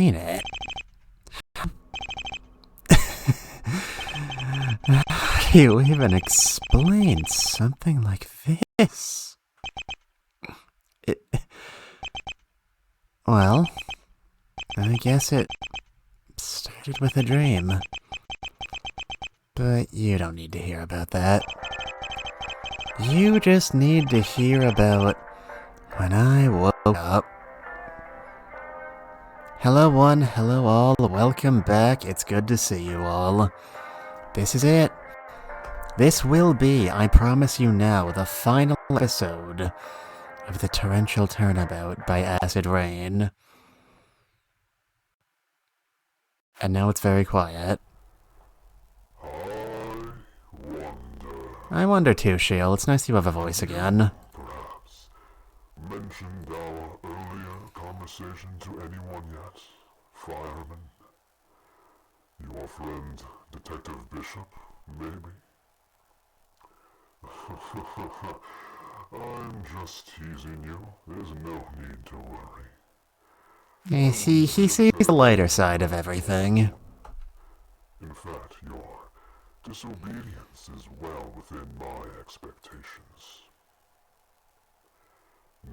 explain it? How do you even explain something like this? Well, I guess it started with a dream. But you don't need to hear about that. You just need to hear about when I woke up. Hello one, hello all, welcome back, it's good to see you all. This is it. This will be, I promise you now, the final episode of the Torrential Turnabout by Acid Rain. And now it's very quiet. I wonder too, Shiel. It's nice you have a voice again. Perhaps mentioned our earlier conversation to anyone yet, Fireman? Your friend, Detective Bishop, maybe? I'm just teasing you. There's no need to worry. He sees the lighter side of everything. In fact, your disobedience is well within my expectations.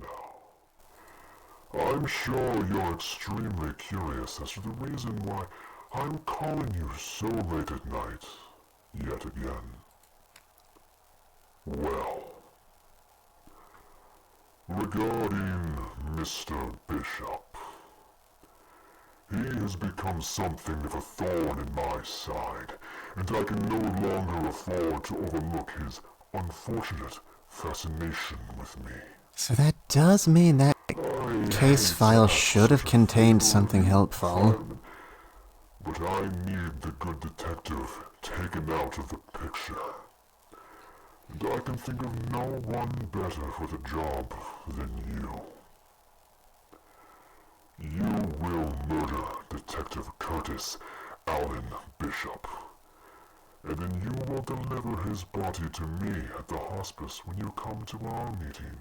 Now, I'm sure you're extremely curious as to the reason why I'm calling you so late at night, yet again. Well, regarding Mr. Bishop, he has become something of a thorn in my side, and I can no longer afford to overlook his unfortunate fascination with me. So that does mean that case file should have contained something helpful. But I need the good detective taken out of the picture. And I can think of no one better for the job than you. You will murder Detective Curtis Allen Bishop. And then you will deliver his body to me at the hospice when you come to our meeting.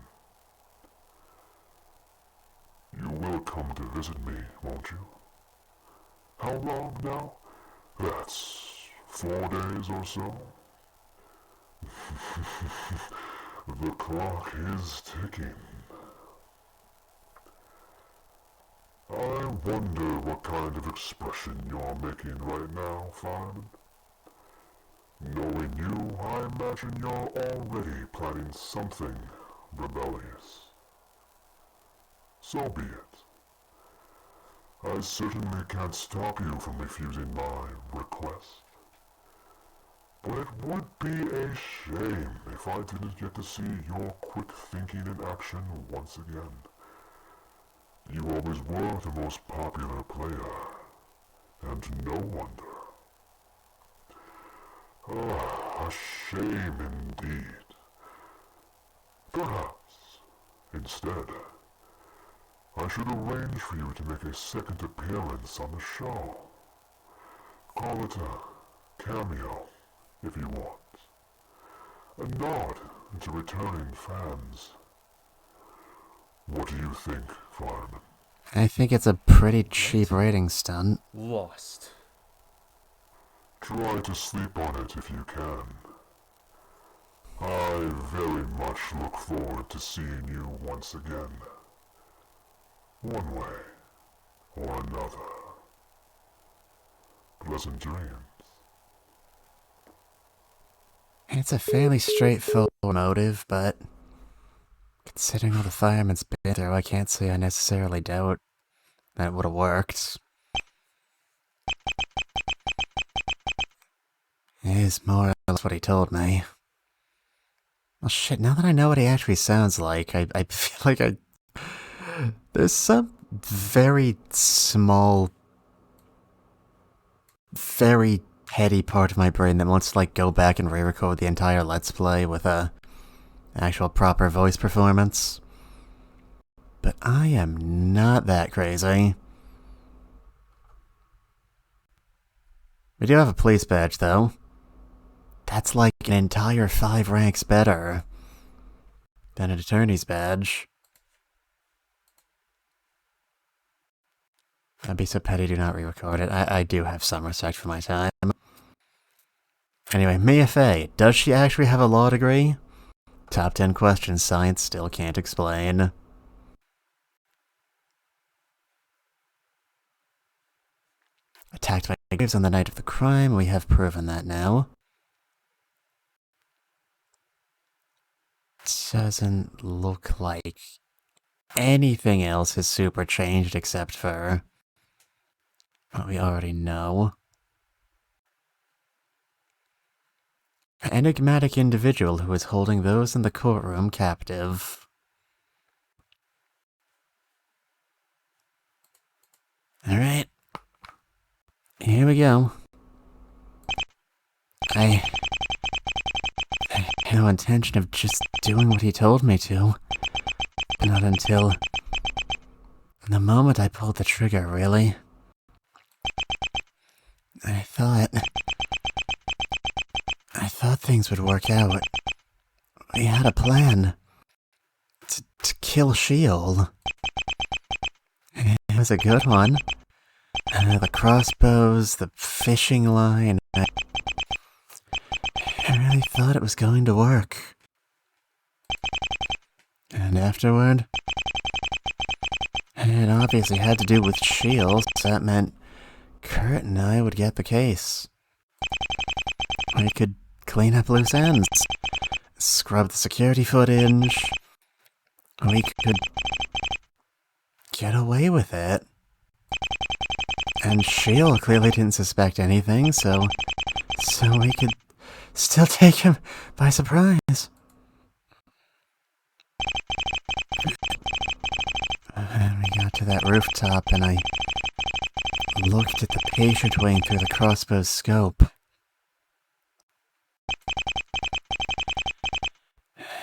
You will come to visit me, won't you? How long now? That's 4 days or so? The clock is ticking. I wonder what kind of expression you're making right now, Fireman. Knowing you, I imagine you're already planning something rebellious. So be it. I certainly can't stop you from refusing my request. But it would be a shame if I didn't get to see your quick thinking in action once again. You always were the most popular player, and no wonder. Ah, a shame indeed. Perhaps, instead, I should arrange for you to make a second appearance on the show. Call it a cameo, if you want. A nod to returning fans. What do you think, Fireman? I think it's a pretty cheap rating stunt. Lost. Try to sleep on it if you can. I very much look forward to seeing you once again. One way or another. Pleasant dreams. It's a fairly straightforward motive, but considering all the fireman's been through, I can't say I necessarily doubt that it would have worked. It is more or less what he told me. Well shit, now that I know what he actually sounds like, I feel like there's some very small, very heady part of my brain that wants to like go back and re-record the entire Let's Play with a actual proper voice performance. But I am not that crazy. We do have a police badge though. That's like an entire 5 ranks better than an attorney's badge. I'd be so petty, do not re-record it. I do have some respect for my time. Anyway, Mia Fey, does she actually have a law degree? Top 10 questions science still can't explain. Attacked by graves on the night of the crime, we have proven that now. Doesn't look like anything else has super changed except for what we already know. An enigmatic individual who is holding those in the courtroom captive. Alright. Here we go. I had no intention of just doing what he told me to. Not until the moment I pulled the trigger, really. I thought things would work out. We had a plan to kill Sheol. It was a good one. The crossbows, the fishing line. I really thought it was going to work. And afterward, it obviously had to do with Sheol, so that meant Kurt and I would get the case. We could clean up loose ends, scrub the security footage. We could get away with it. And Sheol clearly didn't suspect anything, so we could still take him by surprise. And we got to that rooftop, and I looked at the patient wing through the crossbow's scope.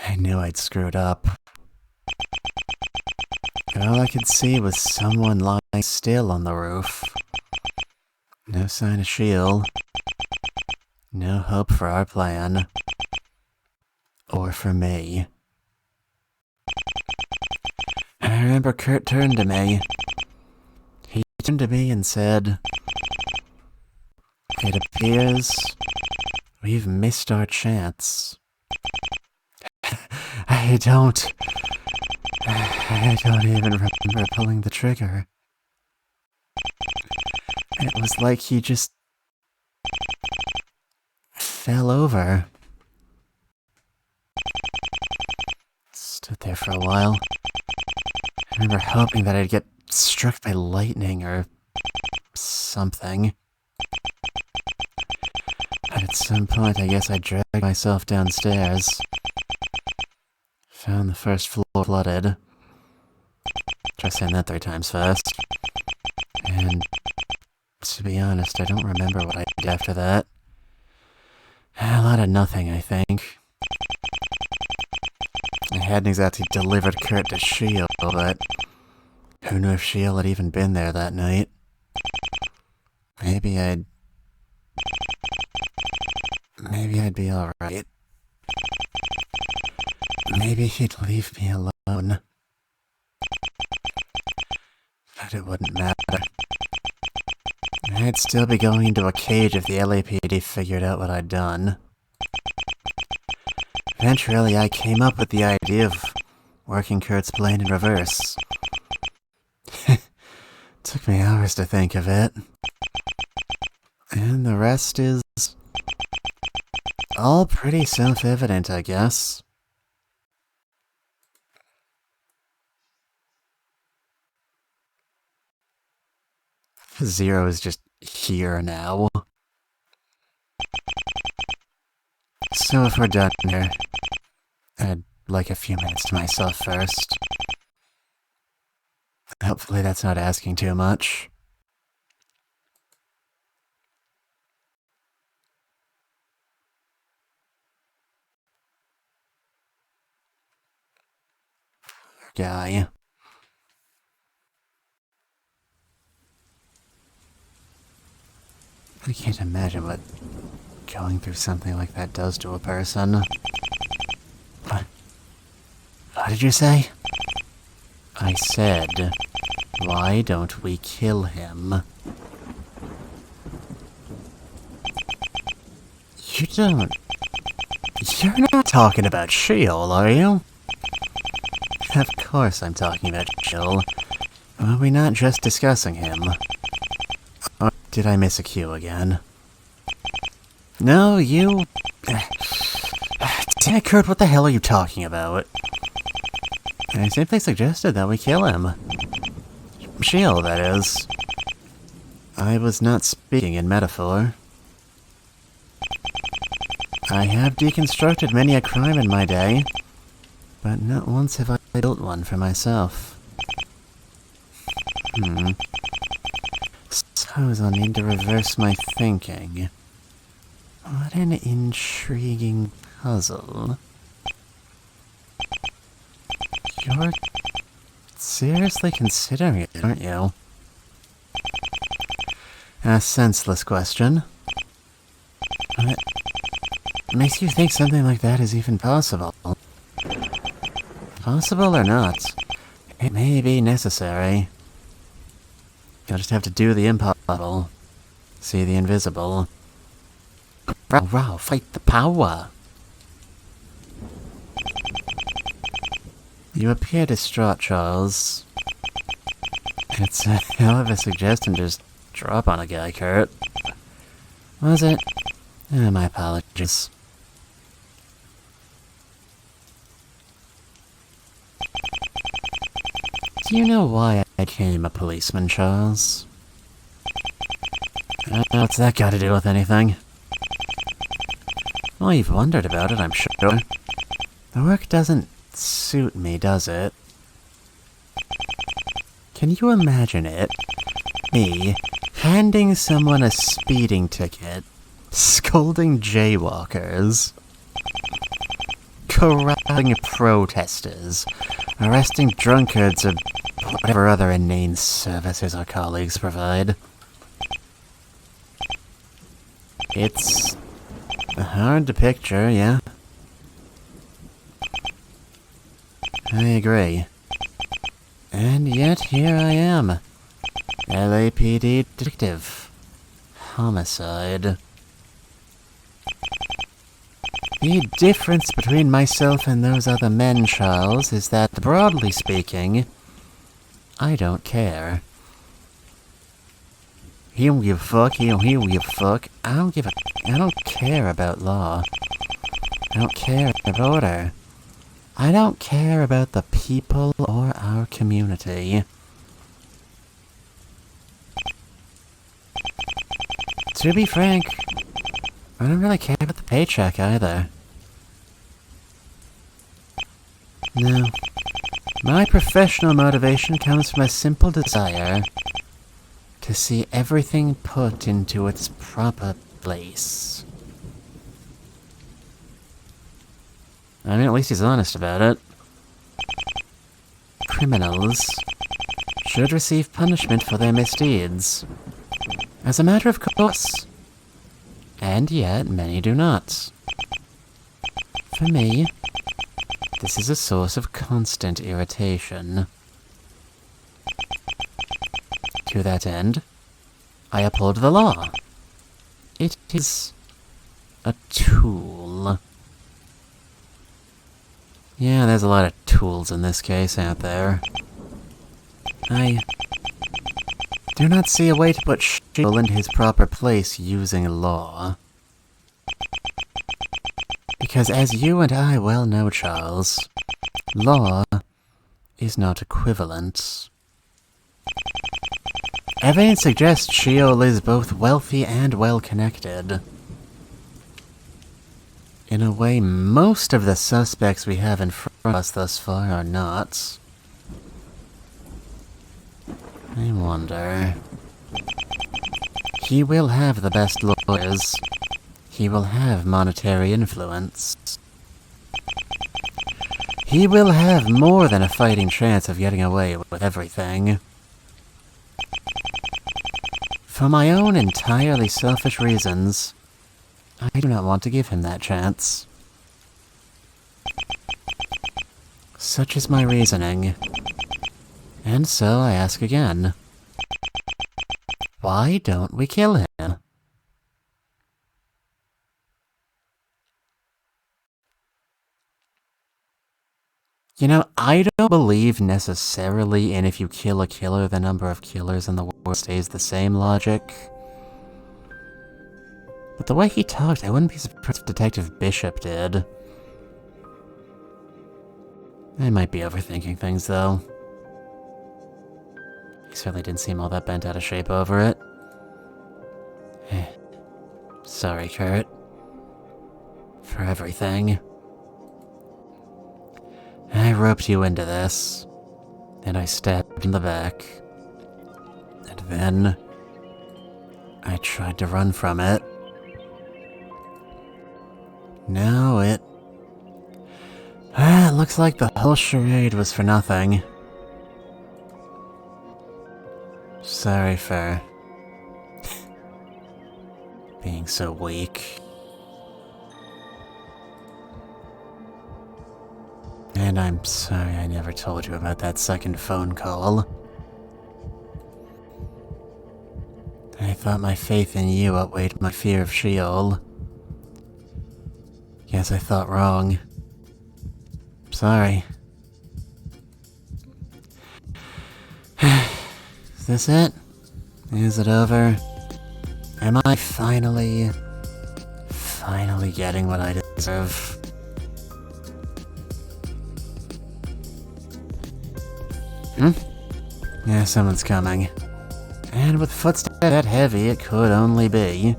I knew I'd screwed up. All I could see was someone lying still on the roof. No sign of Sheol. No hope for our plan. Or for me. I remember Kurt turned to me. He turned to me and said, "It appears we've missed our chance." I don't even remember pulling the trigger. It was like he just fell over. Stood there for a while. I remember hoping that I'd get struck by lightning or something. But at some point, I guess I dragged myself downstairs. Found the first floor flooded. Try saying that 3 times fast. And to be honest, I don't remember what I did after that. A lot of nothing, I think. I hadn't exactly delivered Kurt to Sheol, but who knew if Sheol had even been there that night? Maybe I'd be alright. Maybe he'd leave me alone. But it wouldn't matter. I'd still be going into a cage if the LAPD figured out what I'd done. Eventually, I came up with the idea of working Kurt's plane in reverse. Took me hours to think of it. And the rest is all pretty self-evident, I guess. Zero is just here now. So if we're done here, I'd like a few minutes to myself first. Hopefully that's not asking too much. Guy. I can't imagine what going through something like that does to a person. What did you say? I said, Why don't we kill him? You're not talking about Sheol, are you? Of course I'm talking about Sheol. Are we not just discussing him? Or did I miss a cue again? No, you... Damn it, Kurt, what the hell are you talking about? I simply suggested that we kill him. Sheol, that is. I was not speaking in metaphor. I have deconstructed many a crime in my day, but not once have I built one for myself. Suppose I'll need to reverse my thinking. What an intriguing puzzle. You're seriously considering it, aren't you? A senseless question. What makes you think something like that is even possible? Possible or not, it may be necessary. You'll just have to do the impossible. See the invisible. Row, fight the power! You appear distraught, Charles. It's a hell of a suggestion to just drop on a guy, Kurt. Was it? My apologies. Do you know why I became a policeman, Charles? What's that got to do with anything? Well, you've wondered about it, I'm sure. The work doesn't suit me, does it? Can you imagine it? Me handing someone a speeding ticket, scolding jaywalkers, corralling protesters, arresting drunkards, or whatever other inane services our colleagues provide. It's hard to picture, yeah. I agree. And yet here I am. LAPD detective. Homicide. The difference between myself and those other men, Charles, is that, broadly speaking, I don't care. He don't give a fuck, he don't give a fuck. I don't care about law. I don't care about order. I don't care about the people or our community. To be frank, I don't really care about the paycheck either. No. My professional motivation comes from a simple desire to see everything put into its proper place. I mean, at least he's honest about it. Criminals should receive punishment for their misdeeds, as a matter of course. And yet, many do not. For me, this is a source of constant irritation. To that end, I uphold the law. It is a tool. Yeah, there's a lot of tools in this case, aren't there? I do not see a way to put Sheol in his proper place using law. Because as you and I well know, Charles, law is not equivalent. Evidence suggests Sheol is both wealthy and well-connected. In a way, most of the suspects we have in front of us thus far are not. I wonder... He will have the best lawyers. He will have monetary influence. He will have more than a fighting chance of getting away with everything. For my own entirely selfish reasons, I do not want to give him that chance. Such is my reasoning. And so I ask again. Why don't we kill him? You know, I don't believe necessarily in if you kill a killer, the number of killers in the world stays the same logic. But the way he talked, I wouldn't be surprised if Detective Bishop did. I might be overthinking things, though. He certainly didn't seem all that bent out of shape over it. Sorry, Kurt. For everything. I roped you into this, and I stabbed in the back. And then I tried to run from it. Now it looks like the whole charade was for nothing. Sorry for being so weak. And I'm sorry I never told you about that second phone call. I thought my faith in you outweighed my fear of Sheol. Guess I thought wrong. Sorry. Is this it? Is it over? Am I finally getting what I deserve? Yeah, someone's coming. And with footsteps that heavy, it could only be.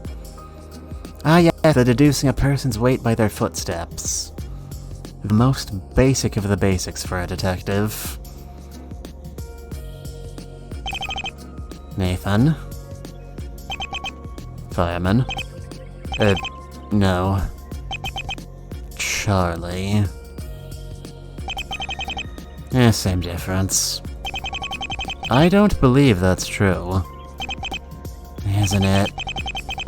Ah yeah, the deducing a person's weight by their footsteps. The most basic of the basics for a detective. Nathan? Fireman? No. Charlie. Same difference. I don't believe that's true. Isn't it?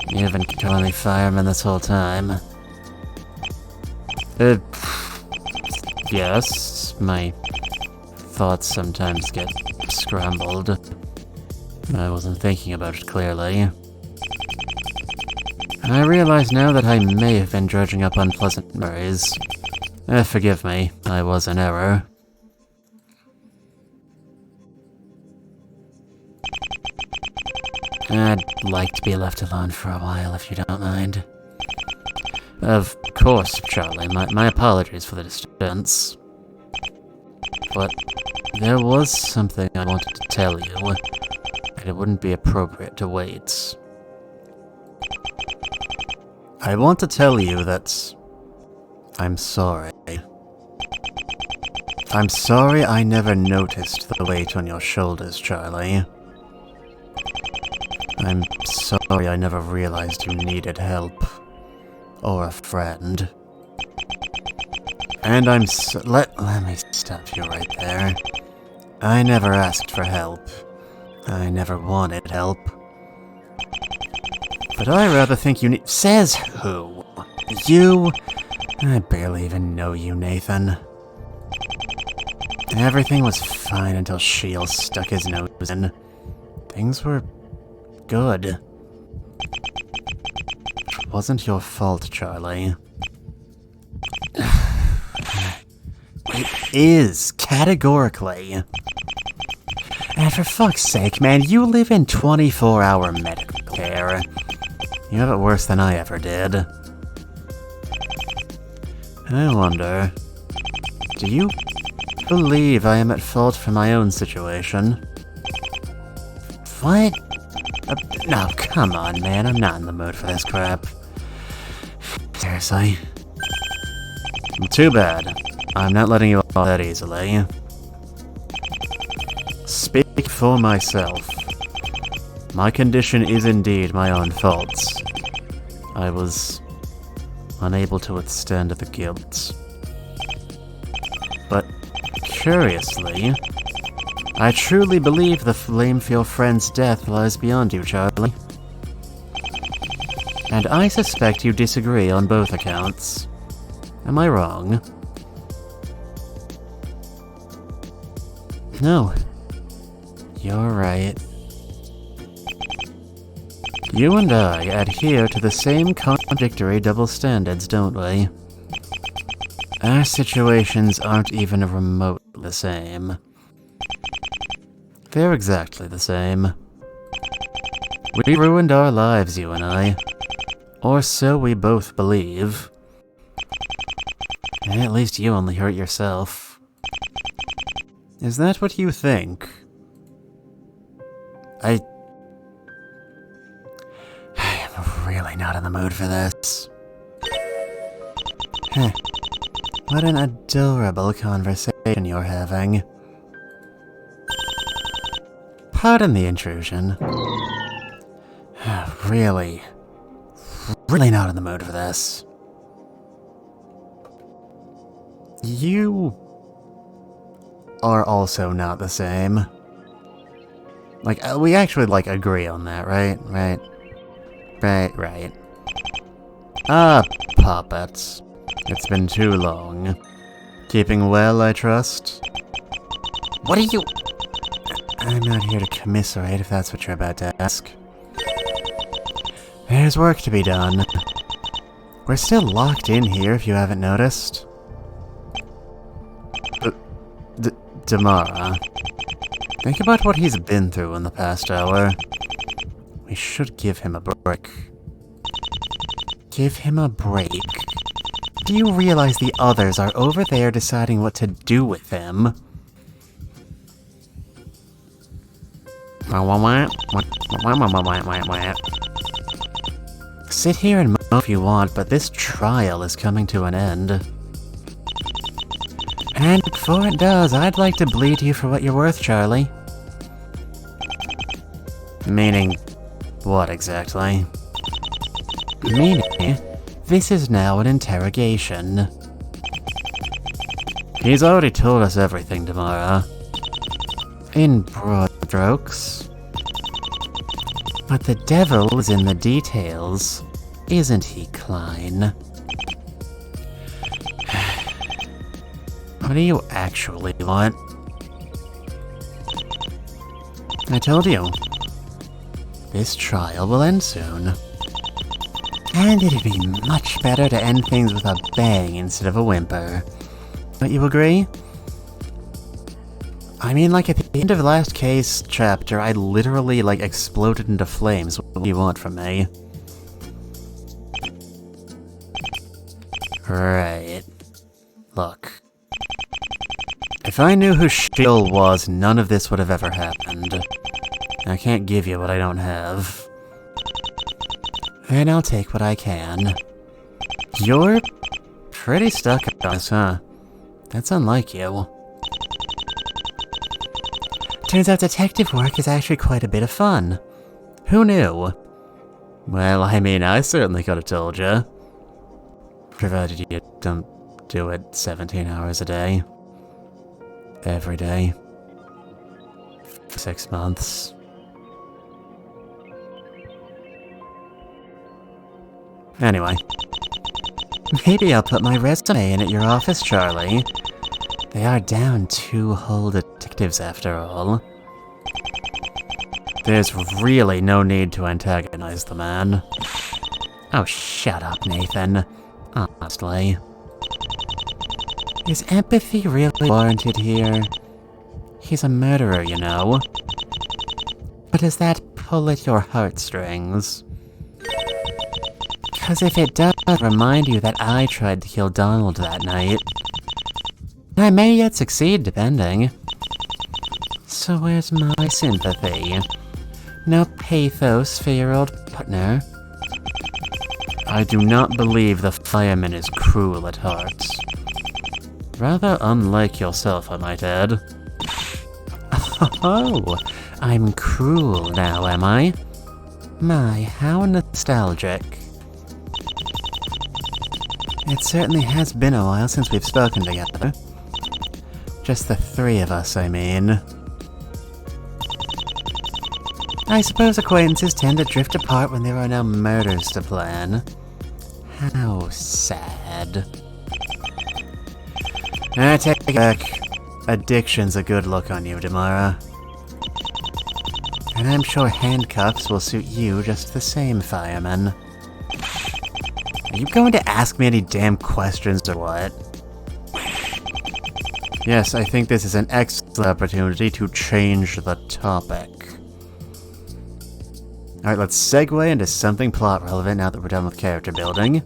You've been calling me fireman this whole time. Yes, my thoughts sometimes get scrambled. I wasn't thinking about it clearly. I realize now that I may have been dredging up unpleasant memories. Forgive me, I was in error. I'd like to be left alone for a while, if you don't mind. Of course, Charlie. My apologies for the disturbance. But there was something I wanted to tell you, and it wouldn't be appropriate to wait. I want to tell you that I'm sorry. I'm sorry I never noticed the weight on your shoulders, Charlie. I'm sorry I never realized you needed help. Or a friend. And I'm let me stop you right there. I never asked for help. I never wanted help. But I rather think you need— Says who? You? I barely even know you, Nathan. Everything was fine until Sheol stuck his nose in. Things were good. It wasn't your fault, Charlie. It is, categorically. And for fuck's sake, man, you live in 24-hour medical care. You have it worse than I ever did. I wonder, do you believe I am at fault for my own situation? What? No, come on, man. I'm not in the mood for this crap. Seriously. Too bad. I'm not letting you off that easily. Speak for myself. My condition is indeed my own fault. I was unable to withstand the guilt. But curiously, I truly believe the flame for your friend's death lies beyond you, Charlie. And I suspect you disagree on both accounts. Am I wrong? No. You're right. You and I adhere to the same contradictory double standards, don't we? Our situations aren't even remotely the same. They're exactly the same. We ruined our lives, you and I. Or so we both believe. At least you only hurt yourself. Is that what you think? I'm really not in the mood for this. Heh. What an adorable conversation you're having. Pardon the intrusion. Really not in the mood for this. You are also not the same. Like, we actually, like, agree on that, right? Right. Ah, puppets. It's been too long. Keeping well, I trust? What are you... I'm not here to commiserate if that's what you're about to ask. There's work to be done. We're still locked in here if you haven't noticed. Damara. Think about what he's been through in the past hour. We should give him a break. Give him a break? Do you realize the others are over there deciding what to do with him? Sit here and moan if you want, but this trial is coming to an end. And before it does, I'd like to bleed you for what you're worth, Charlie. Meaning, what exactly? Meaning, this is now an interrogation. He's already told us everything, Damara. In broad strokes. But the devil is in the details, isn't he, Klein? What do you actually want? I told you. This trial will end soon. And it'd be much better to end things with a bang instead of a whimper. Don't you agree? I mean, like, at the end of the last case chapter, I literally, like, exploded into flames. What do you want from me? Right. Look. If I knew who Shill was, none of this would have ever happened. I can't give you what I don't have. And I'll take what I can. You're pretty stuck on this, huh? That's unlike you. Turns out detective work is actually quite a bit of fun. Who knew? Well, I mean, I certainly could have told you. Provided you don't do it 17 hours a day. Every day. 6 months. Anyway. Maybe I'll put my resume in at your office, Charlie. They are down 2 whole detectives after all. There's really no need to antagonize the man. Oh, shut up, Nathan. Honestly. Is empathy really warranted here? He's a murderer, you know. But does that pull at your heartstrings? Because if it does remind you that I tried to kill Donald that night, I may yet succeed, depending. So where's my sympathy? No pathos for your old partner? I do not believe the fireman is cruel at heart. Rather unlike yourself, I might add. Oh, I'm cruel now, am I? My, how nostalgic. It certainly has been a while since we've spoken together. Just the 3 of us, I mean. I suppose acquaintances tend to drift apart when there are no murders to plan. How sad. I take it back. Addiction's a good look on you, Damara. And I'm sure handcuffs will suit you just the same, fireman. Are you going to ask me any damn questions or what? Yes, I think this is an excellent opportunity to change the topic. Alright, let's segue into something plot relevant now that we're done with character building.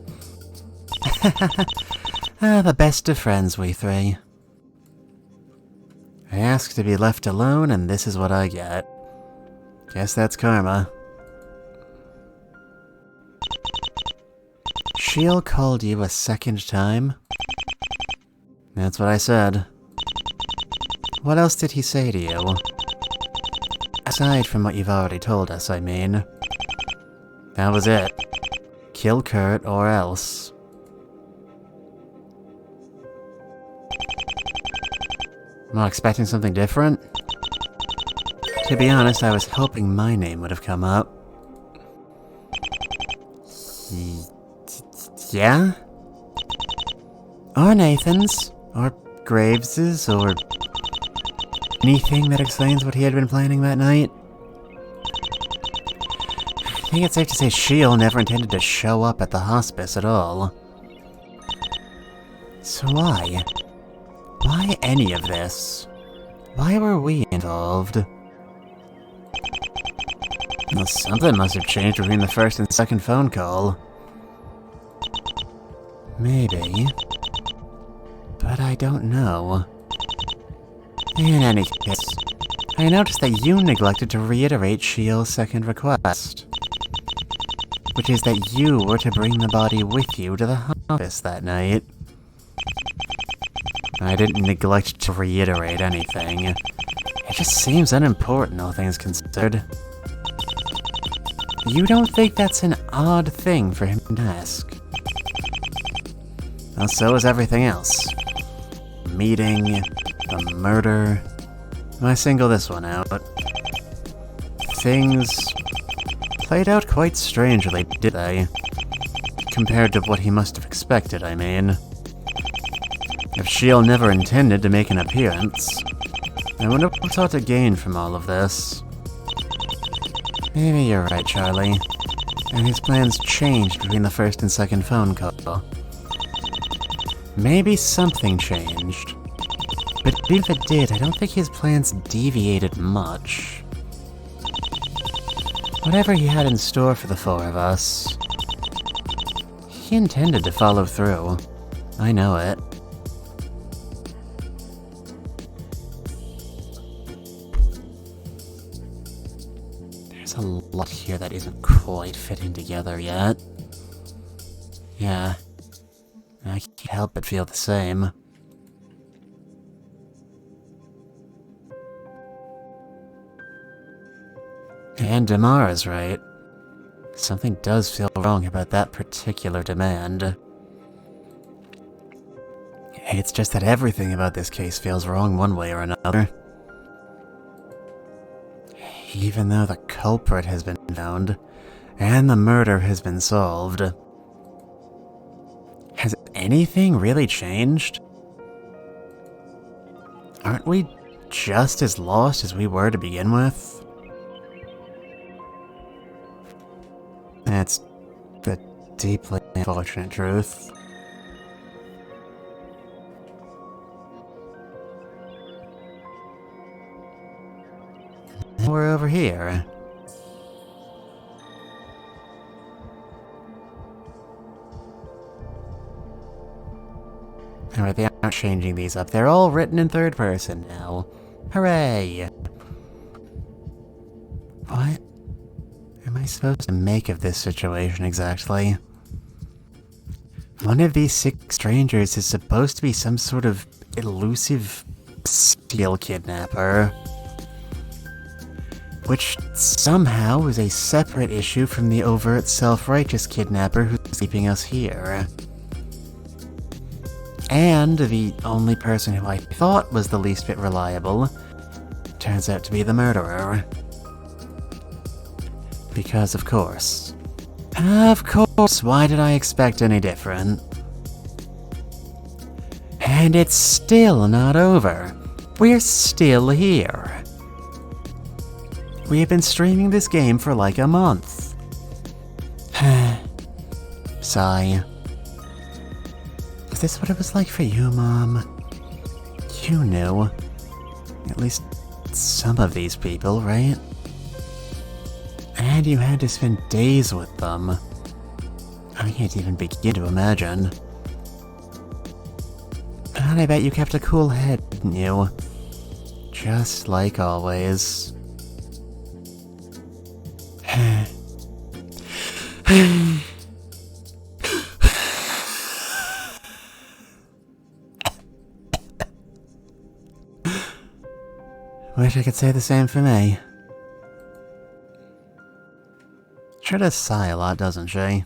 The best of friends, we three. I asked to be left alone, and this is what I get. Guess that's karma. Shield called you a second time? That's what I said. What else did he say to you? Aside from what you've already told us, I mean. That was it. Kill Kurt or else. Not expecting something different? To be honest, I was hoping my name would have come up. Yeah? Or Nathan's, or Graves's, or anything that explains what he had been planning that night. I think it's safe to say Shield never intended to show up at the hospice at all. So why? Why any of this? Why were we involved? Well, something must have changed between the first and second phone call. Maybe. But I don't know. In any case, I noticed that you neglected to reiterate Shield's second request. Which is that you were to bring the body with you to the hospice that night. I didn't neglect to reiterate anything. It just seems unimportant, all things considered. You don't think that's an odd thing for him to ask? Well, so is everything else. Meeting, the murder. I single this one out. Things played out quite strangely, did they? Compared to what he must have expected, I mean. If Shield never intended to make an appearance, I wonder what's ought to gain from all of this. Maybe you're right, Charlie. And his plans changed between the first and second phone call. Maybe something changed. But even if it did, I don't think his plans deviated much. Whatever he had in store for the four of us, he intended to follow through. I know it. There's a lot here that isn't quite fitting together yet. Yeah, I can't help but feel the same. And Damara's right. Something does feel wrong about that particular demand. It's just that everything about this case feels wrong one way or another. Even though the culprit has been found, and the murder has been solved. Has anything really changed? Aren't we just as lost as we were to begin with? That's the deeply unfortunate truth. We're over here. Alright, they aren't changing these up. They're all written in third person now. Hooray! What am I supposed to make of this situation exactly? One of these 6 strangers is supposed to be some sort of elusive steel kidnapper. Which somehow is a separate issue from the overt self-righteous kidnapper who's keeping us here. And the only person who I thought was the least bit reliable turns out to be the murderer. Because of course, why did I expect any different? And it's still not over. We're still here. We have been streaming this game for like a month. Sigh. Is this what it was like for you, Mom? You knew. At least some of these people, right? And you had to spend days with them. I can't even begin to imagine. And I bet you kept a cool head, didn't you? Just like always. Wish I could say the same for me. Sure does sigh a lot, doesn't she?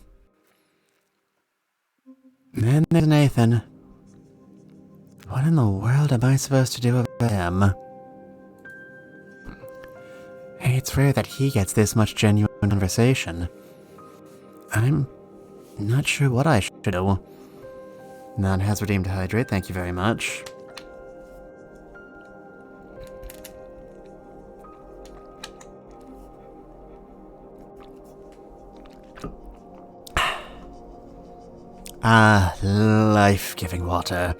Then there's Nathan. What in the world am I supposed to do about him? It's rare that he gets this much genuine conversation. I'm not sure what I should do. Non-hazard redeemed hydrate, thank you very much. Ah, life-giving water.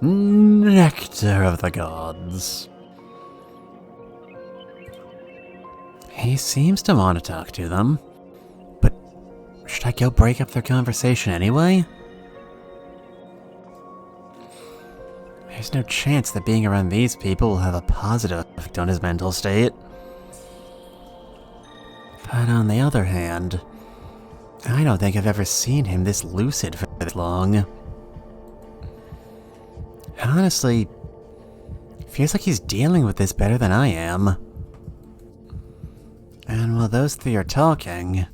Nectar of the gods. He seems to want to talk to them. But should I go break up their conversation anyway? There's no chance that being around these people will have a positive effect on his mental state. But on the other hand, I don't think I've ever seen him this lucid for this long. Honestly, feels like he's dealing with this better than I am. And while those three are talking,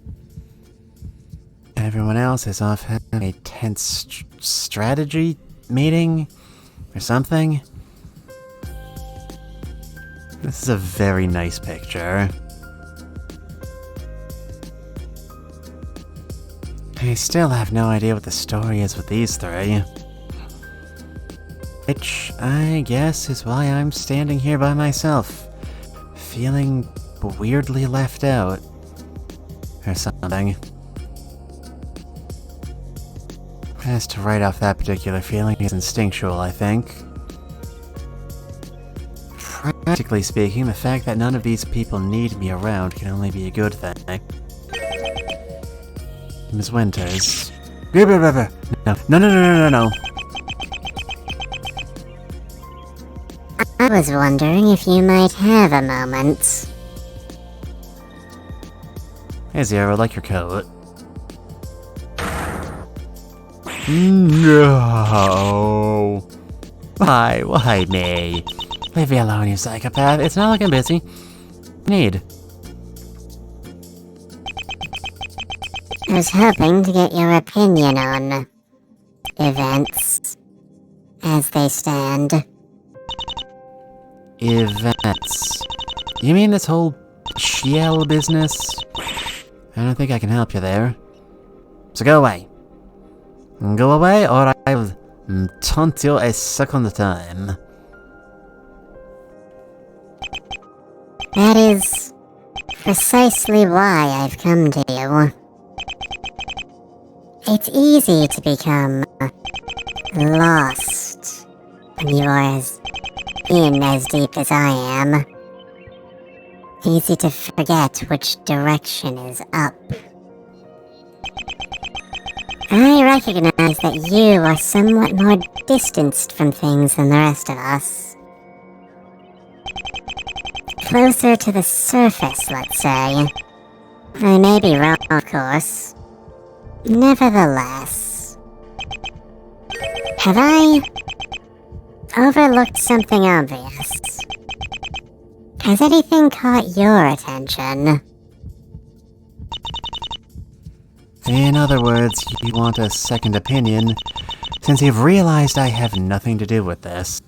everyone else is off having a tense strategy meeting or something. This is a very nice picture. I still have no idea what the story is with these three. Which, I guess, is why I'm standing here by myself, feeling weirdly left out. Or something. Best to write off that particular feeling is instinctual, I think. Practically speaking, the fact that none of these people need me around can only be a good thing. Ms. Winters. No. I was wondering if you might have a moment. Hey Zero, I like your coat. No. Why me? Leave me alone, you psychopath. It's not like I'm busy. Need. I was hoping to get your opinion on events as they stand. Events. You mean this whole shell business? I don't think I can help you there. So go away. Go away, or I'll taunt you a second time. That is precisely why I've come to you. It's easy to become lost when you are in as deep as I am. Easy to forget which direction is up. I recognize that you are somewhat more distanced from things than the rest of us. Closer to the surface, let's say. I may be wrong, of course. Nevertheless, have I overlooked something obvious? Has anything caught your attention? In other words, you want a second opinion, since you've realized I have nothing to do with this.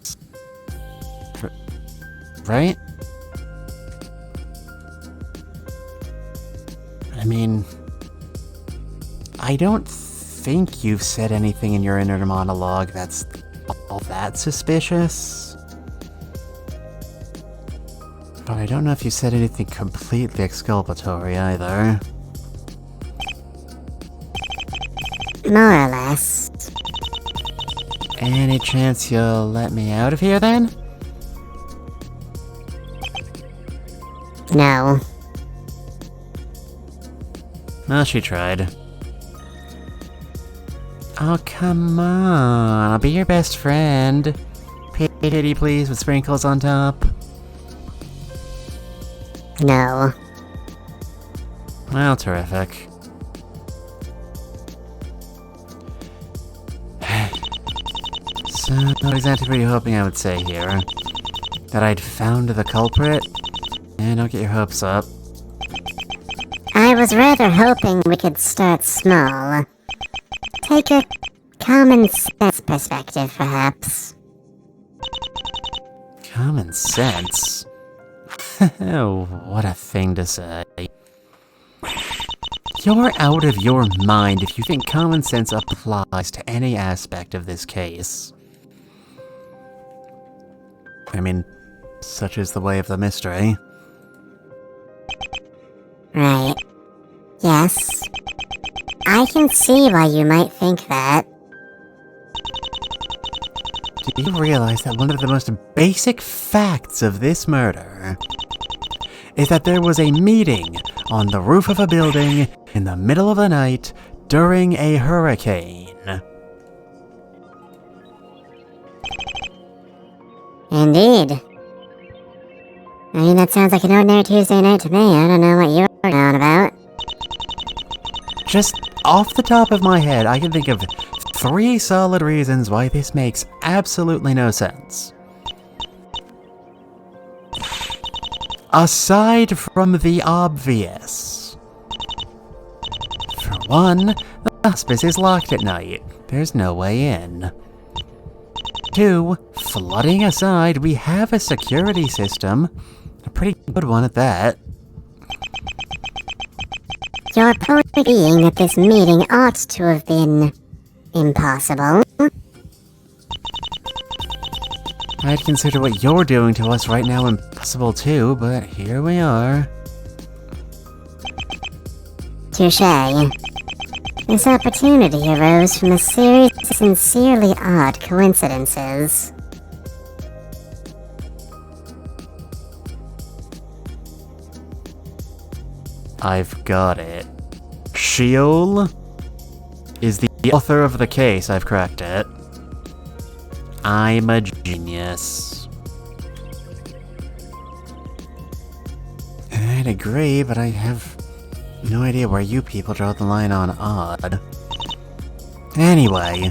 Right? I mean, I don't think you've said anything in your inner monologue that's all that suspicious. But I don't know if you said anything completely exculpatory either. More or less. Any chance you'll let me out of here then? No. Well, she tried. Oh, come on. I'll be your best friend. Pity please with sprinkles on top. No. Well, terrific. So, what exactly were you hoping I would say here? That I'd found the culprit? Don't get your hopes up. I was rather hoping we could start small. Take a common sense perspective, perhaps. Common sense? Oh, what a thing to say. You're out of your mind if you think common sense applies to any aspect of this case. I mean, such is the way of the mystery. Right. Yes. I can see why you might think that. Do you realize that one of the most basic facts of this murder is that there was a meeting on the roof of a building in the middle of the night during a hurricane? Indeed. I mean, that sounds like an ordinary Tuesday night to me. I don't know what you're on about. Just off the top of my head, I can think of 3 solid reasons why this makes absolutely no sense. Aside from the obvious. For one, the hospice is locked at night. There's no way in. 2, flooding aside, we have a security system. A pretty good one at that. Your point being that this meeting ought to have been impossible. I'd consider what you're doing to us right now impossible too, but here we are. Touché. This opportunity arose from a series of sincerely odd coincidences. I've got it. Sheol is the author of the case. I've cracked it. I'm a genius. I'd agree, but I have no idea where you people draw the line on odd. Anyway,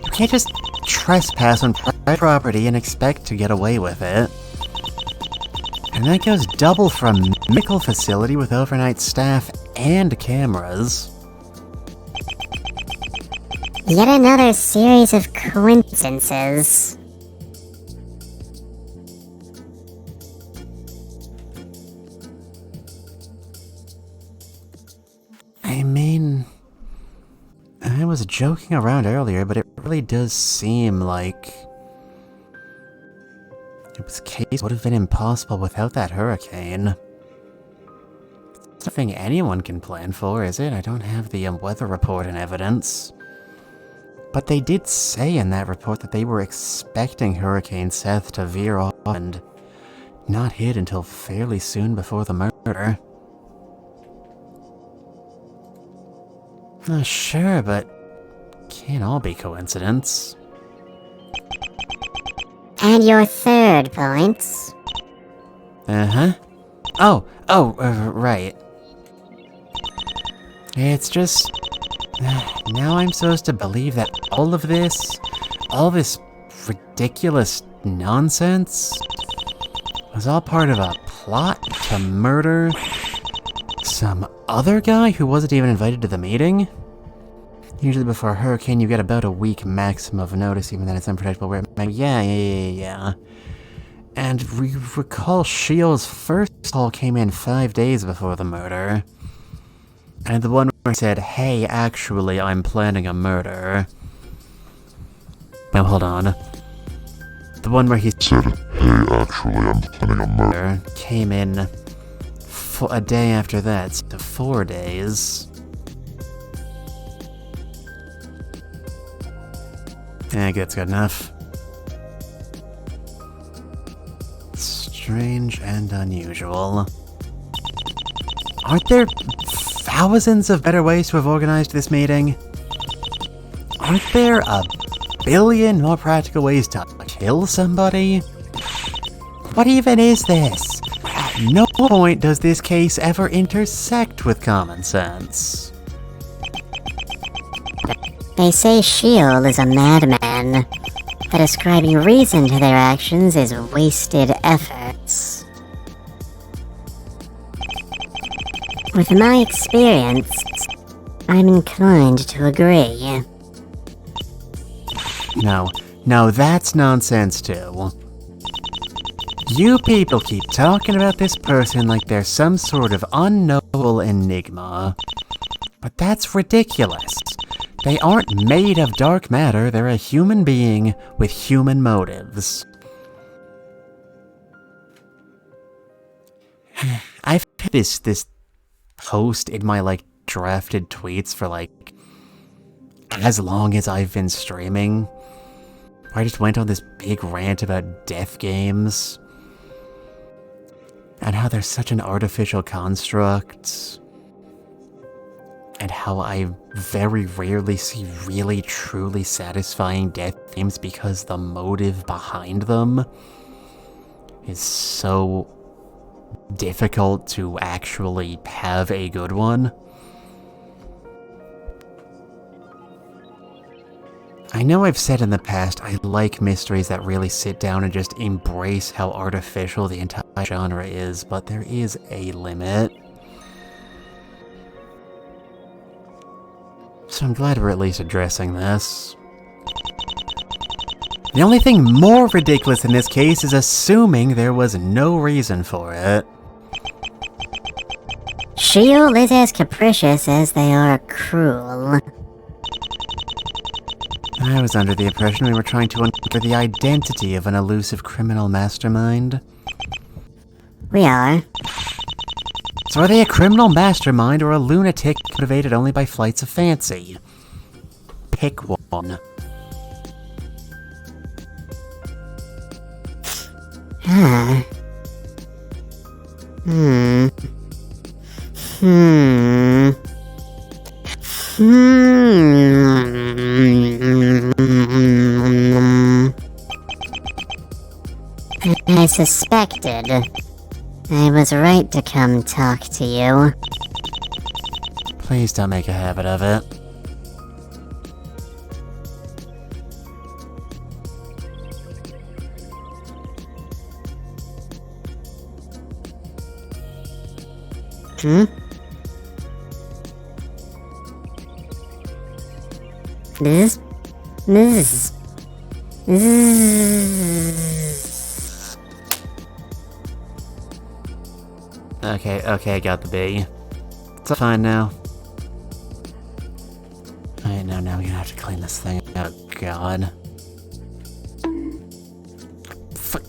you can't just trespass on private property and expect to get away with it. And that goes double for a medical facility with overnight staff and cameras. Yet another series of coincidences. I mean, I was joking around earlier, but it really does seem like this case would have been impossible without that hurricane. It's nothing anyone can plan for, is it? I don't have the weather report and evidence. But they did say in that report that they were expecting Hurricane Seth to veer off and not hit until fairly soon before the murder. Sure, but can't all be coincidence. And your third point. Uh-huh. Right. It's just... now I'm supposed to believe that all this ridiculous nonsense was all part of a plot to murder some other guy who wasn't even invited to the meeting? Usually before a hurricane you get about a week maximum of notice, even then it's unpredictable where yeah. And we recall Sheol's first call came in 5 days before the murder. And the one where he said, hey, actually, I'm planning a murder. Now, hold on. The one where he said, hey, actually, I'm planning a murder. came in a day after that, so 4 days. I think that's good enough. Strange and unusual. Aren't there thousands of better ways to have organized this meeting? Aren't there a billion more practical ways to kill somebody? What even is this? At no point does this case ever intersect with common sense. They say Sheol is a madman, that ascribing reason to their actions is wasted efforts. With my experience, I'm inclined to agree. No, that's nonsense too. You people keep talking about this person like they're some sort of unknowable enigma. But that's ridiculous. They aren't made of dark matter, they're a human being with human motives. I've had this post in my, drafted tweets for, as long as I've been streaming. Where I just went on this big rant about death games. And how they're such an artificial construct. And how I very rarely see really truly satisfying death games because the motive behind them is so difficult to actually have a good one. I know I've said in the past I like mysteries that really sit down and just embrace how artificial the entire genre is, but there is a limit. So I'm glad we're at least addressing this. The only thing more ridiculous in this case is assuming there was no reason for it. Sheol is as capricious as they are cruel. I was under the impression we were trying to uncover the identity of an elusive criminal mastermind. We are. So are they a criminal mastermind or a lunatic motivated only by flights of fancy? Pick one. I suspected. I was right to come talk to you. Please don't make a habit of it. This. Okay, I got the B. It's fine now. Alright, now we're gonna have to clean this thing. Oh god. Fuck.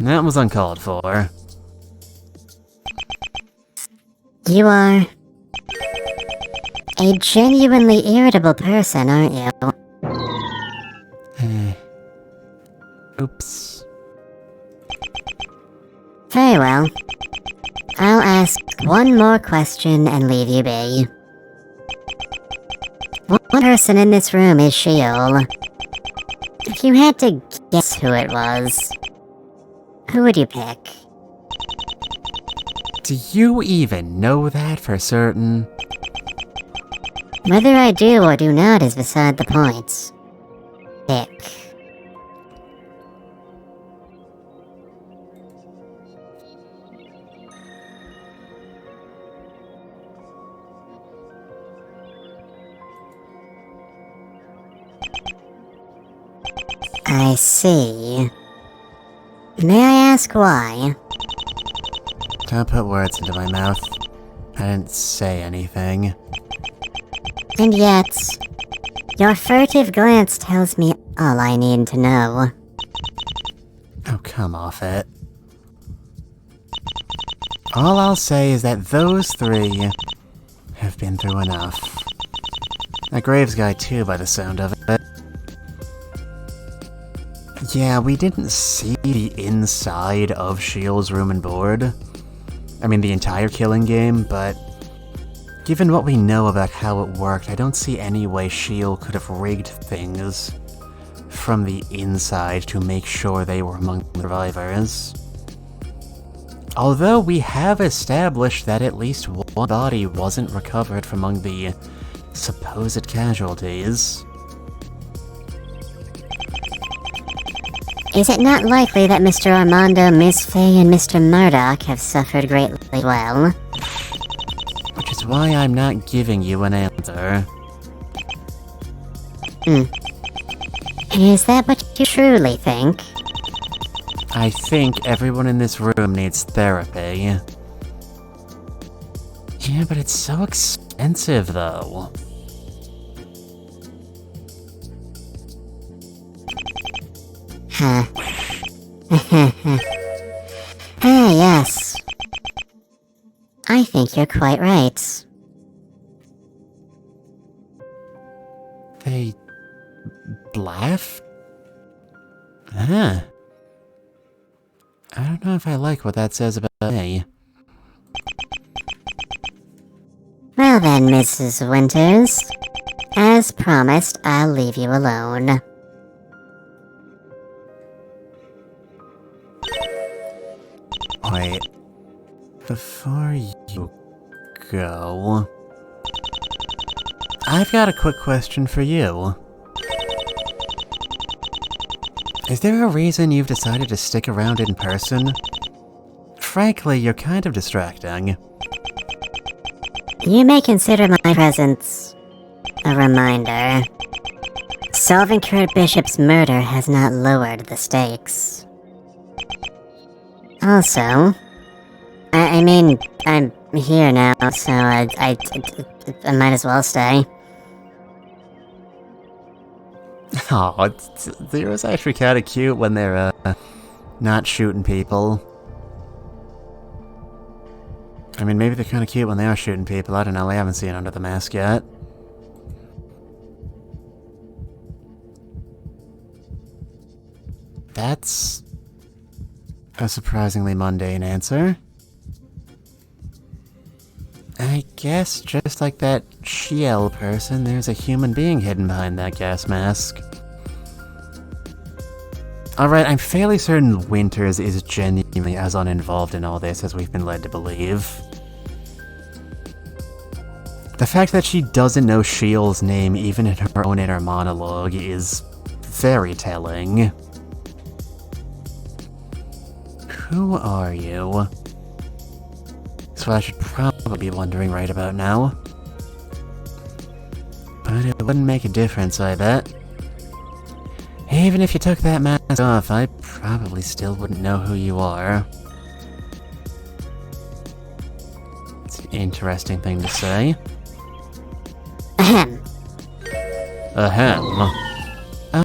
That was uncalled for. You are a genuinely irritable person, aren't you? Oops. Very well. I'll ask one more question and leave you be. One person in this room is Sheol. If you had to guess who it was, who would you pick? Do you even know that for certain? Whether I do or do not is beside the point. Pick. I see. May I ask why? Don't put words into my mouth. I didn't say anything. And yet, Your furtive glance tells me all I need to know. Oh, come off it. All I'll say is that those three have been through enough. A Graves guy too, by the sound of it. Yeah, we didn't see the inside of Shiel's room and board. I mean, the entire killing game, but given what we know about how it worked, I don't see any way Shield could have rigged things from the inside to make sure they were among the survivors. Although we have established that at least one body wasn't recovered from among the supposed casualties. Is it not likely that Mr. Armando, Miss Faye, and Mr. Murdoch have suffered greatly well? Which is why I'm not giving you an answer. Is that what you truly think? I think everyone in this room needs therapy. Yeah, but it's so expensive, though. Huh. Ah, yes. I think you're quite right. They laughed? Huh. I don't know if I like what that says about me. Well then, Mrs. Winters. As promised, I'll leave you alone. Wait. Before you go... I've got a quick question for you. Is there a reason you've decided to stick around in person? Frankly, you're kind of distracting. You may consider my presence a reminder. Solving Kurt Bishop's murder has not lowered the stakes. Also, I mean, I'm here now, so I might as well stay. Oh, Zero's actually kind of cute when they're, not shooting people. I mean, maybe they're kind of cute when they are shooting people. I don't know, I haven't seen Under the Mask yet. That's a surprisingly mundane answer. I guess just like that Shiel person, there's a human being hidden behind that gas mask. Alright, I'm fairly certain Winters is genuinely as uninvolved in all this as we've been led to believe. The fact that she doesn't know Shiel's name even in her own inner monologue is very telling. Who are you? That's what I should probably be wondering right about now. But it wouldn't make a difference, I bet. Even if you took that mask off, I probably still wouldn't know who you are. It's an interesting thing to say. Ahem. Ahem.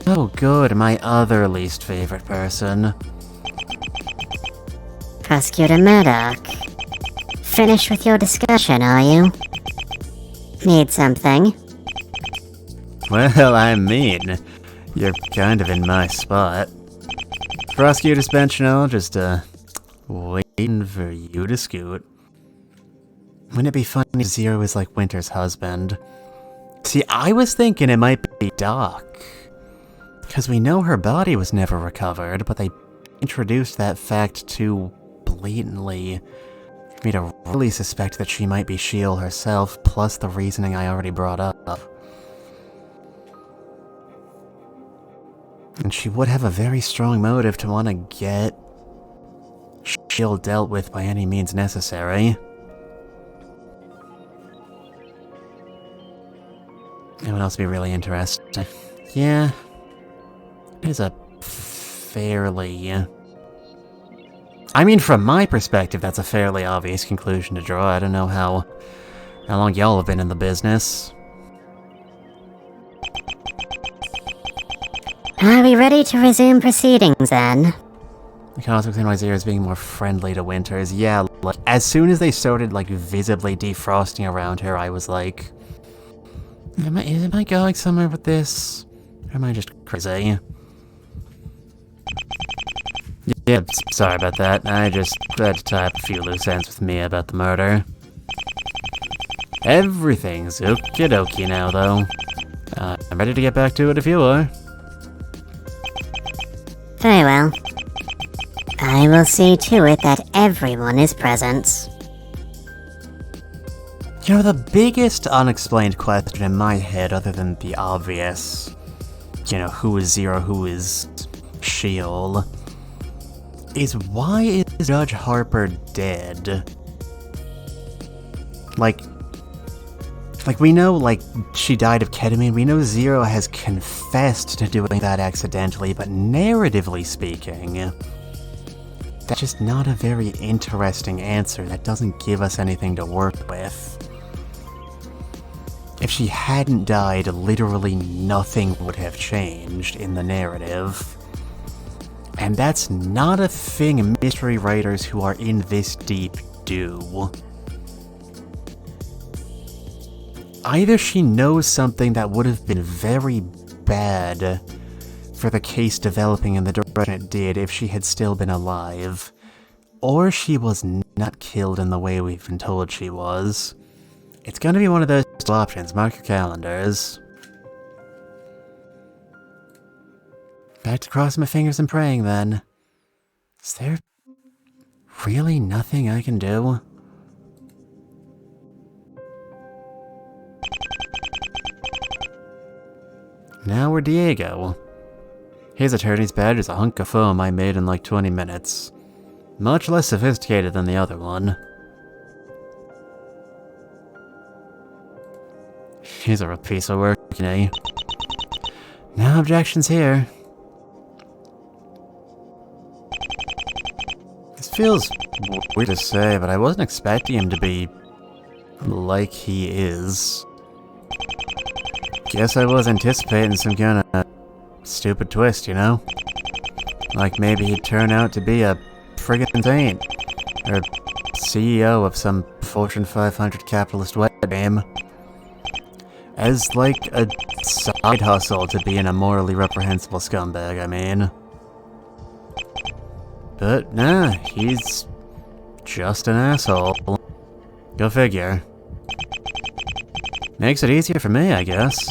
Oh good, my other least favorite person. Prosecutor Murdoch. Finished with your discussion, are you? Need something? Well, I mean, you're kind of in my spot. Prosecutor's bench now, just, waiting for you to scoot. Wouldn't it be funny if Zero is like Winter's husband? See, I was thinking it might be Doc. Because we know her body was never recovered, but they introduced that fact too blatantly for me to really suspect that she might be Shiel herself, plus the reasoning I already brought up. And she would have a very strong motive to want to get Shiel dealt with by any means necessary. Anyone else be really interested? Yeah. It is a fairly... I mean, from my perspective, that's a fairly obvious conclusion to draw. I don't know how long y'all have been in the business. Are we ready to resume proceedings then? I can also explain why Zero is being more friendly to Winters. Yeah, like, as soon as they started, like, visibly defrosting around her, I was like, am I going somewhere with this? Or am I just crazy? Yeah, sorry about that. I just had to tie up a few loose ends with Mia about the murder. Everything's okie dokie now, though. I'm ready to get back to it if you are. Very well. I will see to it that everyone is present. You know, the biggest unexplained question in my head, other than the obvious, you know, who is Zero, who is Sheol, is why is Judge Harper dead? Like, we know, like, she died of ketamine. We know Zero has confessed to doing that accidentally, but narratively speaking, that's just not a very interesting answer. That doesn't give us anything to work with. If she hadn't died, literally nothing would have changed in the narrative. And that's not a thing mystery writers who are in this deep do. Either she knows something that would have been very bad for the case developing in the direction it did if she had still been alive, or she was not killed in the way we've been told she was. It's gonna be one of those two options. Mark your calendars. Back to crossing my fingers and praying then. Is there really nothing I can do? Now we're Diego. His attorney's badge is a hunk of foam I made in like 20 minutes. Much less sophisticated than the other one. He's a real piece of work, you know. No objections here. This feels weird to say, but I wasn't expecting him to be like he is. Guess I was anticipating some kind of stupid twist, you know? Like maybe he'd turn out to be a friggin' saint. Or CEO of some Fortune 500 capitalist web game. As like a side hustle to being a morally reprehensible scumbag, I mean. But nah, he's just an asshole. Go figure. Makes it easier for me, I guess.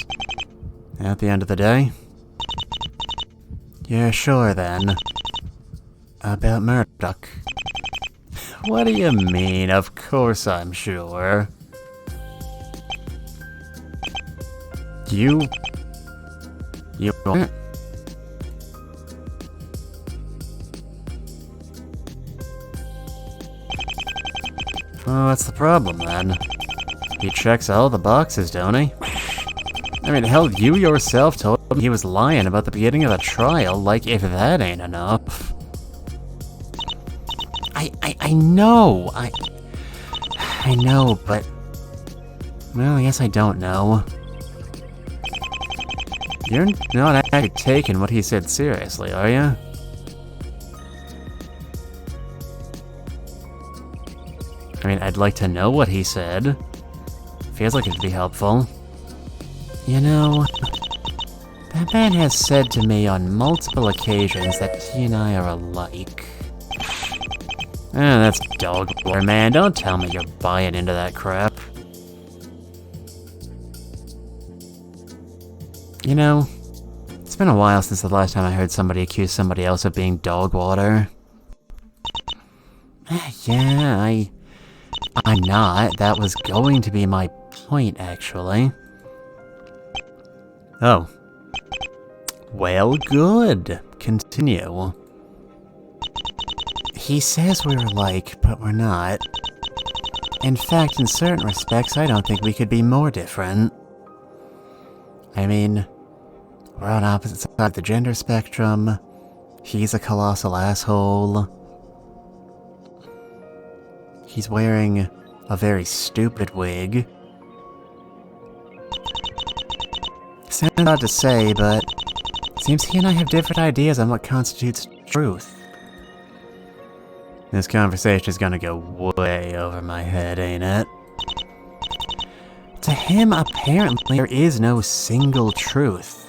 At the end of the day. Yeah, sure then. About Murdoch. What do you mean? Of course I'm sure. You aren't? Well, what's the problem then? He checks all the boxes, don't he? I mean, hell, you yourself told him he was lying about the beginning of the trial, like if that ain't enough. I know, I know, but... Well, I guess I don't know. You're not actually taking what he said seriously, are you? I mean, I'd like to know what he said. Feels like it'd be helpful. You know, that man has said to me on multiple occasions that he and I are alike. That's dog water, man. Don't tell me you're buying into that crap. You know, it's been a while since the last time I heard somebody accuse somebody else of being dog water. Yeah, I'm not. That was going to be my point, actually. Oh. Well, good. Continue. He says we're alike, but we're not. In fact, in certain respects, I don't think we could be more different. I mean, we're on opposite sides of the gender spectrum. He's a colossal asshole. He's wearing a very stupid wig. Sounds odd to say, but Seems he and I have different ideas on what constitutes truth. This conversation is gonna go way over my head, ain't it? To him, apparently, there is no single truth.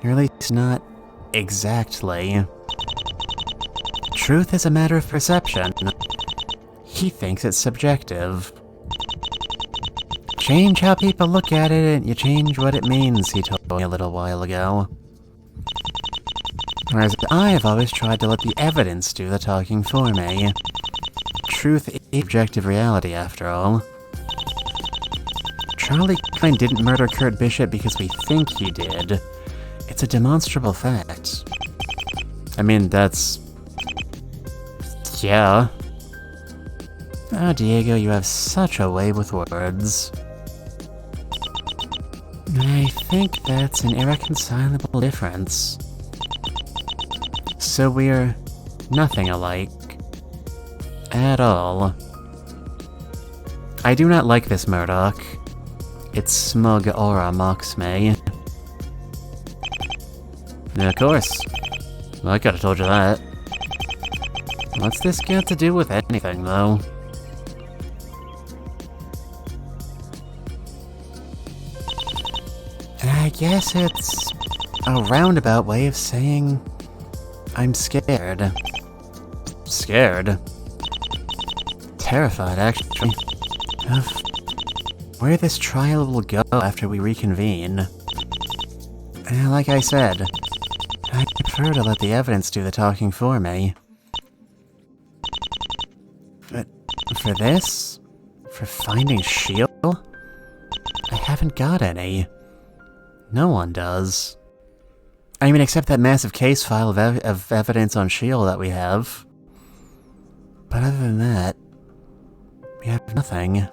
Or at least not exactly. Truth is a matter of perception. He thinks it's subjective. Change how people look at it and you change what it means, he told me a little while ago. Whereas I have always tried to let the evidence do the talking for me. Truth is objective reality, after all. Charlie Klein didn't murder Kurt Bishop because we think he did. It's a demonstrable fact. I mean, that's... yeah. Oh, Diego, you have such a way with words. I think that's an irreconcilable difference. So we're nothing alike. At all. I do not like this Murdoch. Its smug aura mocks me. Of course. Well, I could've told you that. What's this got to do with anything, though? I guess it's a roundabout way of saying I'm scared. Scared? Terrified, actually, of where this trial will go after we reconvene. Like I said, I prefer to let the evidence do the talking for me. But for this? For finding S.H.I.E.L.D.? I haven't got any. No one does. I mean, except that massive case file of evidence on S.H.I.E.L.D. that we have. But other than that, we have nothing.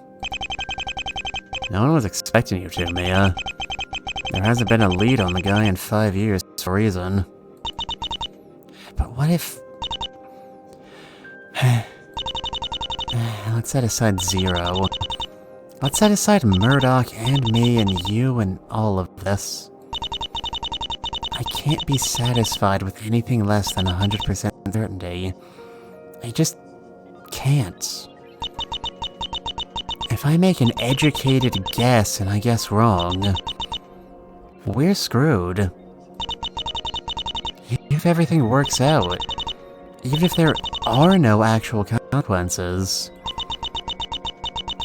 No one was expecting you to, Mia. There hasn't been a lead on the guy in 5 years for a reason. But what if... let's set aside Zero. Let's set aside Murdoch and me and you and all of this. I can't be satisfied with anything less than 100% certainty. I just can't. If I make an educated guess and I guess wrong, we're screwed. Even if everything works out, even if there are no actual consequences,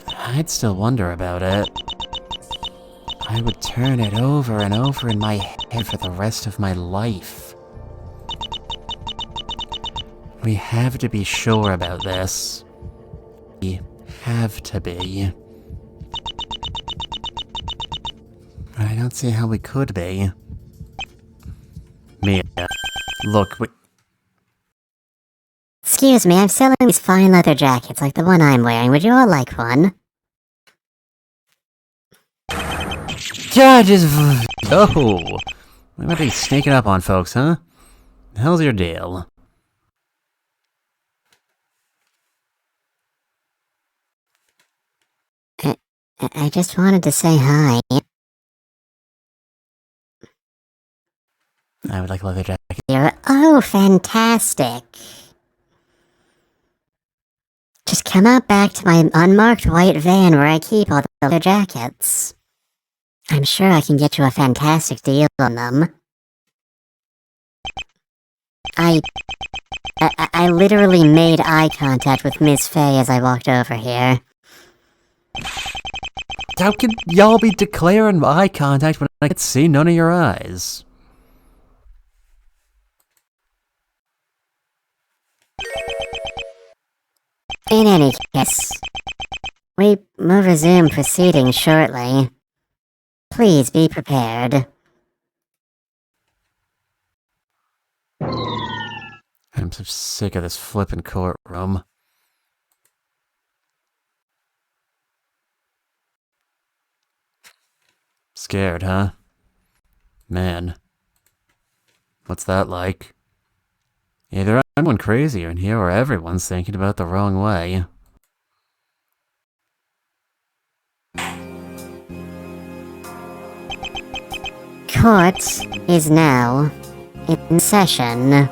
I'd still wonder about it. I would turn it over and over in my head for the rest of my life. We have to be sure about this. We have to be. But I don't see how we could be. Mia, look, Excuse me, I'm selling these fine leather jackets like the one I'm wearing. Would you all like one? God, just... oh! We might be sneaking up on folks, huh? The hell's your deal? I just wanted to say hi. I would like a leather jacket. Oh, fantastic. Just come out back to my unmarked white van where I keep all the leather jackets. I'm sure I can get you a fantastic deal on them. I literally made eye contact with Miss Faye as I walked over here. How could y'all be declaring eye contact when I can see none of your eyes? In any case, we will resume proceedings shortly. Please be prepared. I'm so sick of this flippin' courtroom. Scared, huh? Man. What's that like? Either I'm going crazy in here or everyone's thinking about the wrong way. court is now in session.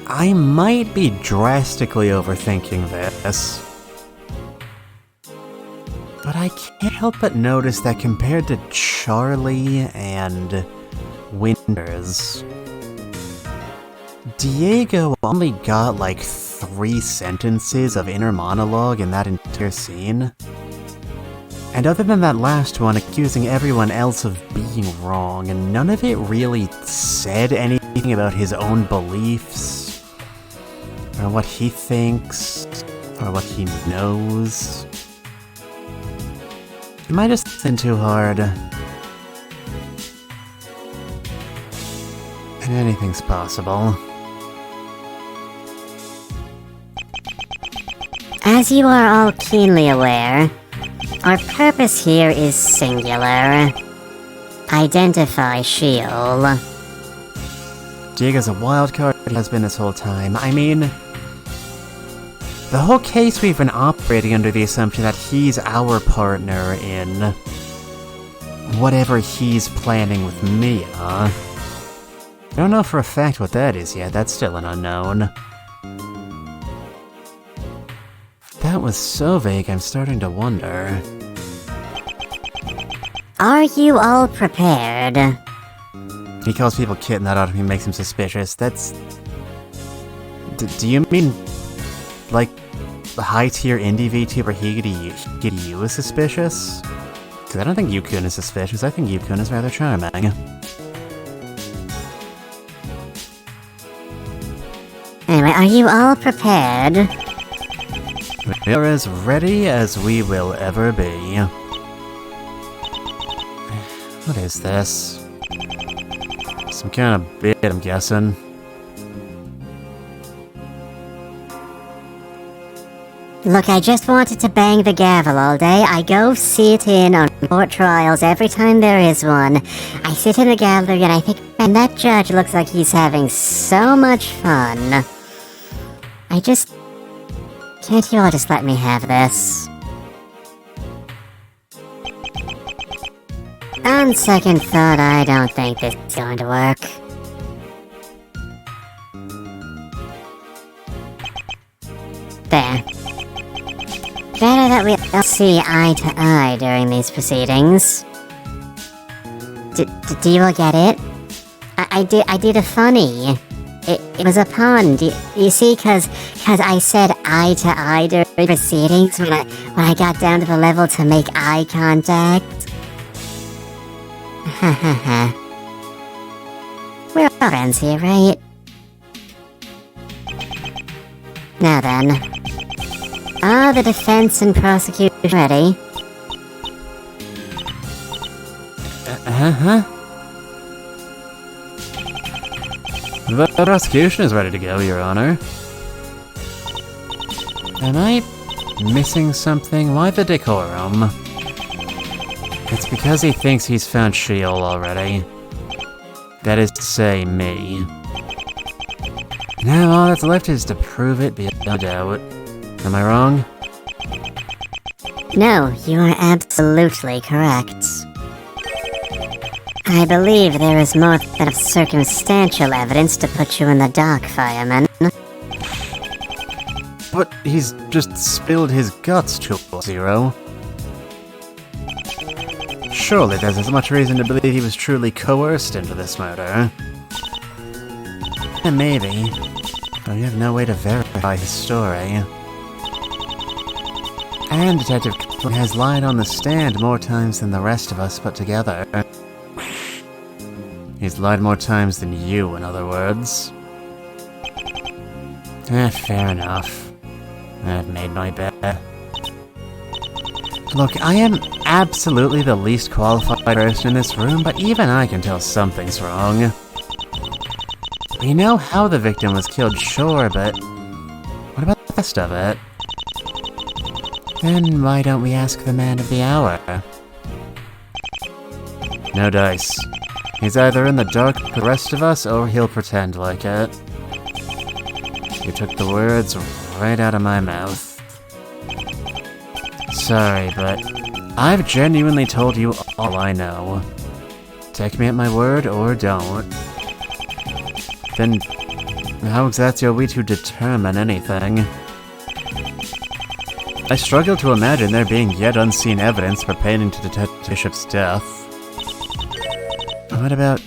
I might be drastically overthinking this, but I can't help but notice that compared to Charlie and Winters, Diego only got like 3 sentences of inner monologue in that entire scene. And other than that last one accusing everyone else of being wrong, and none of it really said anything about his own beliefs, or what he thinks, or what he knows. Am I just thinking too hard? And anything's possible. As you are all keenly aware, our purpose here is singular. Identify Sheol. Diego's a wild card, he has been this whole time. I mean, the whole case we've been operating under the assumption that he's our partner in whatever he's planning with Mia. I don't know for a fact what that is yet, that's still an unknown. That was so vague, I'm starting to wonder. Are you all prepared? He calls people kid and that automatically makes him suspicious. That's... do you mean... like... the high-tier indie VTuber Higiri is suspicious? Because I don't think Yukun is suspicious, I think Yukun is rather charming. Anyway, are you all prepared? We're as ready as we will ever be. What is this? Some kind of bit, I'm guessing. Look, I just wanted to bang the gavel all day. I go sit in on court trials every time there is one. I sit in the gallery and I think, man, that judge looks like he's having so much fun. Can't you all just let me have this? On second thought, I don't think this is going to work. There. Better that we all see eye to eye during these proceedings. Do you all get it? I did a funny. It was a pun. Do you see? Cause I said eye to eye during proceedings when I got down to the level to make eye contact. Ha ha ha. We're all friends here, right? Now then. Are the defense and prosecution ready? The prosecution is ready to go, Your Honor. Am I missing something? Why the decorum? It's because he thinks he's found Sheol already. That is to say, me. Now all that's left is to prove it beyond a doubt. Am I wrong? No, you are absolutely correct. I believe there is more than enough circumstantial evidence to put you in the dock, fireman. But he's just spilled his guts, Zero. Surely there's as much reason to believe he was truly coerced into this murder. And maybe, but we have no way to verify his story. And Detective has lied on the stand more times than the rest of us put together. He's lied more times than you, in other words. Fair enough. I've made my bed. Look, I am absolutely the least qualified person in this room, but even I can tell something's wrong. We know how the victim was killed, sure, but what about the rest of it? Then why don't we ask the man of the hour? No dice. He's either in the dark with the rest of us, or he'll pretend like it. You took the words right out of my mouth. Sorry, but I've genuinely told you all I know. Take me at my word or don't. Then how exactly are we to determine anything? I struggle to imagine there being yet unseen evidence pertaining to Detective Bishop's death. What about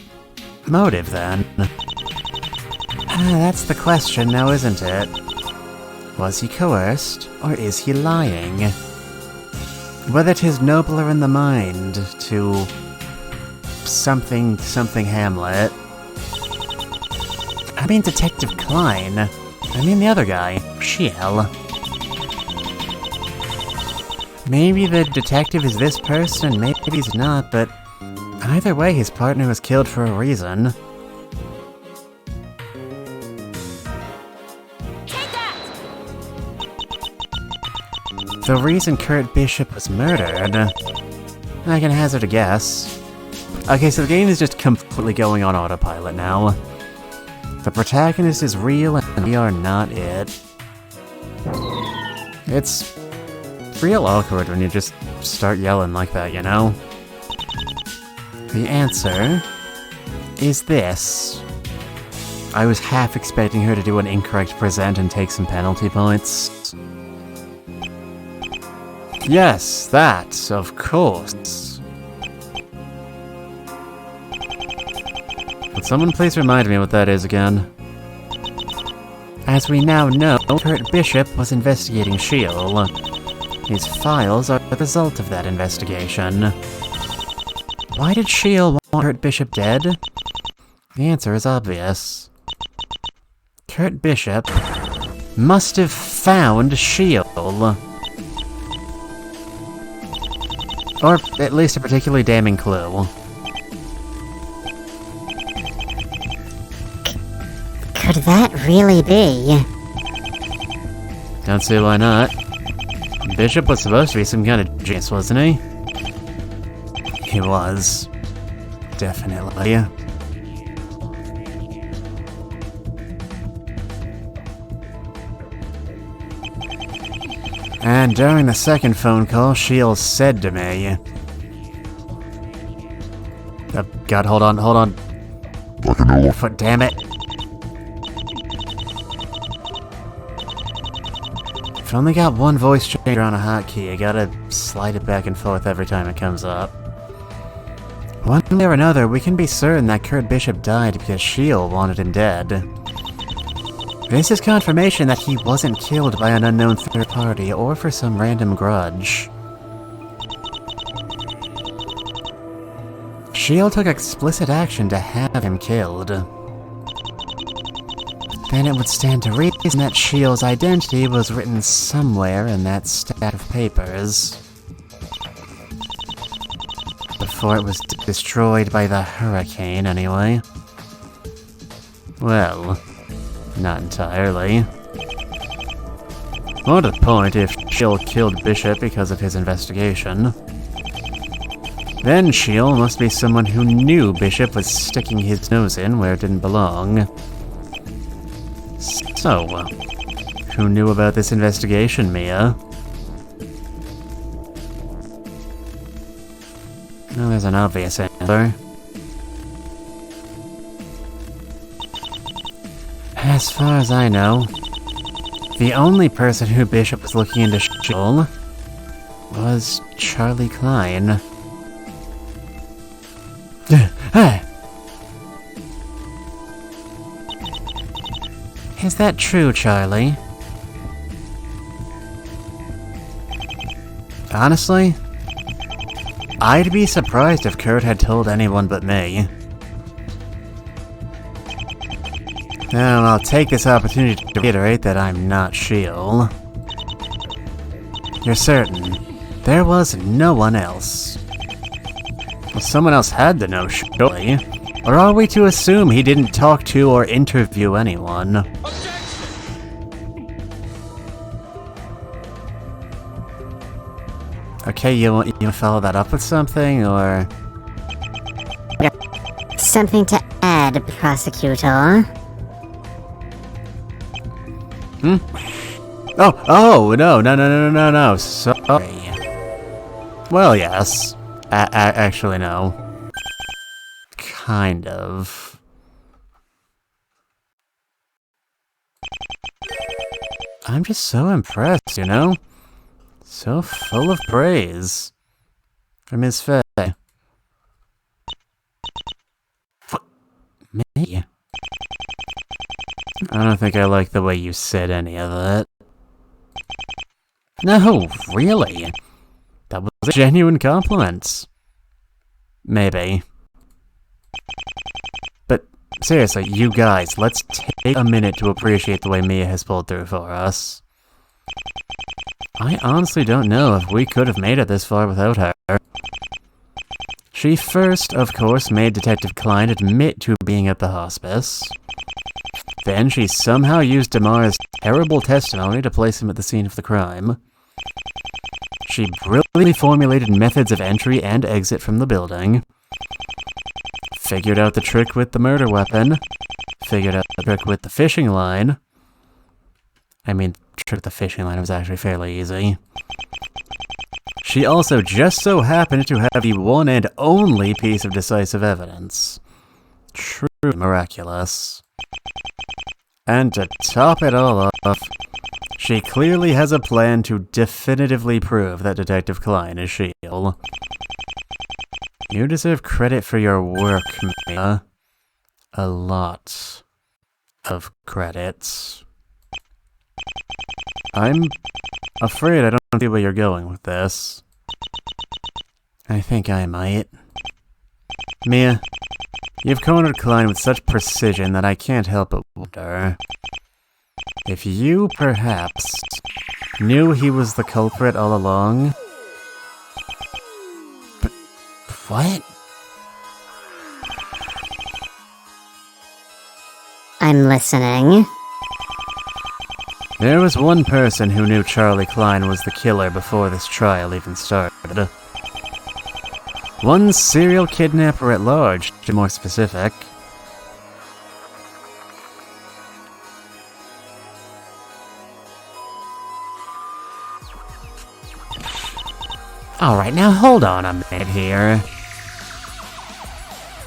motive, then? That's the question now, isn't it? Was he coerced, or is he lying? Whether 'tis nobler in the mind to... something Hamlet. I mean Detective Klein. I mean the other guy, Shiel. Maybe the detective is this person, maybe he's not, but either way his partner was killed for a reason. The reason Kurt Bishop was murdered... I can hazard a guess. Okay, so the game is just completely going on autopilot now. The protagonist is real and we are not it. It's real awkward when you just start yelling like that, you know? The answer is this. I was half expecting her to do an incorrect present and take some penalty points. Yes, that, of course. Would someone please remind me what that is again? As we now know, Kurt Bishop was investigating Shiel. His files are the result of that investigation. Why did Shiel want Kurt Bishop dead? The answer is obvious. Kurt Bishop must have found Shiel. Or at least a particularly damning clue. Could that really be? Don't see why not. Bishop was supposed to be some kind of genius, wasn't he? He was. Definitely. And during the second phone call, Shield said to me... Oh, God, hold on. Foot, damn it. If I only got one voice changer on a hotkey, I gotta slide it back and forth every time it comes up. One way or another, we can be certain that Kurt Bishop died because Shield wanted him dead. This is confirmation that he wasn't killed by an unknown third party or for some random grudge. Shield took explicit action to have him killed. Then it would stand to reason that Shield's identity was written somewhere in that stack of papers. Before it was destroyed by the hurricane, anyway. Well... not entirely. More to the point, if Shield killed Bishop because of his investigation, then Shield must be someone who knew Bishop was sticking his nose in where it didn't belong. So, who knew about this investigation, Mia? No, there's an obvious answer. As far as I know, the only person who Bishop was looking into Shield was Charlie Klein. Is that true, Charlie? Honestly, I'd be surprised if Kurt had told anyone but me. Now, I'll take this opportunity to reiterate that I'm not Shield. You're certain there was no one else? Well, someone else had to know, surely. Or are we to assume he didn't talk to or interview anyone? Okay, you want to follow that up with something, or...? Something to add, prosecutor. Oh, no, sorry. Well, yes. Actually, no. Kind of. I'm just so impressed, you know? So full of praise. From Miss Faye. Me? I don't think I like the way you said any of it. No, really? That was a genuine compliment. Maybe. But seriously, you guys, let's take a minute to appreciate the way Mia has pulled through for us. I honestly don't know if we could have made it this far without her. She first, of course, made Detective Klein admit to being at the hospice. Then she somehow used Damara's terrible testimony to place him at the scene of the crime. She brilliantly formulated methods of entry and exit from the building. Figured out the trick with the murder weapon. Figured out the trick with the fishing line. I mean, the trick with the fishing line was actually fairly easy. She also just so happened to have the one and only piece of decisive evidence. Truly miraculous. And to top it all off, she clearly has a plan to definitively prove that Detective Klein is Shield. You deserve credit for your work, Mia. A lot of credits. I'm afraid I don't see where you're going with this. I think I might. Mia, you've cornered Klein with such precision that I can't help but wonder if you, perhaps, knew he was the culprit all along. But what? I'm listening. There was one person who knew Charlie Klein was the killer before this trial even started. One serial kidnapper at large, to be more specific. Alright, now hold on a minute here.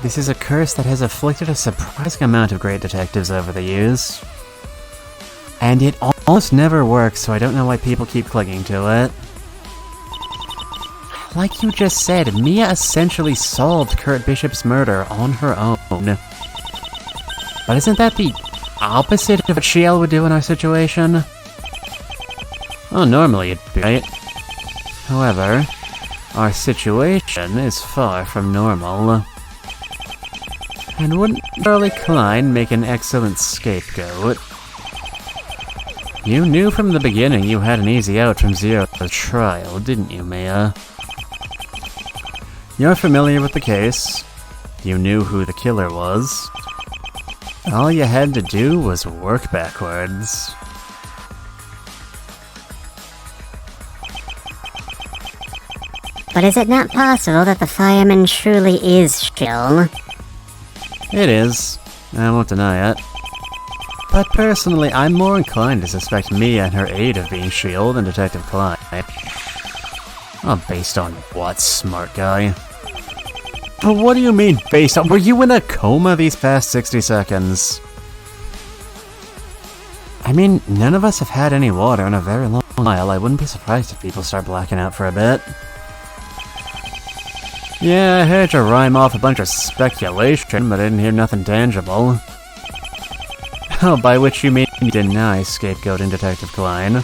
This is a curse that has afflicted a surprising amount of great detectives over the years. And it almost never works, so I don't know why people keep clinging to it. Like you just said, Mia essentially solved Kurt Bishop's murder on her own. But isn't that the opposite of what Shiel would do in our situation? Well, normally it'd be right. However, our situation is far from normal. And wouldn't Charlie Klein make an excellent scapegoat? You knew from the beginning you had an easy out from Zero's trial, didn't you, Mia? You're familiar with the case. You knew who the killer was. All you had to do was work backwards. But is it not possible that the fireman truly is Shiel? It is. I won't deny it. But personally, I'm more inclined to suspect Mia and her aid of being S.H.I.E.L.D. than Detective Klein. Oh, based on what, smart guy? But what do you mean, based on— were you in a coma these past 60 seconds? I mean, none of us have had any water in a very long while. I wouldn't be surprised if people start blacking out for a bit. Yeah, I heard you rhyme off a bunch of speculation, but I didn't hear nothing tangible. Oh, by which you mean you deny scapegoating Detective Klein.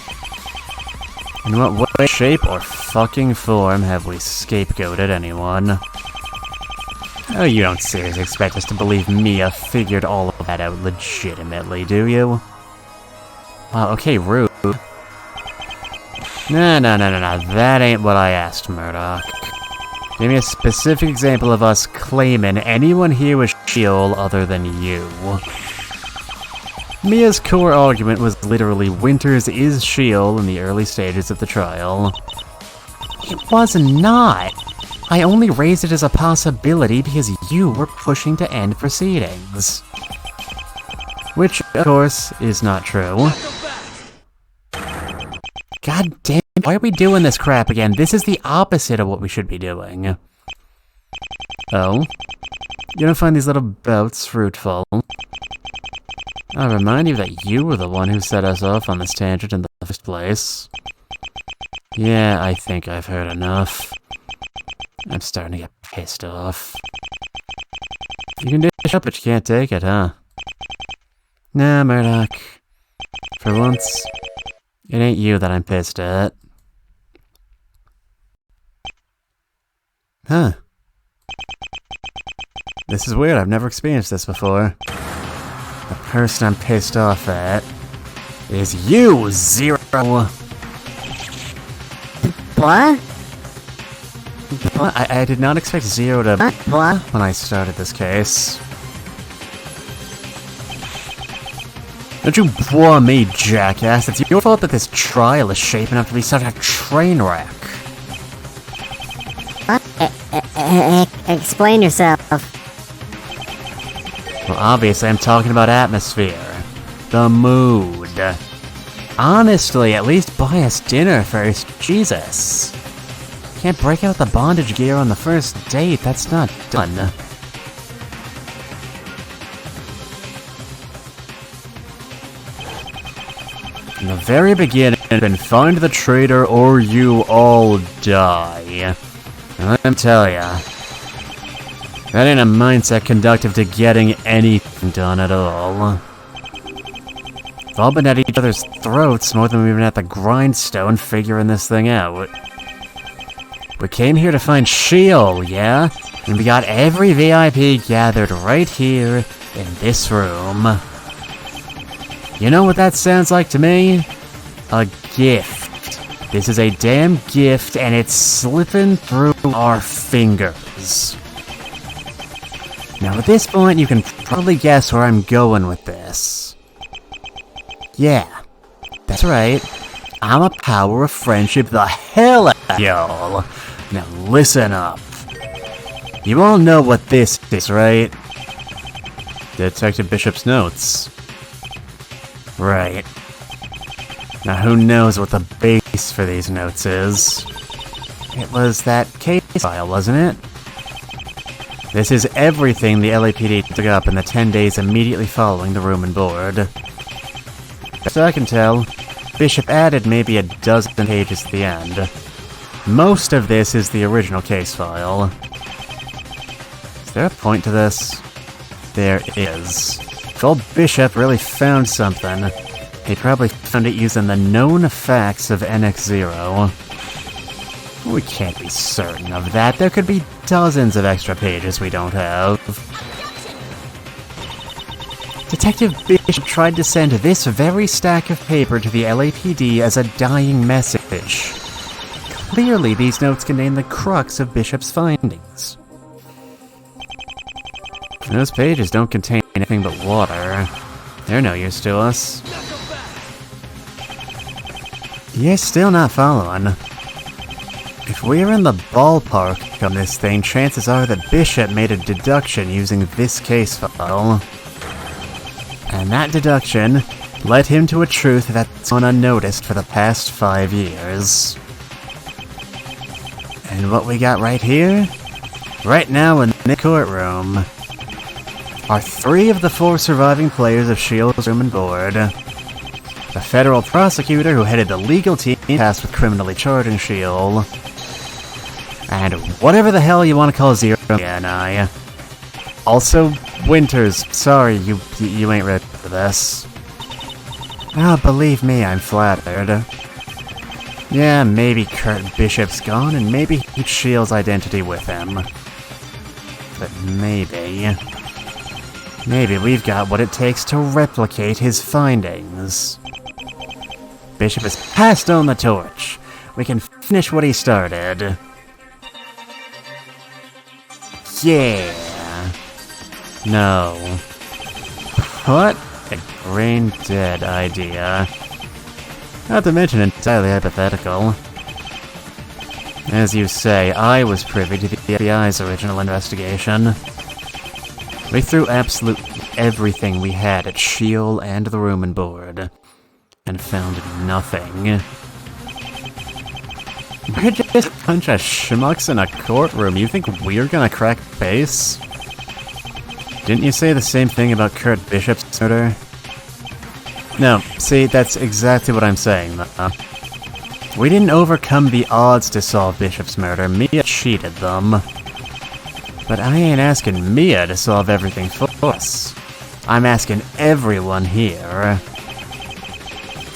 In what way, shape, or fucking form have we scapegoated anyone? Oh, you don't seriously expect us to believe Mia figured all of that out legitimately, do you? Wow, okay, rude. No, that ain't what I asked, Murdoch. Give me a specific example of us claiming anyone here was S.H.I.E.L.D. other than you. Mia's core argument was literally Winters is S.H.I.E.L.D. in the early stages of the trial. It was not! I only raised it as a possibility because you were pushing to end proceedings. Which, of course, is not true. God damn it, why are we doing this crap again? This is the opposite of what we should be doing. Oh? You don't find these little boats fruitful? I'll remind you that you were the one who set us off on this tangent in the first place. Yeah, I think I've heard enough. I'm starting to get pissed off. You can dish up, but you can't take it, huh? Nah, Murdoch. For once, it ain't you that I'm pissed at. Huh. This is weird, I've never experienced this before. The person I'm pissed off at is you, Zero! What? I did not expect Zero to What? when I started this case. Don't you bore me, jackass. It's your fault that this trial is shaping up to be such a train wreck. Explain yourself. Well, obviously I'm talking about atmosphere. The mood. Honestly, at least buy us dinner first. Jesus. Can't break out the bondage gear on the first date. That's not done. In the very beginning, then find the traitor or you all die. And let me tell ya, that ain't a mindset conductive to getting anything done at all. We've all been at each other's throats more than we've been at the grindstone figuring this thing out. We came here to find Sheol, yeah? And we got every VIP gathered right here in this room. You know what that sounds like to me? A gift. This is a damn gift, and it's slipping through our fingers. Now at this point, you can probably guess where I'm going with this. Yeah, that's right. I'm a power of friendship the hell out of y'all. Now listen up. You all know what this is, right? Detective Bishop's notes. Right. Now who knows what the base for these notes is? It was that case file, wasn't it? This is everything the LAPD took up in the 10 days immediately following the room and board. Best I can tell, Bishop added maybe a dozen pages at the end. Most of this is the original case file. Is there a point to this? There is. If old Bishop really found something, he probably found it using the known facts of NX0. We can't be certain of that. There could be dozens of extra pages we don't have. Detective Bishop tried to send this very stack of paper to the LAPD as a dying message. Clearly, these notes contain the crux of Bishop's findings. Those pages don't contain anything but water. They're no use to us. You're still not following. If we're in the ballpark on this thing, chances are that Bishop made a deduction using this case file. And that deduction led him to a truth that's gone unnoticed for the past 5 years. And what we got right here, right now in the courtroom, are 3 of the 4 surviving players of Sheol's room and board. The federal prosecutor who headed the legal team tasked with criminally charging Sheol. And whatever the hell you want to call Zero and I. Also, Winters, sorry, you ain't ready for this. Oh, believe me, I'm flattered. Yeah, maybe Kurt Bishop's gone, and maybe he keeps Sheol's identity with him. But maybe we've got what it takes to replicate his findings. Bishop has passed on the torch. We can finish what he started. Yeah. No. What a brain-dead idea. Not to mention entirely hypothetical. As you say, I was privy to the FBI's original investigation. We threw absolutely everything we had at Sheol and the room and board, and found nothing. We're just a bunch of schmucks in a courtroom. You think we're gonna crack base? Didn't you say the same thing about Kurt Bishop's murder? No, see, that's exactly what I'm saying, though. We didn't overcome the odds to solve Bishop's murder. Mia cheated them. But I ain't asking Mia to solve everything for us. I'm asking everyone here.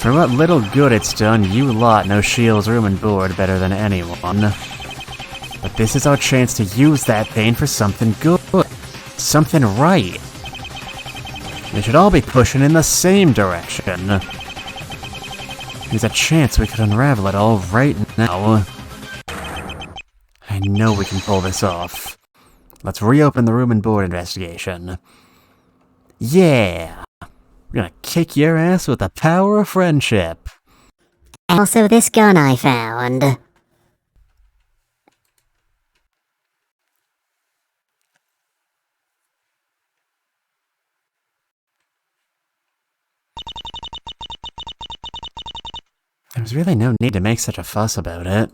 For what little good it's done, you lot know Shield's room and board better than anyone. But this is our chance to use that pain for something good. Something right. We should all be pushing in the same direction. There's a chance we could unravel it all right now. I know we can pull this off. Let's reopen the room and board investigation. Yeah! We're gonna kick your ass with the power of friendship. Also, this gun I found. There's really no need to make such a fuss about it.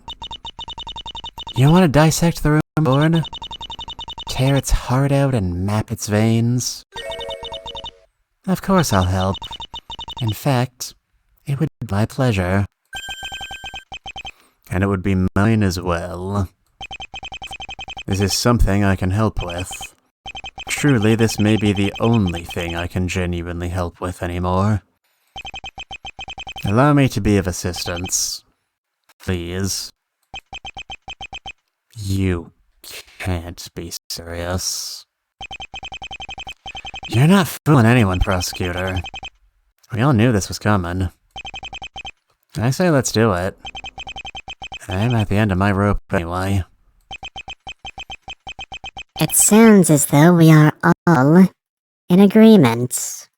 You want to dissect the room and board? Tear its heart out and map its veins? Of course I'll help. In fact, it would be my pleasure. And it would be mine as well. This is something I can help with. Truly, this may be the only thing I can genuinely help with anymore. Allow me to be of assistance. Please. You can't be serious. You're not fooling anyone, prosecutor. We all knew this was coming. I say let's do it. I'm at the end of my rope anyway. It sounds as though we are all in agreement.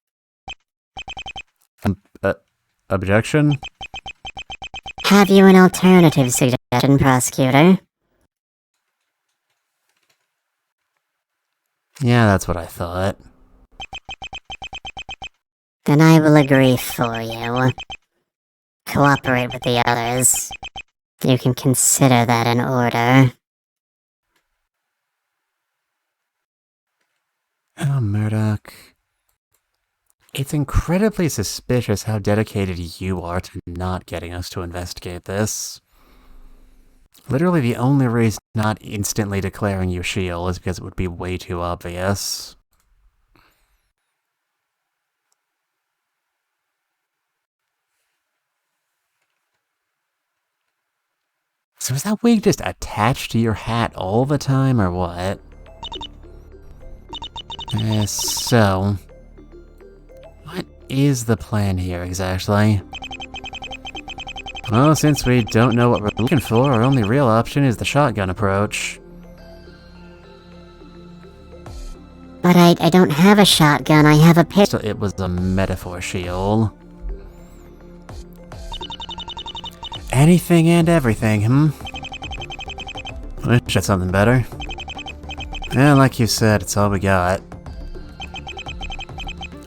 Objection? Have you an alternative suggestion, prosecutor? Yeah, that's what I thought. Then I will agree for you. Cooperate with the others. You can consider that an order. Oh, Murdoch. It's incredibly suspicious how dedicated you are to not getting us to investigate this. Literally the only reason not instantly declaring you Shield is because it would be way too obvious. So is that wig just attached to your hat all the time, or what? So... what is the plan here, exactly? Well, since we don't know what we're looking for, our only real option is the shotgun approach. But I don't have a shotgun, I have a pistol. So it was a metaphor, Shield. Anything and everything, Wish had something better. And like you said, it's all we got.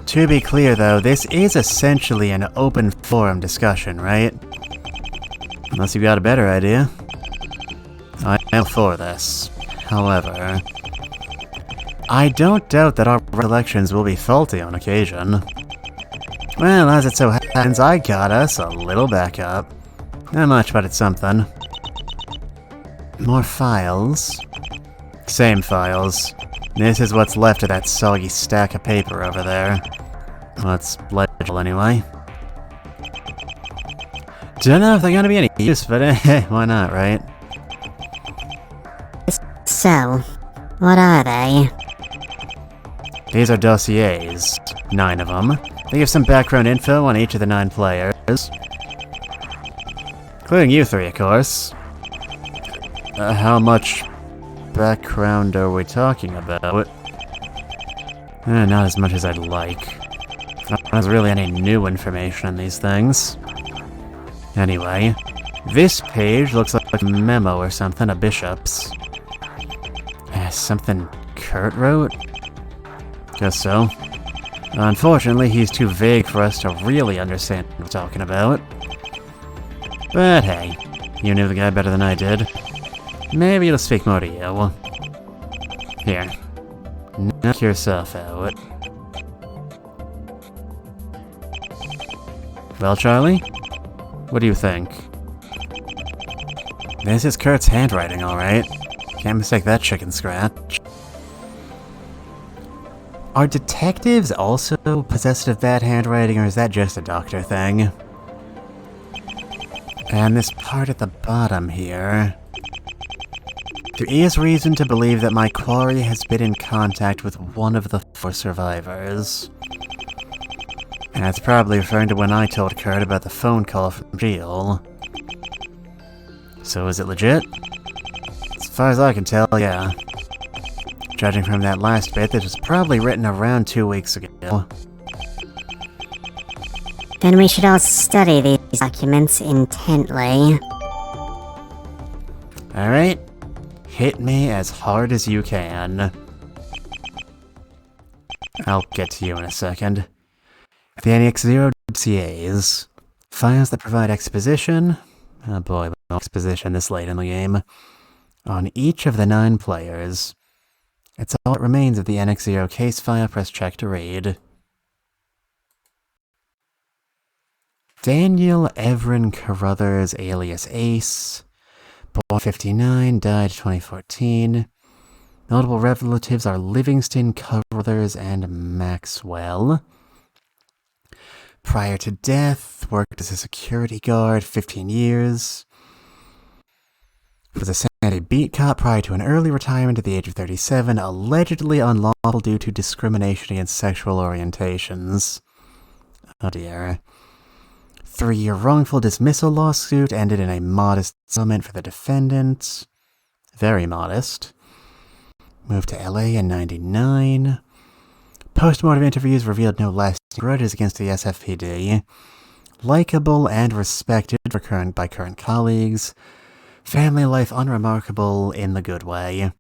To be clear though, this is essentially an open forum discussion, right? Unless you've got a better idea. I am for this. However, I don't doubt that our recollections will be faulty on occasion. Well, as it so happens, I got us a little backup. Not much, but it's something. More files. Same files. This is what's left of that soggy stack of paper over there. Well, it's legible anyway. Don't know if they're gonna be any use, but why not, right? So, what are they? These are dossiers. 9 of them. They give some background info on each of the 9 players. Including you 3, of course. How much background are we talking about? Not as much as I'd like. There's really any new information in these things. Anyway, this page looks like a memo or something of Bishop's. Something Kurt wrote? Guess so. Unfortunately, he's too vague for us to really understand what we're talking about. But hey, You knew the guy better than I did. Maybe it'll speak more to you. Here. Knock yourself out. Well, Charlie? What do you think? This is Kurt's handwriting, alright. Can't mistake that chicken scratch. Are detectives also possessed of bad handwriting, or is that just a doctor thing? And this part at the bottom here... There is reason to believe that my quarry has been in contact with one of the 4 survivors. And that's probably referring to when I told Kurt about the phone call from Jill. So is it legit? As far as I can tell, yeah. Judging from that last bit, that was probably written around 2 weeks ago. Then we should all study these documents intently. Alright. Hit me as hard as you can. I'll get to you in a second. The NX0 dossiers. Files that provide exposition. Oh boy, exposition this late in the game. On each of the 9 players. It's all that remains of the NX0 case file. Press check to read. Daniel Everin Carruthers, alias Ace. Born 59, died 2014. Notable relatives are Livingston, Carruthers, and Maxwell. Prior to death, worked as a security guard, 15 years. Was a San Diego beat cop prior to an early retirement at the age of 37, allegedly unlawful due to discrimination against sexual orientations. Oh dear. 3-year wrongful dismissal lawsuit ended in a modest settlement for the defendant. Very modest. Moved to LA in 99. Post-mortem interviews revealed no lasting grudges against the SFPD. Likable and respected by current colleagues. Family life unremarkable in the good way.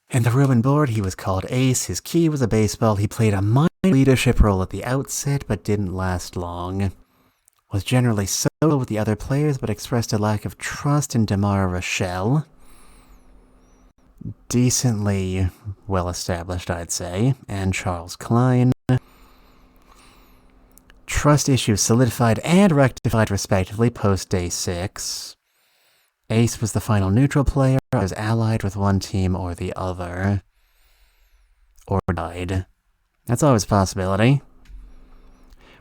In the room and board, he was called Ace. His key was a baseball. He played a minor leadership role at the outset, but didn't last long. Was generally solo with the other players, but expressed a lack of trust in Damara Rochelle. Decently well-established, I'd say. And Charles Klein. Trust issues solidified and rectified respectively post-Day 6. Ace was the final neutral player, was allied with one team or the other. Or died. That's always a possibility.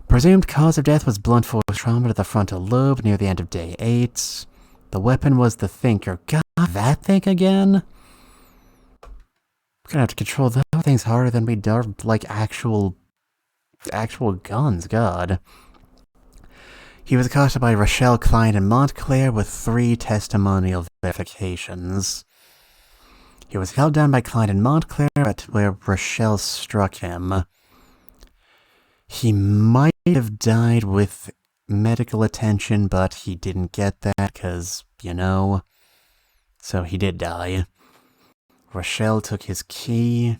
Presumed cause of death was blunt force trauma to the frontal lobe near the end of Day 8. The weapon was the Thinker. God, that thing again? We're gonna have to control those things harder than we do, like, actual guns, God. He was accosted by Rochelle, Klein, and Montclair with 3 testimonial verifications. He was held down by Klein and Montclair at where Rochelle struck him. He might have died with medical attention, but he didn't get that because, you know. So he did die. Rochelle took his key.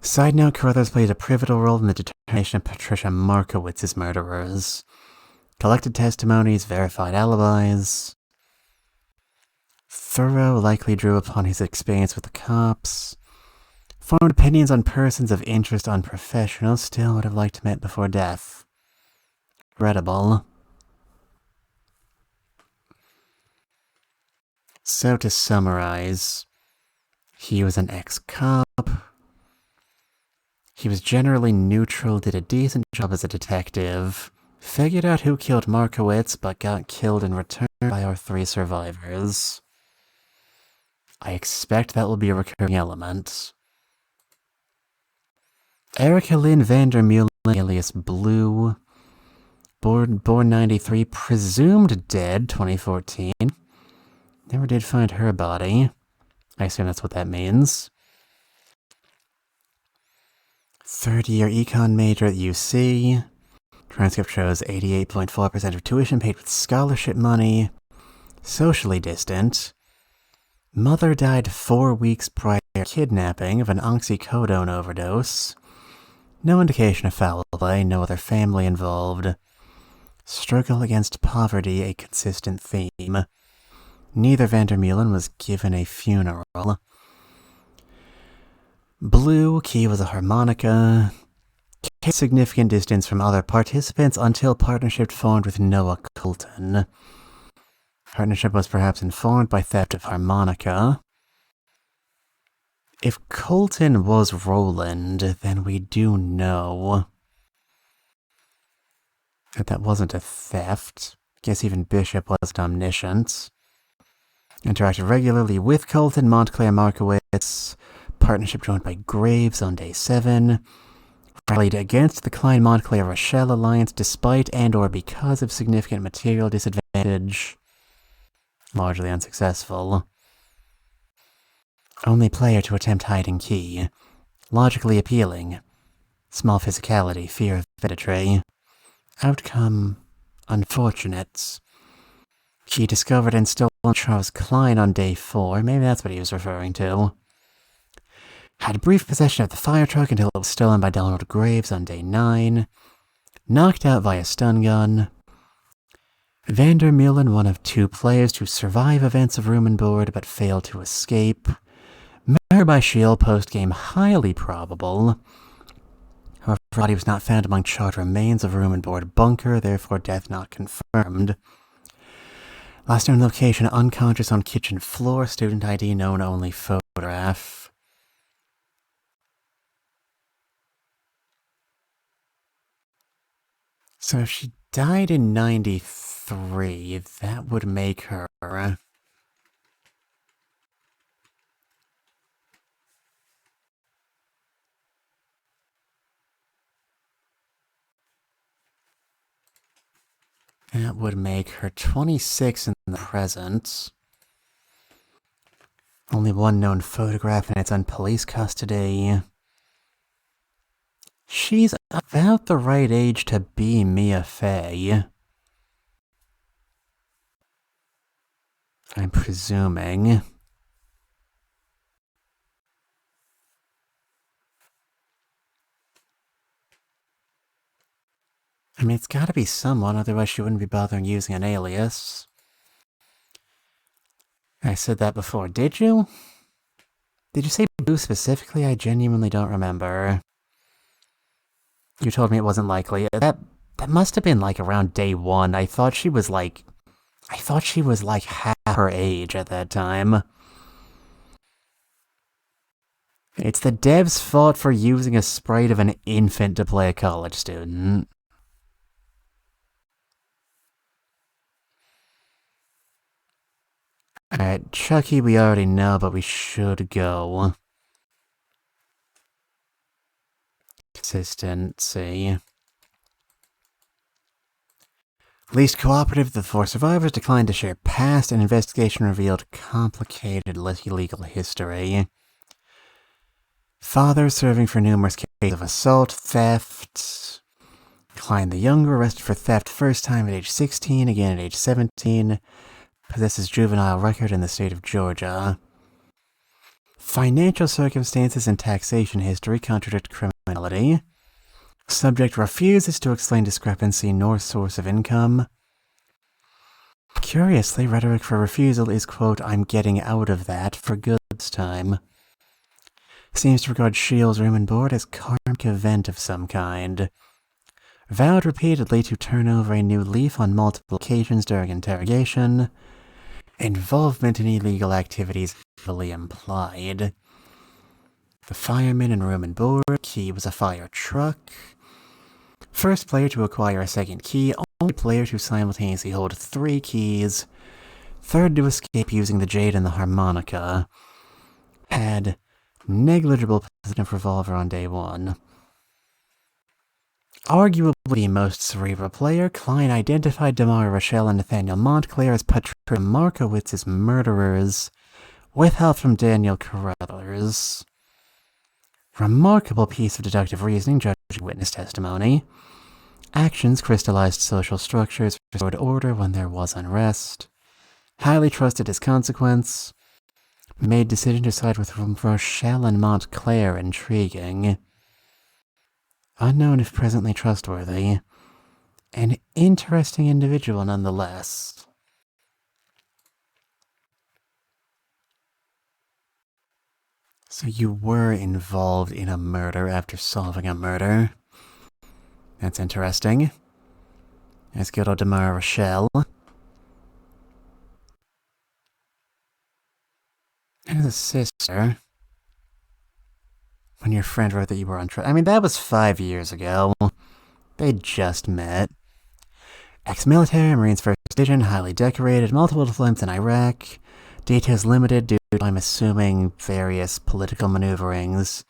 Side note, Carruthers played a pivotal role in the determination of Patricia Markowitz's murderers. Collected testimonies, verified alibis. Thorough likely drew upon his experience with the cops. Formed opinions on persons of interest on professionals, still would have liked to meet before death. Regrettable. So to summarize, he was an ex-cop. He was generally neutral, did a decent job as a detective, figured out who killed Markowitz, but got killed in return by our 3 survivors. I expect that will be a recurring element. Erica Lynn Vandermeulen, alias Blue, born 93, presumed dead, 2014. Never did find her body. I assume that's what that means. 3rd-year econ major at UC. Transcript shows 88.4% of tuition paid with scholarship money. Socially distant. Mother died 4 weeks prior to kidnapping of an oxycodone overdose. No indication of foul play, no other family involved. Struggle against poverty, a consistent theme. Neither Vandermeulen was given a funeral. Blue, key was a harmonica. Kept significant distance from other participants until partnership formed with Noah Colton. Partnership was perhaps informed by theft of harmonica. If Colton was Roland, then we do know that wasn't a theft. Guess even Bishop wasn't omniscient. Interacted regularly with Colton, Montclair Markowitz. Partnership joined by Graves on day 7. Rallied against the Klein-Montclair-Rochelle alliance despite and or because of significant material disadvantage. Largely unsuccessful. Only player to attempt hiding key. Logically appealing. Small physicality, fear of pedantry. Outcome unfortunate. Key discovered and stolen Charles Klein on day 4. Maybe that's what he was referring to. Had brief possession of the fire truck until it was stolen by Donald Graves on day 9. Knocked out via stun gun. Vandermeulen, one of 2 players to survive events of room and board but failed to escape. Murder by shield post-game highly probable. However, body was not found among charred remains of room and board bunker, therefore death not confirmed. Last known location, unconscious on kitchen floor, student ID known only photograph. So if she died in 93, that would make her... That would make her 26 in the present. Only one known photograph and it's on police custody. She's about the right age to be Mia Fey. I'm presuming. I mean, it's gotta be someone, otherwise she wouldn't be bothering using an alias. I said that before, did you? Did you say Blue specifically? I genuinely don't remember. You told me it wasn't likely. That must have been like around day 1. I thought she was like half her age at that time. It's the dev's fault for using a sprite of an infant to play a college student. Alright, Chucky we already know, but we should go. Consistency. Least cooperative, the 4 survivors declined to share past, and investigation revealed complicated legal history. Father serving for numerous cases of assault, theft. Klein the Younger arrested for theft first time at age 16, again at age 17. Possesses juvenile record in the state of Georgia. Financial circumstances and taxation history contradict criminality. Subject refuses to explain discrepancy nor source of income. Curiously, rhetoric for refusal is, quote, I'm getting out of that for good this time. Seems to regard Shields' room and board as karmic event of some kind. Vowed repeatedly to turn over a new leaf on multiple occasions during interrogation. Involvement in illegal activities heavily implied. The fireman in room and board, key was a fire truck. First player to acquire a second key, only player to simultaneously hold 3 keys. Third to escape using the jade and the harmonica. Had negligible positive revolver on day 1. Arguably the most cerebral player, Klein identified Damara Rochelle and Nathaniel Montclair as Patricia Markowitz's murderers, with help from Daniel Carruthers. Remarkable piece of deductive reasoning judging witness testimony. Actions crystallized social structures, restored order when there was unrest. Highly trusted as consequence. Made decision to side with Rochelle and Montclair intriguing. Unknown if presently trustworthy. An interesting individual nonetheless. So you were involved in a murder after solving a murder. That's interesting. As good old Demar Rochelle. As a sister. When your friend wrote that you were on trial. I mean, that was 5 years ago. They just met. Ex-military, Marines First Division, highly decorated, multiple deployments in Iraq. Details limited due to, I'm assuming, various political maneuverings.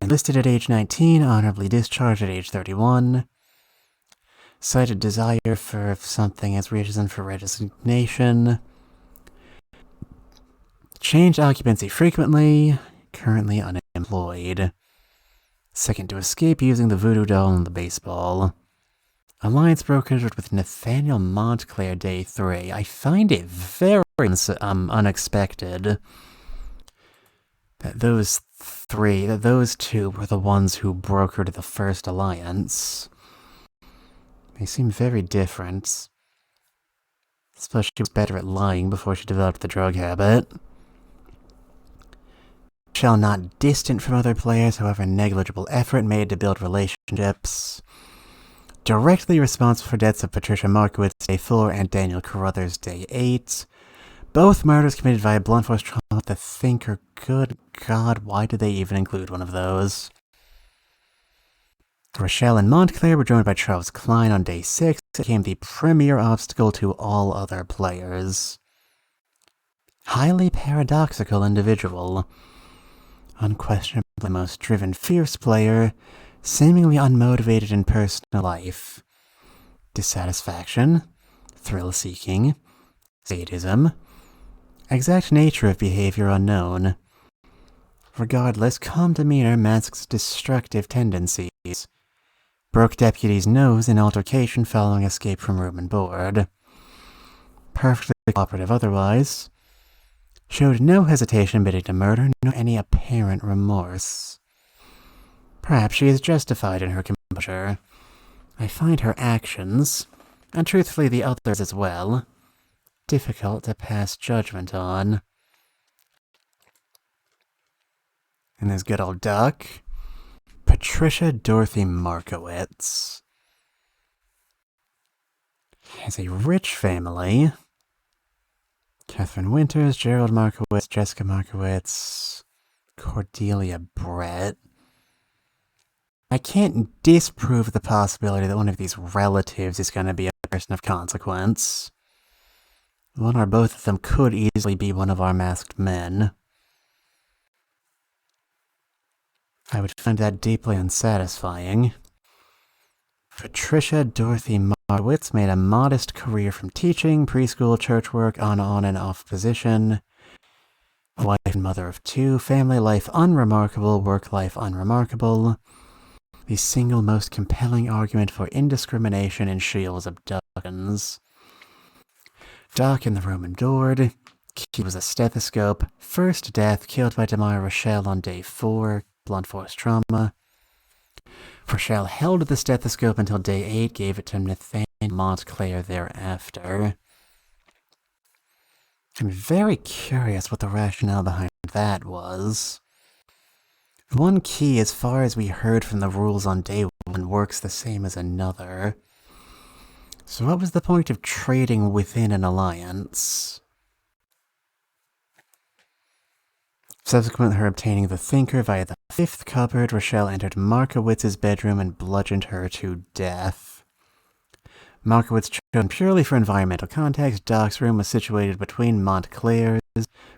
Enlisted at age 19, honorably discharged at age 31. Cited desire for something as reason for resignation. Changed occupancy frequently. Currently unemployed. Second to escape using the voodoo doll and the baseball. Alliance brokered with Nathaniel Montclair Day 3. I find it very unexpected that those two were the ones who brokered the first alliance. They seem very different. Especially she was better at lying before she developed the drug habit. Shall not distant from other players, however negligible effort made to build relationships. Directly responsible for deaths of Patricia Markowitz Day 4 and Daniel Carruthers Day 8. Both murders committed via blunt force trauma with the thinker. Good God, why did they even include one of those? Rochelle and Montclair were joined by Charles Klein on Day 6. It became the premier obstacle to all other players. Highly paradoxical individual. Unquestionably the most driven, fierce player, seemingly unmotivated in personal life. Dissatisfaction, thrill-seeking, sadism, exact nature of behavior unknown. Regardless, calm demeanor masks destructive tendencies. Broke deputy's nose in altercation following escape from room and board. Perfectly cooperative otherwise. Showed no hesitation bidding to murder, nor any apparent remorse. Perhaps she is justified in her composure. I find her actions, and truthfully the others as well, difficult to pass judgment on. And there's good old Duck. Patricia Dorothy Markowitz. Has a rich family. Catherine Winters, Gerald Markowitz, Jessica Markowitz, Cordelia Brett. I can't disprove the possibility that one of these relatives is going to be a person of consequence. One or both of them could easily be one of our masked men. I would find that deeply unsatisfying. Patricia Dorothy Markowitz made a modest career from teaching, preschool, church work, on and off position. Wife and mother of 2, family life unremarkable, work life unremarkable. The single most compelling argument for indiscrimination in Shields abductions. Doc in the room endured. Key was a stethoscope. First death, killed by Demar Rochelle on Day 4, blunt force trauma. Rochelle held the stethoscope until Day 8, gave it to Nathaniel Montclair thereafter. I'm very curious what the rationale behind that was. One key, as far as we heard from the rules on Day 1, works the same as another. So what was the point of trading within an alliance? Subsequent to her obtaining the Thinker via the 5th cupboard, Rochelle entered Markowitz's bedroom and bludgeoned her to death. Markowitz, chosen purely for environmental context, Doc's room was situated between Montclair's,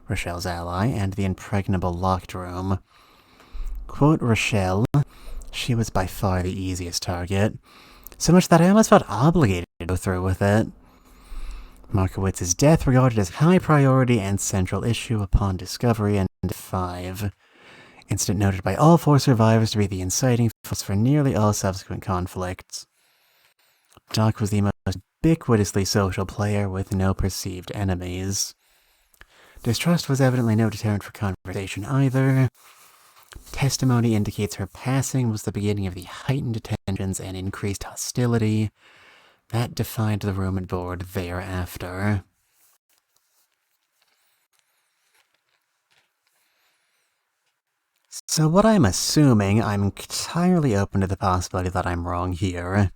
Rochelle's ally, and the impregnable locked room. Quote Rochelle, she was by far the easiest target, so much that I almost felt obligated to go through with it. Markowitz's death regarded as high priority and central issue upon discovery, and 5. Incident noted by all 4 survivors to be the inciting force for nearly all subsequent conflicts. Doc was the most ubiquitously social player with no perceived enemies. Distrust was evidently no deterrent for conversation either. Testimony indicates her passing was the beginning of the heightened tensions and increased hostility That defined the room and board thereafter. So what I'm assuming, I'm entirely open to the possibility that I'm wrong here,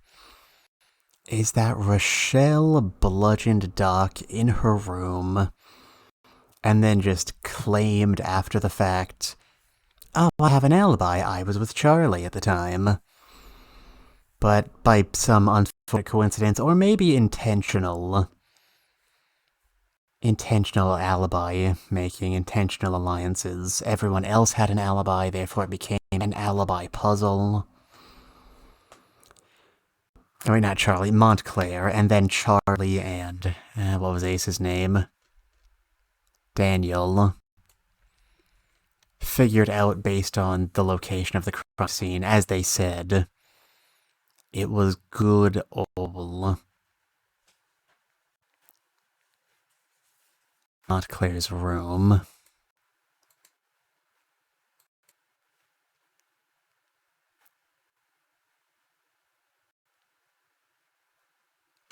is that Rochelle bludgeoned Doc in her room, and then just claimed after the fact, "Oh, I have an alibi, I was with Charlie at the time." But by some unfortunate coincidence, or maybe intentional alibi making, intentional alliances, everyone else had an alibi, therefore it became an alibi puzzle. I mean, not Charlie, Montclair, and then Charlie and, what was Ace's name? Daniel. Figured out based on the location of the crime scene, as they said. It was good old Montclair's room.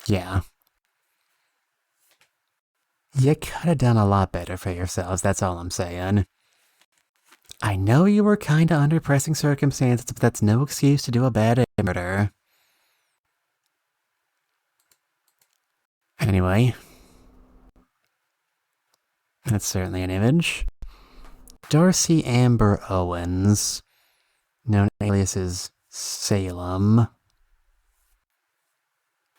Yeah. You could have done a lot better for yourselves, that's all I'm saying. I know you were kinda under pressing circumstances, but that's no excuse to do a bad murder. Anyway. That's certainly an image. Darcy Amber Owens, known alias as Salem,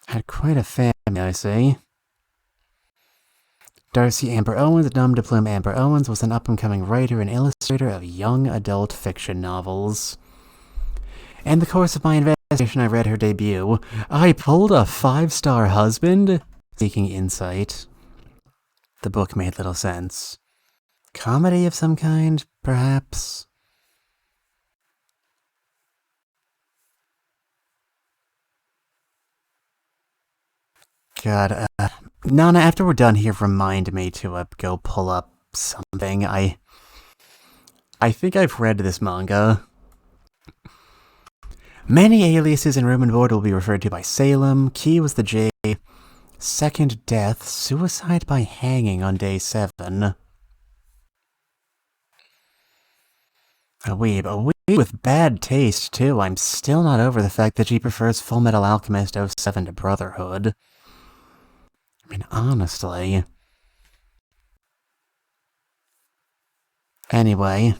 had quite a family, I see. Darcy Amber Owens, Dum de Plume Amber Owens, was an up-and-coming writer and illustrator of young adult fiction novels. In the course of my investigation, I read her debut, I Pulled a Five-Star Husband? Seeking insight. The book made little sense. Comedy of some kind, perhaps? God, Nana, after we're done here, remind me to go pull up something. I think I've read this manga. Many aliases in room and board will be referred to by Salem. Key was the J. Second death, suicide by hanging on day 7. A weeb with bad taste, too. I'm still not over the fact that she prefers Full Metal Alchemist 07 to Brotherhood. I mean, honestly. Anyway.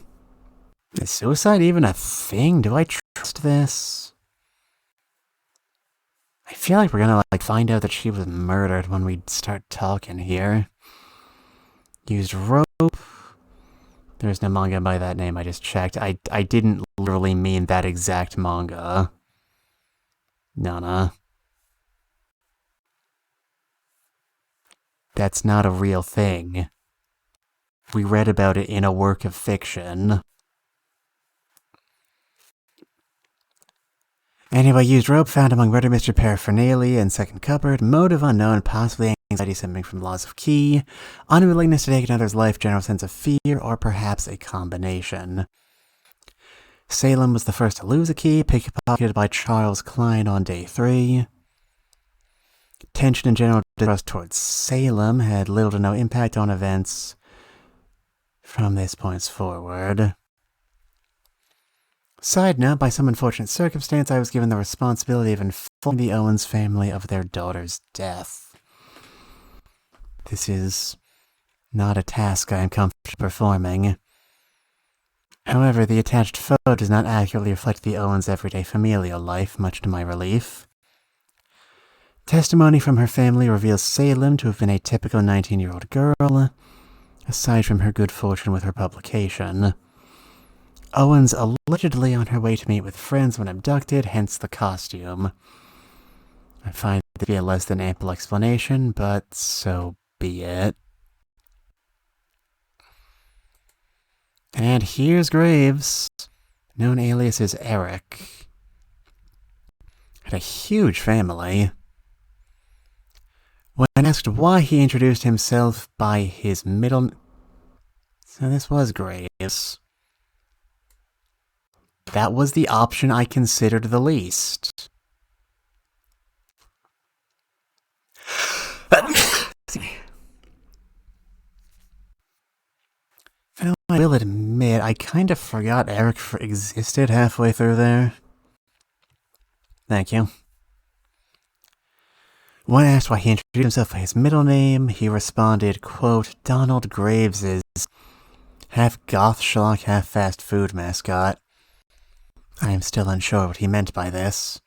Is suicide even a thing? Do I trust this? I feel like we're gonna, find out that she was murdered when we start talking here. Used rope. There's no manga by that name, I just checked. I didn't literally mean that exact manga. Nana. That's not a real thing. We read about it in a work of fiction. Anyway, used rope found among murder mystery paraphernalia in second cupboard. Motive unknown, possibly anxiety stemming from loss of key. Unwillingness to take another's life, general sense of fear, or perhaps a combination. Salem was the first to lose a key, pickpocketed by Charles Klein on day 3. Tension and general distrust towards Salem had little to no impact on events from this point forward. Side note, by some unfortunate circumstance, I was given the responsibility of informing the Owens family of their daughter's death. This is not a task I am comfortable performing. However, the attached photo does not accurately reflect the Owens' everyday familial life, much to my relief. Testimony from her family reveals Salem to have been a typical 19-year-old girl, aside from her good fortune with her publication. Owens allegedly on her way to meet with friends when abducted, hence the costume. I find it to be a less than ample explanation, but so be it. And here's Graves, known alias as Eric. Had a huge family. When asked why he introduced himself by his middle... So this was Graves. That was the option I considered the least. I kind of forgot Eric existed halfway through there. Thank you. When asked why he introduced himself by his middle name, he responded, quote, Donald Graves is half goth schlock, half fast food mascot. I am still unsure what he meant by this.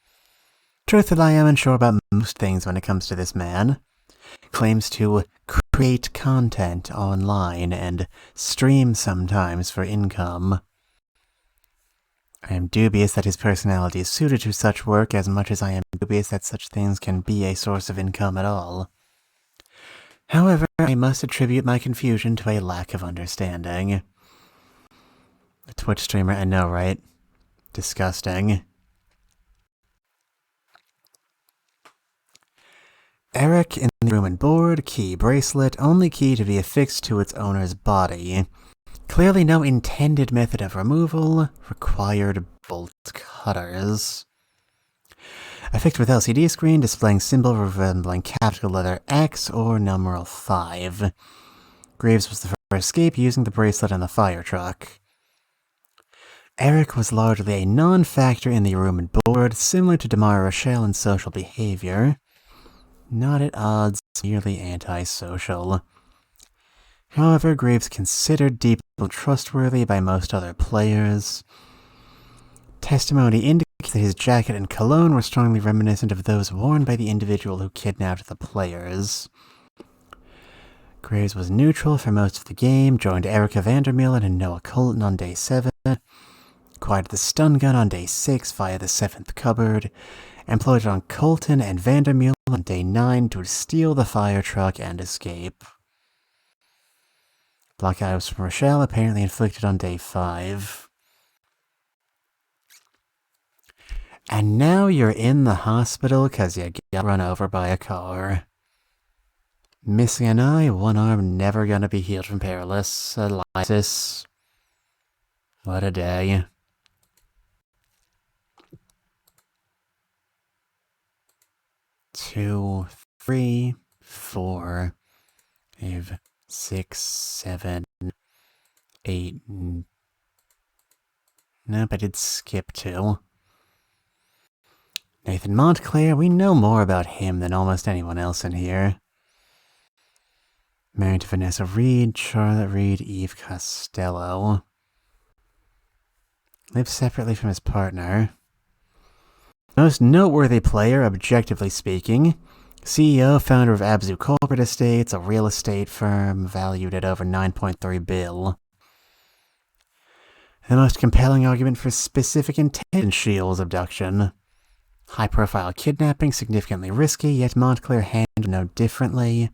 Truthfully, I am unsure about most things when it comes to this man. Claims to create content online and stream sometimes for income. I am dubious that his personality is suited to such work as much as I am dubious that such things can be a source of income at all. However, I must attribute my confusion to a lack of understanding. A Twitch streamer, I know, right? Disgusting. Eric in the room and board, key bracelet, only key to be affixed to its owner's body. Clearly no intended method of removal, required bolt cutters. Affixed with LCD screen displaying symbol resembling capital letter X or numeral 5. Graves was the first escape using the bracelet and the fire truck. Eric was largely a non-factor in the room and board, similar to Damara Rochelle in social behavior. Not at odds, merely antisocial. However, Graves considered deeply trustworthy by most other players. Testimony indicates that his jacket and cologne were strongly reminiscent of those worn by the individual who kidnapped the players. Graves was neutral for most of the game, joined Erica Vandermeulen and Noah Colton on day 7, acquired the stun gun on day 6 via the 7th cupboard, employed it on Colton and Vandermeulen on day 9 to steal the fire truck and escape. Black eye was from Rochelle, apparently inflicted on day 5. And now you're in the hospital because you got run over by a car. Missing an eye, one arm, never gonna be healed from paralysis. What a day. Two, 3, 4, 5, 6, 7, 8. Nope, I did skip 2. Nathan Montclair, we know more about him than almost anyone else in here. Married to Vanessa Reed, Charlotte Reed, Eve Costello. Lives separately from his partner. Most noteworthy player, objectively speaking. CEO, founder of Abzu Corporate Estates, a real estate firm valued at over $9.3 billion. The most compelling argument for specific intent in Shields' abduction. High-profile kidnapping, significantly risky, yet Montclair handled no differently.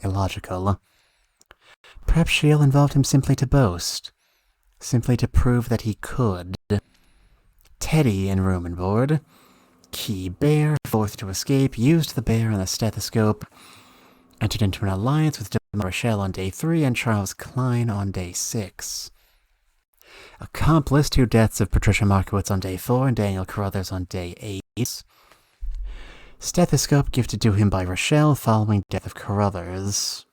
Illogical. Perhaps Shield involved him simply to boast. Simply to prove that he could. Teddy in room and board. Key bear, forced to escape, used the bear and the stethoscope. Entered into an alliance with Damara Rochelle on day 3 and Charles Klein on day 6. Accomplice to deaths of Patricia Markowitz on day 4 and Daniel Carruthers on day 8. Stethoscope gifted to him by Rochelle following death of Carruthers.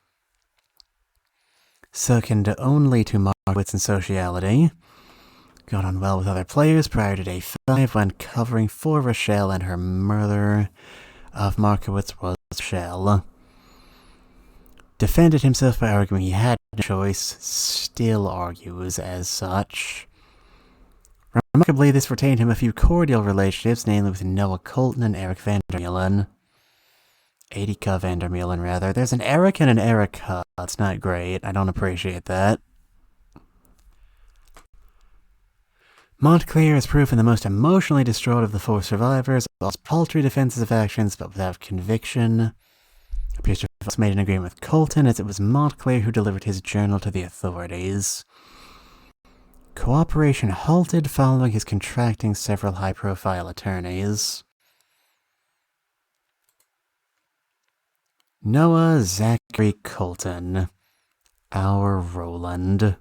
Second only to Markowitz in sociality. Got on well with other players prior to day 5 when covering for Rochelle, and her murder of Markowitz was Rochelle. Defended himself by arguing he had no choice, still argues as such. Remarkably, this retained him a few cordial relationships, namely with Noah Colton and Eric Vandermeulen. Erika Vandermeulen, rather. There's an Eric and an Erica. That's not great. I don't appreciate that. Montclair is proof in the most emotionally distraught of the 4 survivors, lost paltry defensive actions but without conviction. Appears to have made an agreement with Colton, as it was Montclair who delivered his journal to the authorities. Cooperation halted following his contracting several high-profile attorneys. Noah Zachary Colton. Our Roland.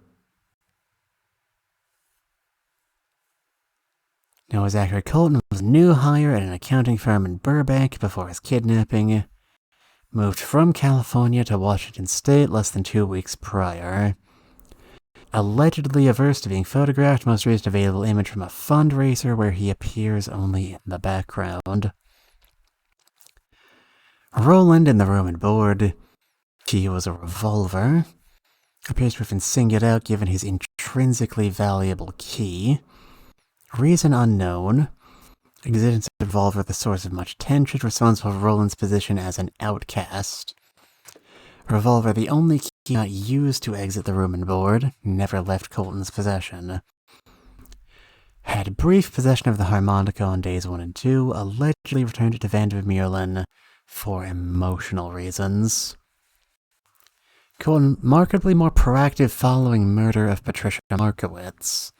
Noah Zachary Colton was a new hire at an accounting firm in Burbank before his kidnapping. Moved from California to Washington State less than 2 weeks prior. allegedly averse to being photographed. Most recent available image from a fundraiser where he appears only in the background. Roland in the room and board. Key was a revolver. Appears to have been singled out given his intrinsically valuable key. Reason unknown. Existence of the revolver the source of much tension, responsible for Roland's position as an outcast. Revolver the only key not used to exit the room and board, never left Colton's possession. Had brief possession of the harmonica on days 1 and 2, allegedly returned it to Van der Meulen for emotional reasons. Colton markedly more proactive following murder of Patricia Markowitz.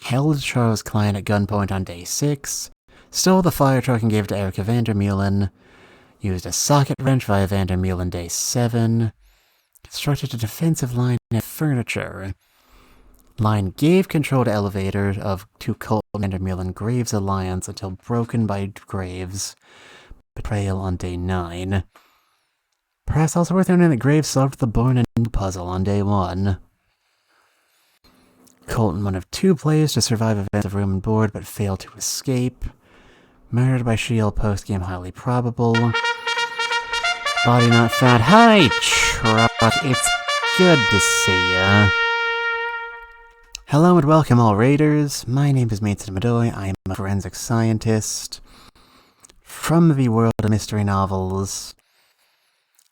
Held Charles Klein at gunpoint on day 6, stole the fire truck and gave it to Erica Van der Meulen, used a socket wrench via Van der Meulen day 7, constructed a defensive line of furniture. Line gave control to elevator to Colton Van der Meulen Graves alliance until broken by Graves' betrayal on day 9. Perhaps also worth noting that Graves solved the Born and puzzle on day 1. Colton, one of 2 players to survive events of room and board but failed to escape. Murdered by Shield post-game highly probable. Body not found. Hi, Truck. It's good to see ya. Hello and welcome all raiders. My name is Mitsuda. I am a forensic scientist from the world of mystery novels.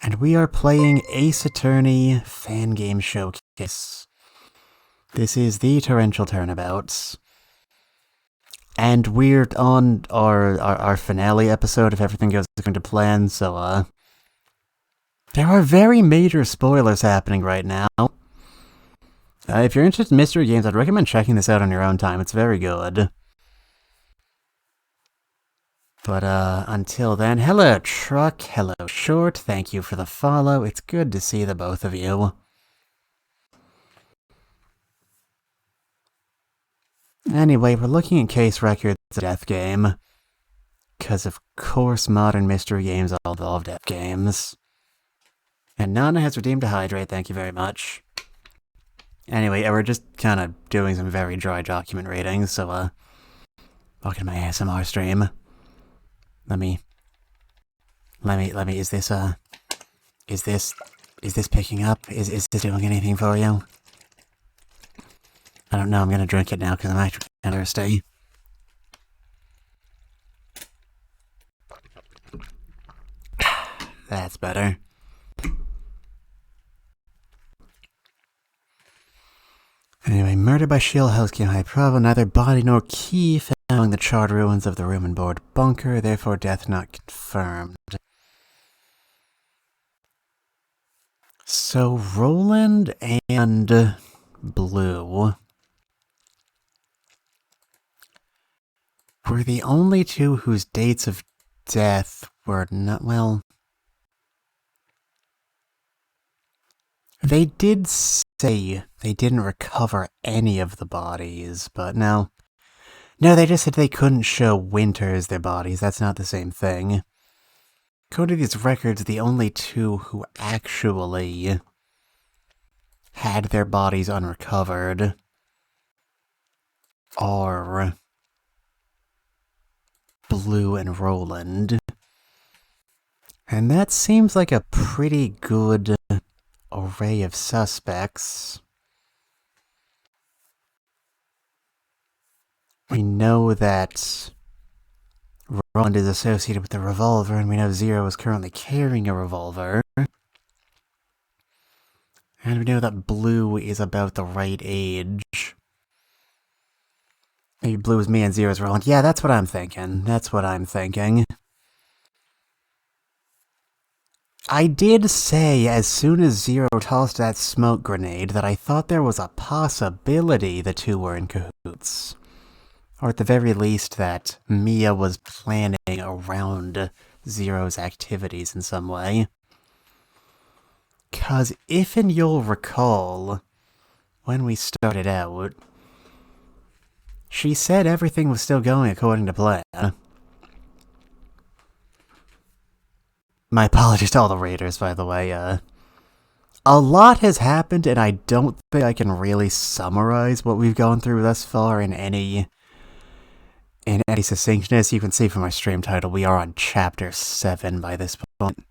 And we are playing Ace Attorney Fangame Showcase. This is the Torrential Turnabout. And we're on our finale episode if everything goes according to plan, so there are very major spoilers happening right now. If you're interested in mystery games, I'd recommend checking this out on your own time. It's very good. But until then, hello Truck, hello Short, thank you for the follow. It's good to see the both of you. Anyway, we're looking at case records of death game. Because of course modern mystery games all involve death games. And Nana has redeemed a hydrate, thank you very much. Anyway, we're just kind of doing some very dry document readings, so welcome to my ASMR stream. Let me, is this picking up? Is this doing anything for you? I don't know, I'm gonna drink it now because I'm actually kind of thirsty. That's better. Anyway, murder by Shield House Game High Provo, neither body nor key found among the charred ruins of the room and board bunker, therefore death not confirmed. So Roland and Blue were the only 2 whose dates of death were not, well, they did say they didn't recover any of the bodies, but no, they just said they couldn't show Winters their bodies. That's not the same thing. According to these records, the only 2 who actually had their bodies unrecovered are Blue and Roland. And that seems like a pretty good array of suspects. We know that Roland is associated with the revolver, and we know Zero is currently carrying a revolver. And we know that Blue is about the right age. Maybe Blue is me and Zero is Roland. Yeah, that's what I'm thinking. I did say as soon as Zero tossed that smoke grenade that I thought there was a possibility the 2 were in cahoots. Or at the very least that Mia was planning around Zero's activities in some way. 'Cause if and you'll recall, when we started out, she said everything was still going according to plan. My apologies to all the raiders, by the way. A lot has happened, and I don't think I can really summarize what we've gone through thus far in any succinctness. You can see from my stream title, we are on Chapter 7 by this point.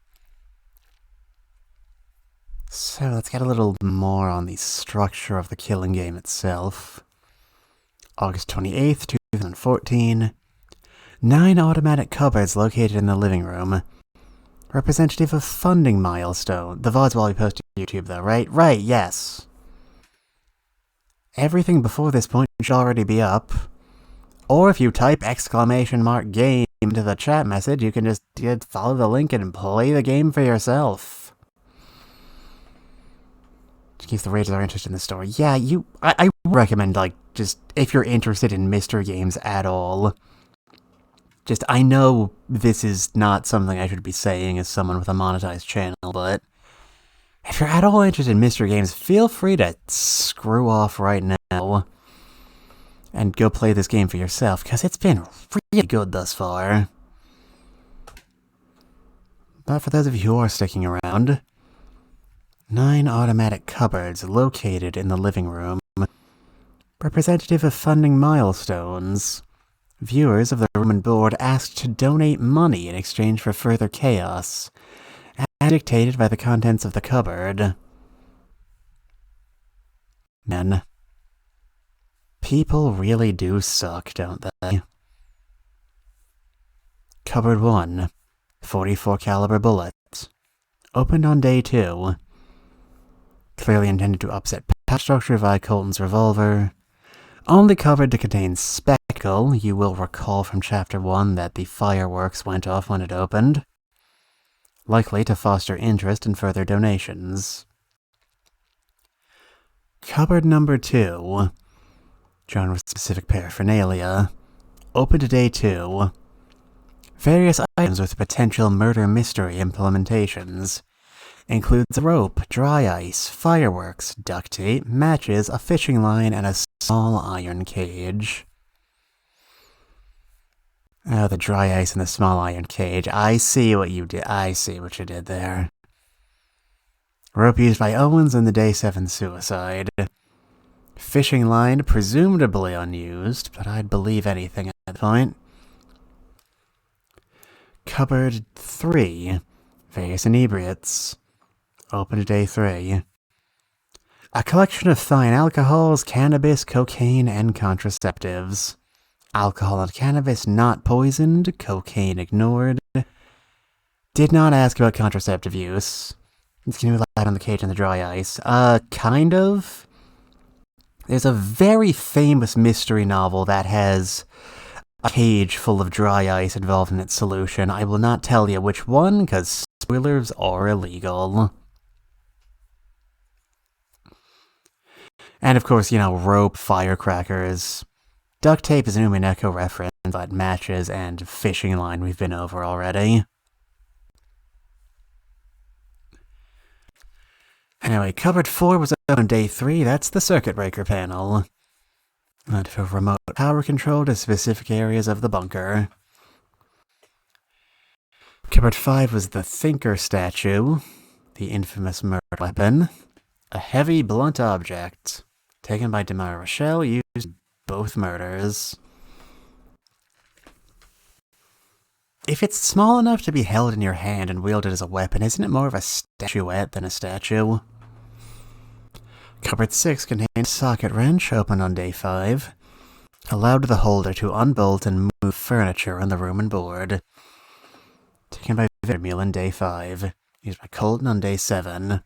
So let's get a little more on the structure of the killing game itself. August 28th, 2014. 9 automatic cupboards located in the living room. Representative of funding milestone. The VODs will all be posted to YouTube though, right? Right, yes. Everything before this point should already be up. Or if you type !game into the chat message, you can just follow the link and play the game for yourself. In case the raiders are interested in the story. Yeah, I recommend, just, if you're interested in mystery games at all. Just, I know this is not something I should be saying as someone with a monetized channel, but if you're at all interested in mystery games, feel free to screw off right now and go play this game for yourself, because it's been really good thus far. But for those of you who are sticking around, 9 automatic cupboards located in the living room. Representative of funding milestones. Viewers of the room and board asked to donate money in exchange for further chaos, as dictated by the contents of the cupboard. Men. People really do suck, don't they? Cupboard 1. 44 caliber bullets. Opened on day 2. Clearly intended to upset power structure via Colton's revolver. Only cupboard to contain spectacle. You will recall from Chapter 1 that the fireworks went off when it opened. Likely to foster interest in further donations. Cupboard number 2. Genre-specific paraphernalia. Open to day 2. Various items with potential murder mystery implementations. Includes a rope, dry ice, fireworks, duct tape, matches, a fishing line, and a small iron cage. Oh, the dry ice and the small iron cage. I see what you did. I see what you did there. Rope used by Owens in the Day 7 suicide. Fishing line, presumably unused, but I'd believe anything at that point. Cupboard 3. Various inebriates. Open to day 3. A collection of fine alcohols, cannabis, cocaine, and contraceptives. Alcohol and cannabis not poisoned, cocaine ignored. Did not ask about contraceptive use. Can you light on the cage and the dry ice? Kind of. There's a very famous mystery novel that has a cage full of dry ice involved in its solution. I will not tell you which one, because spoilers are illegal. And of course, rope, firecrackers. Duct tape is an Umineko reference, but matches and fishing line we've been over already. Anyway, cupboard 4 was on day 3, that's the circuit breaker panel. And for remote power control to specific areas of the bunker. Cupboard 5 was the Thinker statue, the infamous murder weapon. A heavy, blunt object, taken by Demar Rochelle, used in both murders. If it's small enough to be held in your hand and wielded as a weapon, isn't it more of a statuette than a statue? Cupboard 6 contains socket wrench, opened on day 5. Allowed the holder to unbolt and move furniture on the room and board. Taken by Vermeil on day 5. Used by Colton on day 7.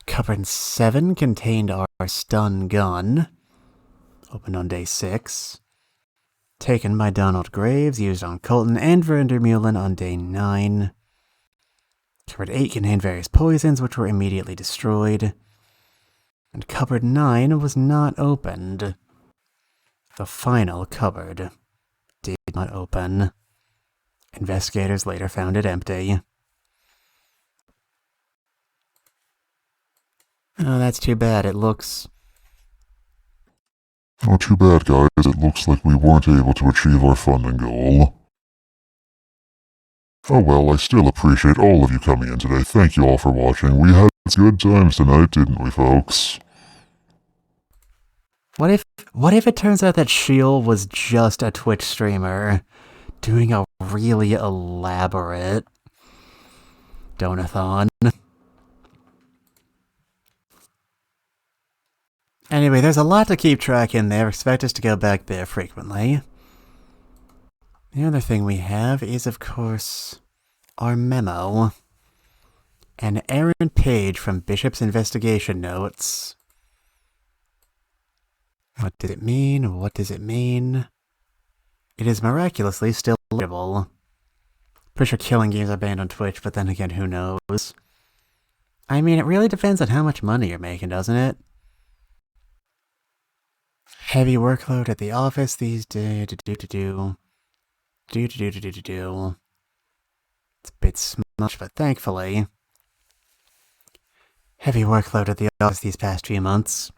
Cupboard 7 contained our stun gun. Opened on day 6. Taken by Donald Graves, used on Colton and Vermeil on day 9. Cupboard 8 contained various poisons, which were immediately destroyed. And cupboard 9 was not opened. The final cupboard did not open. Investigators later found it empty. Oh, that's too bad. It looks... Oh, too bad, guys. It looks like we weren't able to achieve our funding goal. Oh well, I still appreciate all of you coming in today. Thank you all for watching. We had good times tonight, didn't we, folks? What if it turns out that Sheol was just a Twitch streamer doing a really elaborate donathon? Anyway, there's a lot to keep track in there. Expect us to go back there frequently. The other thing we have is, of course, our memo. An errant page from Bishop's investigation notes. What did it mean? What does it mean? It is miraculously still readable. Pretty sure killing games are banned on Twitch, but then again, who knows? I mean, it really depends on how much money you're making, doesn't it? Heavy workload at the office these days. It's a bit much, but thankfully. Heavy workload at the office these past few months.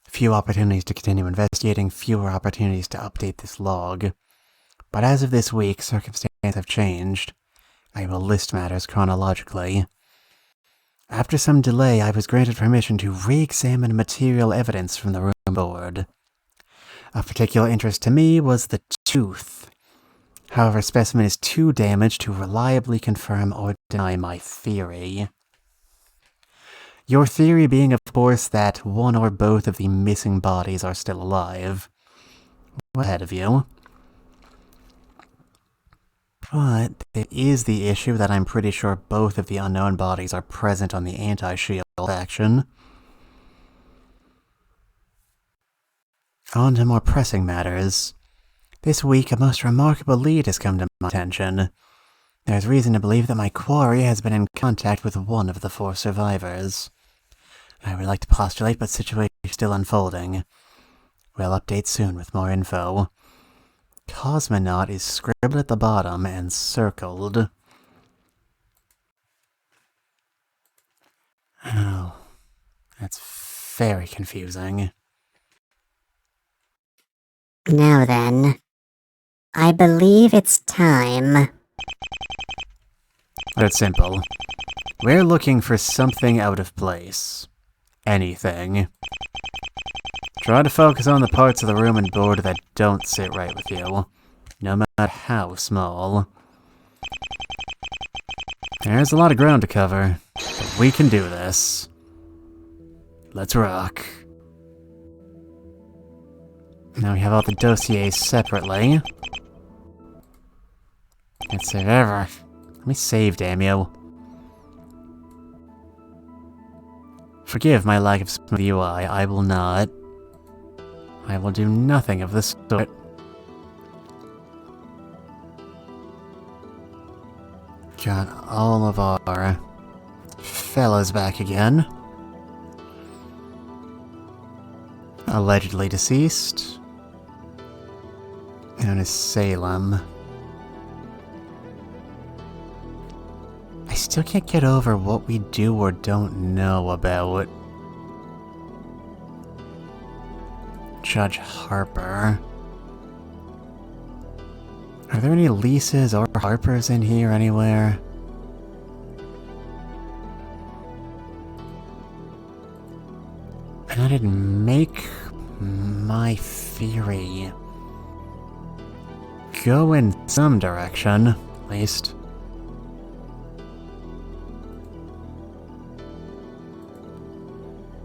Few opportunities to continue investigating, fewer opportunities to update this log. But as of this week, circumstances have changed. I will list matters chronologically. After some delay, I was granted permission to re-examine material evidence from the room board. Of particular interest to me was the tooth. However, specimen is too damaged to reliably confirm or deny my theory. Your theory being, of course, that one or both of the missing bodies are still alive. Well ahead of you. But there is the issue that I'm pretty sure both of the unknown bodies are present on the anti-Shield faction. On to more pressing matters. This week, a most remarkable lead has come to my attention. There's reason to believe that my quarry has been in contact with one of the 4 survivors. I would like to postulate, but situation is still unfolding. We'll update soon with more info. Cosmonaut is scribbled at the bottom and circled. Oh, that's very confusing. Now then, I believe it's time. It's simple. We're looking for something out of place. Anything. Try to focus on the parts of the room and board that don't sit right with you, no matter how small. There's a lot of ground to cover, but we can do this. Let's rock. Now we have all the dossiers separately. Can't save ever. Let me save, damn you. Forgive my lack of smooth UI, I will not. I will do nothing of the sort. Got all of our fellas back again. Allegedly deceased. Known as Salem. I still can't get over what we do or don't know about Judge Harper. Are there any Lisa's or Harpers in here anywhere? And I didn't make my theory go in some direction, at least.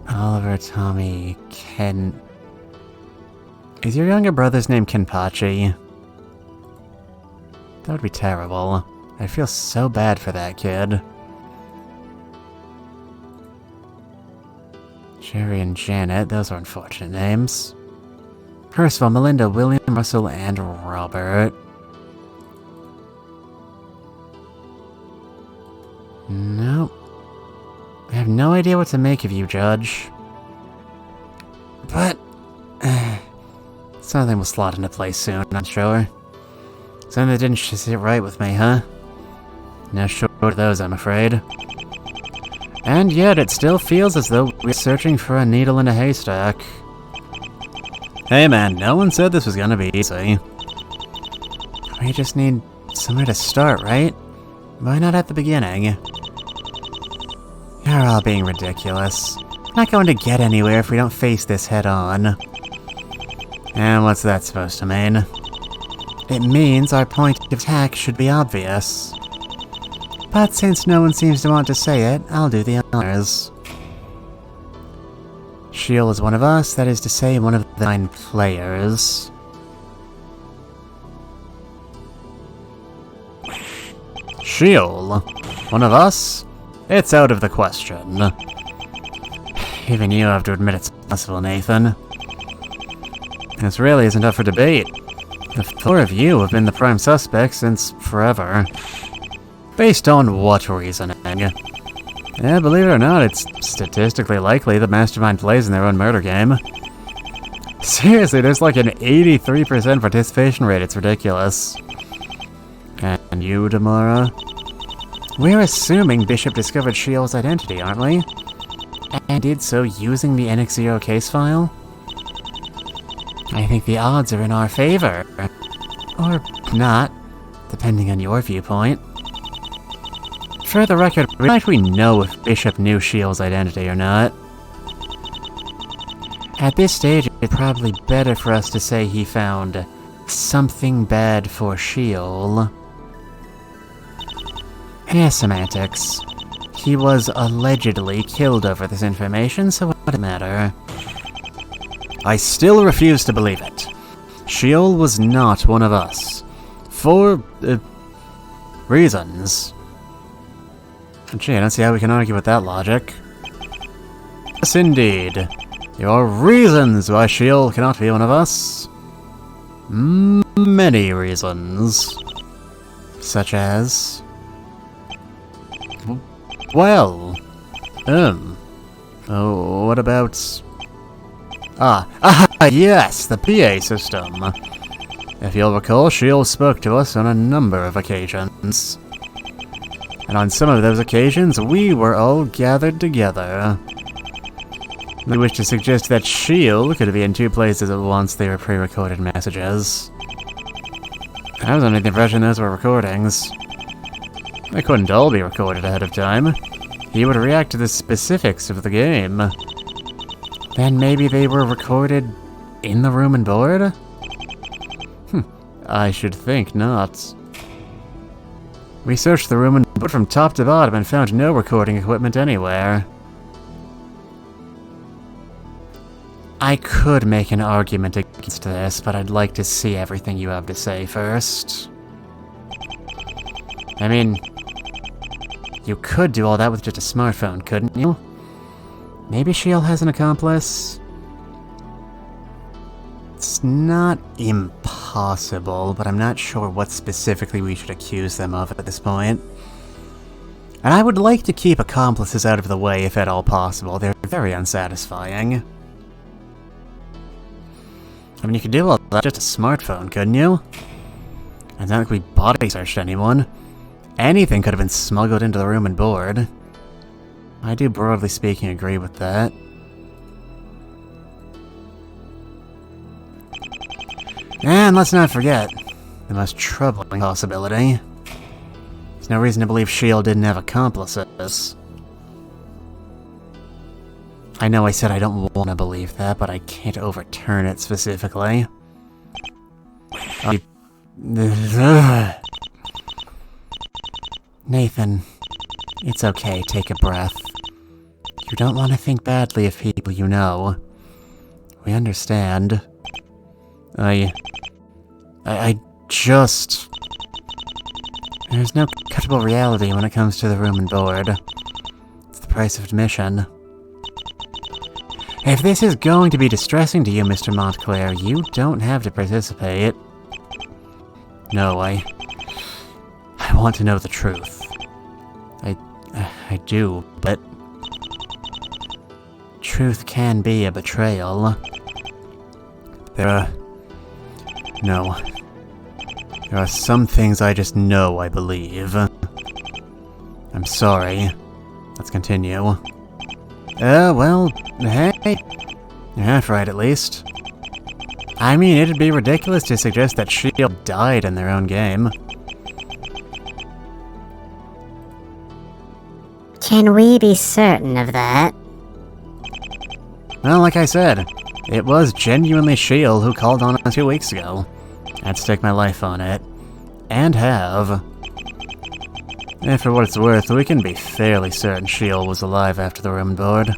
Oliver, Tommy, Ken. Is your younger brother's name Kenpachi? That would be terrible. I feel so bad for that kid. Jerry and Janet, those are unfortunate names. Percival, Melinda, William, Russell, and Robert. Nope. I have no idea what to make of you, Judge. But something will slot into place soon, I'm sure. Something that didn't sit right with me, huh? No short of those, I'm afraid. And yet, it still feels as though we're searching for a needle in a haystack. Hey man, no one said this was gonna be easy. We just need somewhere to start, right? Why not at the beginning? You're all being ridiculous. We're not going to get anywhere if we don't face this head on. And what's that supposed to mean? It means our point of attack should be obvious. But since no one seems to want to say it, I'll do the honors. Shield is one of us, that is to say, one of the 9 players. Shield? One of us? It's out of the question. Even you have to admit it's possible, Nathan. This really isn't up for debate. The 4 of you have been the prime suspects since forever. Based on what reasoning? Yeah, believe it or not, it's statistically likely the mastermind plays in their own murder game. Seriously, there's like an 83% participation rate, it's ridiculous. And you, Damara? We're assuming Bishop discovered Shield's identity, aren't we? And did so using the NX0 case file? I think the odds are in our favor. Or not, depending on your viewpoint. For the record, might we know if Bishop knew Shield's identity or not? At this stage, it's probably better for us to say he found something bad for Shield. Yeah, semantics. He was allegedly killed over this information, so what does it matter? I still refuse to believe it. Shield was not one of us. For, reasons. Gee, I don't see how we can argue with that logic. Yes, indeed. There are reasons why Shield cannot be one of us. Many reasons. Such as... Well... Oh, what about... Yes, the PA system. If you'll recall, Shield spoke to us on a number of occasions. And on some of those occasions, we were all gathered together. I wish to suggest that Shield could be in 2 places at once. They were pre-recorded messages. I was under the impression those were recordings. They couldn't all be recorded ahead of time. He would react to the specifics of the game. Then maybe they were recorded in the room and board? I should think not. We searched the room and board from top to bottom and found no recording equipment anywhere. I could make an argument against this, but I'd like to see everything you have to say first. I mean, you could do all that with just a smartphone, couldn't you? Maybe Shield has an accomplice? It's not impossible, but I'm not sure what specifically we should accuse them of at this point. And I would like to keep accomplices out of the way if at all possible. They're very unsatisfying. I mean, you could do all that with just a smartphone, couldn't you? It's not like we body searched anyone. Anything could have been smuggled into the room and board. I do, broadly speaking, agree with that. And let's not forget the most troubling possibility. There's no reason to believe Shield didn't have accomplices. I know I said I don't want to believe that, but I can't overturn it specifically. Nathan, it's okay, take a breath. You don't want to think badly of people you know. We understand. I just... There's no comfortable reality when it comes to the room and board. It's the price of admission. If this is going to be distressing to you, Mr. Montclair, you don't have to participate. No, I want to know the truth. I do, but... Truth can be a betrayal. No. There are some things I just know I believe. I'm sorry. Let's continue. Well, hey. You're half right, at least. I mean, it'd be ridiculous to suggest that Shield died in their own game. Can we be certain of that? Well, like I said, it was genuinely Shield who called on us 2 weeks ago. I'd stake my life on it. And have. And for what it's worth, we can be fairly certain Shield was alive after the room and board.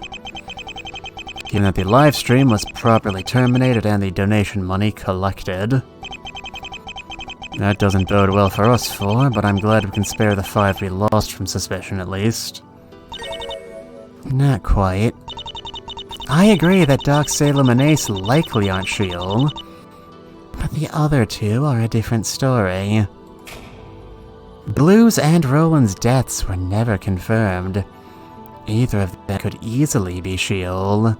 Given that the live stream was properly terminated and the donation money collected. That doesn't bode well for us four, but I'm glad we can spare the 5 we lost from suspicion at least. Not quite. I agree that Doc, Salem, and Ace likely aren't Shield, but the other two are a different story. Blue's and Roland's deaths were never confirmed. Either of them could easily be Shield.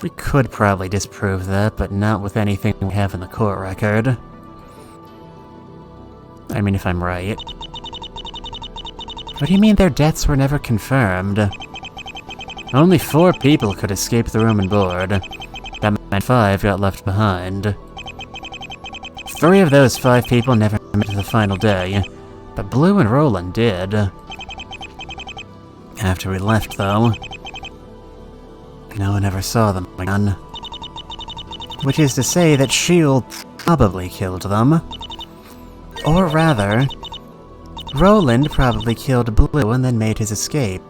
We could probably disprove that, but not with anything we have in the court record. I mean, if I'm right. What do you mean their deaths were never confirmed? Only 4 people could escape the room and board. That meant 5 got left behind. 3 of those 5 people never made it to the final day, but Blue and Roland did. After we left, though, no one ever saw them again. Which is to say that Shield probably killed them. Or rather, Roland probably killed Blue and then made his escape.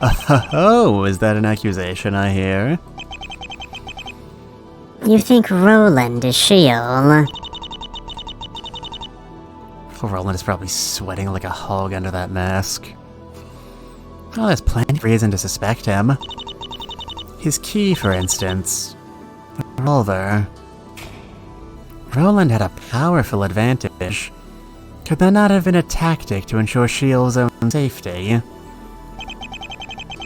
Oh, is that an accusation I hear? You think Roland is Shield? Poor Roland is probably sweating like a hog under that mask. Well, there's plenty of reason to suspect him. His key, for instance. The revolver. Roland had a powerful advantage. Could that not have been a tactic to ensure Shield's own safety?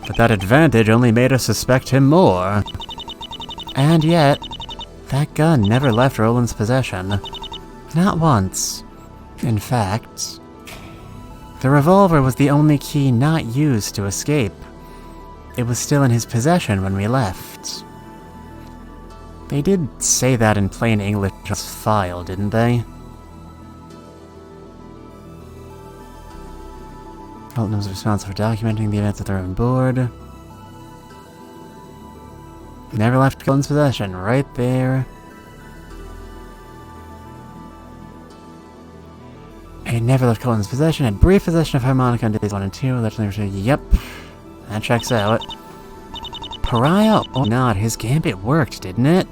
But that advantage only made us suspect him more. And yet, that gun never left Roland's possession. Not once. In fact, the revolver was the only key not used to escape. It was still in his possession when we left. They did say that in plain English on his file, didn't they? Felton was responsible for documenting the events of their own board. Never left Cullen's possession, right there. I never left Cullen's possession, had brief possession of harmonica on days 1 and 2, legendary. Yep, that checks out. Pariah or not, his gambit worked, didn't it?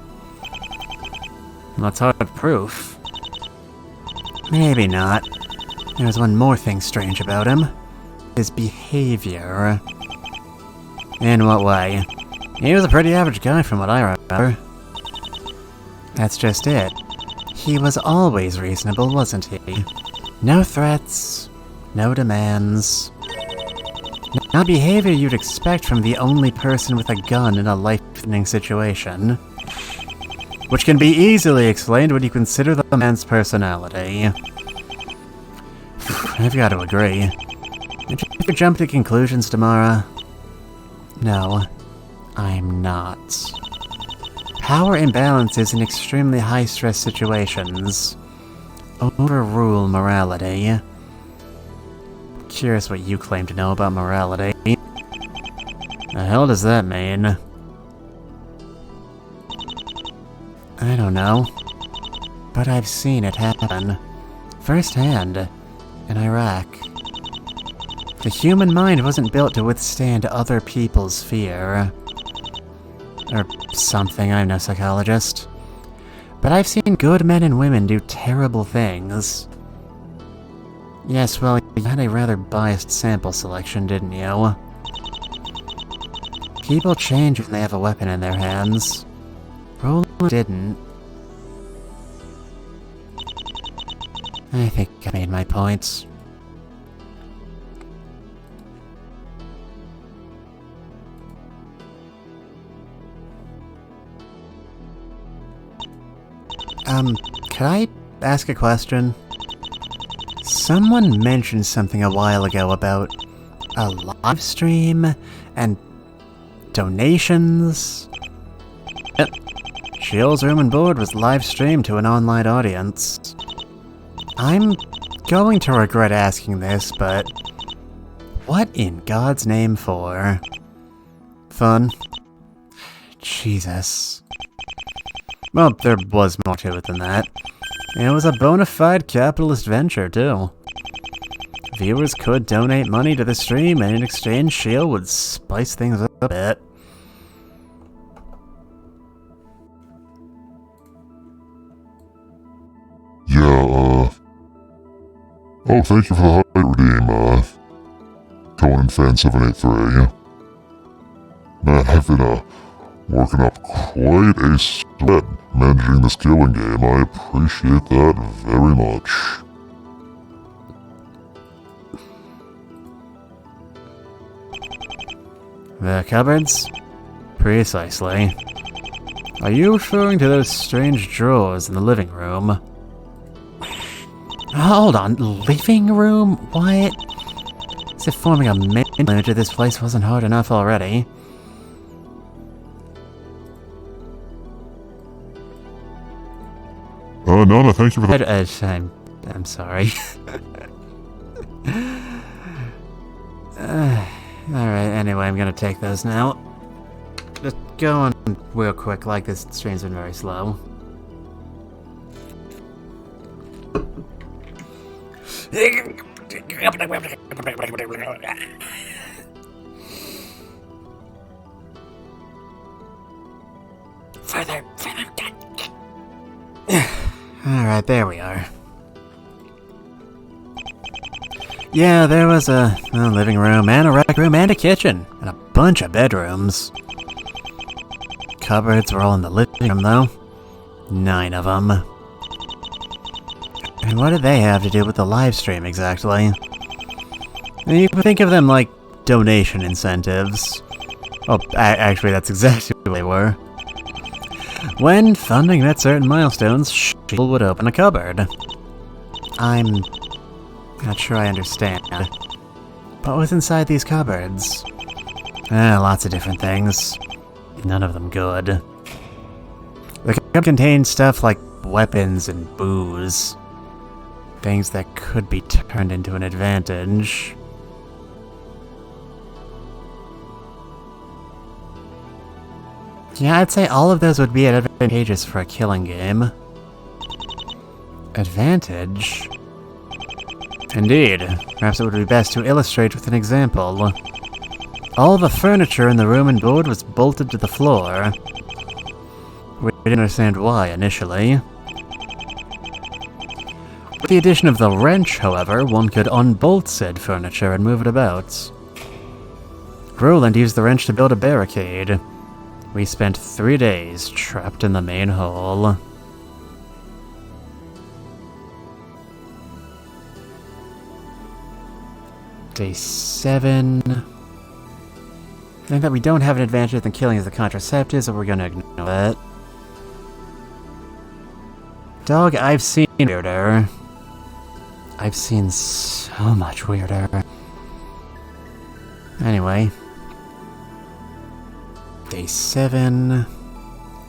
Well, that's hard proof. Maybe not. There's one more thing strange about him. His behavior. In what way? He was a pretty average guy from what I remember. That's just it. He was always reasonable, wasn't he? No threats, no demands. Not behavior you'd expect from the only person with a gun in a life-threatening situation. Which can be easily explained when you consider the man's personality. I've got to agree. Did you jump to conclusions, Tamara? No, I'm not. Power imbalances in extremely high-stress situations overrule morality. Curious what you claim to know about morality. The hell does that mean? I don't know. But I've seen it happen. Firsthand. In Iraq. The human mind wasn't built to withstand other people's fear. Or something, I'm no psychologist. But I've seen good men and women do terrible things. Yes, well, you had a rather biased sample selection, didn't you? People change when they have a weapon in their hands. Roland didn't. I think I made my points. Could I ask a question? Someone mentioned something a while ago about a live stream and donations. Yep. Shield's room and board was live streamed to an online audience. I'm going to regret asking this, but what in God's name for? Fun? Jesus. Well, there was more to it than that. It was a bona fide capitalist venture, too. Viewers could donate money to the stream, and in exchange, Shield would spice things up a bit. Yeah, oh, thank you for the high redeem, Conan Fan 783. Man, I've been, working up quite a sweat managing this killing game. I appreciate that very much. The cupboards? Precisely. Are you referring to those strange drawers in the living room? Hold on, living room? What? As if forming a mental image of this place wasn't hard enough already. Nana, thank you for the— I'm sorry. Alright, anyway, I'm gonna take those now. Just go on real quick, like this stream's been very slow. Further. Alright, there we are. Yeah, there was a living room, and a rec room, and a kitchen, and a bunch of bedrooms. Cupboards were all in the living room, though. 9 of them. And what did they have to do with the live stream, exactly? You can think of them like donation incentives. Oh, actually, that's exactly what they were. When funding met certain milestones, Shield would open a cupboard. I'm not sure I understand. What was inside these cupboards? Lots of different things. None of them good. The cupboard contained stuff like weapons and booze. Things that could be turned into an advantage. Yeah, I'd say all of those would be advantageous for a killing game. Advantage? Indeed. Perhaps it would be best to illustrate with an example. All the furniture in the room and board was bolted to the floor. We didn't understand why initially. With the addition of the wrench, however, one could unbolt said furniture and move it about. Roland used the wrench to build a barricade. We spent 3 days trapped in the main hall. Day 7. I think that we don't have an advantage in killing as the contraceptives, so we're gonna ignore that. Dog, I've seen weirder. I've seen so much weirder. Anyway. Day 7.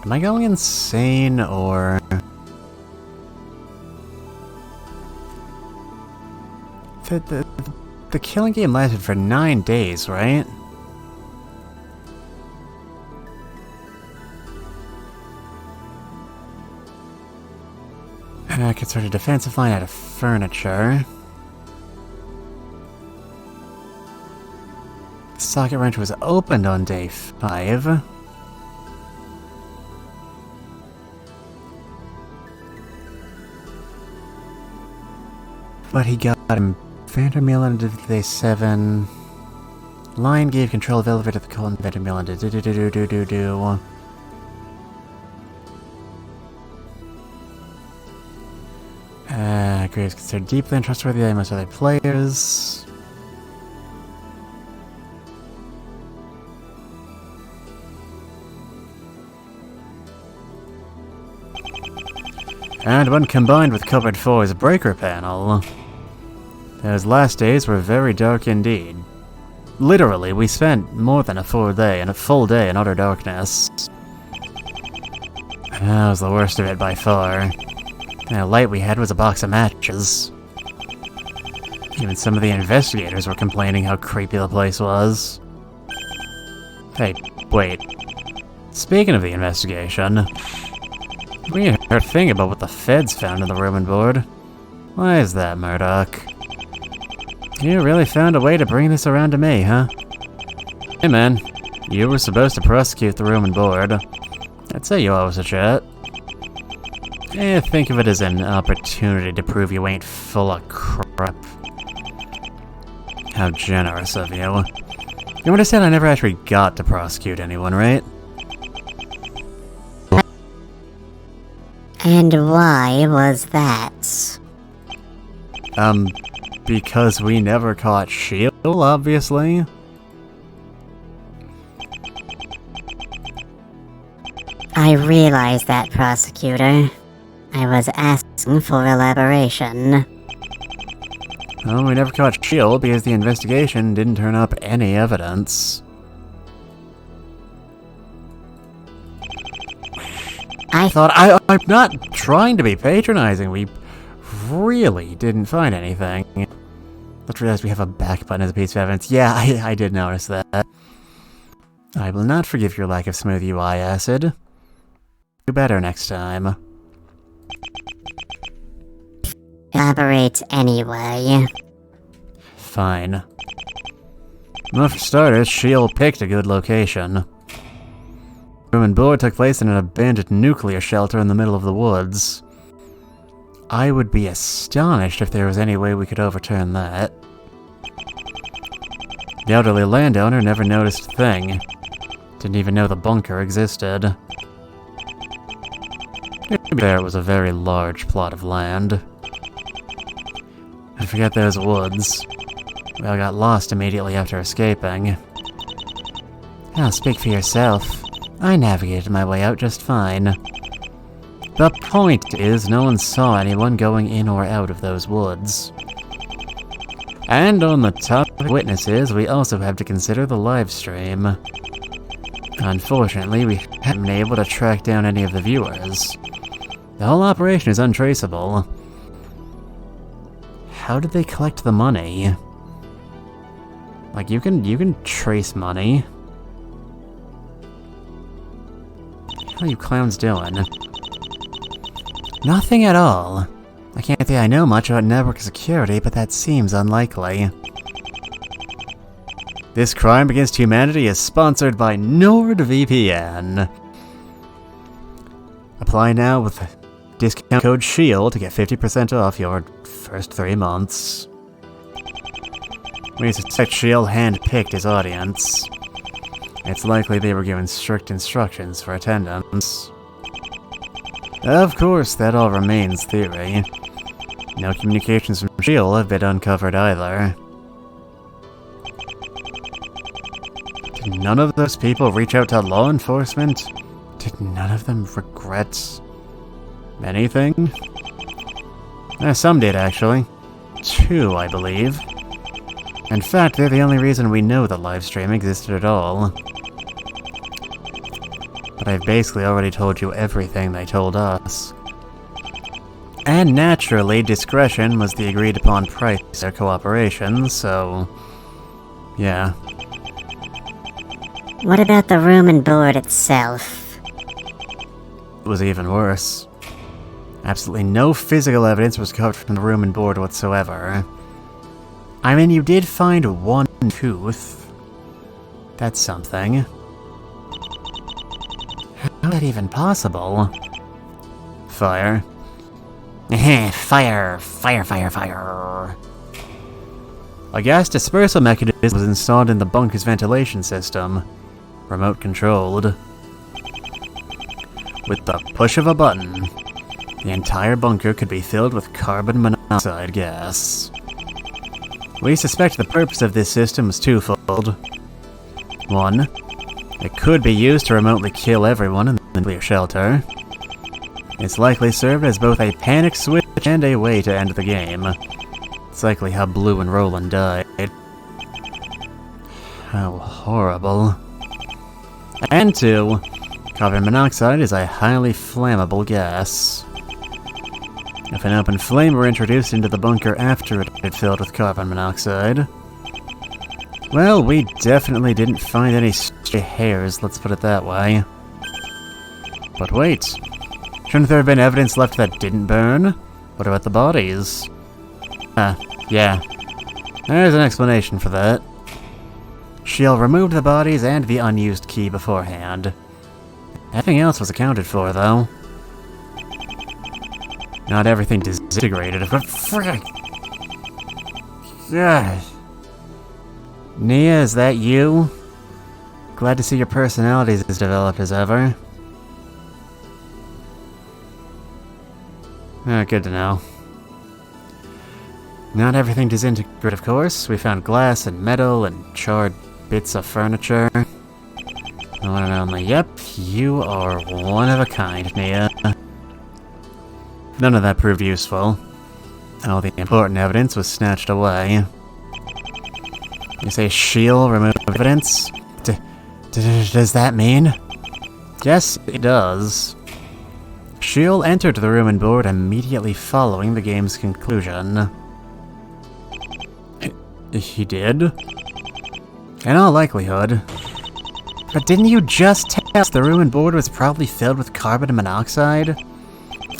Am I going insane, or... The killing game lasted for 9 days, right? I could sort of defensive line out of furniture. The socket wrench was opened on day 5. But he got him Vandermeal into day 7. Lion gave control of elevator to the colon Vandermeal into do. Graves considered deeply untrustworthy by most other players. And when combined with cupboard 4's breaker panel, those last days were very dark indeed. Literally, we spent more than a full day in utter darkness. That was the worst of it by far. The light we had was a box of matches. Even some of the investigators were complaining how creepy the place was. Hey, wait. Speaking of the investigation, we ain't heard a thing about what the feds found in the room and board. Why is that, Murdoch? You really found a way to bring this around to me, huh? Hey man, you were supposed to prosecute the room and board. I'd say you owe us a chat. Think of it as an opportunity to prove you ain't full of crap. How generous of you. You understand I never actually got to prosecute anyone, right? And why was that? Because we never caught Shield, obviously. I realize that, prosecutor. I was asking for elaboration. Well, we never caught Shield because the investigation didn't turn up any evidence. I thought I'm not trying to be patronizing. We really didn't find anything. Let's realize we have a back button as a piece of evidence. Yeah, I did notice that. I will not forgive your lack of smooth UI acid. Do better next time. Elaborate anyway. Fine. Well, for starters, Shield picked a good location. Room and board took place in an abandoned nuclear shelter in the middle of the woods. I would be astonished if there was any way we could overturn that. The elderly landowner never noticed a thing. Didn't even know the bunker existed. There was a very large plot of land. And forget those woods. We all got lost immediately after escaping. I'll speak for yourself. I navigated my way out just fine. The point is, no one saw anyone going in or out of those woods. And on the topic of witnesses, we also have to consider the live stream. Unfortunately, we haven't been able to track down any of the viewers. The whole operation is untraceable. How did they collect the money? Like, you can trace money. What are you clowns doing? Nothing at all. I can't say I know much about network security, but that seems unlikely. This crime against humanity is sponsored by NordVPN. Apply now with discount code SHIELD to get 50% off your first 3 months. We suspect SHIELD handpicked his audience. It's likely they were given strict instructions for attendance. Of course, that all remains theory. No communications from SHIELD have been uncovered either. Did none of those people reach out to law enforcement? Did none of them regret anything? Some did, actually. 2, I believe. In fact, they're the only reason we know the livestream existed at all. But I've basically already told you everything they told us. And naturally, discretion was the agreed upon price of their cooperation, so... yeah. What about the room and board itself? It was even worse. Absolutely no physical evidence was recovered from the room and board whatsoever. I mean, you did find 1 tooth. That's something. How is that even possible? Fire. Fire! Fire, fire, fire! A gas dispersal mechanism was installed in the bunker's ventilation system. Remote controlled. With the push of a button, the entire bunker could be filled with carbon monoxide gas. We suspect the purpose of this system was twofold. 1, it could be used to remotely kill everyone in the nuclear shelter. It's likely served as both a panic switch and a way to end the game. It's likely how Blue and Roland died. How horrible. And 2, carbon monoxide is a highly flammable gas. If an open flame were introduced into the bunker after it had filled with carbon monoxide... Well, we definitely didn't find any stray hairs, let's put it that way. But wait, shouldn't there have been evidence left that didn't burn? What about the bodies? Yeah. There's an explanation for that. Shield removed the bodies and the unused key beforehand. Everything else was accounted for, though. Not everything disintegrated, but frick! God. Nia, is that you? Glad to see your personality is as developed as ever. Good to know. Not everything disintegrated, of course. We found glass and metal and charred bits of furniture. The one and only, yep, you are one of a kind, Nia. None of that proved useful. All the important evidence was snatched away. You say Shield removed evidence? Does that mean? Yes, it does. Shield entered the room and board immediately following the game's conclusion. He did? In all likelihood. But didn't you just tell us the room and board was probably filled with carbon monoxide?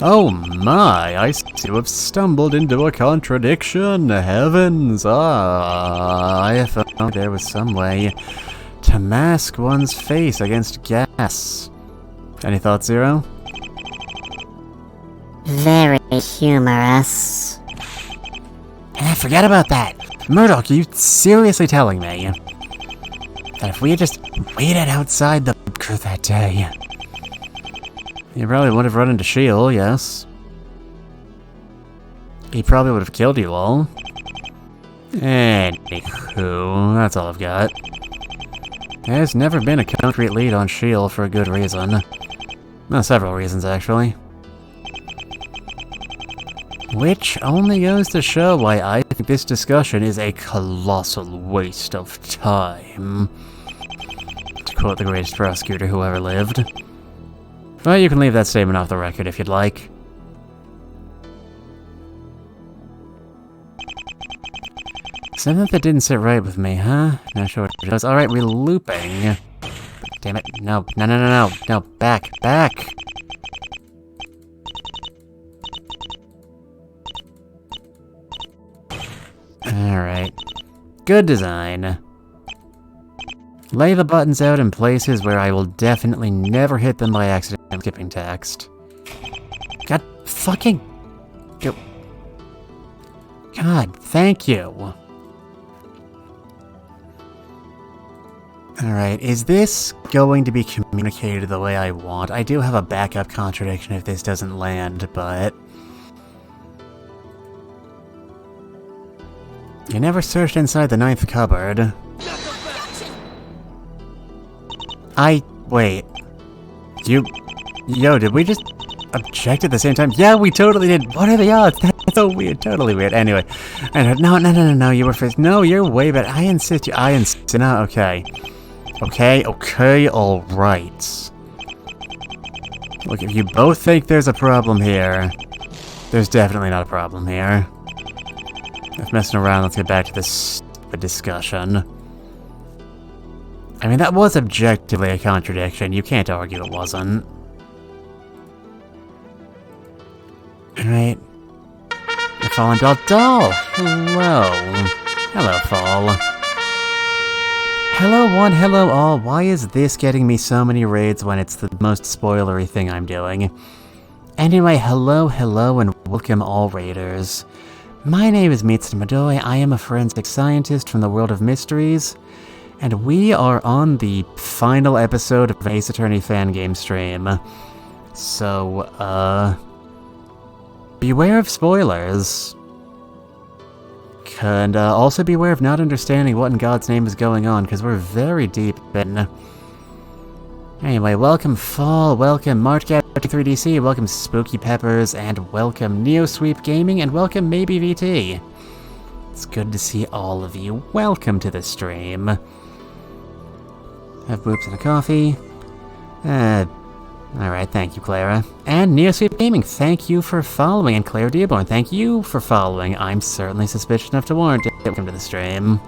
Oh my, I seem to have stumbled into a contradiction. Heavens, I thought there was some way to mask one's face against gas. Any thoughts, Zero? Very humorous. Forget about that! Murdoch, are you seriously telling me that if we had just waited outside the bunker that day, you probably would have run into Shield, yes? He probably would have killed you all. Anywho, that's all I've got. There's never been a concrete lead on Shield for a good reason. Well, several reasons, actually. Which only goes to show why I think this discussion is a colossal waste of time. To quote the greatest prosecutor who ever lived. Well, you can leave that statement off the record if you'd like. Something that didn't sit right with me, huh? Not sure what it does. Alright, we're looping. Damn it. No, back. Alright. Good design. Lay the buttons out in places where I will definitely never hit them by accident skipping text. God fucking... God, thank you. Alright, is this going to be communicated the way I want? I do have a backup contradiction if this doesn't land, but... You never searched inside the 9th cupboard. Wait. Yo, did we just object at the same time? Yeah, we totally did. What are the odds? That's so weird. Totally weird. Anyway. No, you were first. No, you're way better. I insist. No, okay. Okay, alright. Look, if you both think there's a problem here, there's definitely not a problem here. Enough messing around, let's get back to this discussion. I mean, that was objectively a contradiction. You can't argue it wasn't. Alright. The Fallen Doll. Hello, Fall. Hello, one, hello, all. Why is this getting me so many raids when it's the most spoilery thing I'm doing? Anyway, hello, and welcome all raiders. My name is Mitsuda. I am a forensic scientist from the world of mysteries. And we are on the final episode of Ace Attorney Fangame stream. So, beware of spoilers. And also beware of not understanding what in God's name is going on, because we're very deep in. Anyway, welcome Fall, welcome MarchGap3DC, welcome Spooky Peppers, and welcome NeoSweep Gaming, and welcome Maybe VT. It's good to see all of you. Welcome to the stream. Have boobs and a coffee. Alright, thank you, Clara. And Neosweep Gaming, thank you for following. And Claire Dearborn, thank you for following. I'm certainly suspicious enough to warrant it. Welcome to the stream.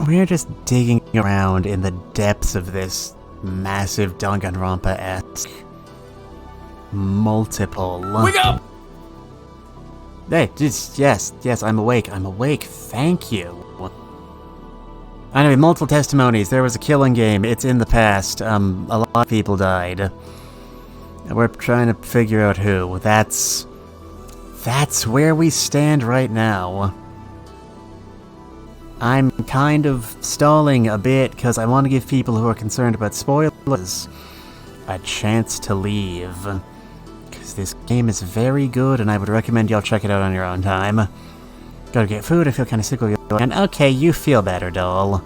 We're just digging around in the depths of this massive Danganronpa-esque multiple. Wake up! Hey, yes, I'm awake, thank you. Anyway, multiple testimonies, there was a killing game, it's in the past, a lot of people died. We're trying to figure out who, that's where we stand right now. I'm kind of stalling a bit, because I want to give people who are concerned about spoilers a chance to leave. Because this game is very good, and I would recommend y'all check it out on your own time. Gotta get food, I feel kind of sick of you. And okay, you feel better, doll.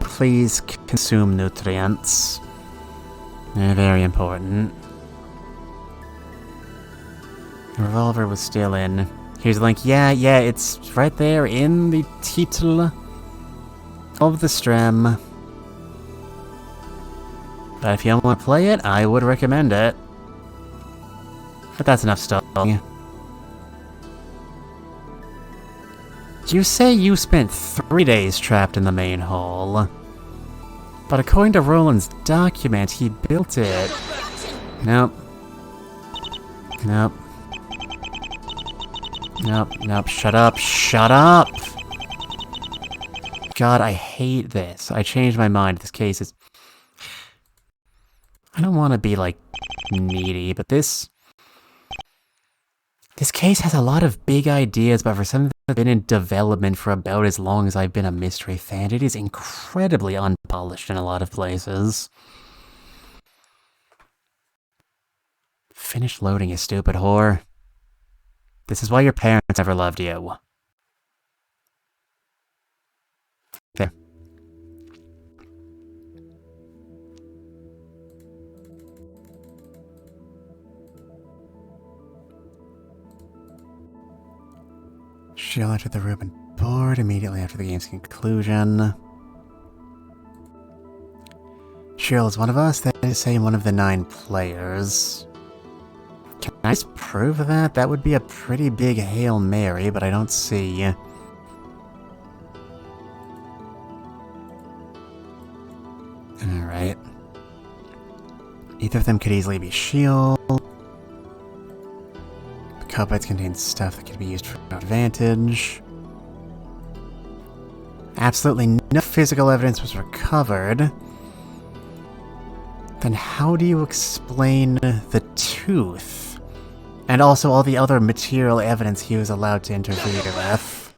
Please consume nutrients. They're very important. The revolver was still in. Here's the link. Yeah, it's right there in the title of the stream. But if you don't want to play it, I would recommend it. But that's enough stalling. You say you spent 3 days trapped in the main hall. But according to Roland's document, he built it. Nope. Shut up! God, I hate this. I changed my mind. This case is... I don't want to be, like, needy, but this case has a lot of big ideas, but for something that's been in development for about as long as I've been a mystery fan, it is incredibly unpolished in a lot of places. Finish loading, you stupid whore. This is why your parents never loved you. There. She'll enter the room and board immediately after the game's conclusion. Cheryl is one of us, that is to say one of the 9 players. Can I just prove that? That would be a pretty big Hail Mary, but I don't see. Alright. Either of them could easily be Shield. The cupboards contain stuff that could be used for advantage. Absolutely no physical evidence was recovered. Then how do you explain the tooth? And also all the other material evidence he was allowed to interfere with.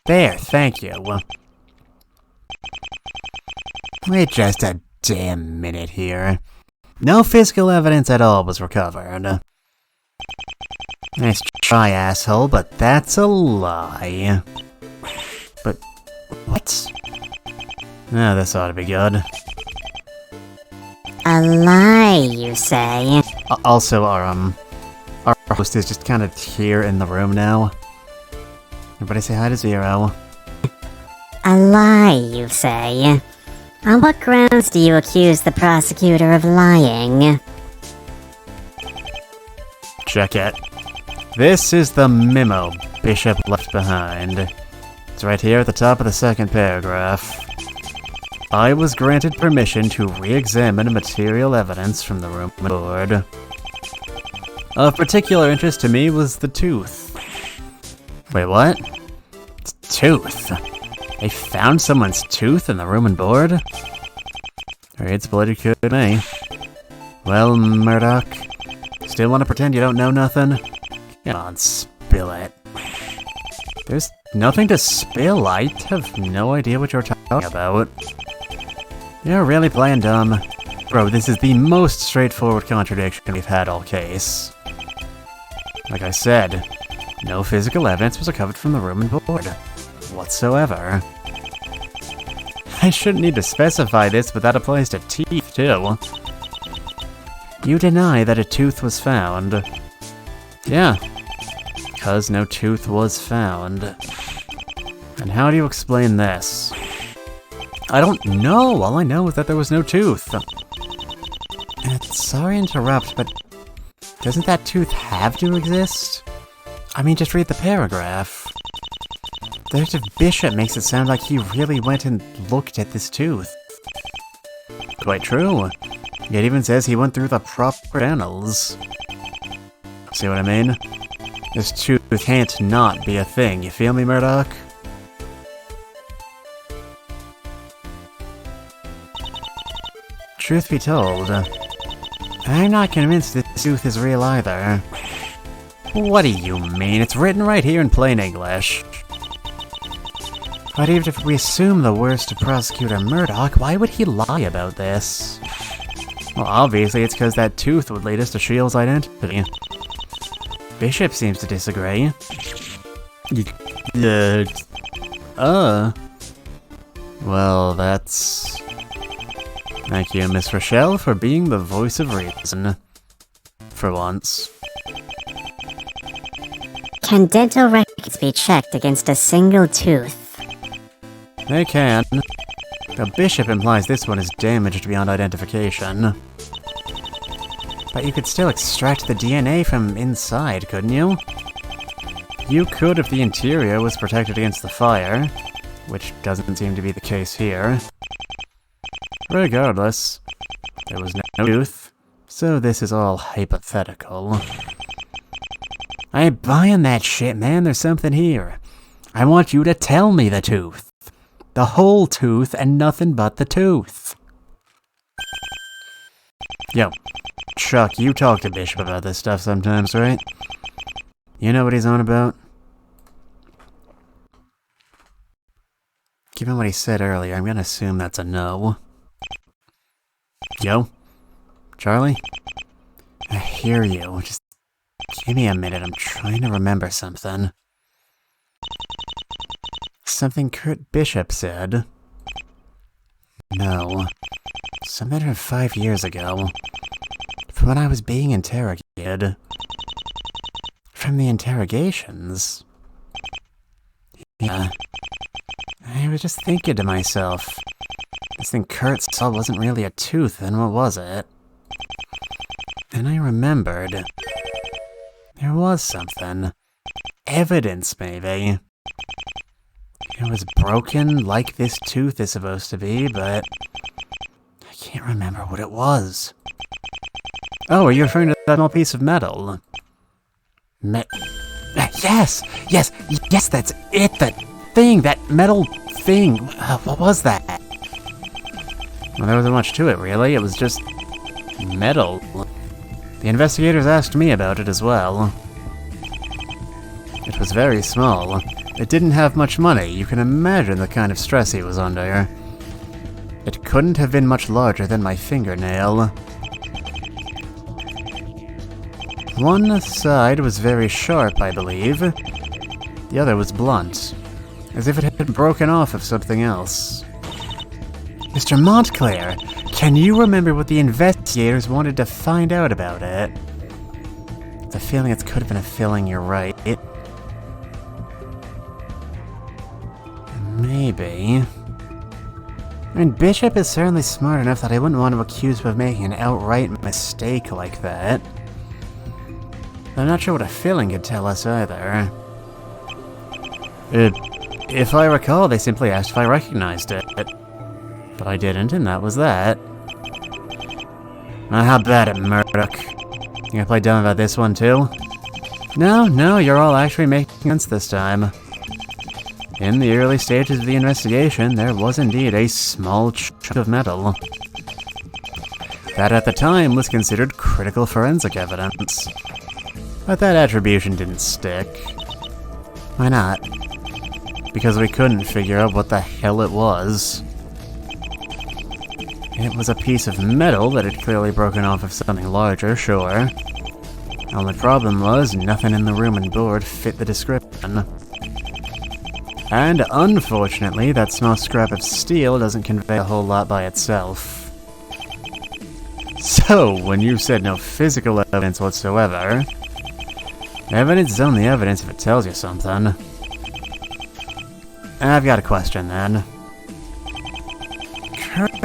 There, thank you. Wait just a damn minute here. No physical evidence at all was recovered. Nice try, asshole, but that's a lie. But... what? Oh, this ought to be good. A lie, you say? Also, our host is just kind of here in the room now. Everybody say hi to Zero. A lie, you say? On what grounds do you accuse the prosecutor of lying? Check it. This is the memo Bishop left behind. It's right here at the top of the second paragraph. I was granted permission to re-examine material evidence from the room and board. Of particular interest to me was the tooth. Wait, what? Tooth? They found someone's tooth in the room and board? Reads bloody good to me. Well, Murdoch, still want to pretend you don't know nothing? Come on, spill it. There's nothing to spill. I have no idea what you're talking about. You're really playing dumb. Bro, this is the most straightforward contradiction we've had all case. Like I said, no physical evidence was recovered from the room and board. Whatsoever. I shouldn't need to specify this, but that applies to teeth, too. You deny that a tooth was found. Yeah. Because no tooth was found. And how do you explain this? I don't know. All I know is that there was no tooth. Sorry to interrupt, but doesn't that tooth have to exist? I mean, just read the paragraph. Detective Bishop makes it sound like he really went and looked at this tooth. Quite true. It even says he went through the proper channels. See what I mean? This tooth can't not be a thing, you feel me, Murdoch? Truth be told, I'm not convinced this tooth is real either. What do you mean? It's written right here in plain English. But even if we assume the worst of Prosecutor Murdoch, why would he lie about this? Well, obviously it's because that tooth would lead us to Shield's identity. Bishop seems to disagree. Well, that's... Thank you, Miss Rochelle, for being the voice of reason. For once. Can dental records be checked against a single tooth? They can. The Bishop implies this one is damaged beyond identification. But you could still extract the DNA from inside, couldn't you? You could if the interior was protected against the fire, which doesn't seem to be the case here. Regardless, there was no tooth, so this is all hypothetical. I ain't buying that shit, man. There's something here. I want you to tell me the tooth. The whole tooth and nothing but the tooth. Yo, Chuck, you talk to Bishop about this stuff sometimes, right? You know what he's on about? Given what he said earlier, I'm gonna assume that's a no. Yo? Charlie? I hear you. Just give me a minute, I'm trying to remember something. Something Kurt Bishop said. No. Something from 5 years ago. From when I was being interrogated. From the interrogations? Yeah. I was just thinking to myself. This thing Kurt saw wasn't really a tooth, then what was it? And I remembered. There was something. Evidence, maybe. It was broken like this tooth is supposed to be, but I can't remember what it was. Oh, are you referring to that small piece of metal? Yes! Yes! Yes, that's it! That thing! That metal thing! What was that? Well, there wasn't much to it, really. It was just... metal. The investigators asked me about it as well. It was very small. It didn't have much money. You can imagine the kind of stress he was under. It couldn't have been much larger than my fingernail. One side was very sharp, I believe. The other was blunt, as if it had been broken off of something else. Mr. Montclair, can you remember what the investigators wanted to find out about it? The feeling it could have been a filling, you're right. Maybe. I mean, Bishop is certainly smart enough that I wouldn't want to accuse him of making an outright mistake like that. I'm not sure what a filling could tell us either. If I recall, they simply asked if I recognized it. But I didn't, and that was that. How about it, Murdoch? You gonna play dumb about this one too? No, you're all actually making sense this time. In the early stages of the investigation, there was indeed a small chunk of metal. That at the time was considered critical forensic evidence. But that attribution didn't stick. Why not? Because we couldn't figure out what the hell it was. It was a piece of metal that had clearly broken off of something larger, sure. Only problem was, nothing in the room and board fit the description. And unfortunately, that small scrap of steel doesn't convey a whole lot by itself. So, when you said no physical evidence whatsoever, evidence is only evidence if it tells you something. I've got a question then.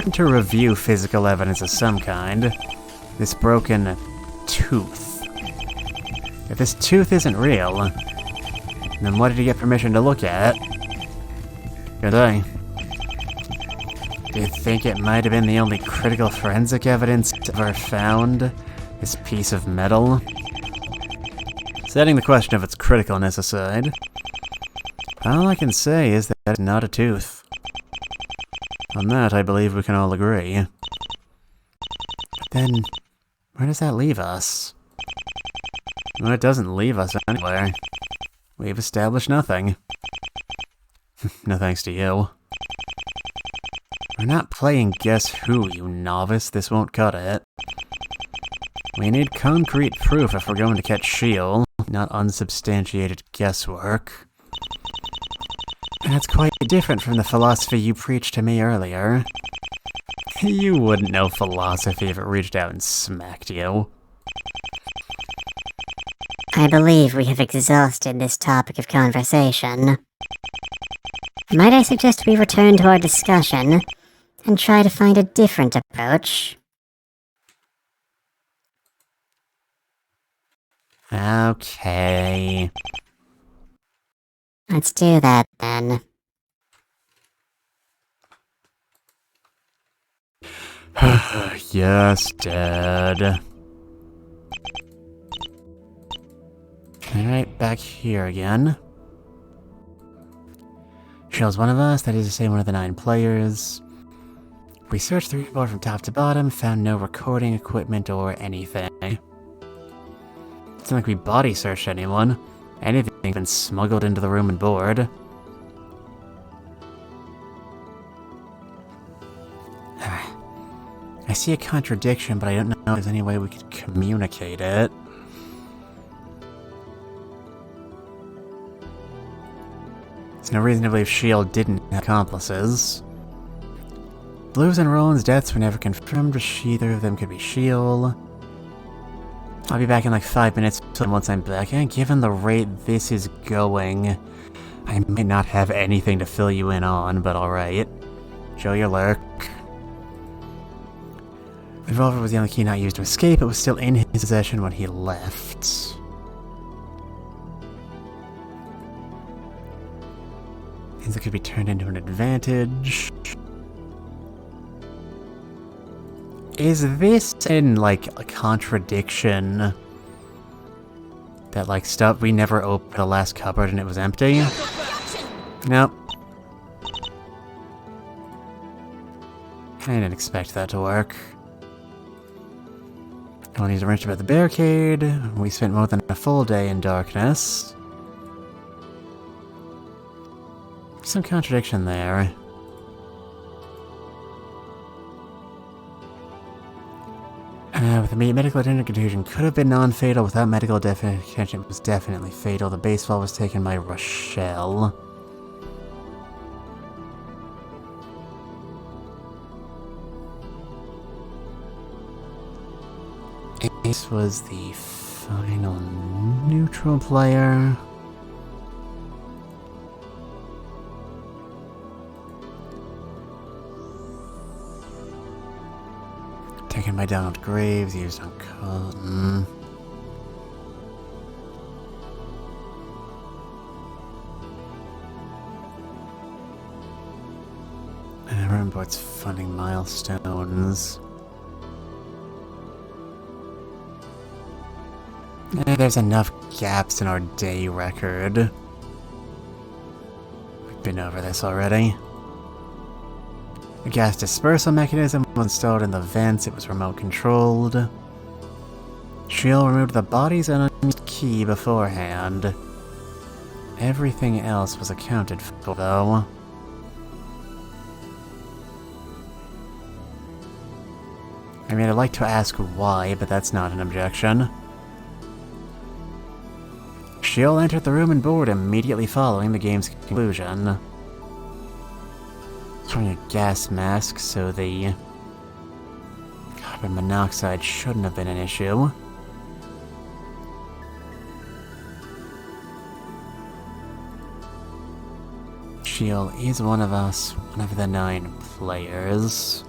important to review physical evidence of some kind. This broken tooth. If this tooth isn't real, then what did he get permission to look at? Good day. Do you think it might have been the only critical forensic evidence ever found? This piece of metal? Setting the question of its criticalness aside, all I can say is that it's not a tooth. On that, I believe we can all agree. But then, where does that leave us? Well, it doesn't leave us anywhere. We've established nothing. No thanks to you. We're not playing Guess Who, you novice. This won't cut it. We need concrete proof if we're going to catch Sheol, not unsubstantiated guesswork. And that's quite different from the philosophy you preached to me earlier. You wouldn't know philosophy if it reached out and smacked you. I believe we have exhausted this topic of conversation. Might I suggest we return to our discussion and try to find a different approach? Okay. Let's do that then. Yes, Dad. Alright, back here again. Sheol's one of us, that is to say one of the 9 players. We searched the report from top to bottom, found no recording equipment or anything. It's not like we body searched anyone. Anything's been smuggled into the room and board. I see a contradiction, but I don't know if there's any way we could communicate it. There's no reason to believe Sheol didn't have accomplices. Blue's and Roland's deaths were never confirmed, but either of them could be Sheol. I'll be back in like 5 minutes, so once I'm back, and given the rate this is going, I might not have anything to fill you in on, but alright. Show your lurk. The revolver was the only key not used to escape. It was still in his possession when he left. Things that could be turned into an advantage. Is this in, like, a contradiction? That, like, stuff we never opened the last cupboard and it was empty? Nope. I didn't expect that to work. I need to wrench about the barricade. We spent more than a full day in darkness. Some contradiction there. With the medical attention, contusion could have been non-fatal. Without medical attention, it was definitely fatal. The baseball was taken by Rochelle. Ace was the final neutral player. Taken by Donald Graves, used on Cotton. And I remember it's funding milestones. There's enough gaps in our day record. We've been over this already. The gas dispersal mechanism was installed in the vents. It was remote controlled. Sheol removed the body's unused key beforehand. Everything else was accounted for, though. I mean, I'd like to ask why, but that's not an objection. Sheol entered the room and board immediately following the game's conclusion. Wearing a gas mask, so the carbon monoxide shouldn't have been an issue. Sheol is one of us, one of the 9 players.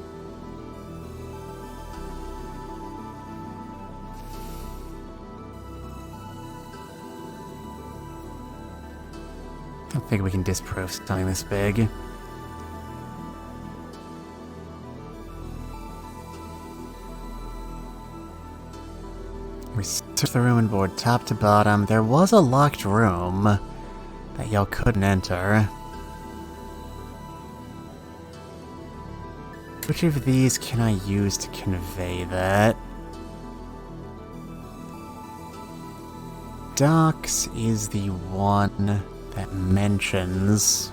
don't think we can disprove something this big. We searched the ruin board top to bottom. There was a locked room that y'all couldn't enter. Which of these can I use to convey that? Docks is the one that mentions...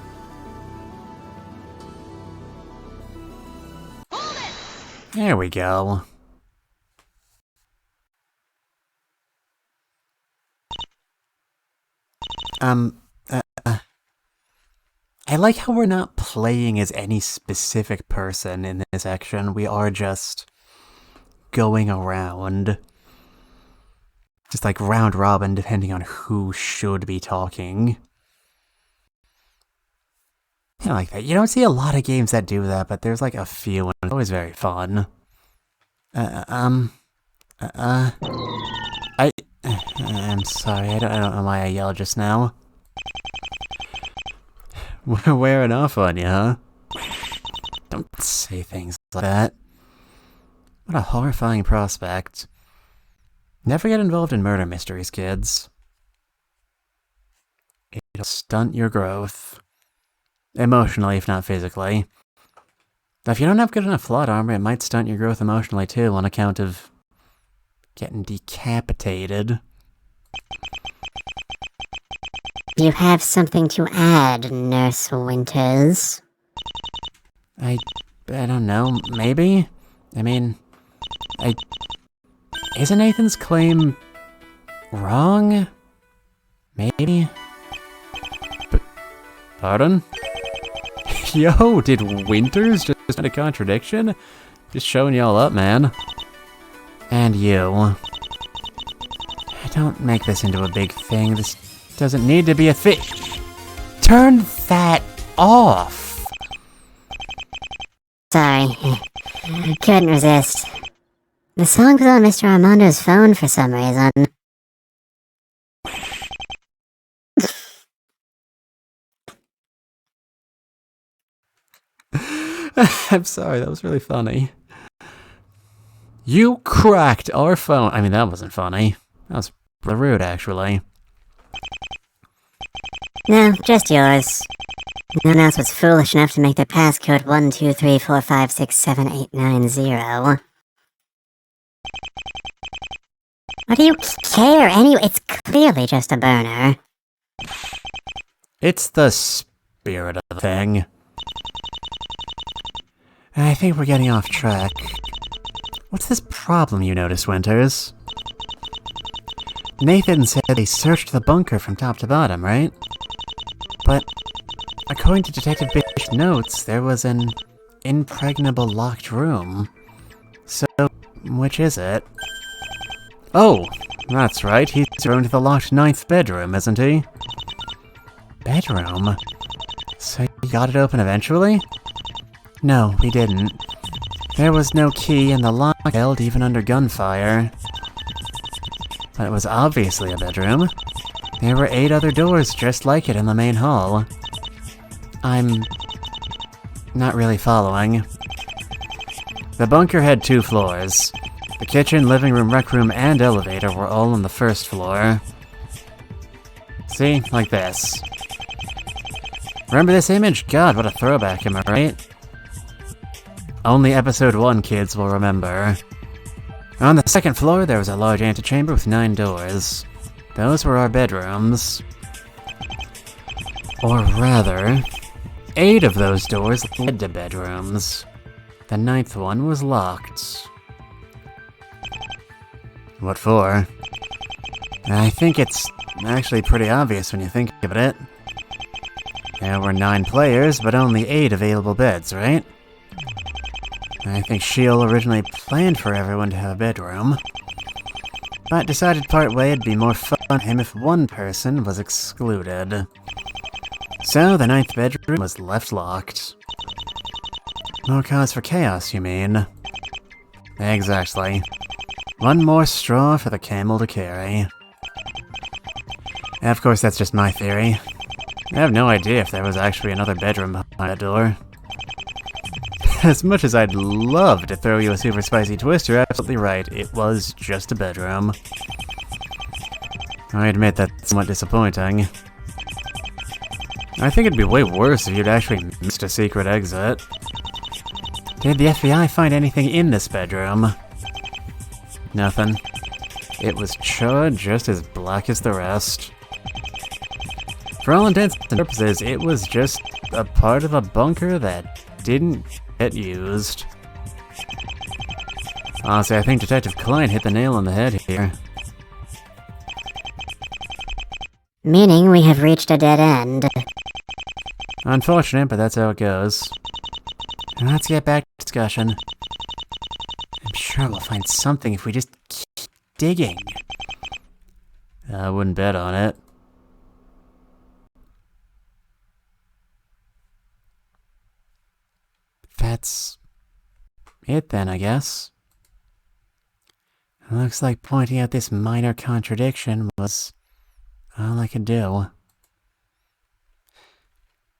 There we go. I like how we're not playing as any specific person in this section. We are just going around. Just like round robin, depending on who should be talking. I like that. You don't see a lot of games that do that, but there's like a few, and it's always very fun. I'm sorry, I don't know why I yelled just now. We're wearing off on you, huh? Don't say things like that. What a horrifying prospect. Never get involved in murder mysteries, kids. It'll stunt your growth. Emotionally, if not physically. If you don't have good enough plot armor, it might stunt your growth emotionally too, on account of getting decapitated. You have something to add, Nurse Winters? I don't know, maybe? I mean, isn't Nathan's claim wrong? Maybe? But, pardon? Yo, did Winters just find a contradiction? Just showing y'all up, man. And you. Don't make this into a big thing. This doesn't need to be a thing. Turn that off! Sorry. Couldn't resist. The song was on Mr. Armando's phone for some reason. I'm sorry, that was really funny. You cracked our phone. I mean, that wasn't funny. That was rude, actually. No, just yours. No one else was foolish enough to make their passcode 12345678990. What do you care anyway? It's clearly just a burner. It's the spirit of the thing. I think we're getting off track. What's this problem you noticed, Winters? Nathan said they searched the bunker from top to bottom, right? But according to Detective Bish's notes, there was an impregnable locked room. So, which is it? Oh, that's right, he's going to the locked 9th bedroom, isn't he? Bedroom? So you got it open eventually? No, we didn't. There was no key and the lock held even under gunfire. But it was obviously a bedroom. There were 8 other doors just like it in the main hall. I'm not really following. The bunker had 2 floors. The kitchen, living room, rec room, and elevator were all on the 1st floor. See? Like this. Remember this image? God, what a throwback, am I right? Only episode 1 kids will remember. On the 2nd floor, there was a large antechamber with 9 doors. Those were our bedrooms. Or rather, 8 of those doors led to bedrooms. The 9th one was locked. What for? I think it's actually pretty obvious when you think of it. There were 9 players, but only 8 available beds, right? I think Shield originally planned for everyone to have a bedroom, but decided partway it'd be more fun for him if one person was excluded. So the 9th bedroom was left locked. More cause for chaos, you mean? Exactly. One more straw for the camel to carry. Of course, that's just my theory. I have no idea if there was actually another bedroom behind that door. As much as I'd love to throw you a super spicy twist, you're absolutely right. It was just a bedroom. I admit that's somewhat disappointing. I think it'd be way worse if you'd actually missed a secret exit. Did the FBI find anything in this bedroom? Nothing. It was charred just as black as the rest. For all intents and purposes, it was just a part of a bunker that didn't get used. Honestly, I think Detective Klein hit the nail on the head here. Meaning we have reached a dead end. Unfortunate, but that's how it goes. Let's get back to discussion. I'm sure we'll find something if we just keep digging. I wouldn't bet on it. That's it then, I guess. Looks like pointing out this minor contradiction was all I could do.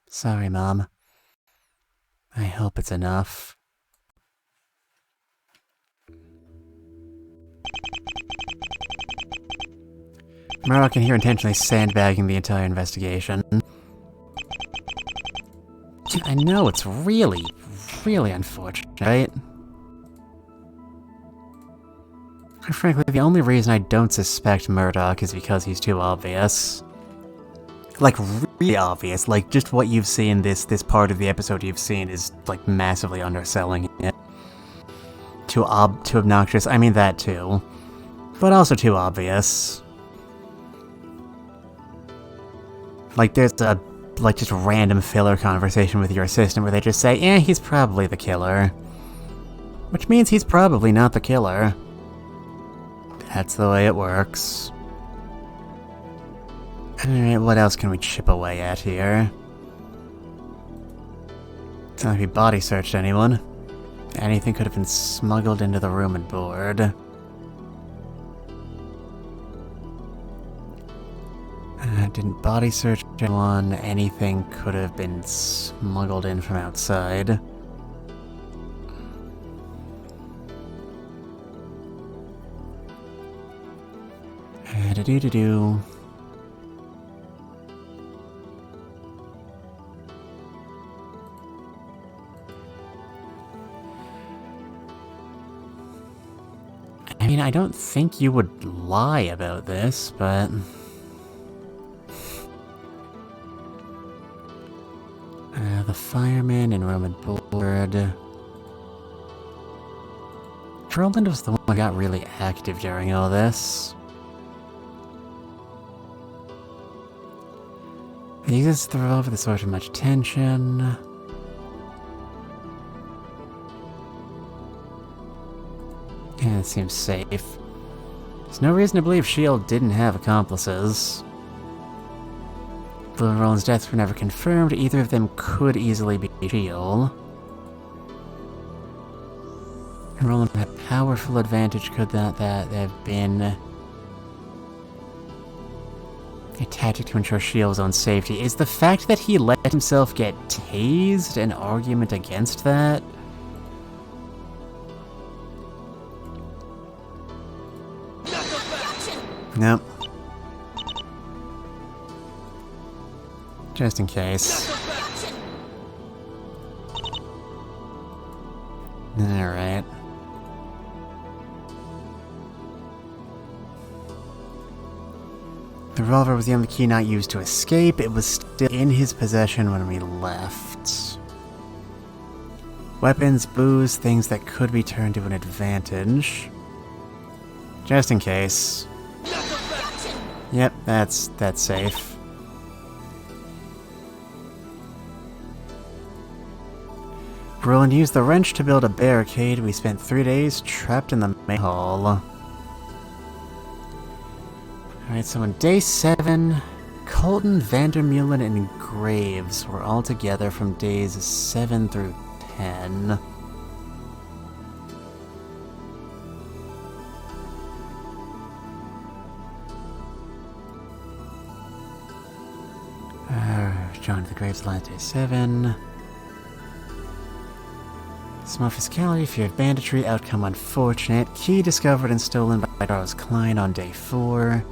Sorry, Mom. I hope it's enough. Murdoch can hear intentionally sandbagging the entire investigation. I know, it's really unfortunate, right? Quite frankly, the only reason I don't suspect Murdoch is because he's too obvious. Like, really obvious. Like, just what you've seen, this part of the episode you've seen is, like, massively underselling it. Too obnoxious, I mean that too. But also too obvious. Like, there's a, like, just random filler conversation with your assistant where they just say, eh, he's probably the killer. Which means he's probably not the killer. That's the way it works. Alright, what else can we chip away at here? It's not like we body searched anyone. Anything could have been smuggled into the room and board. Didn't body search anyone. Anything could have been smuggled in from outside. Do-do-do-do. I mean, I don't think you would lie about this, but... the fireman in room and board... Roland was the one who got really active during all this. He uses the revolver, the source of much tension. Yeah, it seems safe. There's no reason to believe S.H.I.E.L.D. didn't have accomplices. Though Roland's deaths were never confirmed, either of them could easily be S.H.I.E.L.D. And Roland had a powerful advantage, could that have been a tactic to ensure S.H.I.E.L.D.'s own safety? Is the fact that he let himself get tased an argument against that? Nope. Just in case. Alright. The revolver was the only key not used to escape. It was still in his possession when we left. Weapons, booze, things that could be turned to an advantage. Just in case. Yep, that's safe. Roland used the wrench to build a barricade. We spent 3 days trapped in the main hall. Alright, so on day 7, Colton, Vandermeulen, and Graves were all together from days 7 through 10. Join the graves last day 7. Small physicality, fear of banditry, outcome unfortunate. Key discovered and stolen by Charles Klein on day 4.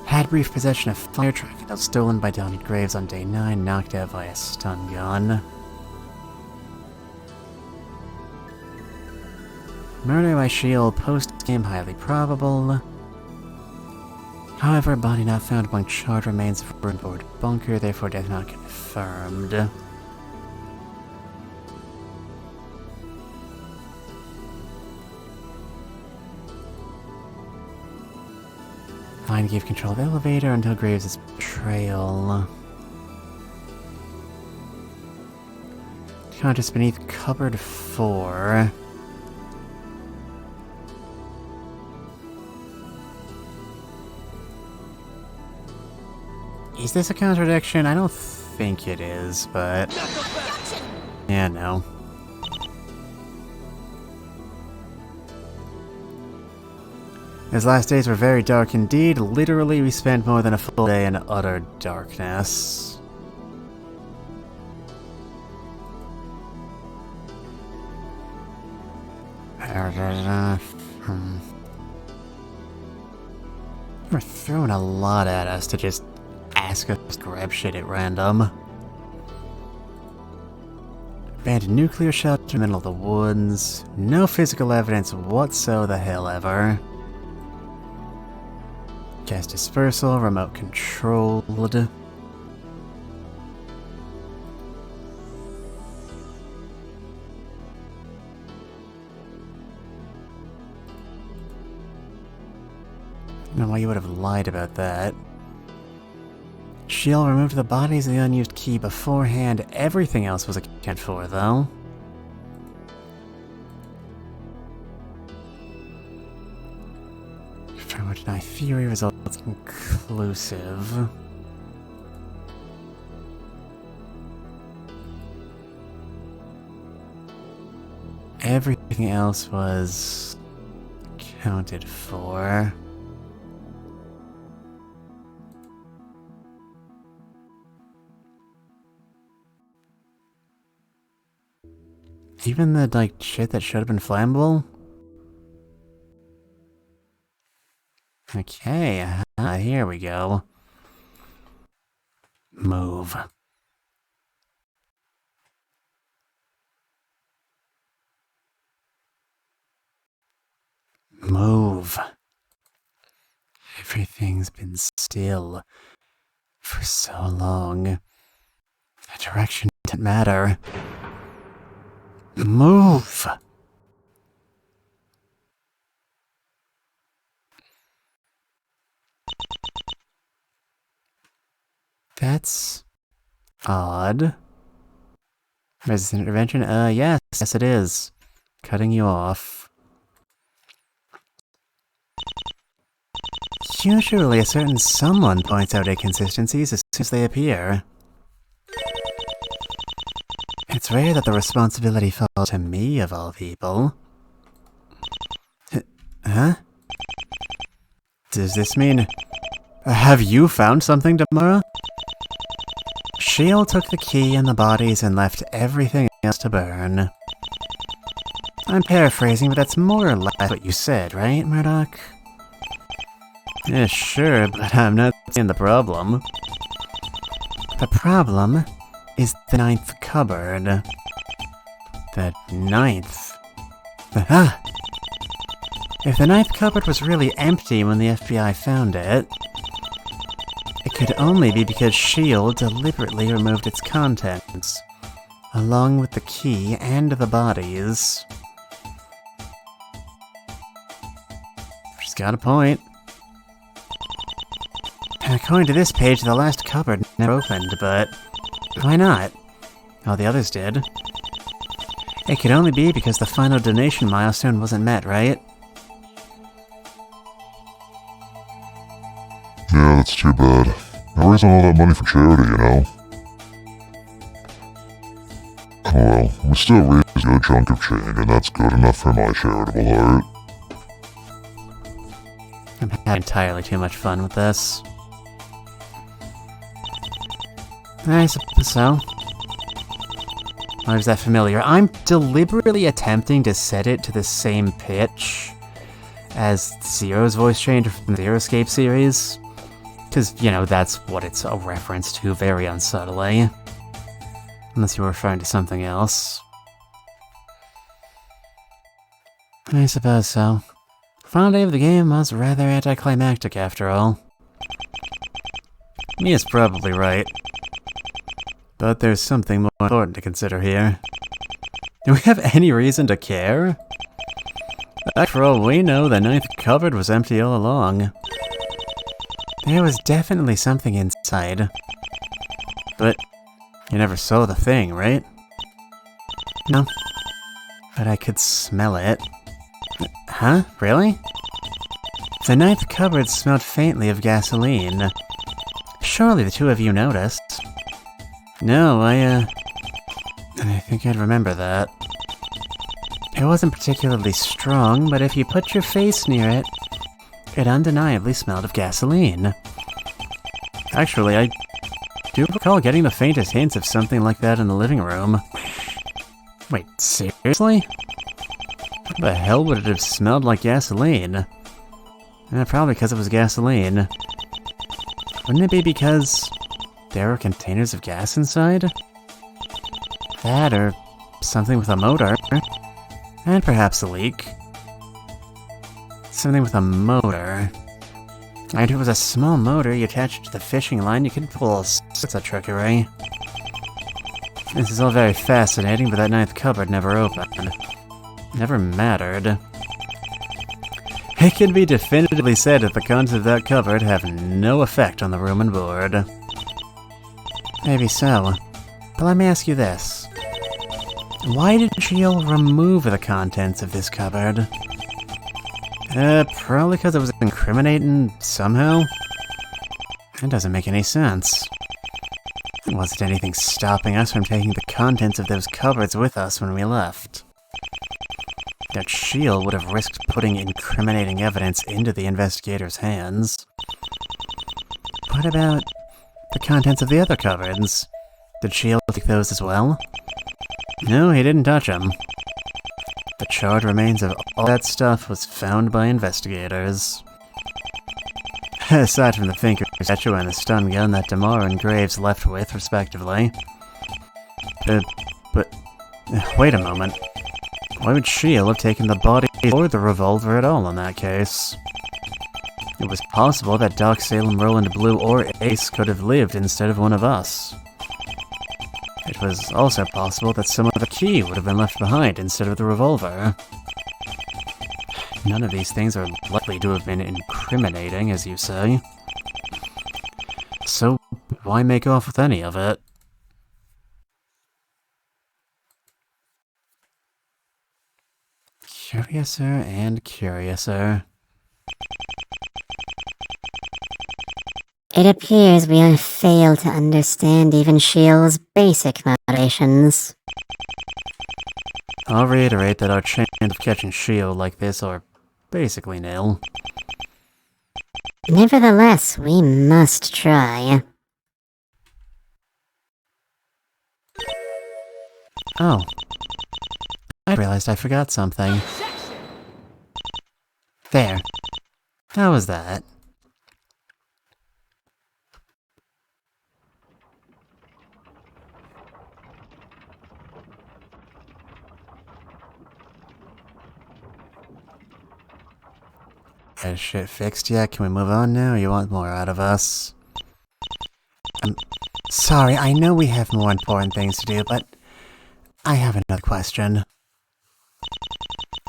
Had brief possession of fire truck, stolen by Donald Graves on day 9, knocked out by a stun gun. Murder by shield, post-game highly probable. However, body not found among charred remains of a board bunker, therefore death not confirmed. Klein gave control of elevator until Graves' betrayal. Conscious beneath cupboard 4. Is this a contradiction? I don't think it is, but... yeah, no. His last days were very dark indeed. Literally, we spent more than a full day in utter darkness. We're throwing a lot at us to just ask us to grab shit at random. Abandoned nuclear shelter in the middle of the woods. No physical evidence whatsoever. Gas dispersal, remote controlled. I don't know why you would have lied about that. Shield removed the bodies of the unused key beforehand. Everything else was accounted for, though. From which my theory results conclusive. Everything else was accounted for. Even the, like, shit that should have been flammable? Okay, here we go. Move. Move. Everything's been still for so long. The direction didn't matter. Move! That's odd. Resistant intervention? Yes it is. Cutting you off. Usually a certain someone points out inconsistencies as soon as they appear. It's rare that the responsibility falls to me, of all people. Huh? Does this mean... have you found something, Damara? Shield took the key and the bodies and left everything else to burn. I'm paraphrasing, but that's more or less what you said, right, Murdoch? Yeah, sure, but I'm not seeing the problem. The problem is the 9th cupboard. The 9th? Aha! If the 9th cupboard was really empty when the FBI found it, it could only be because S.H.I.E.L.D. deliberately removed its contents, along with the key and the bodies. She's got a point. And according to this page, the last cupboard never opened, but why not? All the others did. It could only be because the final donation milestone wasn't met, right? Yeah, that's too bad. I'm raising all that money for charity, you know? Oh well, we still raised a good chunk of change, and that's good enough for my charitable heart. I'm having entirely too much fun with this. I suppose so. Why is that familiar? I'm deliberately attempting to set it to the same pitch as Zero's voice changer from the Zero Escape series. Because, you know, that's what it's a reference to very unsubtly. Unless you were referring to something else. I suppose so. Final day of the game was rather anticlimactic after all. He is probably right. But there's something more important to consider here. Do we have any reason to care? For all we know, the ninth cupboard was empty all along. There was definitely something inside. But you never saw the thing, right? No. But I could smell it. Huh? Really? The ninth cupboard smelled faintly of gasoline. Surely the two of you noticed. No, I think I'd remember that. It wasn't particularly strong, but if you put your face near it, it undeniably smelled of gasoline. Actually, I do recall getting the faintest hints of something like that in the living room. Wait, seriously? What the hell would it have smelled like gasoline? Probably because it was gasoline. Wouldn't it be because there were containers of gas inside? That, or something with a motor. And perhaps a leak. Something with a motor. And if it was a small motor you attached to the fishing line, you could pull all sorts of trickery. This is all very fascinating, but that ninth cupboard never opened. Never mattered. It can be definitively said that the contents of that cupboard have no effect on the room and board. Maybe so. But let me ask you this. Why did Shield remove the contents of this cupboard? Probably because it was incriminating somehow? That doesn't make any sense. There wasn't anything stopping us from taking the contents of those cupboards with us when we left. That Shield would have risked putting incriminating evidence into the investigators' hands. What about the contents of the other cupboards? Did Shield take those as well? No, he didn't touch them. The charred remains of all that stuff was found by investigators. Aside from the finger statue and the stun gun that Damar and Graves left with, respectively. But wait a moment. Why would Shield have taken the body or the revolver at all in that case? It was possible that Doc Salem, Roland Blue, or Ace could have lived instead of one of us. It was also possible that some of the key would have been left behind instead of the revolver. None of these things are likely to have been incriminating, as you say. So, why make off with any of it? Curiouser and curiouser. It appears we have failed to understand even Shield's basic motivations. I'll reiterate that our chance of catching Shield like this are basically nil. Nevertheless, we must try. Oh. I realized I forgot something. There. How was that? Got shit fixed yet? Can we move on now, or you want more out of us? Sorry, I know we have more important things to do, but I have another question.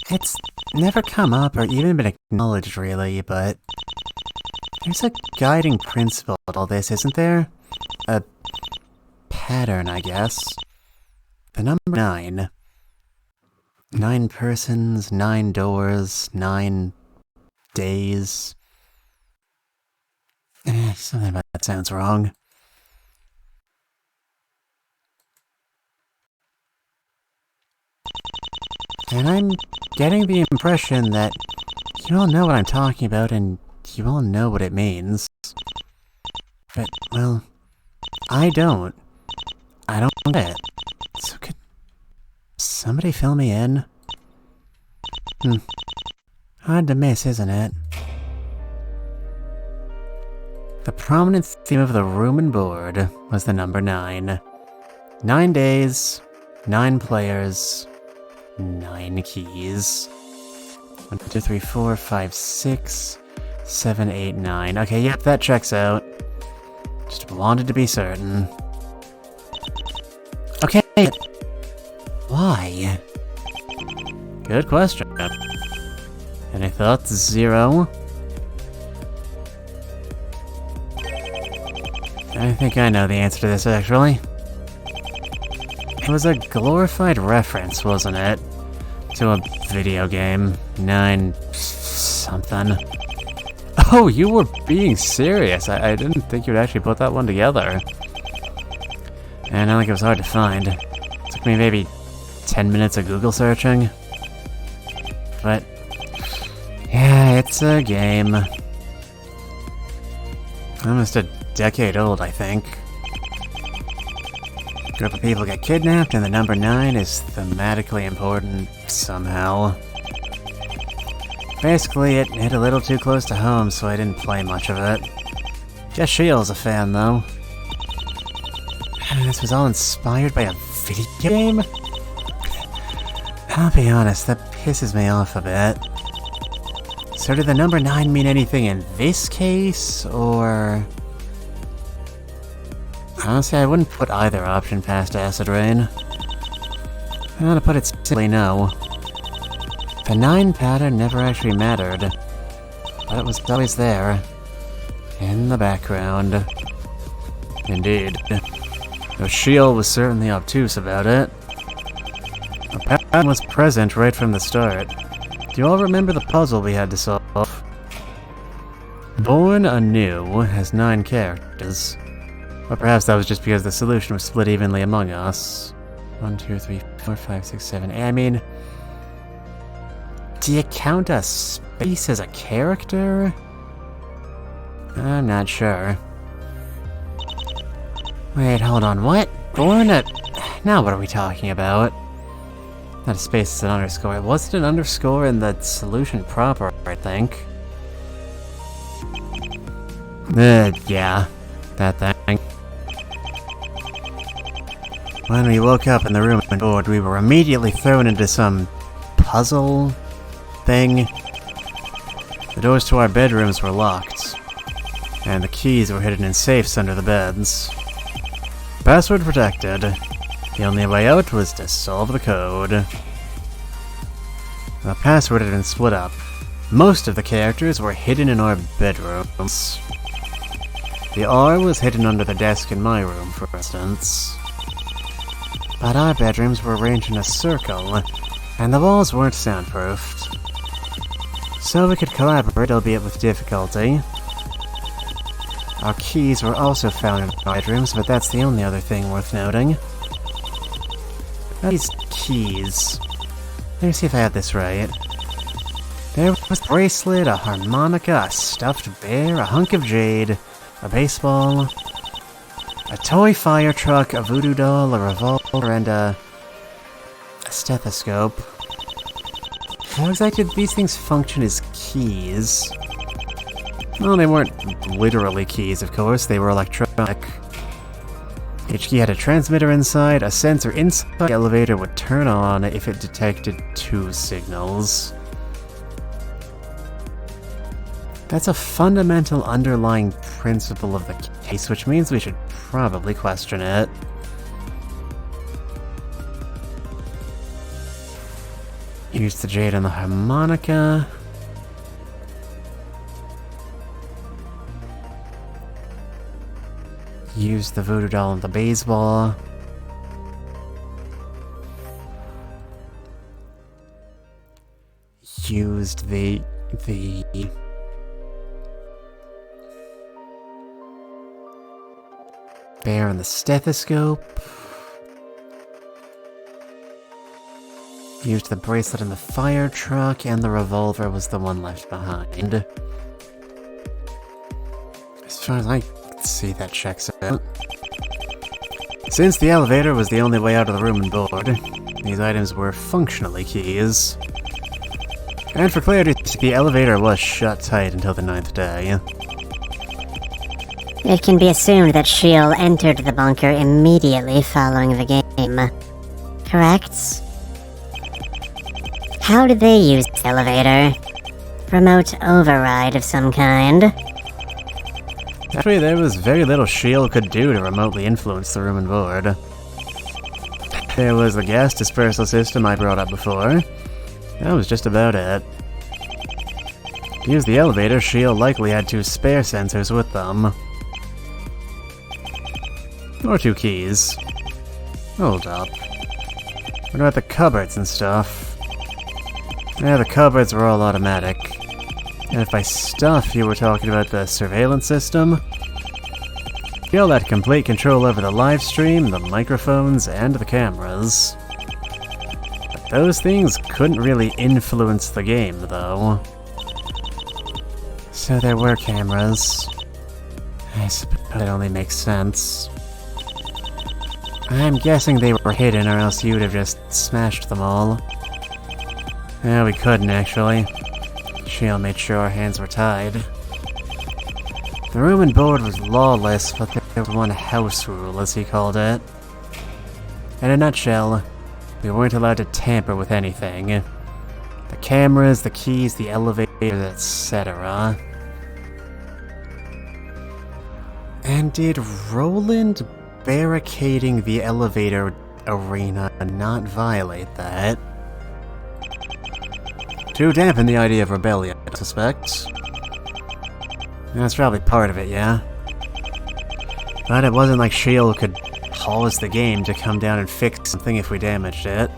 It's never come up or even been acknowledged, really, but there's a guiding principle to all this, isn't there? A pattern, I guess. The number 9. 9 persons, 9 doors, 9 days. Something about that sounds wrong. And I'm getting the impression that you all know what I'm talking about and you all know what it means. But, well, I don't. I don't get it. So could somebody fill me in? Hard to miss, isn't it? The prominent theme of the room and board was the number 9. 9 days, 9 players, 9 keys. 1, 2, 3, 4, 5, 6, 7, 8, 9. Okay, yep, that checks out. Just wanted to be certain. Okay. Why? Good question. Any thoughts? 0? I think I know the answer to this, actually. It was a glorified reference, wasn't it? To a video game. 9... something. Oh, you were being serious. I didn't think you'd actually put that one together. And I think it was hard to find. It took me maybe 10 minutes of Google searching. But... yeah, it's a game. Almost a decade old, I think. A group of people get kidnapped, and the number 9 is thematically important somehow. Basically, it hit a little too close to home, so I didn't play much of it. Guess Shiel's a fan, though. This was all inspired by a video game? I'll be honest, that pisses me off a bit. So did the number 9 mean anything in this case, or... honestly, I wouldn't put either option past Acid Rain. I'm gonna put it simply no. The 9 pattern never actually mattered, but it was always there, in the background. Indeed. Though Shield was certainly obtuse about it. The pattern was present right from the start. Do you all remember the puzzle we had to solve? Born Anew has 9 characters. Or perhaps that was just because the solution was split evenly among us. 1, 2, 3, 4, 5, 6, 7, 8. I mean... do you count a space as a character? I'm not sure. Wait, hold on, what? Born a... now what are we talking about? Not a space, it's an underscore. It wasn't an underscore in the solution proper, I think. Yeah. That thing. When we woke up in the room and board, we were immediately thrown into some puzzle thing. The doors to our bedrooms were locked, and the keys were hidden in safes under the beds. Password protected. The only way out was to solve the code. The password had been split up. Most of the characters were hidden in our bedrooms. The R was hidden under the desk in my room, for instance. But our bedrooms were arranged in a circle, and the walls weren't soundproofed. So we could collaborate, albeit with difficulty. Our keys were also found in our bedrooms, but that's the only other thing worth noting. These keys. Let me see if I have this right. There was a bracelet, a harmonica, a stuffed bear, a hunk of jade, a baseball, a toy fire truck, a voodoo doll, a revolver, and a stethoscope. How exactly did these things function as keys? Well, they weren't literally keys, of course, they were electronic. Each key had a transmitter inside, a sensor inside the elevator would turn on if it detected 2 signals. That's a fundamental underlying principle of the case, which means we should probably question it. Use the jade and the harmonica. Use the voodoo doll and the baseball. Used the bear and the stethoscope. Used the bracelet and the fire truck, and the revolver was the one left behind. As far as I can see, that checks out. Since the elevator was the only way out of the room and board, these items were functionally keys. And for clarity, the elevator was shut tight until the 9th day. It can be assumed that Shield entered the bunker immediately following the game. Correct? How did they use the elevator? Remote override of some kind? Actually, there was very little Shield could do to remotely influence the room and board. There was the gas dispersal system I brought up before. That was just about it. To use the elevator, Shield likely had 2 spare sensors with them. Or 2 keys. Hold up. What about the cupboards and stuff? Yeah, the cupboards were all automatic. And if by stuff you were talking about the surveillance system, Shield had complete control over the live stream, the microphones, and the cameras. But those things couldn't really influence the game, though. So there were cameras. I suppose that only makes sense. I'm guessing they were hidden, or else you would have just smashed them all. Yeah, we couldn't, actually. Shield made sure our hands were tied. The room and board was lawless, but there was one house rule, as he called it. In a nutshell, we weren't allowed to tamper with anything. The cameras, the keys, the elevators, etc. And did Roland barricading the elevator arena not violate that? To dampen the idea of rebellion, I suspect. That's probably part of it, yeah. But it wasn't like Shield could pause the game to come down and fix something if we damaged it.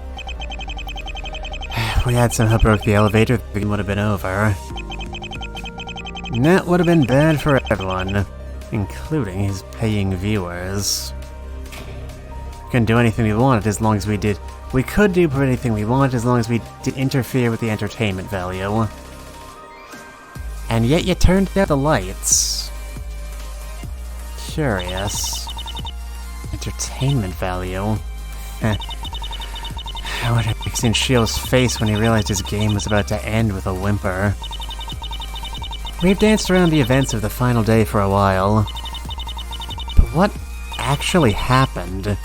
If we had somehow broke the elevator, the game would have been over. And that would have been bad for everyone, including his paying viewers. We couldn't do anything we wanted as long as we did. We could do anything we wanted as long as we didn't interfere with the entertainment value. And yet you turned out the lights. Curious. Entertainment value? I would have seen Shield's face when he realized his game was about to end with a whimper. We've danced around the events of the final day for a while. But what actually happened?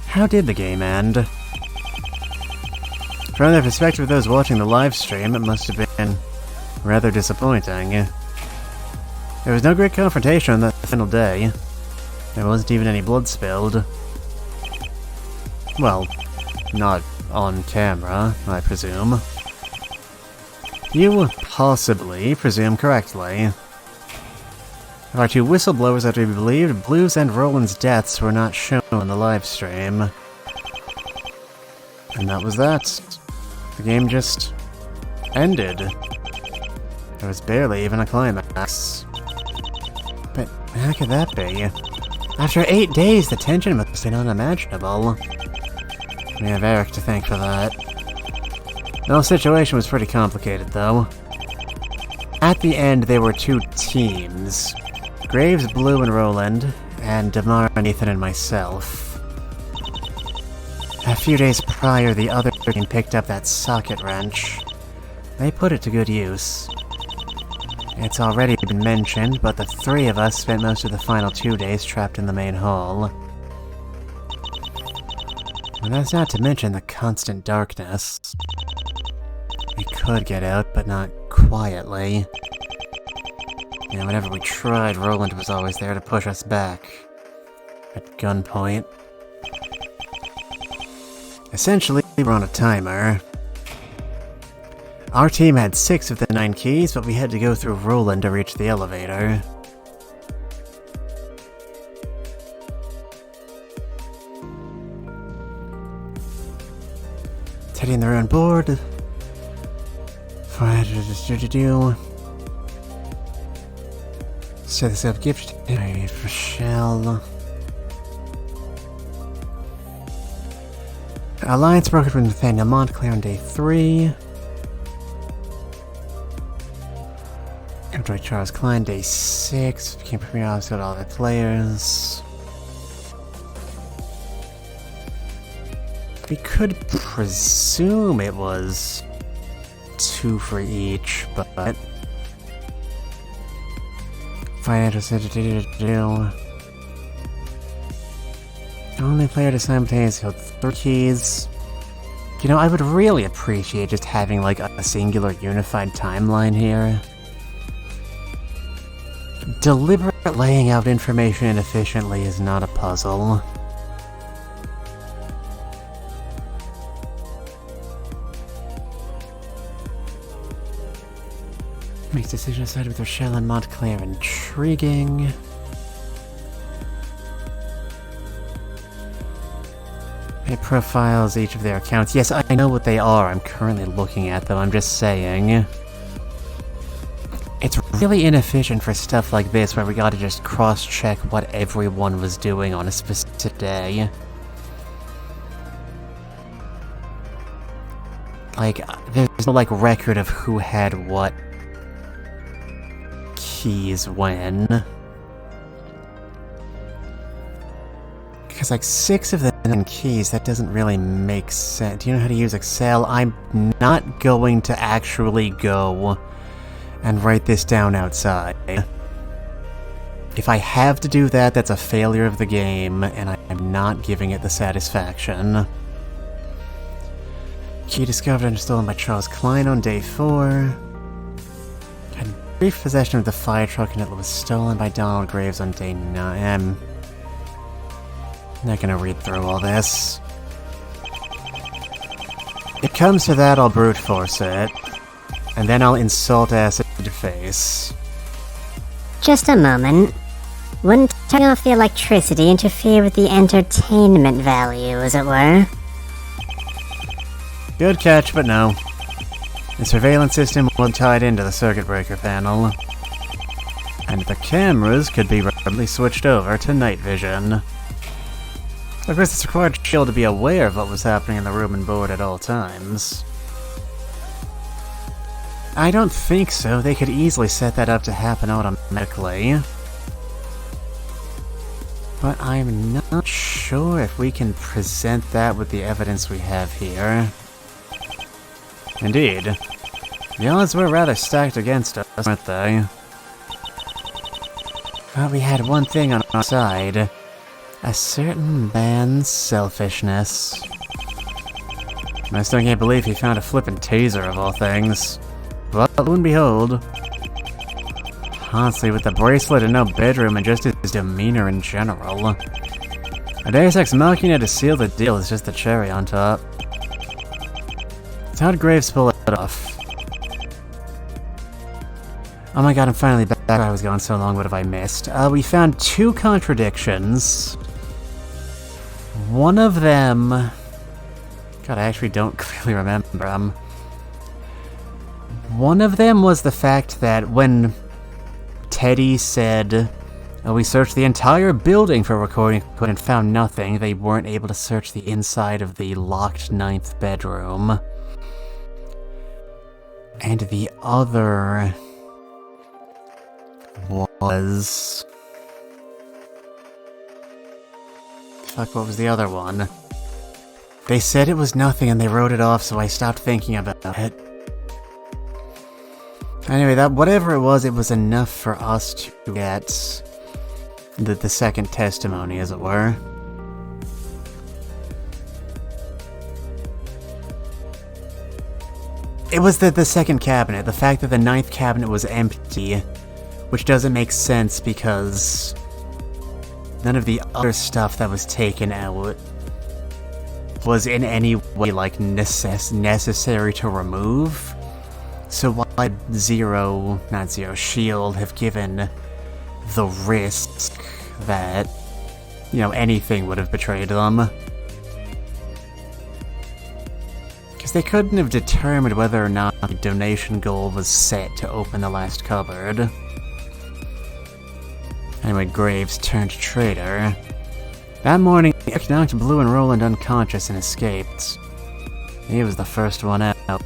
How did the game end? From the perspective of those watching the live stream, it must have been rather disappointing. There was no great confrontation on that final day. There wasn't even any blood spilled. Well, not on camera, I presume. You possibly presume correctly. Of our 2 whistleblowers that we believed, Blue's and Roland's deaths were not shown on the live stream. And that was that. The game just ended. There was barely even a climax. But how could that be? After 8 days, the tension must have been unimaginable. We have Eric to thank for that. The whole situation was pretty complicated, though. At the end, there were 2 teams. Graves, Blue, and Roland, and Damar, Nathan, and myself. A few days prior, the other team picked up that socket wrench. They put it to good use. It's already been mentioned, but the 3 of us spent most of the final 2 days trapped in the main hall. And that's not to mention the constant darkness. We could get out, but not quietly. And whenever we tried, Roland was always there to push us back. At gunpoint. Essentially, we were on a timer. Our team had 6 of the 9 keys, but we had to go through Roland to reach the elevator. Teddy and they're on board. Set this up, gift for Shell. Alliance brokered with Nathaniel Montclair on day 3. Controlled Charles Klein, day 6. Became Premier Officer with all the players. We could presume it was 2 for each, but... Financial center. Only player to simultaneously hold 3 keys. You know, I would really appreciate just having, like, a singular unified timeline here. Deliberate laying out information inefficiently is not a puzzle. Makes decision aside with Rochelle and Montclair intriguing. It profiles each of their accounts. Yes, I know what they are. I'm currently looking at them. I'm just saying. It's really inefficient for stuff like this where we gotta just cross-check what everyone was doing on a specific day. Like, there's no, like, record of who had what keys when. Because, like, 6 of the 9 keys, that doesn't really make sense. Do you know how to use Excel? I'm not going to actually go and write this down outside. If I have to do that, that's a failure of the game, and I am not giving it the satisfaction. Key discovered and stolen by Charles Klein on day 4. Had brief possession of the fire truck and it was stolen by Donald Graves on day 9. Not gonna read through all this. It comes to that, I'll brute force it. And then I'll insult acid to your face. Just a moment. Wouldn't turning off the electricity interfere with the entertainment value, as it were? Good catch, but no. The surveillance system wasn't tied into the circuit breaker panel. And the cameras could be rapidly switched over to night vision. Of course, it's required Shield to be aware of what was happening in the room and board at all times. I don't think so. They could easily set that up to happen automatically. But I'm not sure if we can present that with the evidence we have here. Indeed. The odds were rather stacked against us, weren't they? But we had one thing on our side. A certain man's selfishness. I still can't believe he found a flippin' taser of all things. But lo and behold. Honestly, with the bracelet and no bedroom and just his demeanor in general. A Deus Ex Machina to seal the deal is just the cherry on top. So how'd Graves pull it off? Oh my god, I'm finally back. I was gone so long, what have I missed? We found 2 contradictions. One of them... God, I actually don't clearly remember them. One of them was the fact that when Teddy said, oh, we searched the entire building for recording equipment and found nothing, they weren't able to search the inside of the locked 9th bedroom. And the other was... Fuck, what was the other one? They said it was nothing and they wrote it off, so I stopped thinking about it. Anyway, that whatever it was enough for us to get the second testimony, as it were. It was the second cabinet, the fact that the 9th cabinet was empty, which doesn't make sense because none of the other stuff that was taken out was in any way, like, necessary to remove. So why would Shield have given the risk that, you know, anything would have betrayed them? Because they couldn't have determined whether or not the donation goal was set to open the last cupboard. Anyway, Graves turned traitor. That morning, he knocked Blue and Roland unconscious and escaped. He was the first one out.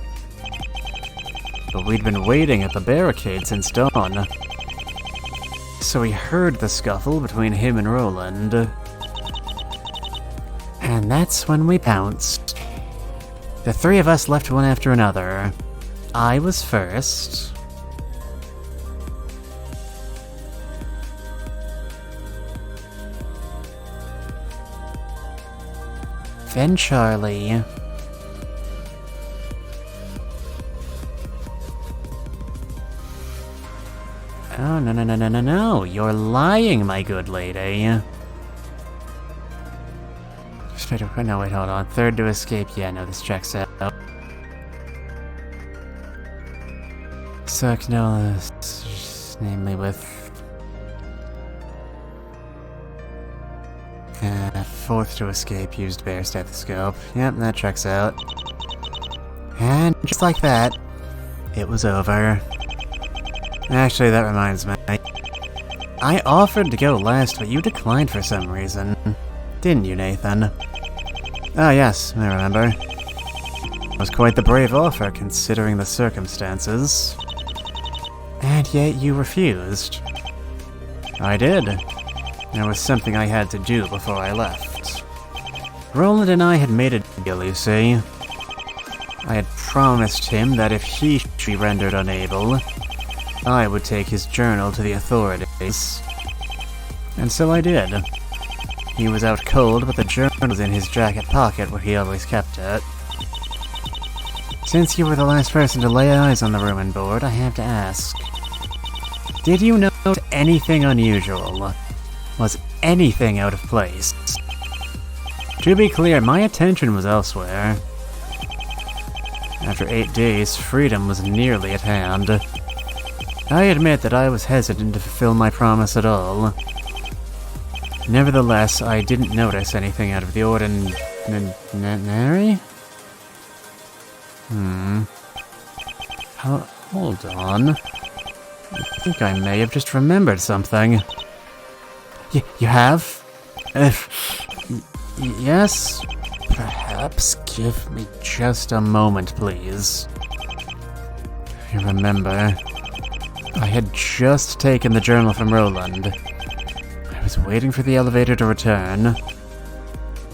But we'd been waiting at the barricade since dawn. So we heard the scuffle between him and Roland. And that's when we pounced. The three of us left one after another. I was first. Then Charlie. Oh, no, you're lying, my good lady. Straight up, no, wait, hold on. Third to escape, yeah, no, this checks out. Suck, no, namely with... fourth to escape, used bear stethoscope. Yep, that checks out. And just like that, it was over. Actually, that reminds me. I offered to go last, but you declined for some reason. Didn't you, Nathan? Ah, yes, I remember. It was quite the brave offer, considering the circumstances. And yet you refused. I did. There was something I had to do before I left. Roland and I had made a deal, you see. I had promised him that if he should be rendered unable, I would take his journal to the authorities. And so I did. He was out cold, but the journal was in his jacket pocket where he always kept it. Since you were the last person to lay eyes on the ruin board, I have to ask. Did you note anything unusual? Was anything out of place? To be clear, my attention was elsewhere. After 8 days, freedom was nearly at hand. I admit that I was hesitant to fulfill my promise at all. Nevertheless, I didn't notice anything out of the ordinary? Hold on. I think I may have just remembered something. You have? Yes? Perhaps give me just a moment, please. You remember, I had just taken the journal from Roland. I was waiting for the elevator to return.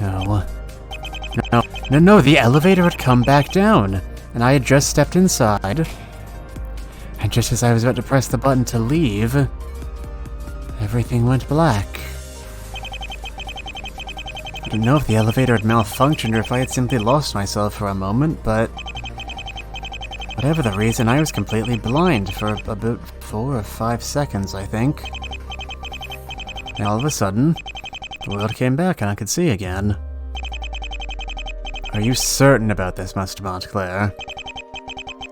No, the elevator had come back down, and I had just stepped inside. And just as I was about to press the button to leave, everything went black. I don't know if the elevator had malfunctioned or if I had simply lost myself for a moment, but whatever the reason, I was completely blind for about 4 or 5 seconds, I think. And all of a sudden, the world came back and I could see again. Are you certain about this, Mr. Montclair?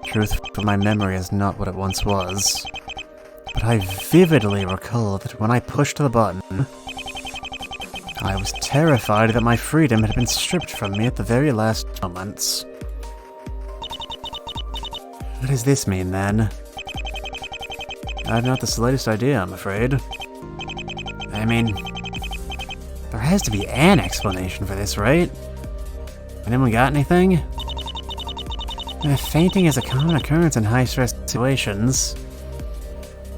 Truth, my memory is not what it once was. But I vividly recall that when I pushed the button, I was terrified that my freedom had been stripped from me at the very last moments. What does this mean, then? I have not the slightest idea, I'm afraid. I mean, there has to be an explanation for this, right? Anyone got anything? Fainting is a common occurrence in high-stress situations.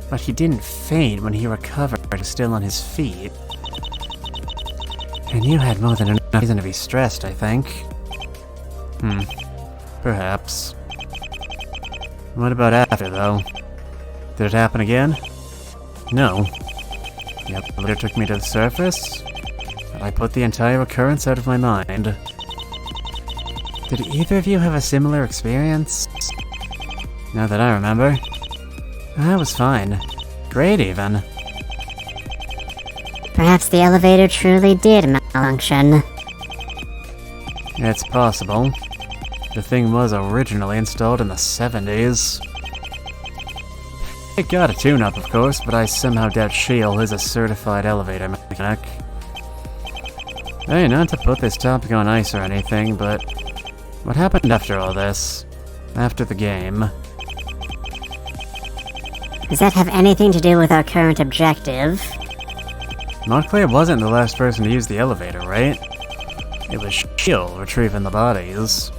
But he didn't faint when he recovered, still on his feet. And you had more than enough reason to be stressed, I think. Perhaps. What about after, though? Did it happen again? No. The elevator took me to the surface, but I put the entire occurrence out of my mind. Did either of you have a similar experience? Now that I remember. I was fine. Great, even. Perhaps the elevator truly did malfunction. It's possible. The thing was originally installed in the 70s. It got a tune-up, of course, but I somehow doubt Shield is a certified elevator mechanic. Hey, not to put this topic on ice or anything, but what happened after all this? After the game? Does that have anything to do with our current objective? Montclair wasn't the last person to use the elevator, right? It was Shield retrieving the bodies.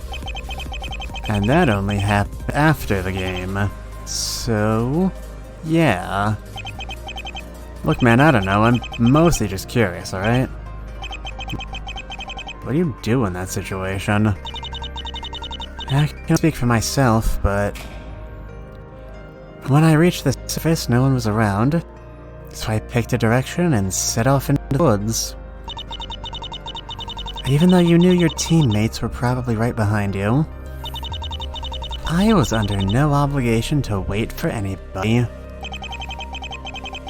And that only happened after the game. So, yeah. Look, man, I don't know, I'm mostly just curious, alright? What do you do in that situation? I can't speak for myself, but when I reached the surface, no one was around, so I picked a direction and set off into the woods. Even though you knew your teammates were probably right behind you, I was under no obligation to wait for anybody.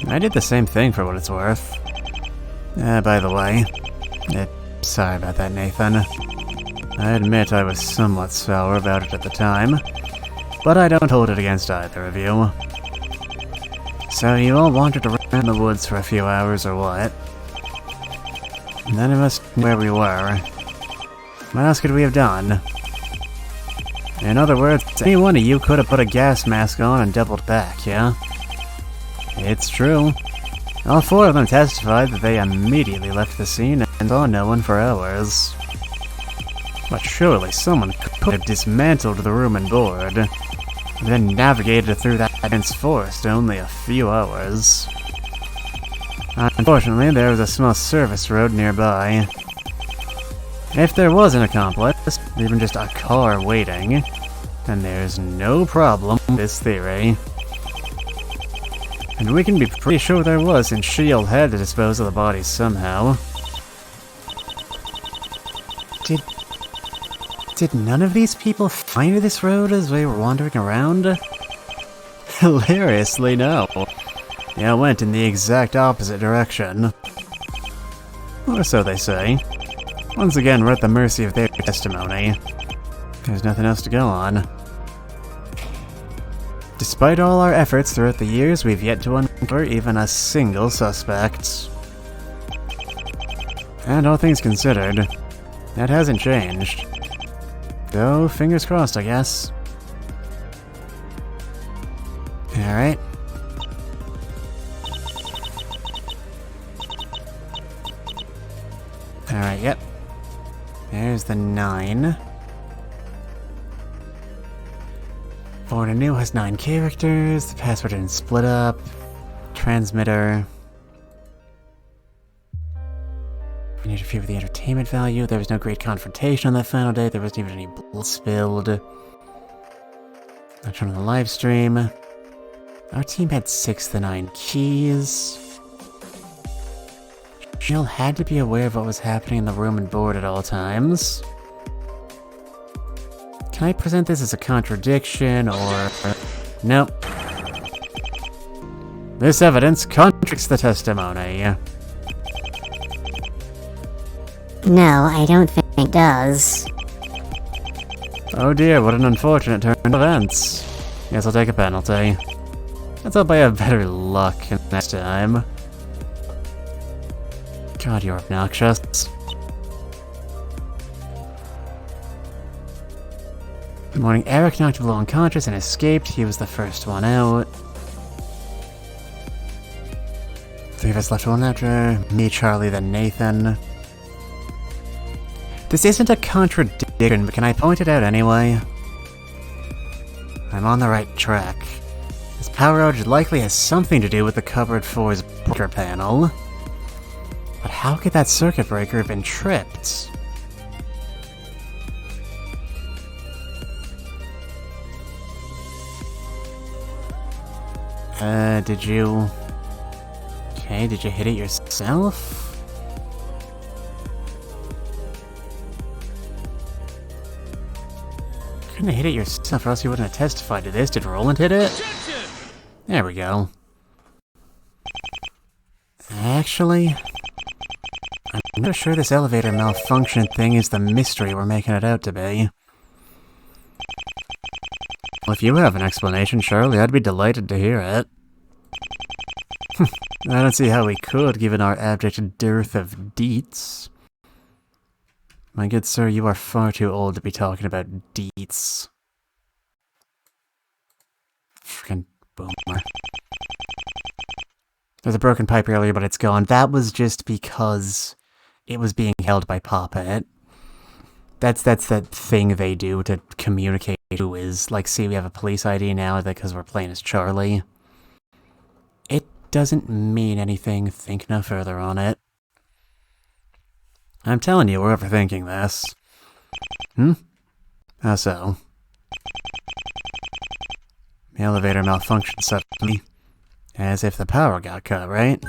I did the same thing for what it's worth. By the way, sorry about that, Nathan. I admit I was somewhat sour about it at the time, but I don't hold it against either of you. So you all wandered around the woods for a few hours or what? None of us knew where we were. What else could we have done? In other words, any one of you could have put a gas mask on and doubled back, yeah? It's true. All four of them testified that they immediately left the scene and saw no one for hours. But surely someone could have dismantled the room and board, and then navigated through that dense forest in only a few hours. Unfortunately, there was a small service road nearby. If there was an accomplice, even just a car waiting, then there's no problem with this theory. And we can be pretty sure there was, since Shield had to dispose of the bodies somehow. Did none of these people find this road as they were wandering around? Hilariously, no. They all went in the exact opposite direction. Or so they say. Once again, we're at the mercy of their testimony. There's nothing else to go on. Despite all our efforts throughout the years, we've yet to uncover even a single suspect. And all things considered, that hasn't changed. Though, fingers crossed, I guess. Alright. Alright, yep. There's the 9. Born Anew has 9 characters, the password didn't split up, transmitter. We need to fear the entertainment value, there was no great confrontation on that final day, there wasn't even any blood spilled. Not shown on the live stream. Our team had 6 to 9 keys. Jill had to be aware of what was happening in the room and board at all times. Can I present this as a contradiction, or... Nope. This evidence contradicts the testimony. No, I don't think it does. Oh dear, what an unfortunate turn of events. Guess I'll take a penalty. Let's hope I have better luck next time. God, you're obnoxious. Good morning, Eric knocked below unconscious and escaped. He was the first one out. 3 of us left one after. Me, Charlie, then Nathan. This isn't a contradiction, but can I point it out anyway? I'm on the right track. This power outage likely has something to do with the cupboard 4's breaker panel. But how could that circuit breaker have been tripped? Did you... Okay, did you hit it yourself? Couldn't have hit it yourself or else you wouldn't have testified to this. Did Roland hit it? There we go. Actually, I'm not sure this elevator malfunction thing is the mystery we're making it out to be. Well, if you have an explanation, Charlie, I'd be delighted to hear it. I don't see how we could, given our abject dearth of deets. My good sir, you are far too old to be talking about deets. Frickin' boomer. There's a broken pipe earlier, but it's gone. That was just because it was being held by Poppet. That's that thing they do to communicate who is. Like, see, we have a police ID now because we're playing as Charlie. It doesn't mean anything. Think no further on it. I'm telling you, we're overthinking this. How so? The elevator malfunctioned suddenly. As if the power got cut, right?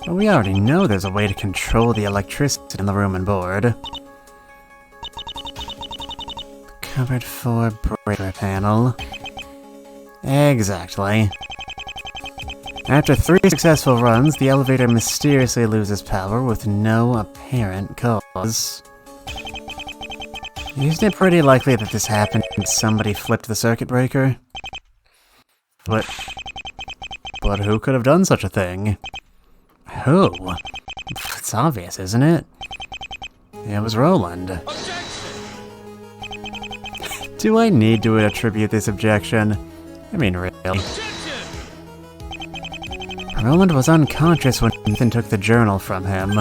Well, we already know there's a way to control the electricity in the room and board. Covered for breaker panel. Exactly. After 3 successful runs, the elevator mysteriously loses power with no apparent cause. Isn't it pretty likely that this happened when somebody flipped the circuit breaker? But who could have done such a thing? Who? It's obvious, isn't it? It was Roland. Do I need to attribute this objection? I mean, really. Roland was unconscious when Ethan took the journal from him.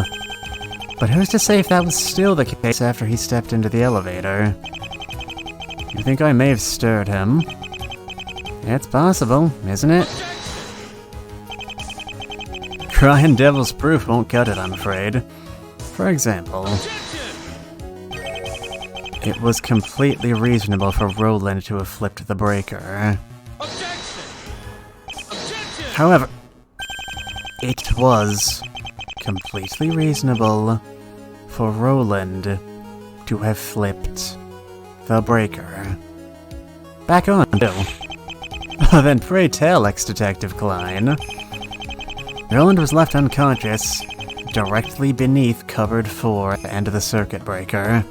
But who's to say if that was still the case after he stepped into the elevator? You think I may have stirred him? It's possible, isn't it? Crying devil's proof won't cut it, I'm afraid. For example, it was completely reasonable for Roland to have flipped the breaker. However, it was completely reasonable for Roland to have flipped the breaker. Back on, too. Then pray tell, ex-Detective Klein. Roland was left unconscious, directly beneath cupboard 4 and the circuit breaker.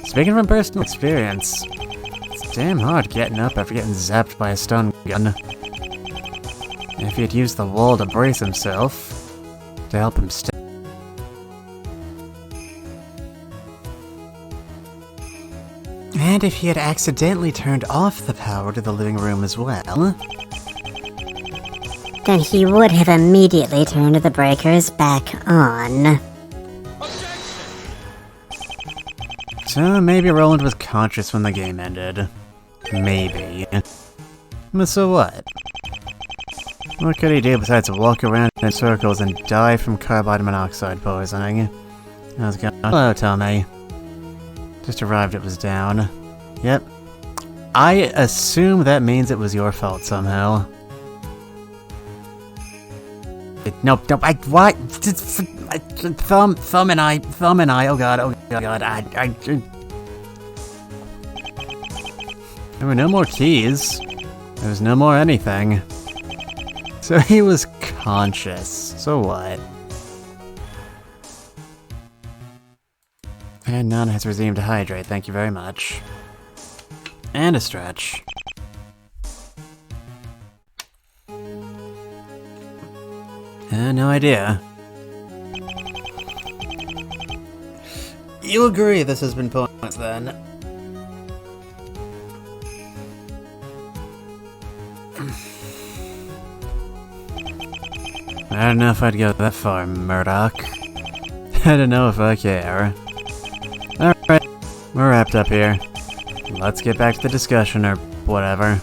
Speaking from personal experience, it's damn hard getting up after getting zapped by a stun gun. If he had used the wall to brace himself, to help him stay. And if he had accidentally turned off the power to the living room as well, then he would have immediately turned the breakers back on. So maybe Roland was conscious when the game ended. Maybe. But so what? What could he do besides walk around in circles and die from carbon monoxide poisoning? How's it going? Hello, Tommy. Just arrived, it was down. Yep. I assume that means it was your fault somehow. Nope, what? Thumb and I, oh god, There were no more keys. There was no more anything. So he was conscious. So what? And none has resumed to hydrate, thank you very much. And a stretch. No idea. You agree this has been pointless then? I don't know if I'd go that far, Murdoch. I don't know if I care. Alright, we're wrapped up here. Let's get back to the discussion, or whatever.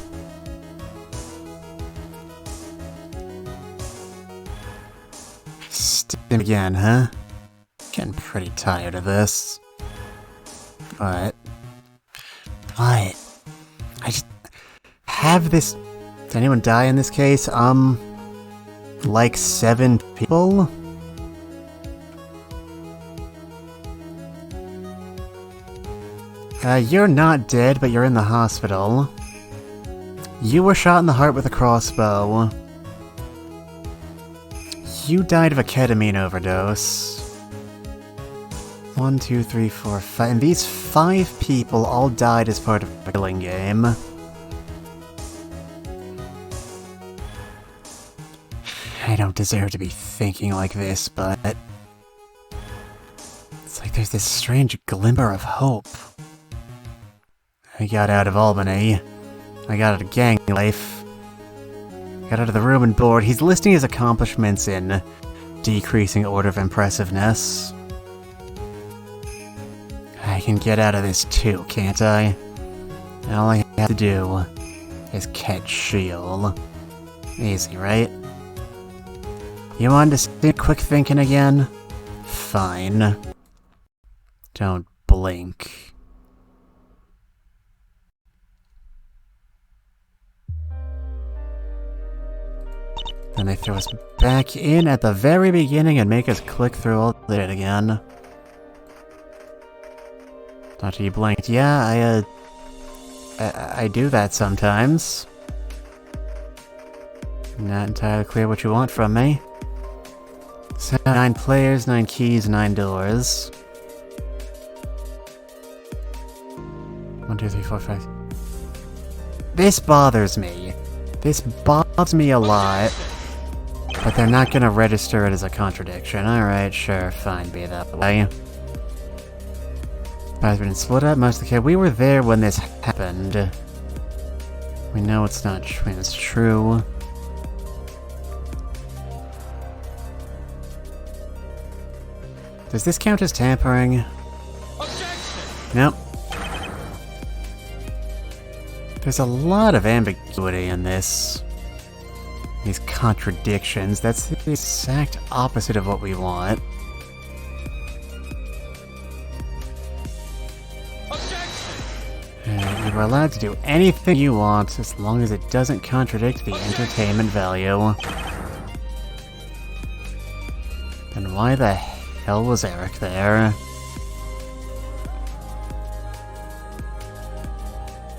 Stim again, huh? Getting pretty tired of this. But... I just... have this... Did anyone die in this case? Like 7 people? You're not dead, but you're in the hospital. You were shot in the heart with a crossbow. You died of a ketamine overdose. 1, 2, 3, 4, 5. And these 5 people all died as part of a killing game. I don't deserve to be thinking like this, but... it's like there's this strange glimmer of hope. I got out of Albany. I got out of gang life. Got out of the room and board. He's listing his accomplishments in decreasing order of impressiveness. I can get out of this too, can't I? All I have to do is catch Shield. Easy, right? You wanted to see quick thinking again? fine. Don't blink. Then they throw us back in at the very beginning and make us click through all the shit again. After you blinked, yeah, I do that sometimes. Not entirely clear what you want from me. So 9 players, 9 keys, 9 doors. 1, 2, 3, 4, 5. This bothers me. This bothers me a lot. But they're not gonna register it as a contradiction. Alright, sure, fine, be that way. Has been split up most of the we were there when this happened. We know it's not true. It's true. Does this count as tampering? Nope. There's a lot of ambiguity in this. These contradictions. That's the exact opposite of what we want. You are allowed to do anything you want as long as it doesn't contradict the entertainment value. Then why the hell was Eric there?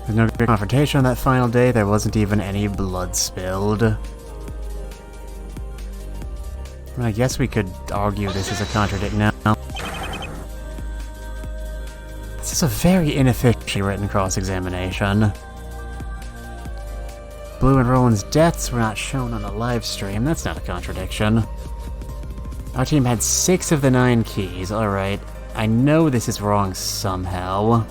There's no great confrontation on that final day, there wasn't even any blood spilled. I guess we could argue this is a contradiction now. This is a very inefficiently written cross-examination. Blue and Rowan's deaths were not shown on the live stream, that's not a contradiction. Our team had 6 of the 9 keys, alright. I know this is wrong somehow.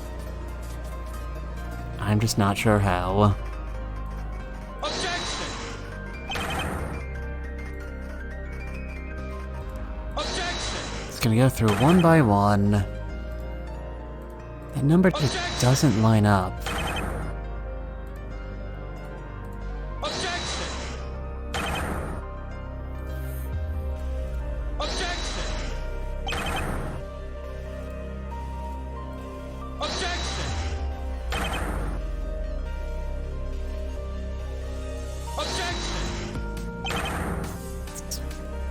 I'm just not sure how. It's gonna go through one by one. That number just doesn't line up.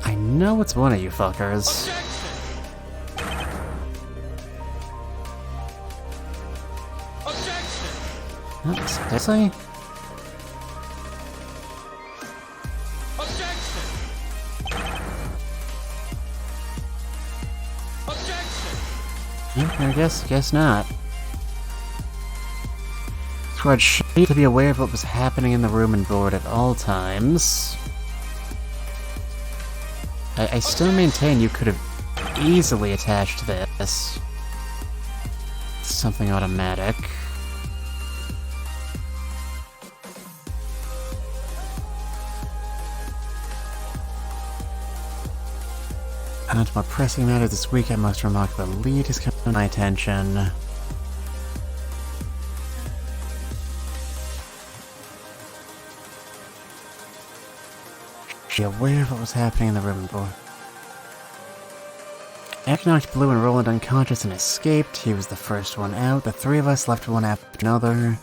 I know it's one of you fuckers. Seriously? I guess not. Squad should be aware of what was happening in the room and board at all times. I still maintain you could have easily attached this. Something automatic. And more pressing matter this week, I must remark the lead has come to my attention. Be aware of what was happening in the room and board. Eric knocked Blue and Roland unconscious and escaped. He was the first one out. The 3 of us left one after another.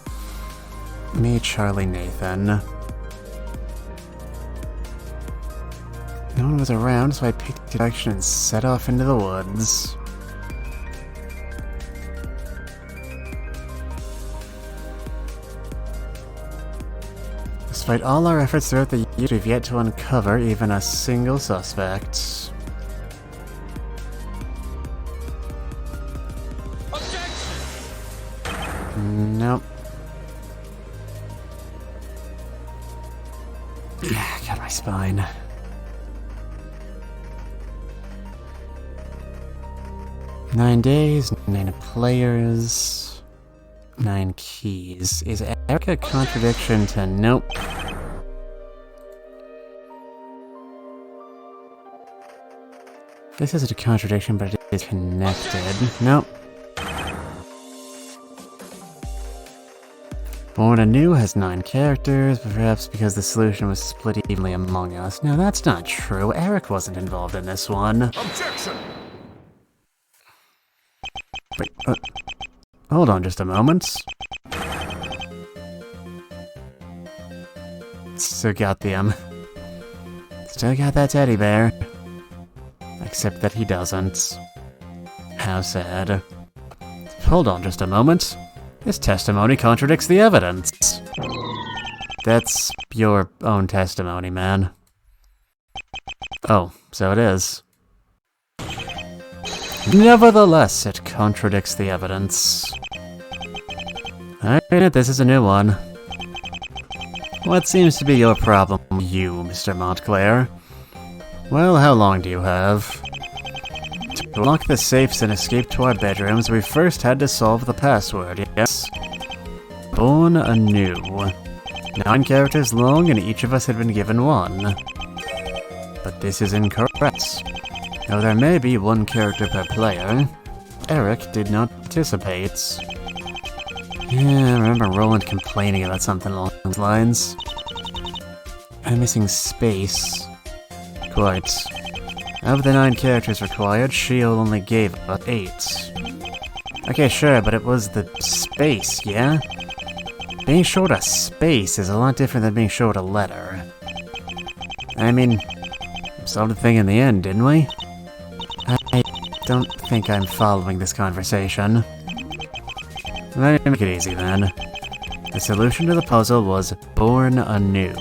Me, Charlie, Nathan. No one was around, so I picked a direction and set off into the woods. Despite all our efforts throughout the year, we've yet to uncover even a single suspect. Nope. Got my spine. Nine days, 9 players, 9 keys. Is Eric a contradiction to nope? This isn't a contradiction, but it is connected. Nope. Born Anew has 9 characters, perhaps because the solution was split evenly among us. Now that's not true. Eric wasn't involved in this one. Objection! Wait, hold on just a moment. Still got the, Still got that teddy bear. Except that he doesn't. How sad. Hold on just a moment. This testimony contradicts the evidence. That's your own testimony, man. Oh, so it is. Nevertheless, it contradicts the evidence. Alright, this is a new one. What seems to be your problem, you, Mr. Montclair? Well, how long do you have? To unlock the safes and escape to our bedrooms, we first had to solve the password, yes? Born anew. 9 characters long, and each of us had been given one. But this is incorrect. Though there may be 1 character per player, Eric did not participate. Yeah, I remember Roland complaining about something along those lines. I'm missing space. Quite. Of the 9 characters required, Shield only gave us 8. Okay, sure, but it was the space, yeah? Being short a space is a lot different than being short a letter. I mean, we solved the thing in the end, didn't we? I don't think I'm following this conversation. Let me make it easy then. The solution to the puzzle was born anew.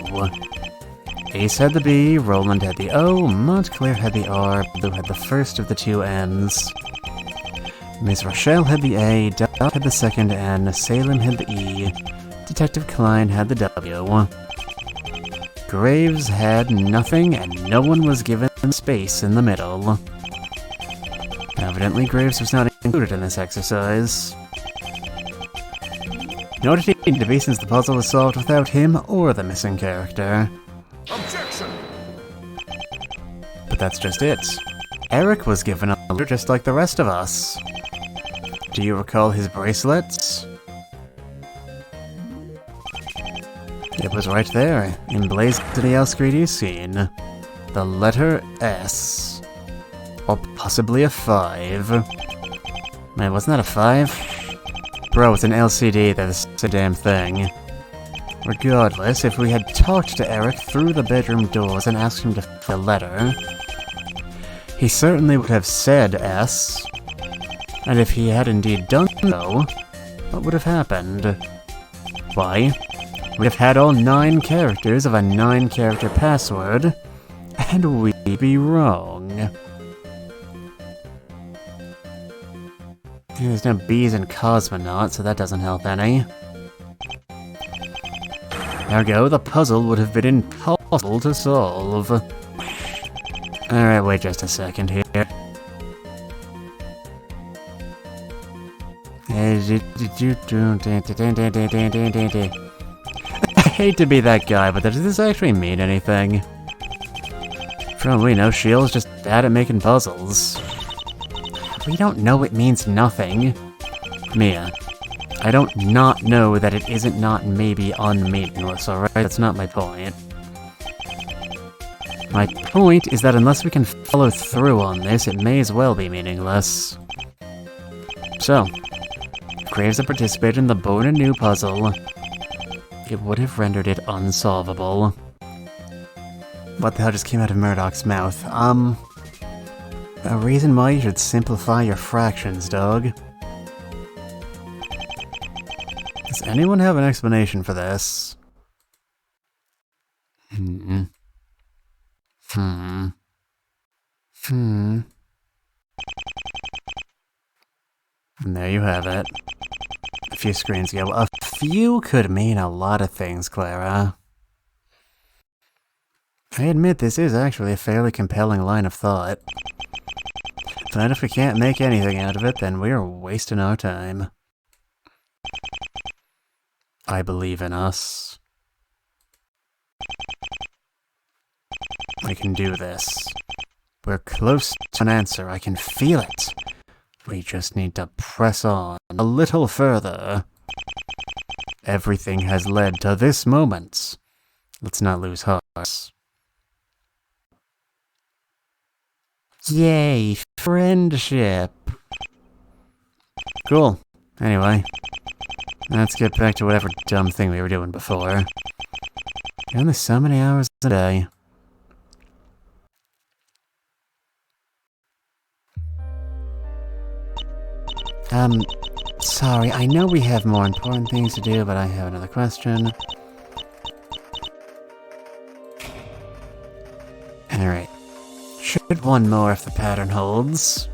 Ace had the B, Roland had the O, Montclair had the R, Blue had the first of the 2 N's. Miss Rochelle had the A, Dot had the second N, Salem had the E, Detective Klein had the W. Graves had nothing, and no one was given space in the middle. Evidently, Graves was not included in this exercise. No defeating to be since the puzzle was solved without him or the missing character. Objection! But that's just it. Eric was given a letter just like the rest of us. Do you recall his bracelets? It was right there, emblazoned in the LScreen scene. The letter S. Or possibly a 5. Man, wasn't that a 5? Bro, it's an LCD, that's a damn thing. Regardless, if we had talked to Eric through the bedroom doors and asked him to fill a letter, he certainly would have said S. And if he had indeed done so, what would have happened? Why, we'd have had all 9 characters of a 9-character password, and we'd be wrong. There's no B's in Cosmonaut, so that doesn't help any. Ergo, the puzzle would have been impossible to solve. Alright, wait just a second here. I hate to be that guy, but does this actually mean anything? For all we know, Shield's just bad at making puzzles. We don't know it means nothing. Mia, I don't not know that it isn't not maybe unmeaningless, alright? That's not my point. My point is that unless we can follow through on this, it may as well be meaningless. So, if Graves had participated in the Born Anew puzzle, it would have rendered it unsolvable. What the hell just came out of Murdoch's mouth? A reason why you should simplify your fractions, dog. Does anyone have an explanation for this? And there you have it. A few screens ago. A few could mean a lot of things, Clara. I admit this is actually a fairly compelling line of thought. But if we can't make anything out of it, then we're wasting our time. I believe in us. We can do this. We're close to an answer, I can feel it. We just need to press on a little further. Everything has led to this moment. Let's not lose hearts. Yay, friendship. Cool. Anyway, let's get back to whatever dumb thing we were doing before. Only so many hours a day. Sorry, I know we have more important things to do, but I have another question. Alright. Should one more if the pattern holds.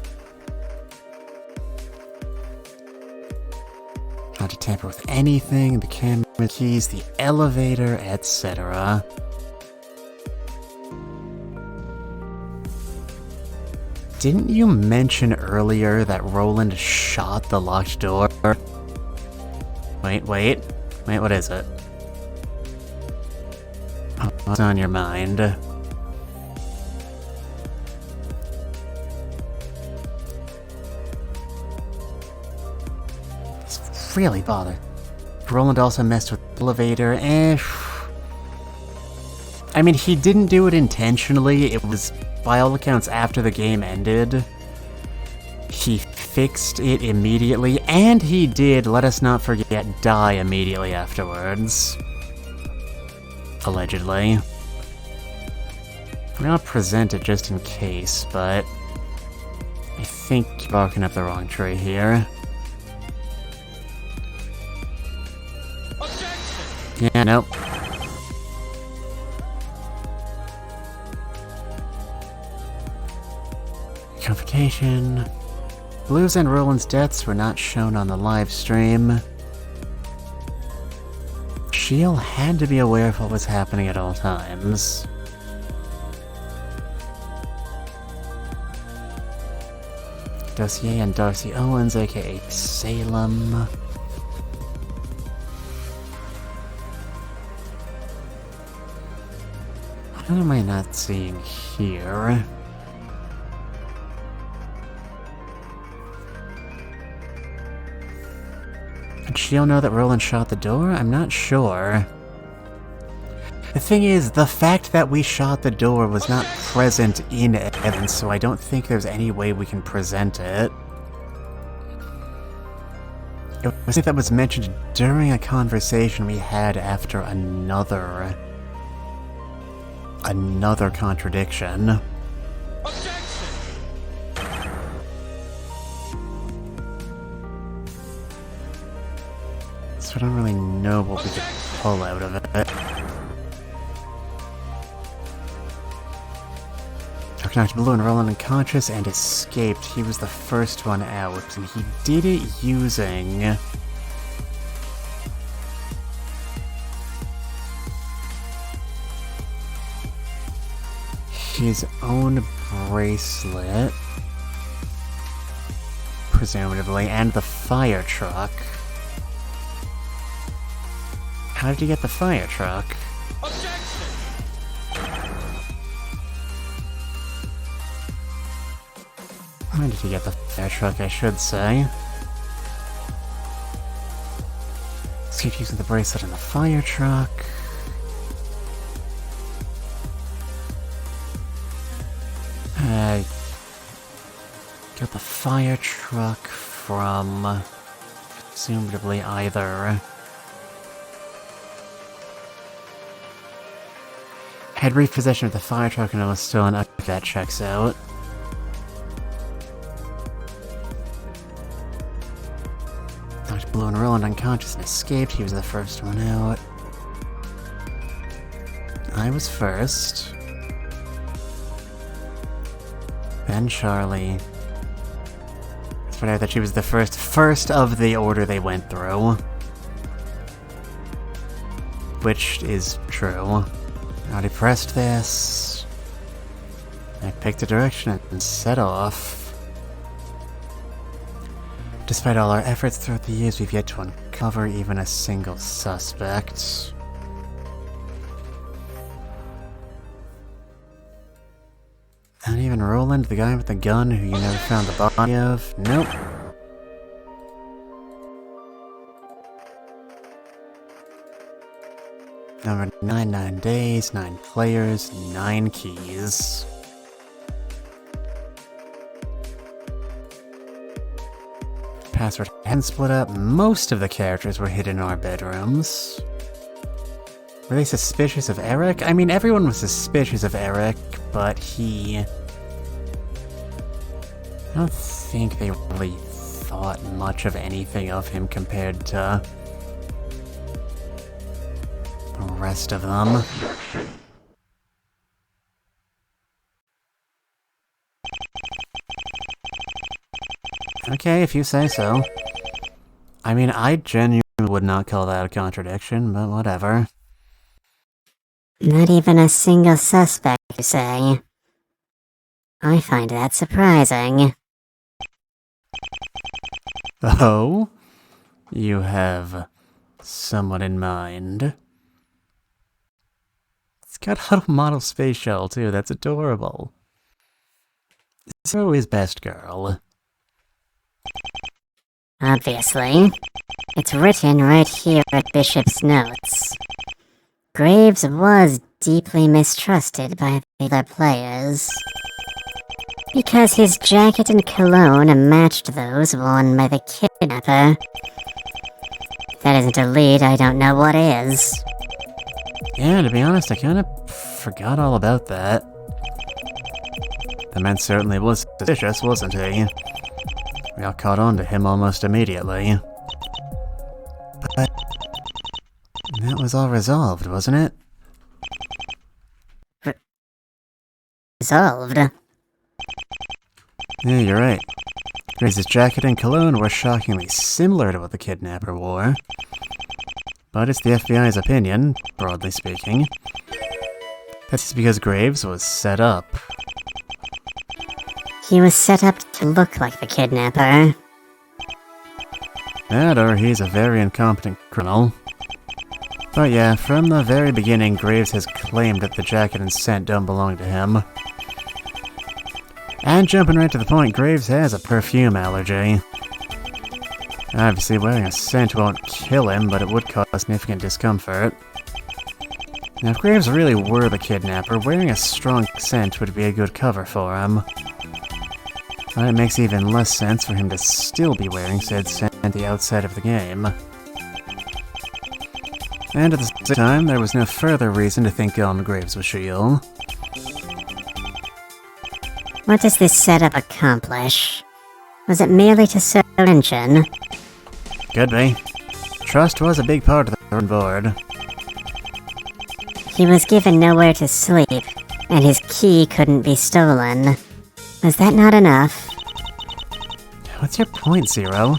Not to tamper with anything, the camera keys, the elevator, etc. Didn't you mention earlier that Roland shot the locked door? Wait, what is it? What's on your mind? It's really bothered. Roland also messed with the elevator, I mean, he didn't do it intentionally, it was, by all accounts, after the game ended. He fixed it immediately, and he did, let us not forget, die immediately afterwards. Allegedly. I'm gonna present it just in case, but I think you're barking up the wrong tree here. Yeah, nope. Confrontation. Blue's and Roland's deaths were not shown on the live stream. Shield had to be aware of what was happening at all times. Dossier and Darcy Owens, aka Salem. What am I not seeing here? Did Shield know that Roland shot the door? I'm not sure. The thing is, the fact that we shot the door was not present in evidence, so I don't think there's any way we can present it. It was something that was mentioned during a conversation we had after another contradiction. So I don't really know what we could pull out of it. Knocked Blue and Roland unconscious and escaped. He was the first one out, and he did it using his own bracelet, presumably, and the fire truck. How did you get the fire truck? Why did you get the fire truck, I should say? Let's keep using the bracelet and the fire truck. Got the fire truck from presumably either had repossession of the fire truck and it was stolen. That checks out. Knocked Blue and Roland unconscious and escaped. He was the first one out. I was first. Then Charlie. It's funny that she was the first of the order they went through. Which is true. I already pressed this. I picked a direction and set off. Despite all our efforts throughout the years, we've yet to uncover even a single suspect. Not even Roland, the guy with the gun who you never found the body of? Nope. Number 9 days, 9 players, 9 keys. password hadn't split up, most of the characters were hidden in our bedrooms. Were they suspicious of Eric? I mean, everyone was suspicious of Eric, but I don't think they really thought much of anything of him compared to the rest of them. Okay, if you say so. I mean, I genuinely would not call that a contradiction, but whatever. Not even a single suspect, you say? I find that surprising. Oh? You have someone in mind? It's got a little model space shuttle, too. That's adorable. Zero is best girl. Obviously. It's written right here at Bishop's notes. Graves was deeply mistrusted by the other players. Because his jacket and cologne matched those worn by the kidnapper. If that isn't a lead, I don't know what is. Yeah, to be honest, I kind of forgot all about that. The man certainly was suspicious, wasn't he? We all caught on to him almost immediately. But that was all resolved, wasn't it? Resolved? Yeah, you're right. Graves' jacket and cologne were shockingly similar to what the kidnapper wore. But it's the FBI's opinion, broadly speaking. That's because Graves was set up. He was set up to look like the kidnapper. That or he's a very incompetent criminal. But yeah, from the very beginning, Graves has claimed that the jacket and scent don't belong to him. And jumping right to the point, Graves has a perfume allergy. Obviously, wearing a scent won't kill him, but it would cause significant discomfort. Now, if Graves really were the kidnapper, wearing a strong scent would be a good cover for him. But it makes even less sense for him to still be wearing said scent at the outset of the game. And at the same time, there was no further reason to think Graves was Shield. What does this setup accomplish? Was it merely to serve attention? Could be. Trust was a big part of the board. He was given nowhere to sleep, and his key couldn't be stolen. Was that not enough? What's your point, Zero?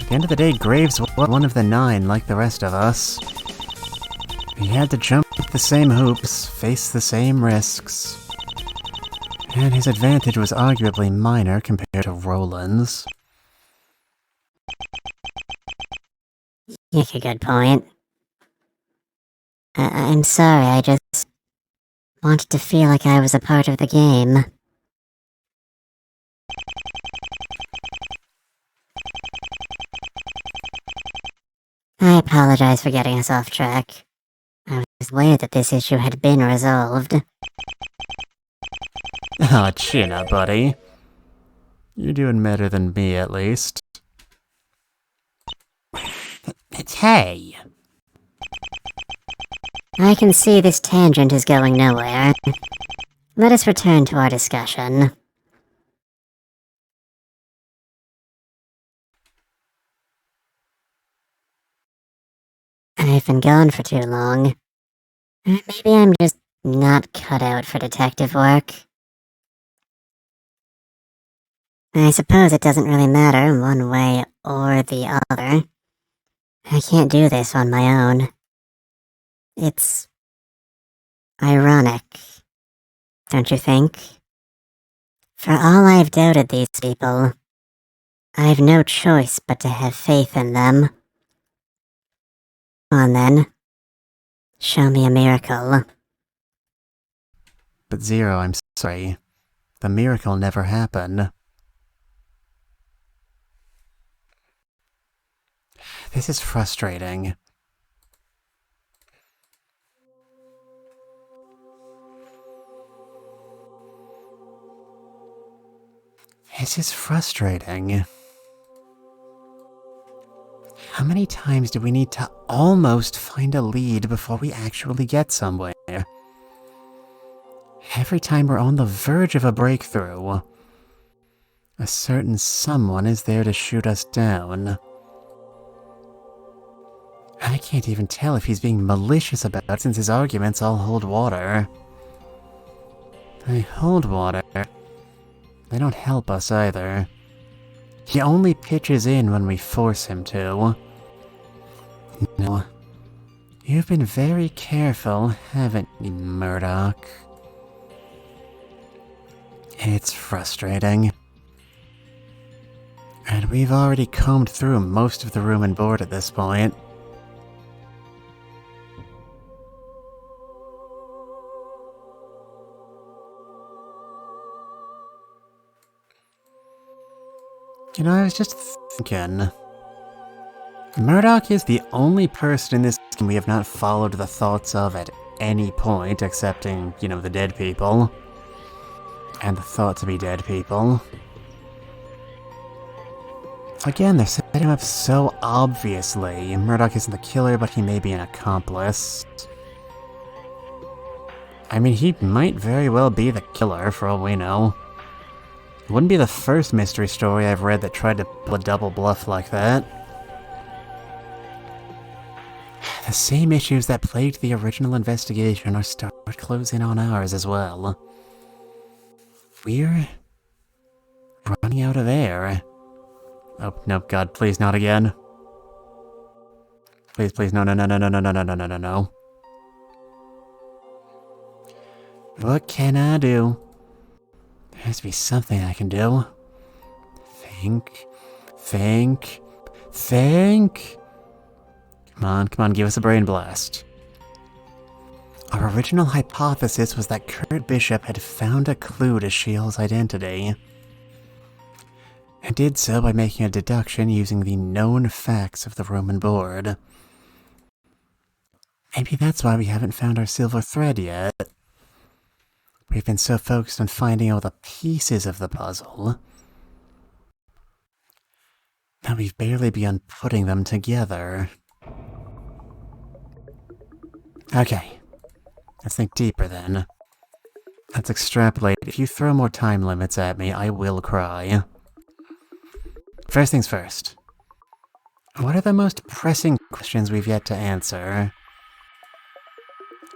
At the end of the day, Graves was one of the 9 like the rest of us. He had to jump the same hoops, face the same risks. And his advantage was arguably minor compared to Roland's. You make a good point. I'm sorry, I just wanted to feel like I was a part of the game. I apologize for getting us off track. I was aware that this issue had been resolved. Aw, chin up, buddy. You're doing better than me, at least. Hey! I can see this tangent is going nowhere. Let us return to our discussion. I've been gone for too long. Maybe I'm just not cut out for detective work. I suppose it doesn't really matter one way or the other. I can't do this on my own. It's ironic, don't you think? For all I've doubted these people, I've no choice but to have faith in them. Come on then. Show me a miracle. But Zero, I'm sorry. The miracle never happened. This is frustrating. This is frustrating. How many times do we need to almost find a lead before we actually get somewhere? Every time we're on the verge of a breakthrough, a certain someone is there to shoot us down. I can't even tell if he's being malicious about it since his arguments all hold water. They hold water. They don't help us either. He only pitches in when we force him to. No. You've been very careful, haven't you, Murdoch? It's frustrating. And we've already combed through most of the room and board at this point. You know, I was just thinking... Murdoch is the only person in this game we have not followed the thoughts of at any point, excepting, you know, the dead people. And the thought to be dead people. Again, they're setting him up so obviously. Murdoch isn't the killer, but he may be an accomplice. I mean, he might very well be the killer, for all we know. It wouldn't be the first mystery story I've read that tried to pull a double bluff like that. The same issues that plagued the original investigation are starting to close in on ours as well. We're running out of air. Oh, no, God, please not again. Please, please, no, no, no, no, no, no, no, no, no, no, no, no. What can I do? There has to be something I can do. Think. Come on, give us a brain blast. Our original hypothesis was that Kurt Bishop had found a clue to Shiel's identity. And did so by making a deduction using the known facts of the room and board. Maybe that's why we haven't found our silver thread yet. We've been so focused on finding all the pieces of the puzzle that we've barely begun putting them together. Okay, let's think deeper then. Let's extrapolate. If you throw more time limits at me, I will cry. First things first. What are the most pressing questions we've yet to answer?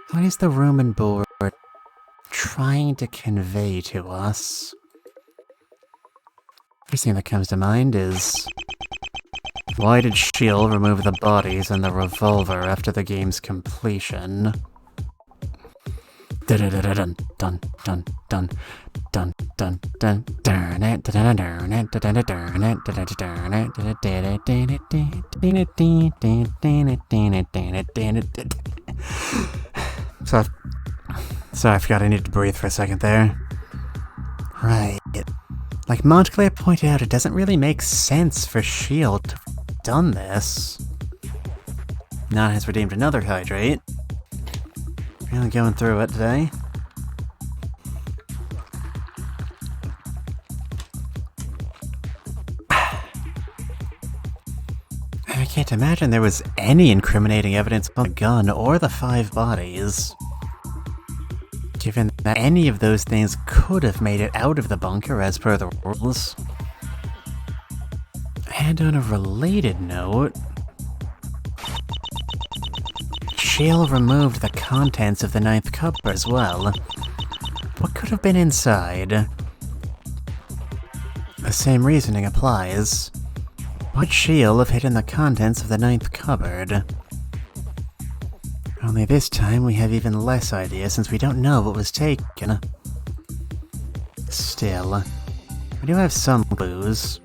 What is the room and board trying to convey to us? First thing that comes to mind is... why did Shield remove the bodies and the revolver after the game's completion? Dun dun dun dun dun dun dun dun Sorry, I forgot I needed to breathe for a second there. Right. Like Montclair pointed out, it doesn't really make sense for Shield to have done this. Now it has redeemed another hydrate. Really going through it today. I can't imagine there was any incriminating evidence on the gun or the 5 bodies. Given that any of those things could have made it out of the bunker as per the rules. And on a related note, Shield removed the contents of the 9th cupboard as well. What could have been inside? The same reasoning applies. Would Shield have hidden the contents of the 9th cupboard? Only this time we have even less idea since we don't know what was taken. Still, we do have some clues.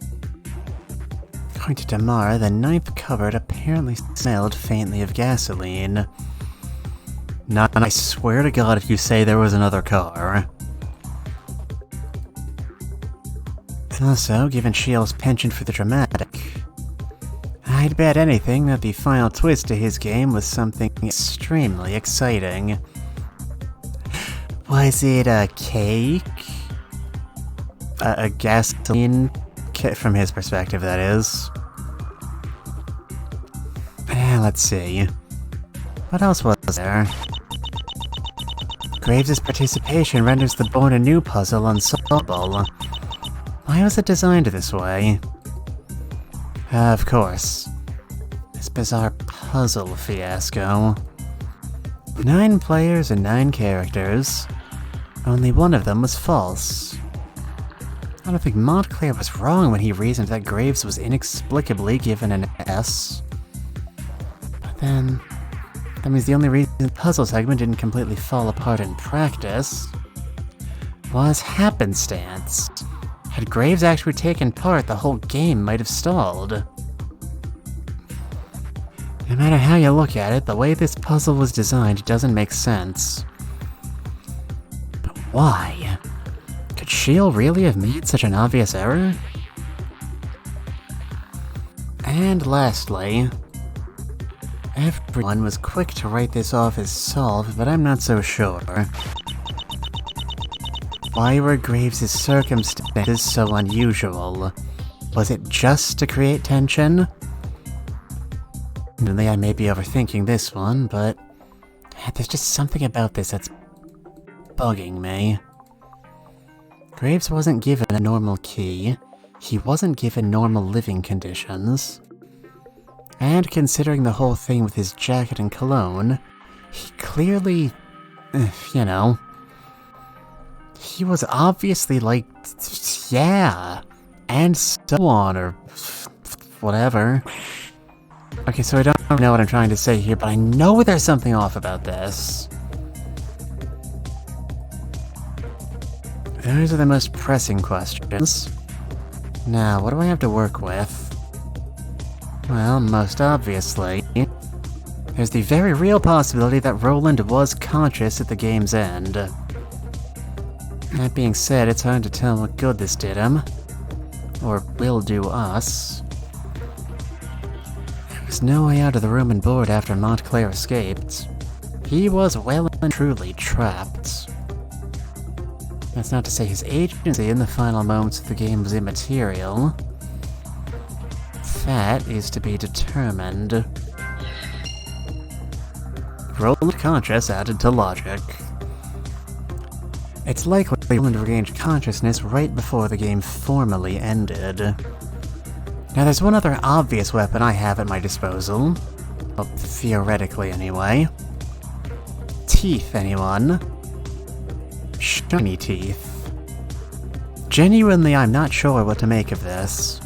According to Damara, the 9th cupboard apparently smelled faintly of gasoline. Not, I swear to God if you say there was another car. Also, given Shield's penchant for the dramatic, I'd bet anything that the final twist to his game was something extremely exciting. Was it a cake? A gasoline kit from his perspective, that is. let's see. What else was there? Graves' participation renders the Born Anew puzzle unsolvable. Why was it designed this way? Of course. This bizarre puzzle fiasco. 9 players and 9 characters. Only one of them was false. I don't think Montclair was wrong when he reasoned that Graves was inexplicably given an S. But then, that means the only reason the puzzle segment didn't completely fall apart in practice was happenstance. Had Graves actually taken part, the whole game might have stalled. No matter how you look at it, the way this puzzle was designed doesn't make sense. But why? Could Shield really have made such an obvious error? And lastly, everyone was quick to write this off as solved, but I'm not so sure. Why were Graves' circumstances so unusual? Was it just to create tension? Admittedly, I may be overthinking this one, but there's just something about this that's bugging me. Graves wasn't given a normal key, he wasn't given normal living conditions, and considering the whole thing with his jacket and cologne, he clearly, you know, he was obviously like, yeah, and so on, or whatever. Okay, so I don't know what I'm trying to say here, but I know there's something off about this. Those are the most pressing questions. Now, what do I have to work with? Well, most obviously, there's the very real possibility that Roland was conscious at the game's end. That being said, it's hard to tell what good this did him. Or will do us. There was no way out of the room and board after Montclair escaped. He was well and truly trapped. That's not to say his agency in the final moments of the game was immaterial. That is to be determined. Roland conscious added to logic. It's likely Roland regained consciousness right before the game formally ended. Now there's one other obvious weapon I have at my disposal. Well, theoretically anyway. Teeth, anyone? Shiny teeth. Genuinely, I'm not sure what to make of this.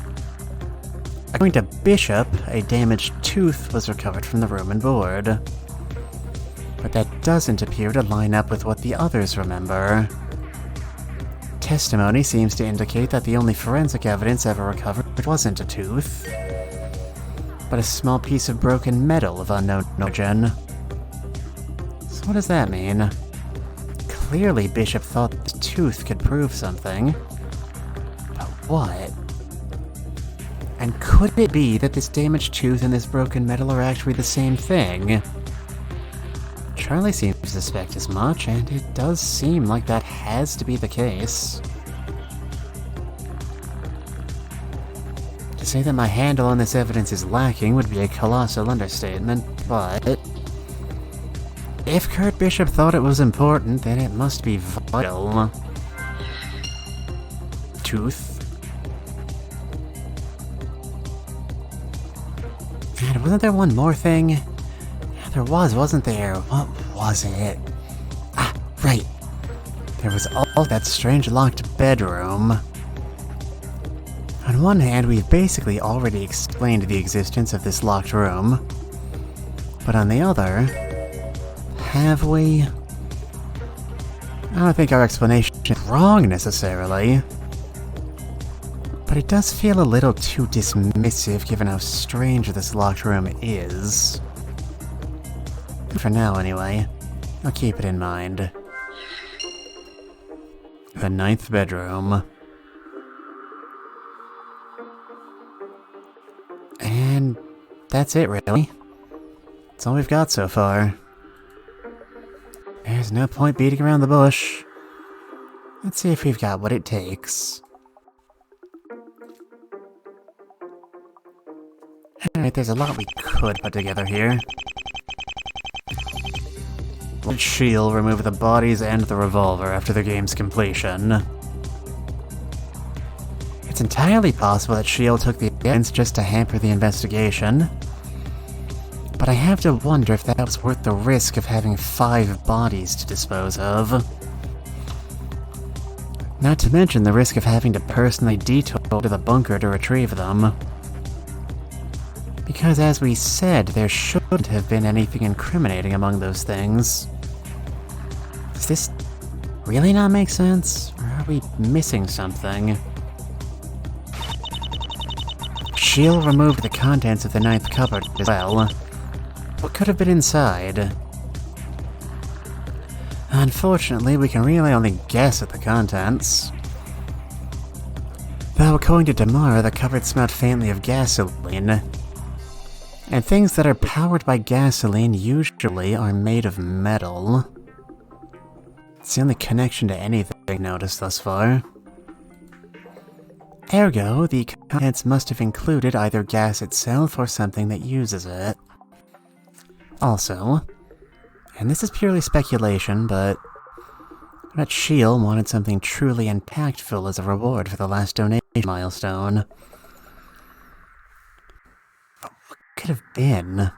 According to Bishop, a damaged tooth was recovered from the room and board. But that doesn't appear to line up with what the others remember. Testimony seems to indicate that the only forensic evidence ever recovered wasn't a tooth, but a small piece of broken metal of unknown origin. So what does that mean? Clearly Bishop thought the tooth could prove something. But what? And could it be that this damaged tooth and this broken metal are actually the same thing? Charlie seems to suspect as much, and it does seem like that has to be the case. To say that my handle on this evidence is lacking would be a colossal understatement, but if Kurt Bishop thought it was important, then it must be vital. Tooth. And wasn't there one more thing? Yeah, there was, wasn't there? What was it? Ah, right. There was all that strange locked bedroom. On one hand, we've basically already explained the existence of this locked room. But on the other, have we? I don't think our explanation is wrong necessarily. But it does feel a little too dismissive given how strange this locked room is. For now, anyway. I'll keep it in mind. The 9th bedroom. And that's it, really. That's all we've got so far. There's no point beating around the bush. Let's see if we've got what it takes. Alright, there's a lot we could put together here. Let Shield remove the bodies and the revolver after the game's completion. It's entirely possible that Shield took the evidence just to hamper the investigation. But I have to wonder if that was worth the risk of having 5 bodies to dispose of. Not to mention the risk of having to personally detour to the bunker to retrieve them. Because as we said, there shouldn't have been anything incriminating among those things. Does this really not make sense? Or are we missing something? Shield removed the contents of the 9th cupboard as well. What could have been inside? Unfortunately, we can really only guess at the contents. Though according to Damara, the cupboard smelled faintly of gasoline. And things that are powered by gasoline usually are made of metal. It's the only connection to anything I've noticed thus far. Ergo, the contents must have included either gas itself or something that uses it. Also, and this is purely speculation, but I bet Shield wanted something truly impactful as a reward for the last donation milestone. But what could have been?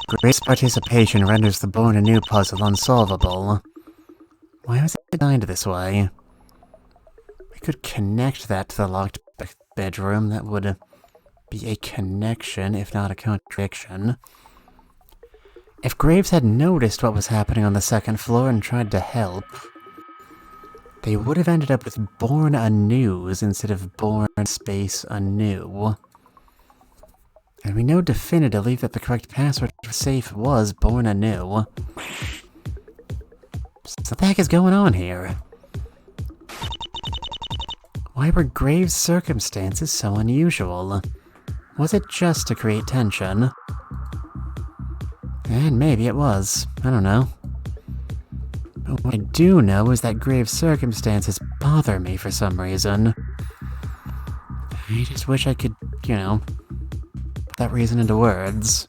Grace's participation renders the Born Anew puzzle unsolvable. Why was it designed this way? We could connect that to the locked bedroom. That would be a connection, if not a contradiction. If Graves had noticed what was happening on the 2nd floor and tried to help, they would have ended up with Born Anews instead of Born Space Anew. And we know definitively that the correct password for safe was Born Anew. So what the heck is going on here? Why were Graves' circumstances so unusual? Was it just to create tension? And maybe it was. I don't know. But what I do know is that Graves' circumstances bother me for some reason. I just wish I could, put that reason into words.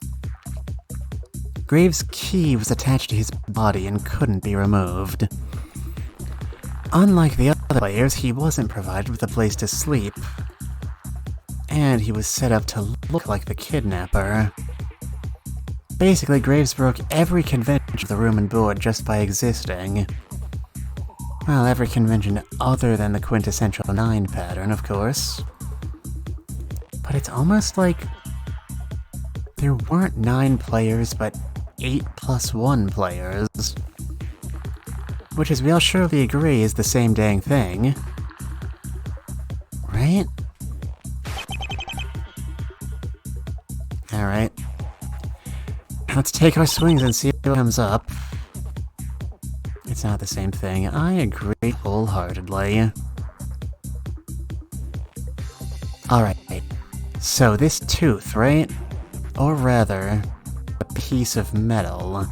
Graves' key was attached to his body and couldn't be removed. Unlike the other players, he wasn't provided with a place to sleep. And he was set up to look like the kidnapper. Basically, Graves broke every convention of the room and board just by existing. Well, every convention other than the quintessential 9 pattern, of course. But it's almost like there weren't 9 players, but 8 + 1 players. Which, as we all surely agree, is the same dang thing. Right? Alright. Let's take our swings and see what comes up. It's not the same thing. I agree wholeheartedly. Alright. So this tooth, right? Or rather, a piece of metal.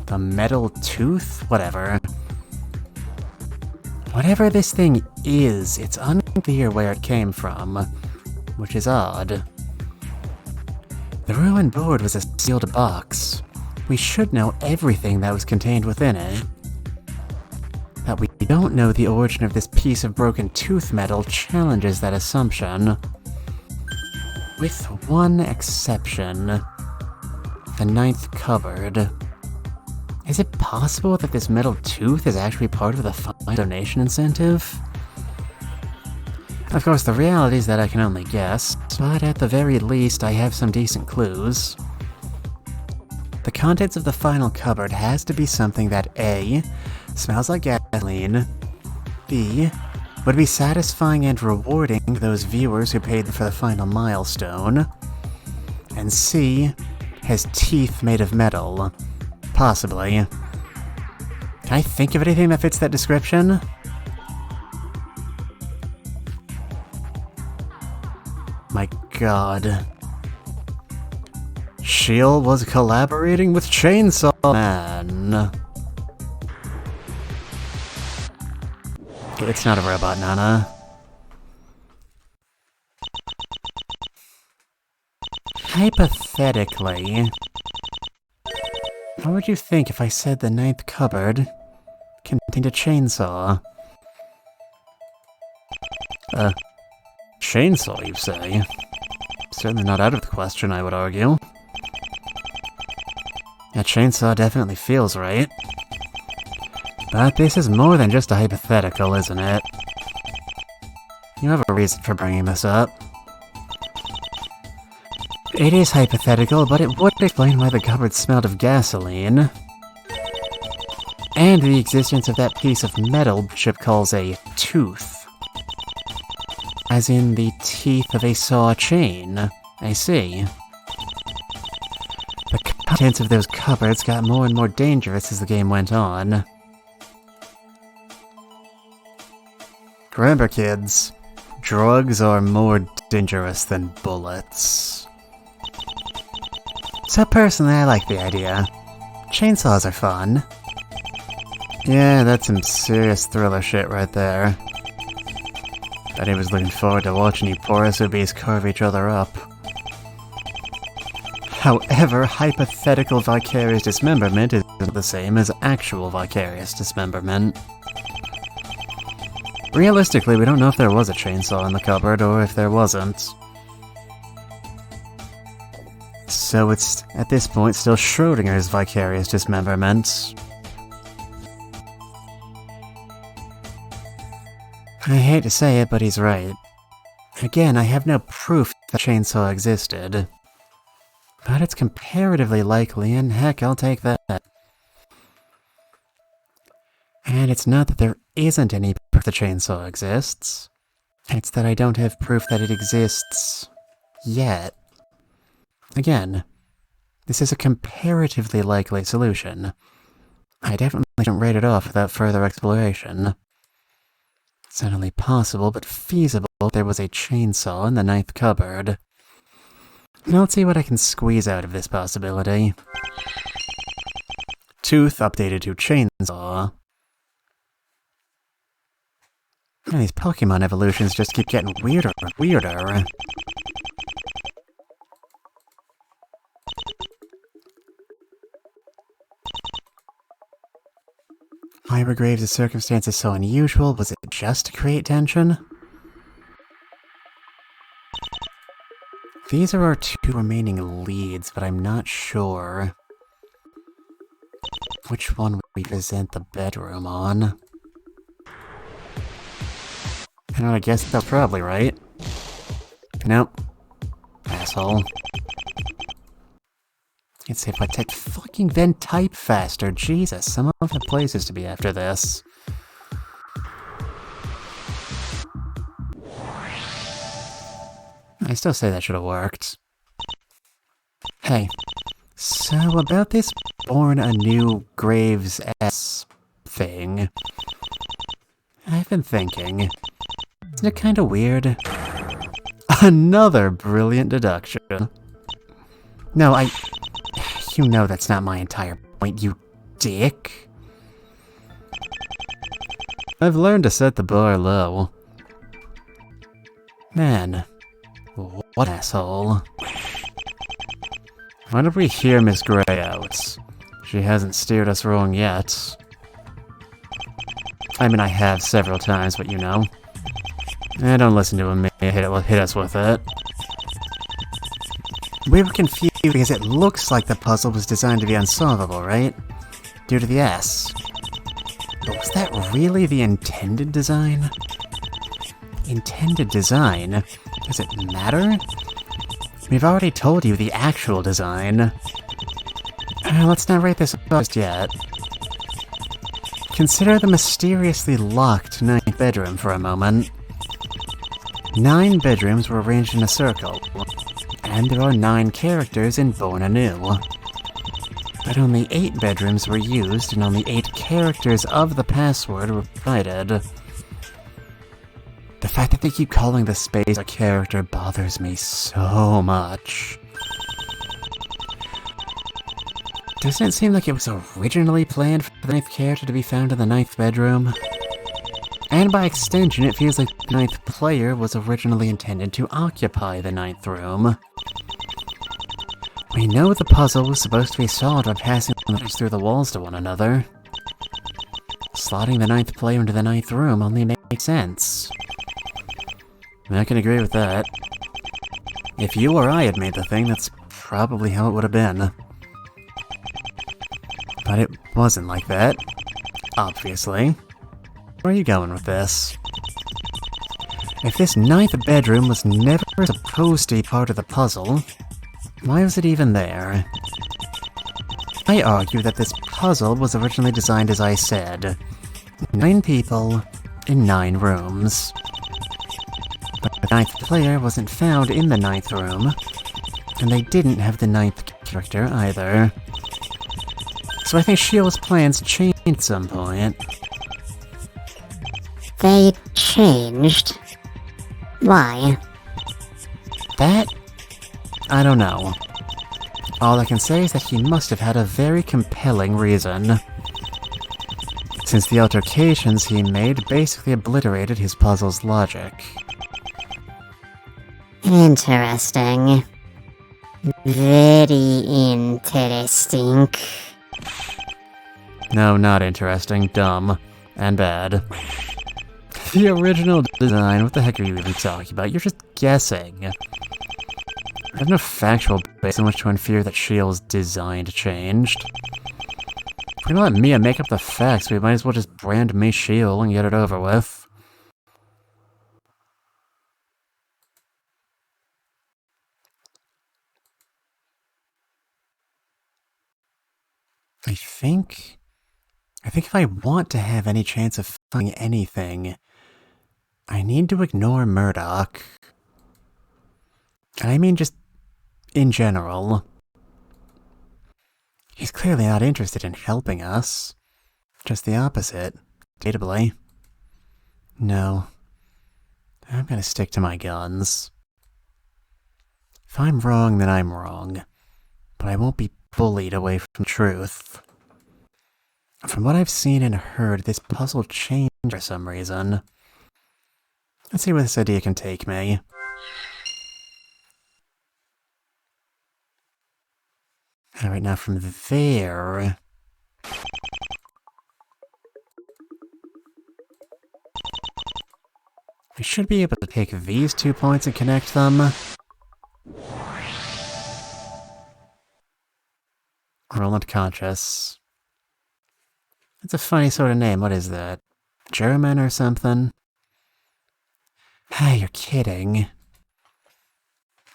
A metal tooth? Whatever. Whatever this thing is, it's unclear where it came from, which is odd. The ruined board was a sealed box. We should know everything that was contained within it. That we don't know the origin of this piece of broken tooth metal challenges that assumption. With one exception. The 9th cupboard. Is it possible that this metal tooth is actually part of the final donation incentive? Of course, the reality is that I can only guess, but at the very least I have some decent clues. The contents of the final cupboard has to be something that A. smells like gasoline, B. would be satisfying and rewarding those viewers who paid for the final milestone, and C. has teeth made of metal. Possibly. Can I think of anything that fits that description? My god. Shield was collaborating with Chainsaw Man. It's not a robot, Nana. hypothetically, what would you think if I said the 9th cupboard contained a chainsaw? Chainsaw, you say? Certainly not out of the question, I would argue. A chainsaw definitely feels right. But this is more than just a hypothetical, isn't it? You have a reason for bringing this up. It is hypothetical, but it would explain why the cupboard smelled of gasoline. And the existence of that piece of metal Bishop calls a tooth. As in the teeth of a saw chain. I see. The contents of those cupboards got more and more dangerous as the game went on. Remember, kids, drugs are more dangerous than bullets. So personally, I like the idea. Chainsaws are fun. Yeah, that's some serious thriller shit right there. Bet he was looking forward to watching you poor SOBs carve each other up. However, hypothetical vicarious dismemberment isn't the same as actual vicarious dismemberment. Realistically, we don't know if there was a chainsaw in the cupboard or if there wasn't. So it's, at this point, still Schrodinger's vicarious dismemberment. I hate to say it, but he's right. Again, I have no proof the chainsaw existed. But it's comparatively likely, and heck, I'll take that. And it's not that there isn't any proof the chainsaw exists. It's that I don't have proof that it exists yet. Again, this is a comparatively likely solution. I definitely don't write it off without further exploration. It's not only possible, but feasible there was a chainsaw in the 9th cupboard. And let's see what I can squeeze out of this possibility. Tooth updated to chainsaw. Man, these Pokemon evolutions just keep getting weirder and weirder. Why were Graves' circumstances so unusual? Was it just to create tension? These are our 2 remaining leads, but I'm not sure which one we present the bedroom on. You know, I guess that's probably right. Nope. Asshole. Let's see if I type fucking then type faster. Jesus, some of the places to be after this. I still say that should have worked. Hey, so about this Born Anew Graves S thing, I've been thinking, isn't it kinda weird? Another brilliant deduction. No, you know that's not my entire point, you dick. I've learned to set the bar low. Man, what asshole. Why don't we hear Miss Gray out? She hasn't steered us wrong yet. I mean, I have several times, but you know. Don't listen to him, hit us with it. We were confused because it looks like the puzzle was designed to be unsolvable, right? Due to the S. But was that really the intended design? Intended design? Does it matter? We've already told you the actual design. Let's not write this up just yet. Consider the mysteriously locked 9th bedroom for a moment. 9 bedrooms were arranged in a circle, and there are 9 characters in Born Anew. But only 8 bedrooms were used, and only 8 characters of the password were provided. The fact that they keep calling the space a character bothers me so much. Doesn't it seem like it was originally planned for the 9th character to be found in the 9th bedroom? And by extension, it feels like the 9th player was originally intended to occupy the 9th room. We know the puzzle was supposed to be solved by passing letters through the walls to one another. Slotting the ninth player into the ninth room only makes sense. I can agree with that. If you or I had made the thing, that's probably how it would have been. But it wasn't like that. Obviously. Where are you going with this? If this ninth bedroom was never supposed to be part of the puzzle, why was it even there? I argue that this puzzle was originally designed as I said. 9 people in 9 rooms. But the ninth player wasn't found in the ninth room, and they didn't have the ninth character either. So I think Shield's plans changed at some point. They changed? Why? That? I don't know. All I can say is that he must have had a very compelling reason. Since the altercations he made basically obliterated his puzzle's logic. Interesting. Very interesting. No, not interesting, dumb, and bad. The original design, what the heck are you even talking about? You're just guessing. I have no factual base on which to infer that Shield's design changed. If we're gonna let Mia make up the facts, we might as well just brand me Shield and get it over with. I think if I want to have any chance of finding anything, I need to ignore Murdoch. And I mean just in general. He's clearly not interested in helping us. Just the opposite, debatably. No. I'm gonna stick to my guns. If I'm wrong, then I'm wrong. But I won't be bullied away from truth. From what I've seen and heard, this puzzle changed for some reason. Let's see where this idea can take me. Alright, now from there... I should be able to take these 2 points and connect them. Roland Conscious. That's a funny sort of name, what is that? German or something? Hey, you're kidding.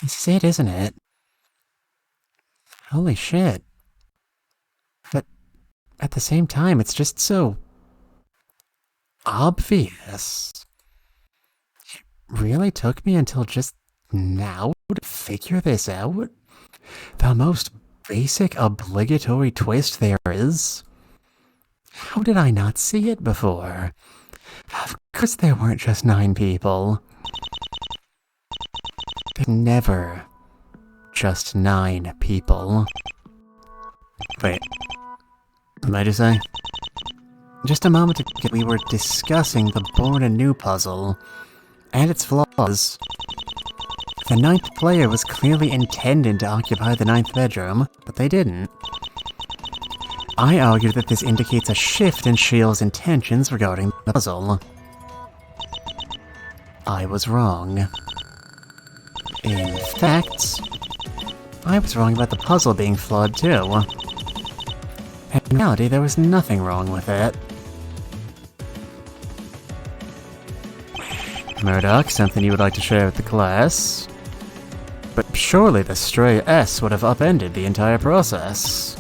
This is it, isn't it? Holy shit. But at the same time, it's just so... obvious. It really took me until just now to figure this out? The most basic, obligatory twist there is? How did I not see it before? Of course there weren't just 9 people. There's never just 9 people. Wait. What did I just say? Just a moment ago we were discussing the Born Anew puzzle, and its flaws. The 9th player was clearly intended to occupy the 9th bedroom, but they didn't. I argued that this indicates a shift in Shield's intentions regarding the puzzle. I was wrong. In fact, I was wrong about the puzzle being flawed too. In reality, there was nothing wrong with it. Murdoch, something you would like to share with the class? But surely the stray S would have upended the entire process.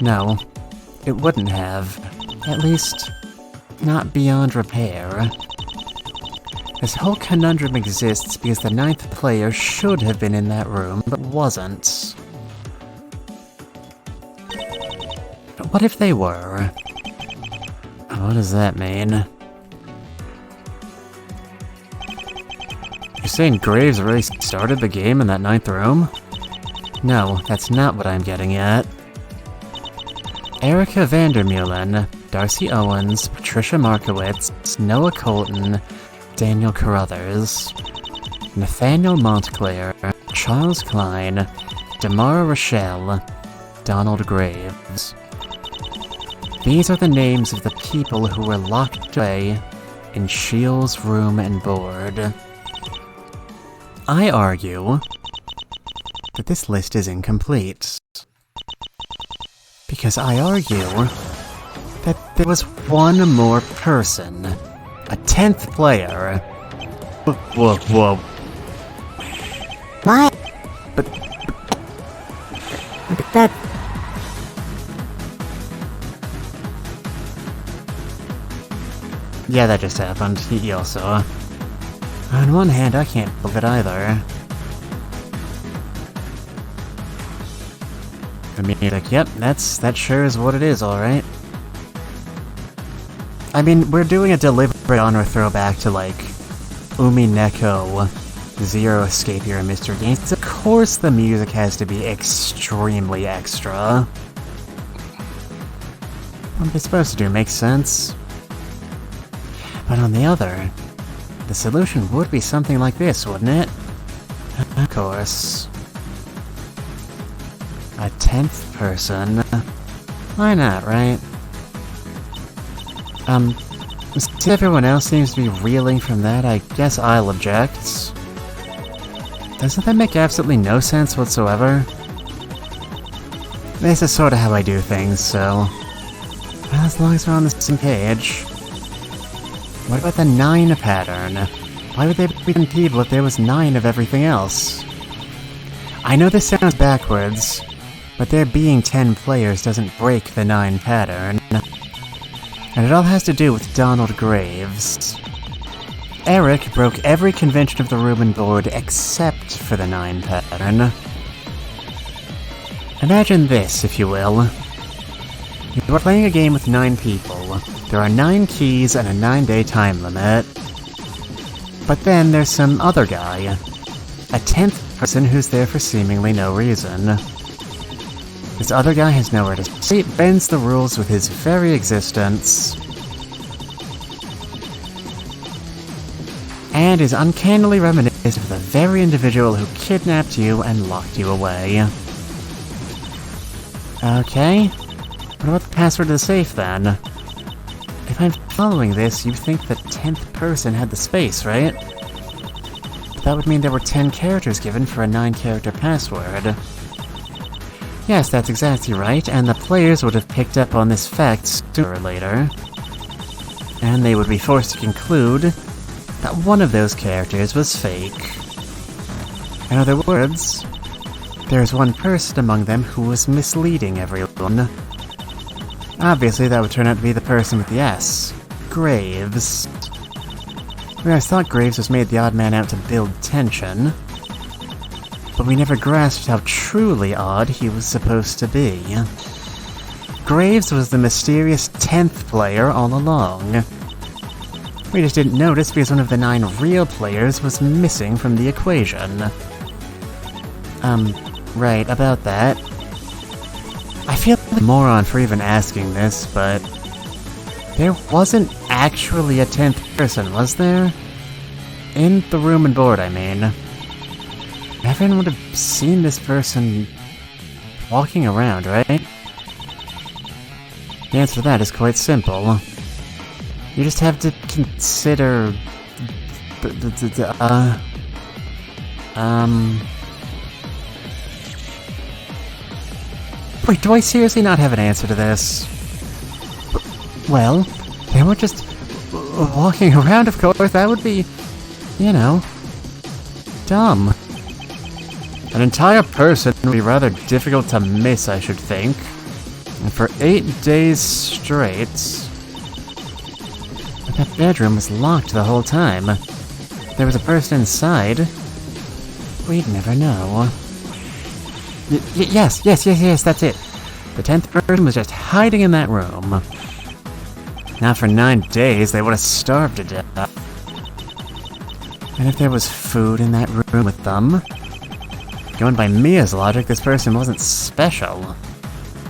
No, it wouldn't have. At least, not beyond repair. This whole conundrum exists because the 9th player should have been in that room, but wasn't. But what if they were? What does that mean? You're saying Graves really started the game in that 9th room? No, that's not what I'm getting at. Erica Vandermeulen, Darcy Owens, Patricia Markowitz, Noah Colton, Daniel Carruthers, Nathaniel Montclair, Charles Klein, Damara Rochelle, Donald Graves. These are the names of the people who were locked away in Shiel's room and board. I argue that this list is incomplete. Because I argue that there was one more person. A 10th player. Whoa. What? But That... yeah, that just happened. He also. On one hand, I can't believe it either. I mean, like, yep, that sure is what it is, alright. I mean, we're doing a deliberate honor throwback to, like, Umi Neko, Zero Escape Here and Mystery Games. Of course the music has to be extremely extra. What they're supposed to do makes sense. But on the other, the solution would be something like this, wouldn't it? Of course. A 10th person. Why not, right? Since everyone else seems to be reeling from that, I guess I'll object. Doesn't that make absolutely no sense whatsoever? This is sort of how I do things, so... well, as long as we're on the same page. What about the 9 pattern? Why would there be 10 people if there was 9 of everything else? I know this sounds backwards, but there being 10 players doesn't break the 9 pattern. And it all has to do with Donald Graves. Eric broke every convention of the room and board except for the 9 pattern. Imagine this, if you will. You are playing a game with 9 people. There are 9 keys and a 9-day time limit. But then there's some other guy. A 10th person who's there for seemingly no reason. This other guy has nowhere to sleep, bends the rules with his very existence, and is uncannily reminiscent of the very individual who kidnapped you and locked you away. Okay, what about the password to the safe then? If I'm following this, you'd think the 10th person had the space, right? That would mean there were 10 characters given for a 9-character password. Yes, that's exactly right, and the players would have picked up on this fact sooner or later. And they would be forced to conclude that one of those characters was fake. In other words, there's one person among them who was misleading everyone. Obviously, that would turn out to be the person with the S. Graves. I thought Graves was made the odd man out to build tension, but we never grasped how truly odd he was supposed to be. Graves was the mysterious 10th player all along. We just didn't notice because one of the 9 real players was missing from the equation. Right, about that. I feel like a moron for even asking this, but... there wasn't actually a 10th person, was there? In the room and board, I mean. Everyone would have seen this person walking around, right? The answer to that is quite simple. You just have to consider... Wait, do I seriously not have an answer to this? Well, they were just walking around, of course. That would be, you know, dumb. An entire person would be rather difficult to miss, I should think. And for 8 days straight... but that bedroom was locked the whole time. There was a person inside. We'd never know. Yes, that's it. The 10th person was just hiding in that room. Now for 9 days, they would have starved to death. And if there was food in that room with them... going by Mia's logic, this person wasn't special.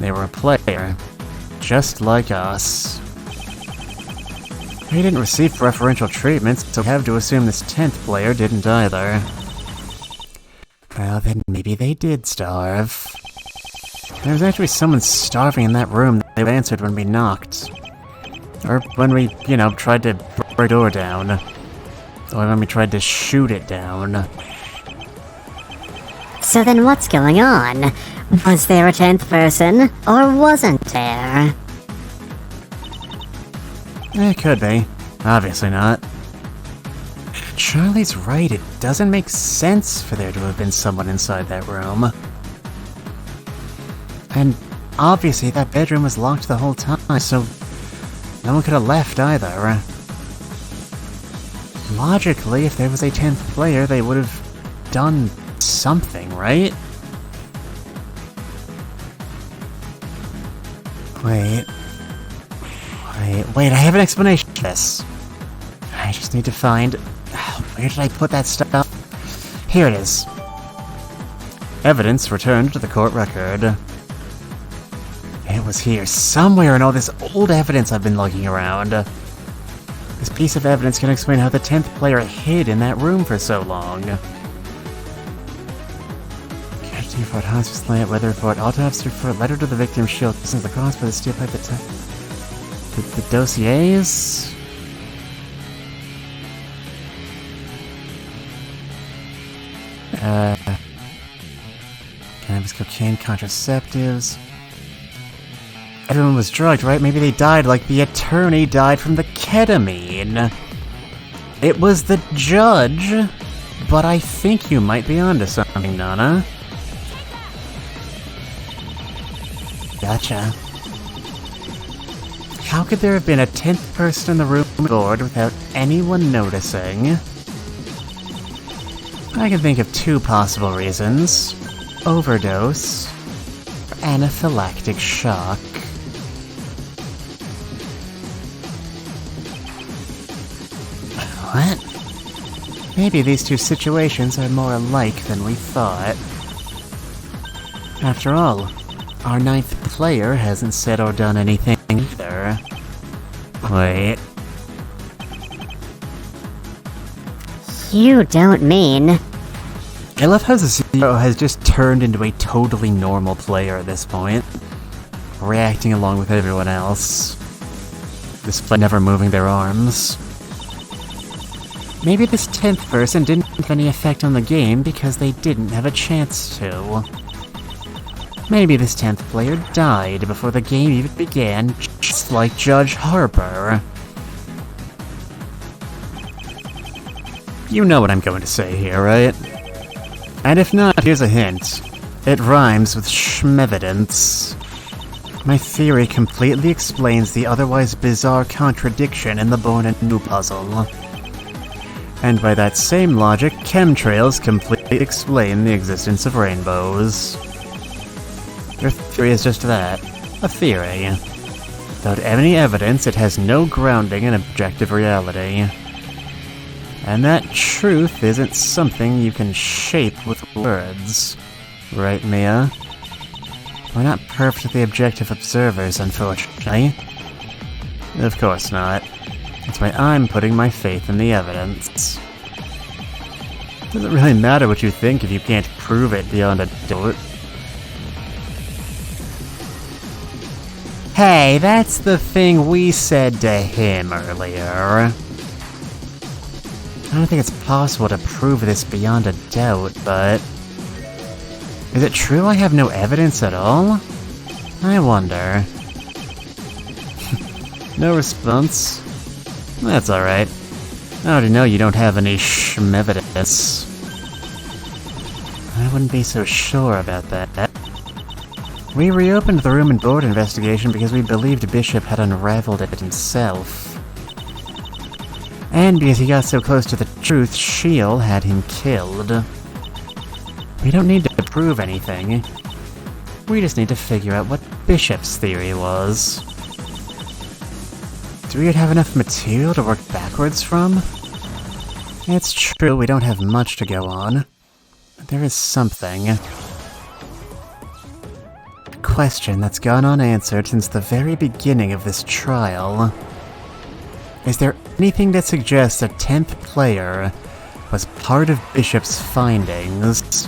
They were a player. Just like us. They didn't receive preferential treatment, so we have to assume this 10th player didn't either. Well, then maybe they did starve. There was actually someone starving in that room that they answered when we knocked. Or when we, tried to break the door down. Or when we tried to shoot it down. So then what's going on? Was there a 10th person, or wasn't there? It could be. Obviously not. Charlie's right, it doesn't make sense for there to have been someone inside that room. And obviously that bedroom was locked the whole time, so no one could have left either. Logically, if there was a 10th player, they would have done something, right? Wait, I have an explanation for this. I just need to find... Where did I put that stuff? Here it is. Evidence returned to the court record. It was here, somewhere in all this old evidence I've been looking around. This piece of evidence can explain how the 10th player hid in that room for so long. Casualty report, hospice lamp, weather report, autopsy report, letter to the victim, shield, since the cause for the steel pipe attack. The dossiers? Cannabis, cocaine, contraceptives. Everyone was drugged, right? Maybe they died like the attorney died from the ketamine. It was the judge, but I think you might be onto something, Nana. Gotcha. How could there have been a 10th person in the room board without anyone noticing? I can think of two possible reasons. Overdose, or anaphylactic shock. What? Maybe these two situations are more alike than we thought. After all, our 9th player hasn't said or done anything either. Wait. You don't mean... I love how the CEO has just turned into a totally normal player at this point, reacting along with everyone else, despite never moving their arms. Maybe this 10th person didn't have any effect on the game because they didn't have a chance to. Maybe this 10th player died before the game even began, just like Judge Harper. You know what I'm going to say here, right? And if not, here's a hint. It rhymes with schmevidence. My theory completely explains the otherwise bizarre contradiction in the Born Anew puzzle. And by that same logic, chemtrails completely explain the existence of rainbows. Your theory is just that, a theory. Without any evidence, it has no grounding in objective reality. And that truth isn't something you can shape with words. Right, Mia? We're not perfectly objective observers, unfortunately. Of course not. That's why I'm putting my faith in the evidence. Doesn't really matter what you think if you can't prove it beyond a doubt. Hey, that's the thing we said to him earlier. I don't think it's possible to prove this beyond a doubt, but... Is it true I have no evidence at all? I wonder. No response? That's alright. I already know you don't have any schmevidence. I wouldn't be so sure about that. We reopened the room and board investigation because we believed Bishop had unraveled it himself. And because he got so close to the truth, Shield had him killed. We don't need to prove anything. We just need to figure out what Bishop's theory was. Do we have enough material to work backwards from? It's true we don't have much to go on, but there is something. A question that's gone unanswered since the very beginning of this trial. Is there anything that suggests a 10th player was part of Bishop's findings?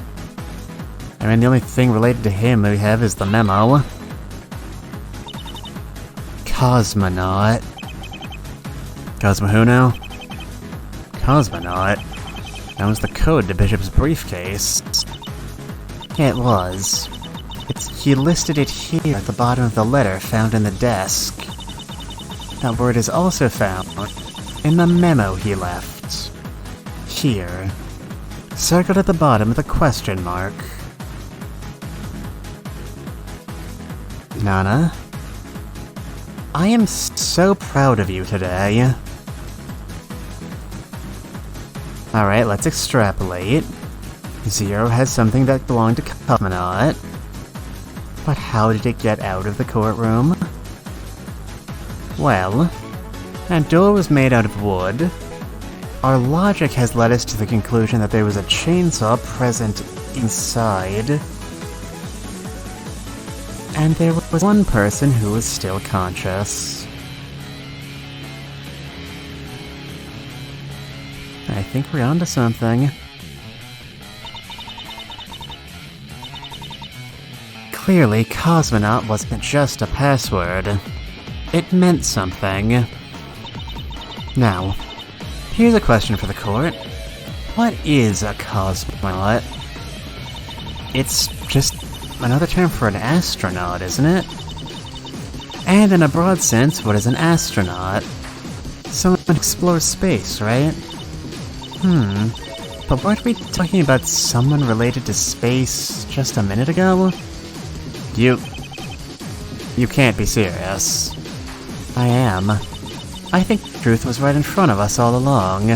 I mean, the only thing related to him we have is the memo. Cosmonaut. Cosmo who now? Cosmonaut? That was the code to Bishop's briefcase. Yeah, it was. He listed it here at the bottom of the letter found in the desk. That word is also found in the memo he left. Here. Circled at the bottom with a question mark. Nana? I am so proud of you today. Alright, let's extrapolate. Zero has something that belonged to Cosmonaut. But how did it get out of the courtroom? Well, that door was made out of wood. Our logic has led us to the conclusion that there was a chainsaw present inside. And there was one person who was still conscious. I think we're onto something. Clearly, Cosmonaut wasn't just a password. It meant something. Now, here's a question for the court. What is a cosmonaut? It's just another term for an astronaut, isn't it? And in a broad sense, what is an astronaut? Someone who explores space, right? But weren't we talking about someone related to space just a minute ago? You can't be serious. I am. I think the truth was right in front of us all along.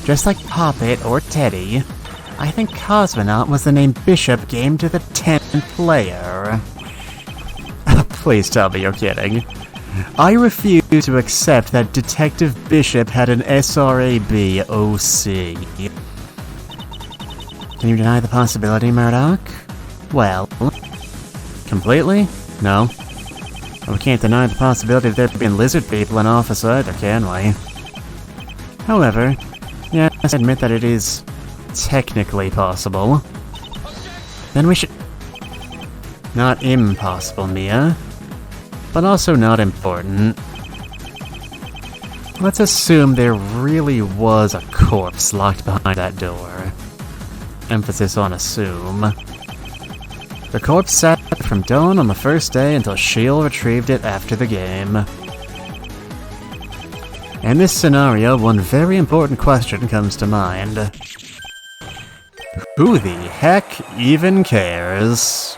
Just like Poppet or Teddy, I think Cosmonaut was the name Bishop gave to the 10th player. Please tell me you're kidding. I refuse to accept that Detective Bishop had an SRAB OC. Can you deny the possibility, Murdoch? Well, completely? No. We can't deny the possibility of there being lizard people in office either, can we? However, yes, I admit that it is technically possible. Then we should... Not impossible, Mia. But also not important. Let's assume there really was a corpse locked behind that door. Emphasis on assume. The corpse sat from dawn on the first day until Shield retrieved it after the game. In this scenario, one very important question comes to mind. Who the heck even cares?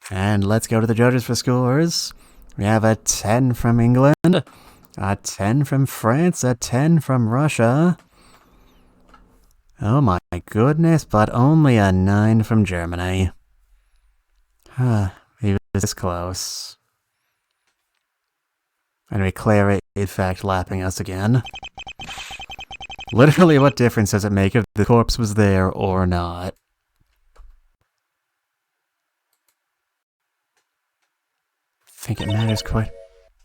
And let's go to the judges for scores. We have a 10 from England, a 10 from France, a 10 from Russia. Oh my goodness, but only a 9 from Germany. He was this close. Anyway, Clara, in fact, lapping us again. Literally, what difference does it make if the corpse was there or not? Think it matters quite...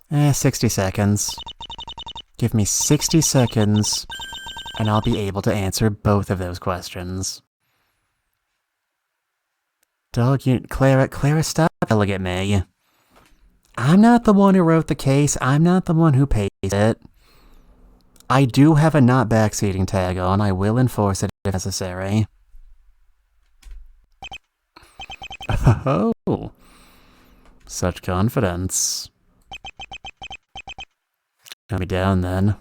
60 seconds. Give me 60 seconds, and I'll be able to answer both of those questions. Dog, Clara, stop yelling at me. I'm not the one who wrote the case, I'm not the one who pays it. I do have a not backseating tag on, I will enforce it if necessary. Oh, such confidence. Count me down then.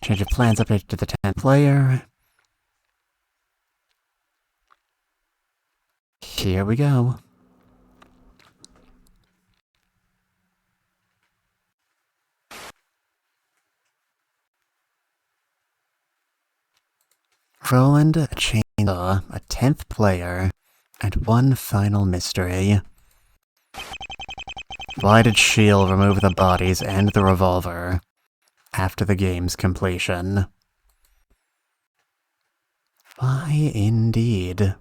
Change of plans update to the 10th player. Here we go. Roland, a chainsaw, a 10th player, and one final mystery. Why did Shield remove the bodies and the revolver after the game's completion? Why, indeed.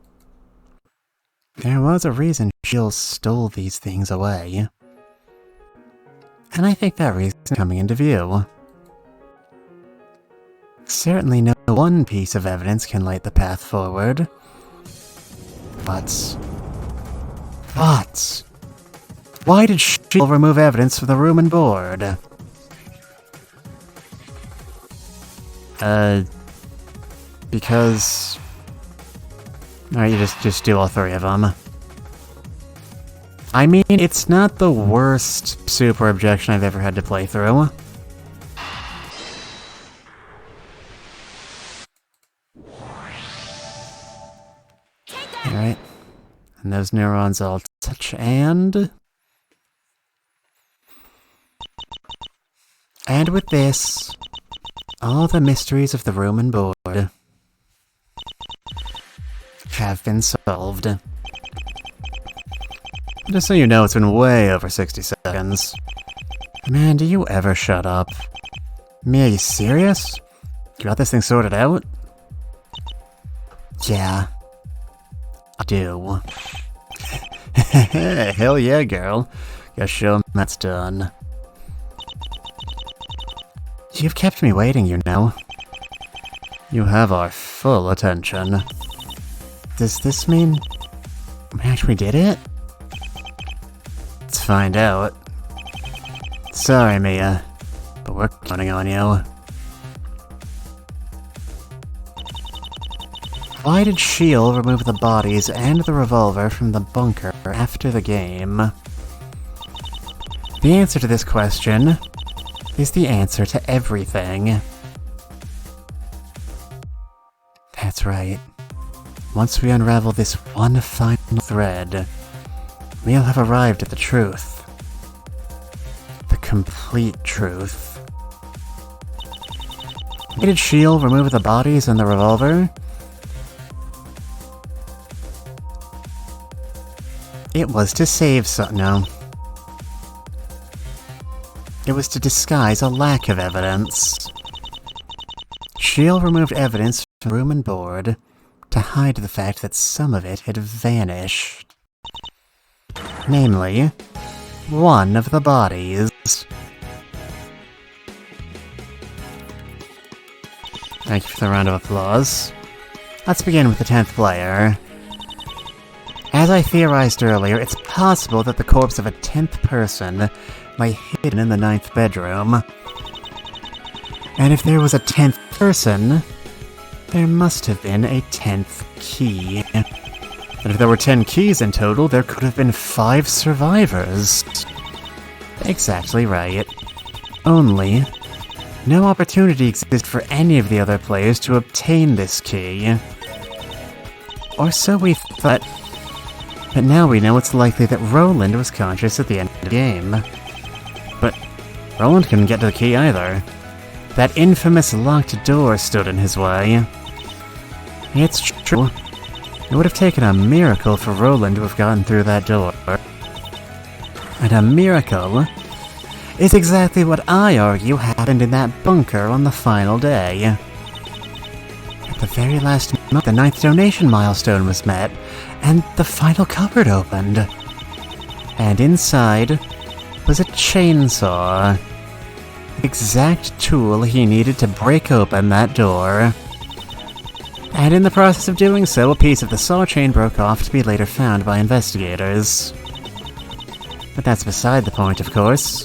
There was a reason Shield stole these things away. And I think that reason is coming into view. Certainly no one piece of evidence can light the path forward. But... why did Shield remove evidence from the room and board? Because... Alright, you just do all three of them. I mean, it's not the worst super objection I've ever had to play through. Alright. And those neurons all touch and... And with this, all the mysteries of the room and board have been solved. Just so you know, it's been way over 60 seconds. Man, do you ever shut up? Mia, you serious? You got this thing sorted out? Yeah. I do. Hell yeah, girl. Guess show 'em that's done. You've kept me waiting, you know. You have our full attention. Does this mean we actually did it? Let's find out. Sorry, Mia, but we're counting on you. Why did Shield remove the bodies and the revolver from the bunker after the game? The answer to this question is the answer to everything. That's right. Once we unravel this one final thread, we'll have arrived at the truth. The complete truth. Why did Shield remove the bodies and the revolver? It was to save no. It was to disguise a lack of evidence. Shield removed evidence from room and board to hide the fact that some of it had vanished. Namely, one of the bodies. Thank you for the round of applause. Let's begin with the 10th player. As I theorized earlier, it's possible that the corpse of a 10th person lay hidden in the 9th bedroom. And if there was a 10th person, there must have been a 10th key. And if there were 10 keys in total, there could have been 5 survivors. Exactly right. Only, no opportunity exists for any of the other players to obtain this key. Or so we thought. But now we know it's likely that Roland was conscious at the end of the game. But Roland couldn't get to the key either. That infamous locked door stood in his way. It's true. It would have taken a miracle for Roland to have gotten through that door. And a miracle is exactly what I argue happened in that bunker on the final day. At the very last moment, the 9th donation milestone was met, and the final cupboard opened. And inside was a chainsaw. The exact tool he needed to break open that door. And in the process of doing so, a piece of the saw chain broke off to be later found by investigators. But that's beside the point, of course.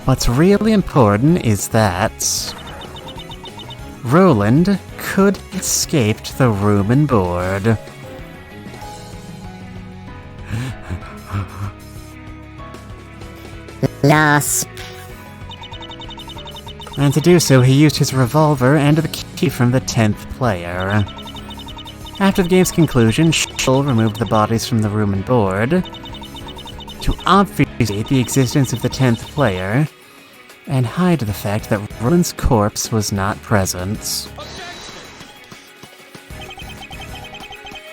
What's really important is that Roland could have escaped the room and board. Gasp. And to do so, he used his revolver and the key from the 10th player. After the game's conclusion, Shield removed the bodies from the room and board to obfuscate the existence of the 10th player and hide the fact that Roland's corpse was not present.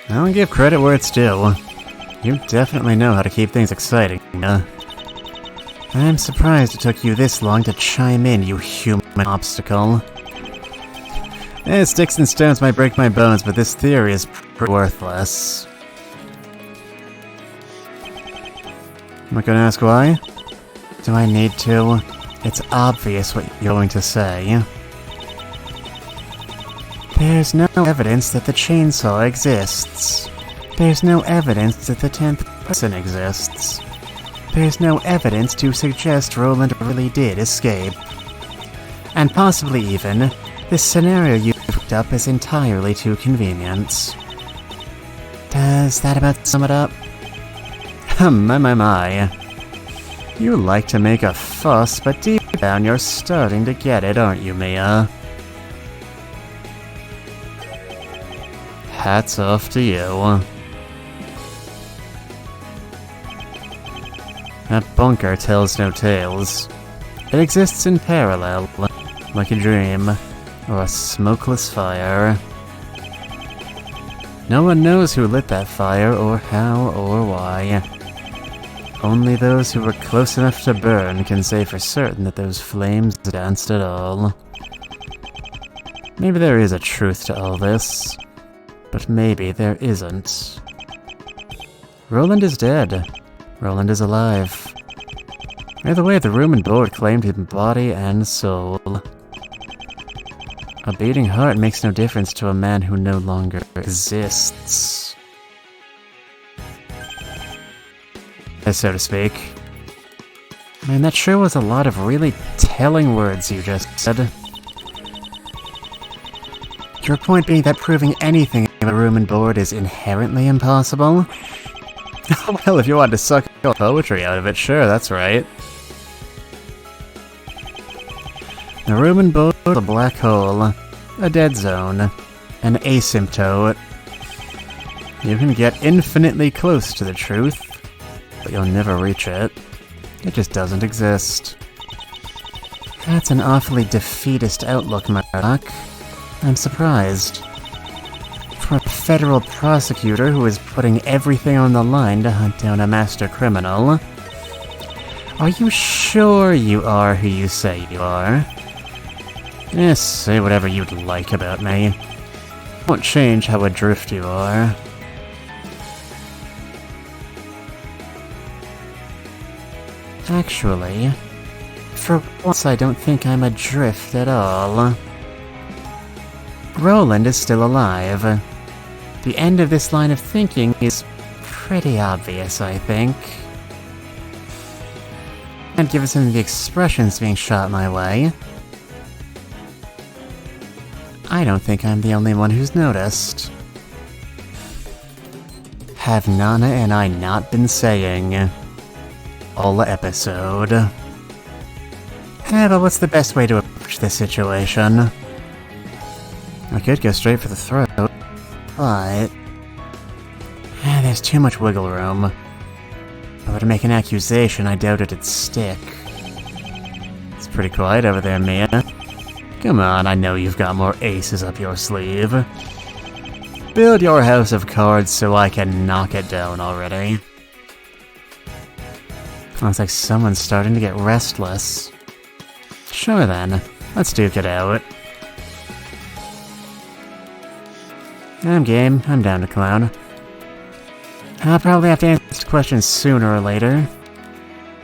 I'll give credit where it's due. You definitely know how to keep things exciting, I'm surprised it took you this long to chime in, you human obstacle. Sticks and stones might break my bones, but this theory is pretty worthless. I'm not gonna ask why. Do I need to? It's obvious what you're going to say. There's no evidence that the chainsaw exists. There's no evidence that the 10th person exists. There's no evidence to suggest Roland really did escape. And possibly even, this scenario you picked up is entirely too convenient. Does that about sum it up? My. You like to make a fuss, but deep down you're starting to get it, aren't you, Mia? Hats off to you. That bunker tells no tales. It exists in parallel, like a dream, or a smokeless fire. No one knows who lit that fire, or how, or why. Only those who were close enough to burn can say for certain that those flames danced at all. Maybe there is a truth to all this, but maybe there isn't. Roland is dead. Roland is alive. Either way, the room and board claimed him body and soul. A beating heart makes no difference to a man who no longer exists. So to speak. Man, that sure was a lot of really telling words you just said. Your point being that proving anything in a room and board is inherently impossible? Well, if you want to suck all poetry out of it, sure, that's right. A room and board, a black hole, a dead zone, an asymptote. You can get infinitely close to the truth, but you'll never reach it. It just doesn't exist. That's an awfully defeatist outlook, Murdoch. I'm surprised. For a federal prosecutor who is putting everything on the line to hunt down a master criminal. Are you sure you are who you say you are? Yes, say whatever you'd like about me. Won't change how adrift you are. Actually, for once I don't think I'm adrift at all. Roland is still alive. The end of this line of thinking is pretty obvious, I think. And given some of the expressions being shot my way, I don't think I'm the only one who's noticed. Have Nana and I not been saying all episode? But what's the best way to approach this situation? I could go straight for the throat, but there's too much wiggle room. If I were to make an accusation, I doubt it'd stick. It's pretty quiet over there, Mia. Come on, I know you've got more aces up your sleeve. Build your house of cards so I can knock it down already. Sounds like someone's starting to get restless. Sure then, let's duke it out. I'm game, I'm down to clown. I'll probably have to answer this question sooner or later.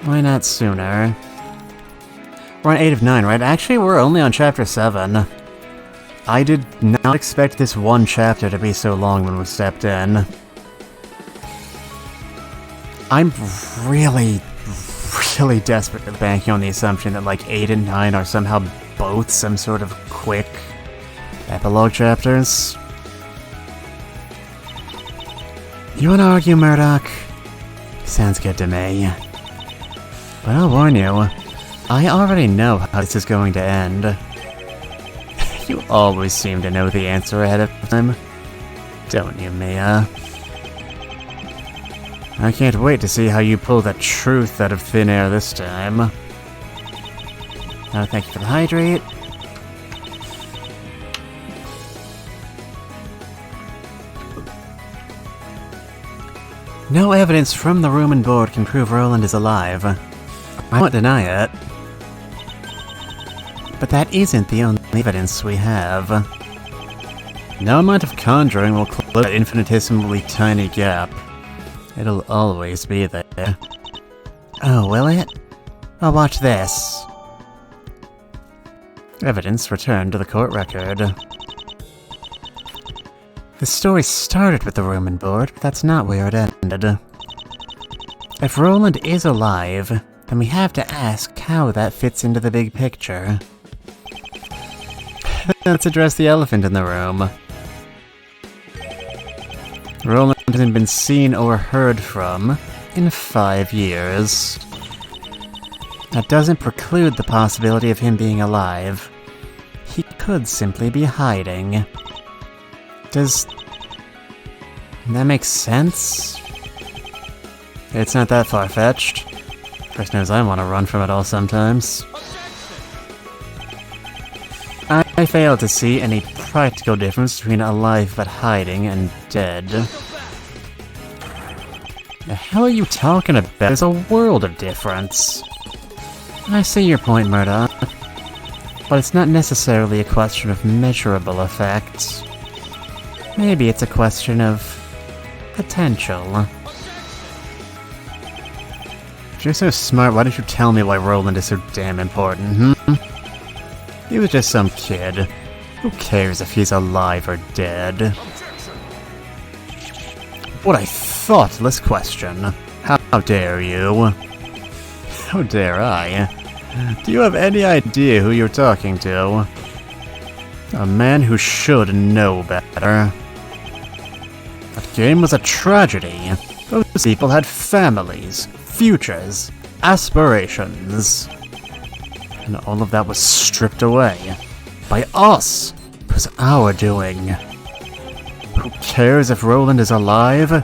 Why not sooner? We're on 8 of 9, right? Actually, we're only on chapter 7. I did not expect this one chapter to be so long when we stepped in. I'm really desperately banking on the assumption that like 8 and 9 are somehow both some sort of quick epilogue chapters. You wanna argue, Murdoch? Sounds good to me. But I'll warn you, I already know how this is going to end. You always seem to know the answer ahead of time, don't you, Mia? I can't wait to see how you pull the truth out of thin air this time. Thank you for the hydrate. No evidence from the room and board can prove Roland is alive. I won't deny it. But that isn't the only evidence we have. No amount of conjuring will close that infinitesimally tiny gap. It'll always be there. Oh, will it? I'll watch this. Evidence returned to the court record. The story started with the room and board, but that's not where it ended. If Roland is alive, then we have to ask how that fits into the big picture. Let's address the elephant in the room. Roland hasn't been seen or heard from in 5 years. That doesn't preclude the possibility of him being alive. He could simply be hiding. Does that make sense? It's not that far-fetched. Christ knows I want to run from it all sometimes. I fail to see any practical difference between alive but hiding and dead. The hell are you talking about? There's a world of difference. I see your point, Murdoch. But it's not necessarily a question of measurable effects. Maybe it's a question of potential. If you're so smart, why don't you tell me why Roland is so damn important, He was just some kid. Who cares if he's alive or dead? What a thoughtless question. How dare you? How dare I? Do you have any idea who you're talking to? A man who should know better. That game was a tragedy. Those people had families, futures, aspirations. And all of that was stripped away. By us! It was our doing. Who cares if Roland is alive? A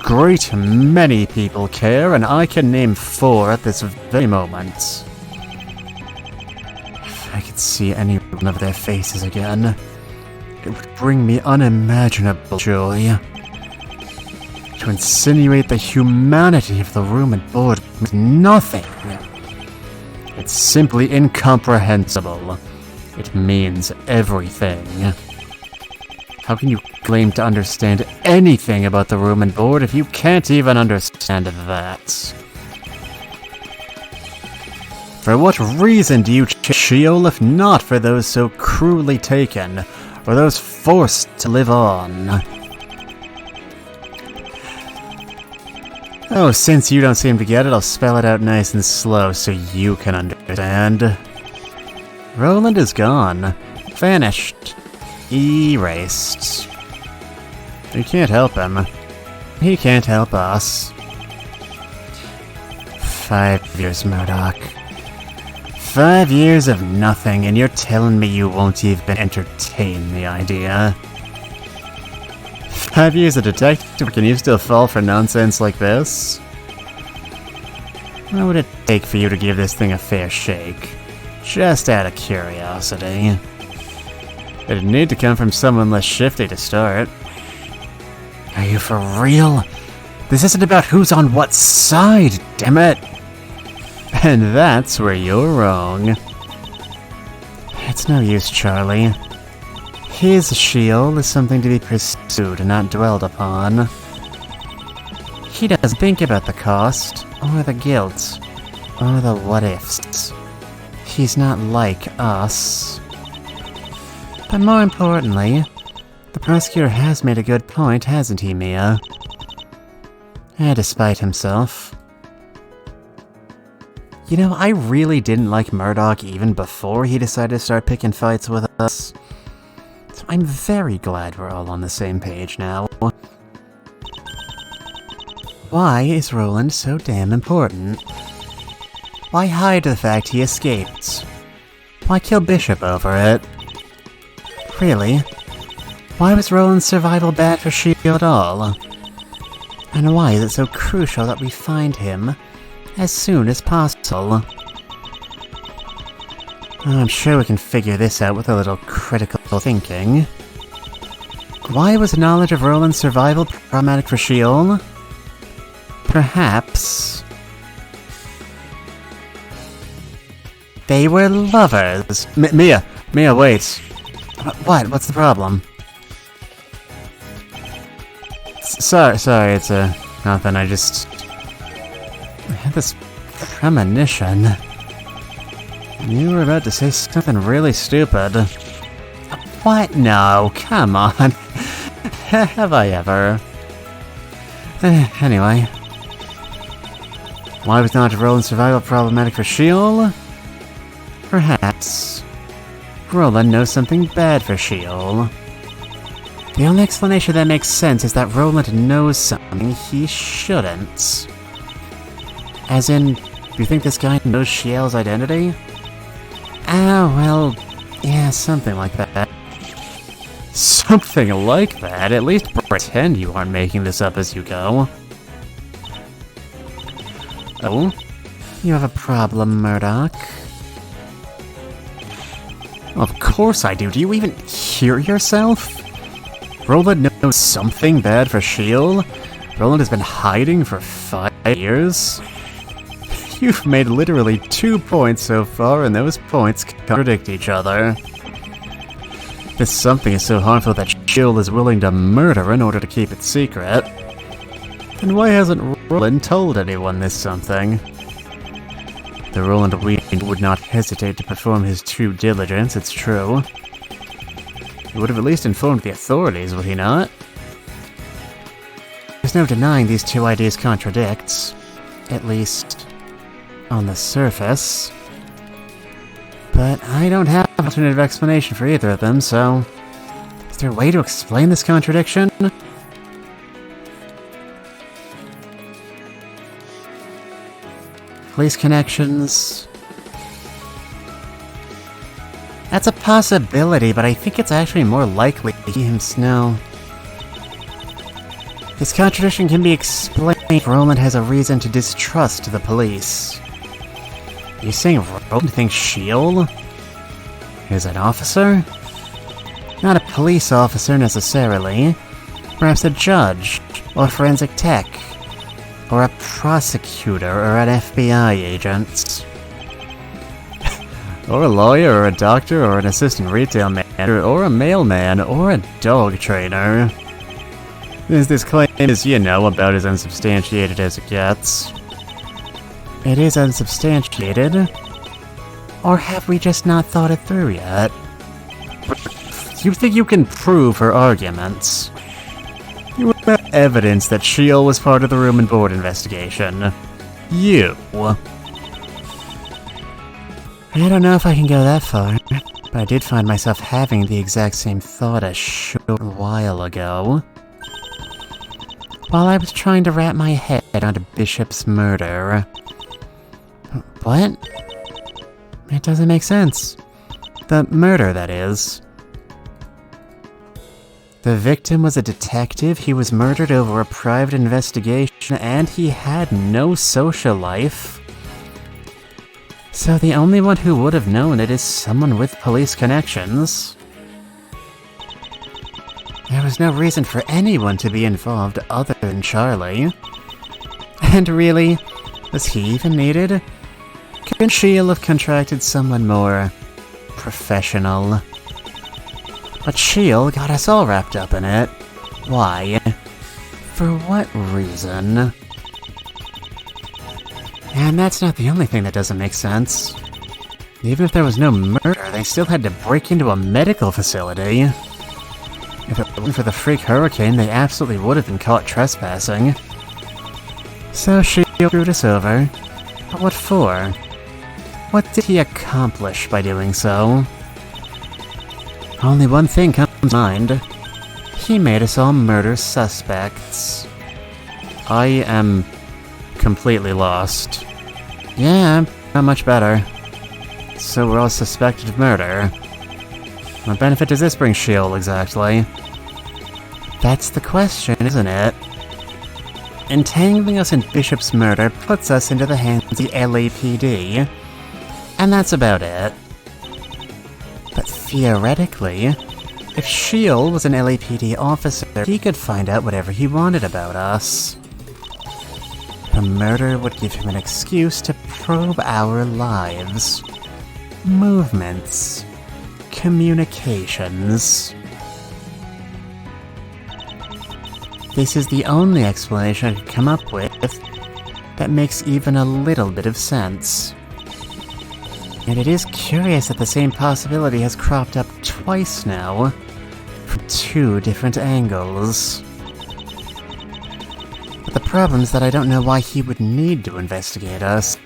great many people care, and I can name 4 at this very moment. If I could see any one of their faces again, it would bring me unimaginable joy. To insinuate the humanity of the room and board means nothing. It's simply incomprehensible. It means everything. How can you claim to understand anything about the room and board if you can't even understand that? For what reason do you choose Sheol if not for those so cruelly taken, or those forced to live on? Oh, since you don't seem to get it, I'll spell it out nice and slow so you can understand. Roland is gone. Vanished. Erased. We can't help him. He can't help us. 5 years, Murdoch. 5 years of nothing, and you're telling me you won't even entertain the idea. 5 years of detective, can you still fall for nonsense like this? What would it take for you to give this thing a fair shake? Just out of curiosity. It'd need to come from someone less shifty to start. Are you for real? This isn't about who's on what side, damn it! And that's where you're wrong. It's no use, Charlie. His Sheol is something to be pursued and not dwelled upon. He doesn't think about the cost, or the guilt, or the what-ifs. He's not like us. But more importantly, the prosecutor has made a good point, hasn't he, Mia? Despite himself. You know, I really didn't like Murdoch even before he decided to start picking fights with us. So I'm very glad we're all on the same page now. Why is Roland so damn important? Why hide the fact he escaped? Why kill Bishop over it? Really? Why was Roland's survival bad for Sheol at all? And why is it so crucial that we find him as soon as possible? I'm sure we can figure this out with a little critical thinking. Why was knowledge of Roland's survival problematic for Sheol? Perhaps they were lovers. Mia, wait. What? What's the problem? Sorry, it's nothing, I had this premonition. You were about to say something really stupid. What? No, come on. Have I ever? Anyway. Why was knowledge of Roland's survival problematic for Sheol? Perhaps. Roland knows something bad for Sheol. The only explanation that makes sense is that Roland knows something he shouldn't. As in, you think this guy knows Sheol's identity? Ah, well, yeah, something like that. Something like that? At least pretend you aren't making this up as you go. Oh? You have a problem, Murdoch? Of course I do. Do you even hear yourself? Roland knows something bad for Sheol? Roland has been hiding for 5 years? You've made literally 2 points so far, and those points contradict each other. This something is so harmful that Sheol is willing to murder in order to keep it secret. Then why hasn't Roland told anyone this something? The Roland we would not hesitate to perform his due diligence, it's true. He would have at least informed the authorities, would he not? There's no denying these 2 ideas contradict. At least, on the surface. But I don't have an alternative explanation for either of them, so... Is there a way to explain this contradiction? Police connections... That's a possibility, but I think it's actually more likely he himself. This contradiction can be explained if Roland has a reason to distrust the police. Are you saying Roland thinks Sheol is an officer? Not a police officer necessarily. Perhaps a judge, or forensic tech, or a prosecutor, or an FBI agent. Or a lawyer, or a doctor, or an assistant retail manager, or a mailman, or a dog trainer. This claim is, you know, about as unsubstantiated as it gets. It is unsubstantiated? Or have we just not thought it through yet? You think you can prove her arguments? You have evidence that Sheol was part of the room and board investigation. You. I don't know if I can go that far, but I did find myself having the exact same thought a short while ago. While I was trying to wrap my head around Bishop's murder. What? It doesn't make sense. The murder, that is. The victim was a detective, he was murdered over a private investigation, and he had no social life. So the only one who would have known it is someone with police connections. There was no reason for anyone to be involved other than Charlie. And really, was he even needed? Couldn't Sheol have contracted someone more professional? But Sheol got us all wrapped up in it. Why? For what reason? And that's not the only thing that doesn't make sense. Even if there was no murder, they still had to break into a medical facility. If it wasn't for the freak hurricane, they absolutely would have been caught trespassing. So Sheol screwed us over. But what for? What did he accomplish by doing so? Only one thing comes to mind. He made us all murder suspects. I am completely lost. Yeah, not much better. So we're all suspected of murder. What benefit does this bring Sheol exactly? That's the question, isn't it? Entangling us in Bishop's murder puts us into the hands of the LAPD. And that's about it. But theoretically, if Sheol was an LAPD officer, he could find out whatever he wanted about us. The murder would give him an excuse to probe our lives, movements, communications. This is the only explanation I could come up with that makes even a little bit of sense. And it is curious that the same possibility has cropped up twice now, from 2 different angles. But the problem is that I don't know why he would need to investigate us.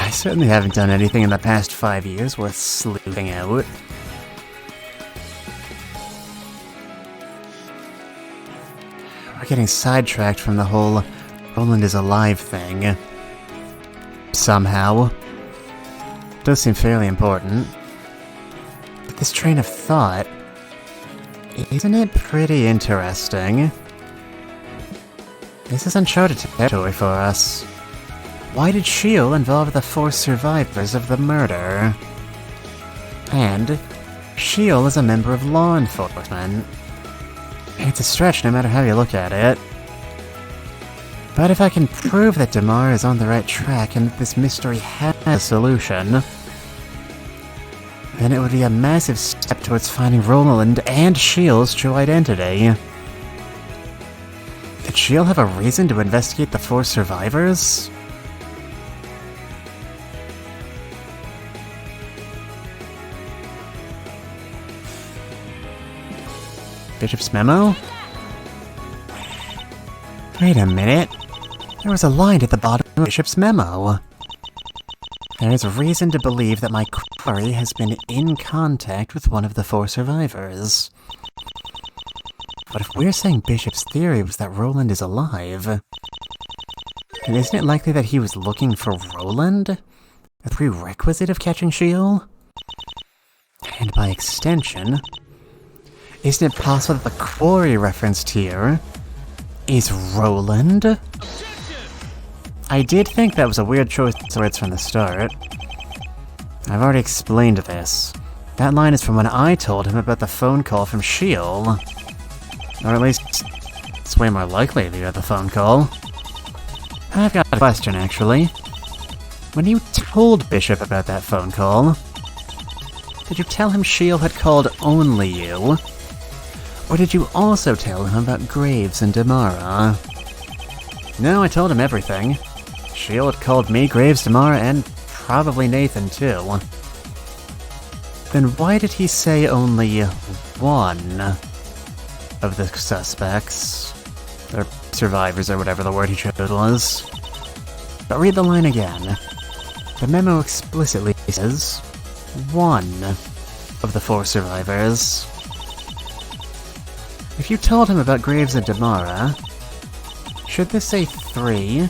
I certainly haven't done anything in the past 5 years worth sleuthing out. We're getting sidetracked from the whole Roland is alive thing. Somehow. It does seem fairly important. But this train of thought, isn't it pretty interesting? This is uncharted territory for us. Why did Shield involve the 4 survivors of the murder? And Shield is a member of law enforcement. It's a stretch no matter how you look at it. But if I can prove that Damar is on the right track and that this mystery has a solution, then it would be a massive step towards finding Roland and Shield's true identity. Did Shield have a reason to investigate the 4 survivors? Bishop's memo? Wait a minute. There was a line at the bottom of Bishop's memo. There is reason to believe that my quarry has been in contact with one of the 4 survivors. But if we're saying Bishop's theory was that Roland is alive, then isn't it likely that he was looking for Roland? A prerequisite of catching Shield? And by extension, isn't it possible that the quarry referenced here is Roland? I did think that was a weird choice of words from the start. I've already explained this. That line is from when I told him about the phone call from Shield. Or at least, it's way more likely that you had the phone call. I've got a question, actually. When you told Bishop about that phone call, did you tell him Shield had called only you? Or did you also tell him about Graves and Damara? No, I told him everything. Shield called me, Graves, Damara, and probably Nathan too. Then why did he say only one of the suspects? Or survivors, or whatever the word he chose was. But read the line again. The memo explicitly says one of the 4 survivors. If you told him about Graves and Damara, should this say 3?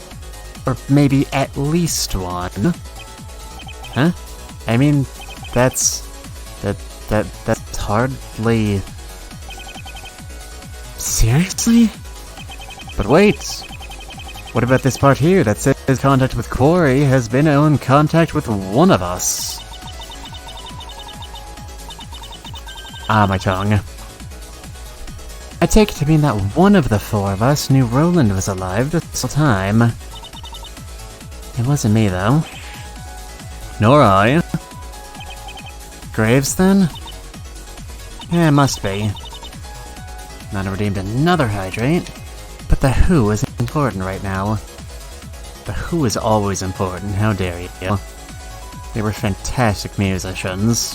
Or maybe at least 1? Huh? I mean, that's hardly... Seriously? But wait! What about this part here that says contact with Quarry has been in contact with one of us? Ah, my tongue. I take it to mean that one of the 4 of us knew Roland was alive this whole time. It wasn't me, though. Nor I. Graves, then? Yeah, it must be. Not redeemed another hydrate, but the who is important right now. The who is always important, how dare you. They were fantastic musicians.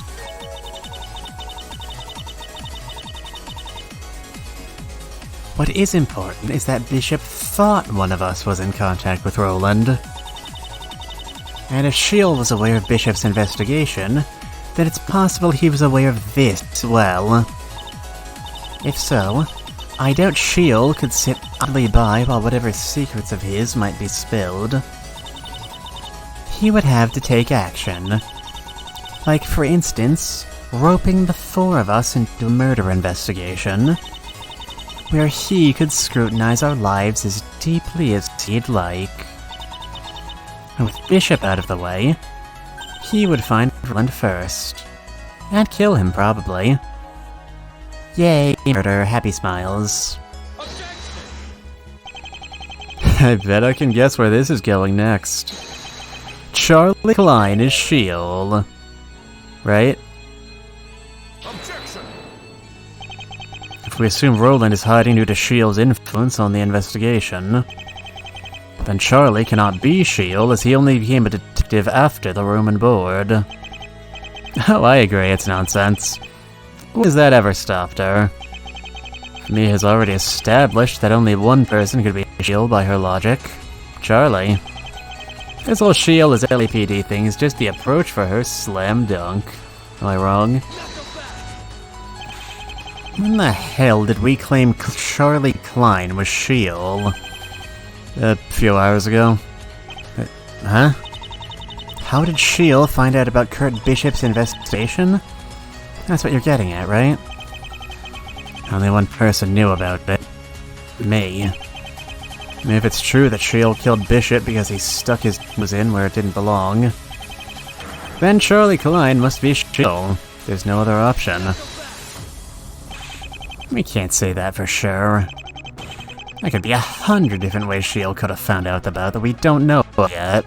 What is important is that Bishop thought one of us was in contact with Roland. And if Shield was aware of Bishop's investigation, then it's possible he was aware of this as well. If so, I doubt Shield could sit idly by while whatever secrets of his might be spilled. He would have to take action. Like, for instance, roping the 4 of us into a murder investigation, where he could scrutinize our lives as deeply as he'd like. And with Bishop out of the way, he would find Roland first. And kill him, probably. Yay, murder, happy smiles. I bet I can guess where this is going next. Charlie Klein is Shield. Right? If we assume Roland is hiding due to Shield's influence on the investigation, then Charlie cannot be Shield, as he only became a detective after the room and board. Oh, I agree, it's nonsense. Has that ever stopped her? Me has already established that only one person could be Shield by her logic. Charlie. This whole Shield is LAPD thing is just the approach for her slam dunk. Am I wrong? When the hell did we claim Charlie Klein was Shield? A few hours ago. Huh? How did Shield find out about Kurt Bishop's investigation? That's what you're getting at, right? Only one person knew about it. Me. If it's true that Shield killed Bishop because he stuck his nose in where it didn't belong, then Charlie Klein must be Shield. There's no other option. We can't say that for sure. There could be 100 different ways Shield could have found out about that we don't know yet.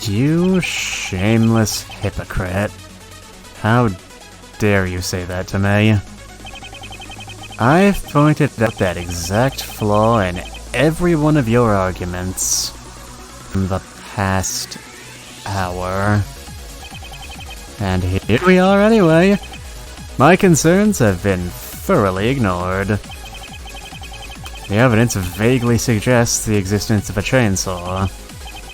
You shameless hypocrite. How dare you say that to me? I've pointed out that exact flaw in every one of your arguments from the past hour. And here we are anyway. My concerns have been thoroughly ignored. The evidence vaguely suggests the existence of a chainsaw.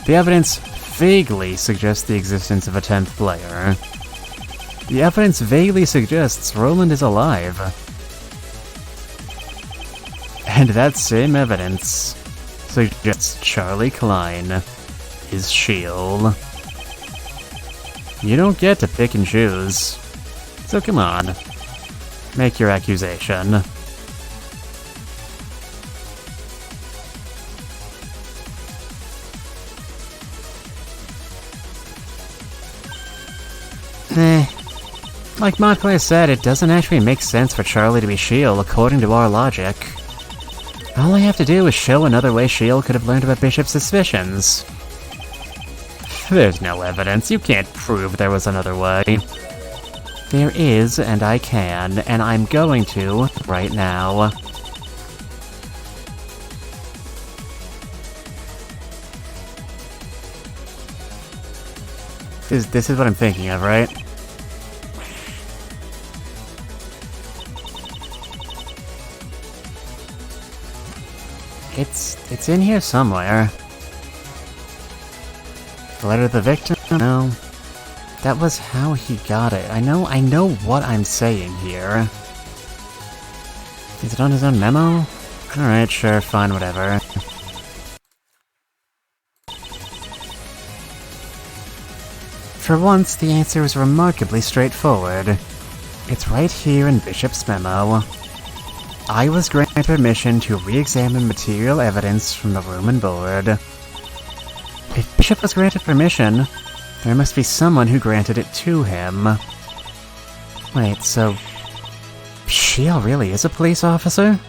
The evidence vaguely suggests the existence of a 10th player. The evidence vaguely suggests Roland is alive. And that same evidence suggests Charlie Klein is Shield. You don't get to pick and choose. So come on, make your accusation. Like Montclair said, it doesn't actually make sense for Charlie to be Shield according to our logic. All I have to do is show another way Shield could have learned about Bishop's suspicions. There's no evidence, you can't prove there was another way. There is, and I can, and I'm going to, right now. This is what I'm thinking of, right? It's in here somewhere. The letter to the victim? No. That was how he got it. I know what I'm saying here. Is it on his own memo? Alright, sure, fine, whatever. For once, the answer is remarkably straightforward. It's right here in Bishop's memo. I was granted permission to re-examine material evidence from the room and board. If Bishop was granted permission, there must be someone who granted it to him. Wait, so Shield really is a police officer?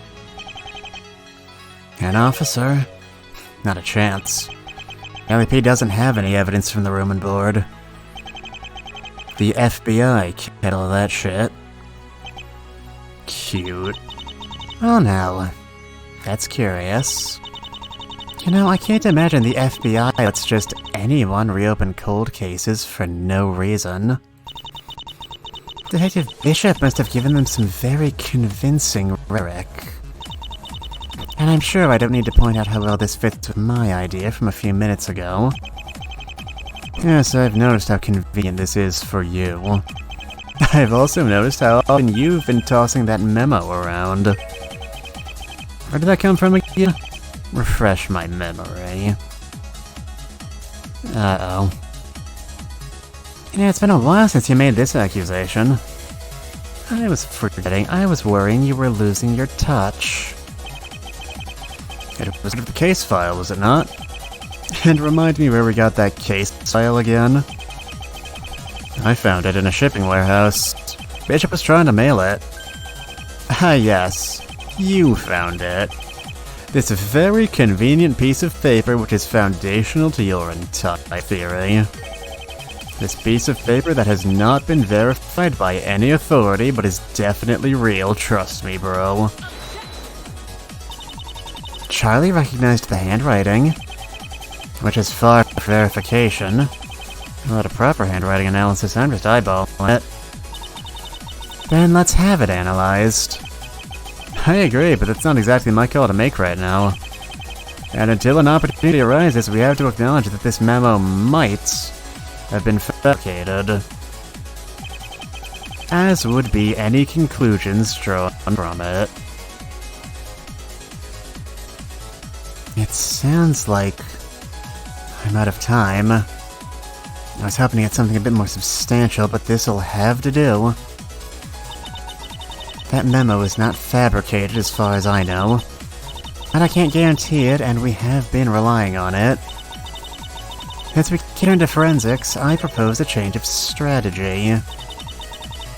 An officer? Not a chance. LAP doesn't have any evidence from the room and board. The FBI can't handle that shit. Cute. Oh no. That's curious. You know, I can't imagine the FBI lets just anyone reopen cold cases for no reason. Detective Bishop must have given them some very convincing rhetoric. And I'm sure I don't need to point out how well this fits with my idea from a few minutes ago. Yes, I've noticed how convenient this is for you. I've also noticed how often you've been tossing that memo around. Where did that come from again? Refresh my memory. Uh-oh. Yeah, it's been a while since you made this accusation. I was forgetting. I was worrying you were losing your touch. It was the case file, was it not? And remind me where we got that case file again? I found it in a shipping warehouse. Bishop was trying to mail it. Ah yes, you found it. This very convenient piece of paper which is foundational to your entire theory. This piece of paper that has not been verified by any authority but is definitely real, trust me bro. Charlie recognized the handwriting, which is far from verification. Not a proper handwriting analysis, I'm just eyeballing it. Then let's have it analyzed. I agree, but that's not exactly my call to make right now. And until an opportunity arises, we have to acknowledge that this memo might have been fabricated. As would be any conclusions drawn from it. It sounds like I'm out of time. I was hoping to get something a bit more substantial, but this'll have to do. That memo is not fabricated as far as I know. But I can't guarantee it, and we have been relying on it. As we turn to forensics, I propose a change of strategy.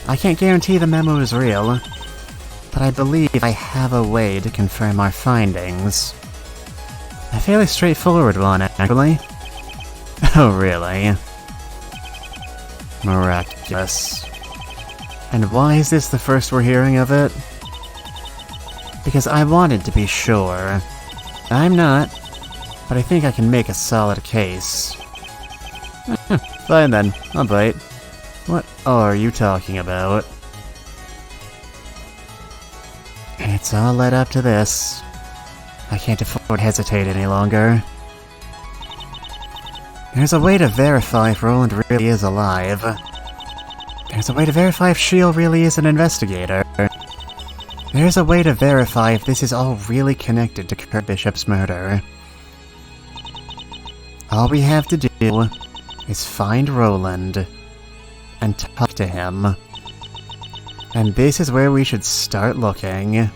I can't guarantee the memo is real, but I believe I have a way to confirm our findings. A fairly straightforward one, actually. Oh, really? Miraculous. And why is this the first we're hearing of it? Because I wanted to be sure. I'm not, but I think I can make a solid case. Fine then, I'll bite. What are you talking about? It's all led up to this. I can't afford to hesitate any longer. There's a way to verify if Roland really is alive. There's a way to verify if Shield really is an investigator. There's a way to verify if this is all really connected to Kurt Bishop's murder. All we have to do is find Roland and talk to him. And this is where we should start looking.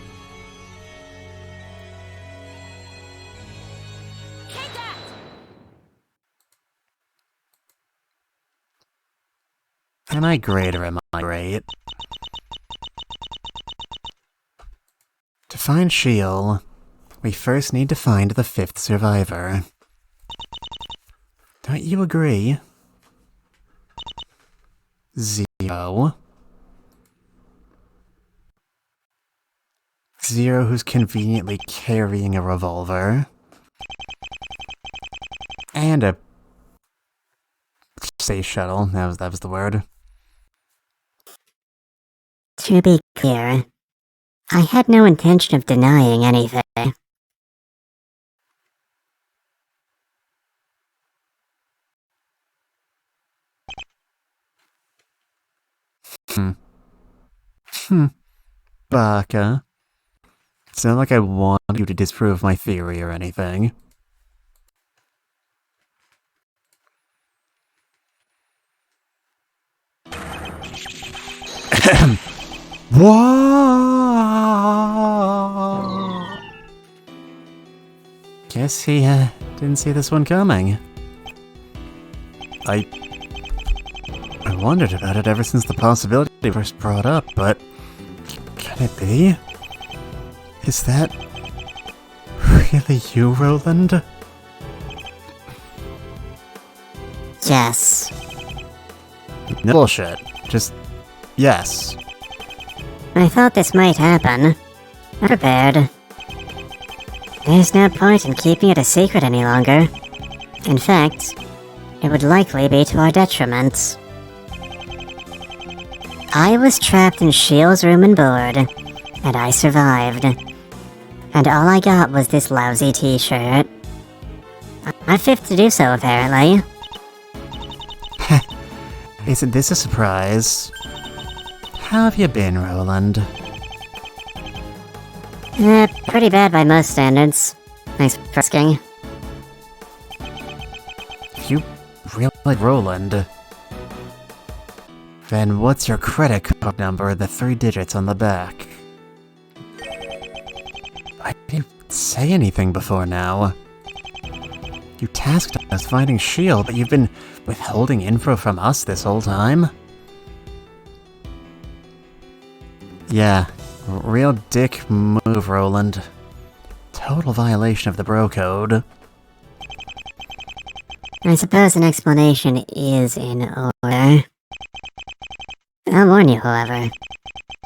Am I great or am I great? To find Shield, we first need to find the 5th survivor. Don't you agree? 0. 0 who's conveniently carrying a revolver. And a space shuttle, that was the word. To be clear, I had no intention of denying anything. Baka. It's not like I want you to disprove my theory or anything. Whoa! Guess he didn't see this one coming. I wondered about it ever since the possibility first brought up, but can it be? Is that really you, Roland? Yes. No bullshit. Just yes. I thought this might happen. I'm prepared. There's no point in keeping it a secret any longer. In fact, it would likely be to our detriment. I was trapped in Shield's room and board, and I survived. And all I got was this lousy t-shirt. I'm fifth to do so, apparently. Isn't this a surprise? How have you been, Roland? Pretty bad by most standards. Thanks for asking. You really like Roland? Then what's your credit card number and the 3 digits on the back? I didn't say anything before now. You tasked us finding Shield, but you've been withholding info from us this whole time? Yeah, real dick move, Roland. Total violation of the bro code. I suppose an explanation is in order. I'll warn you, however.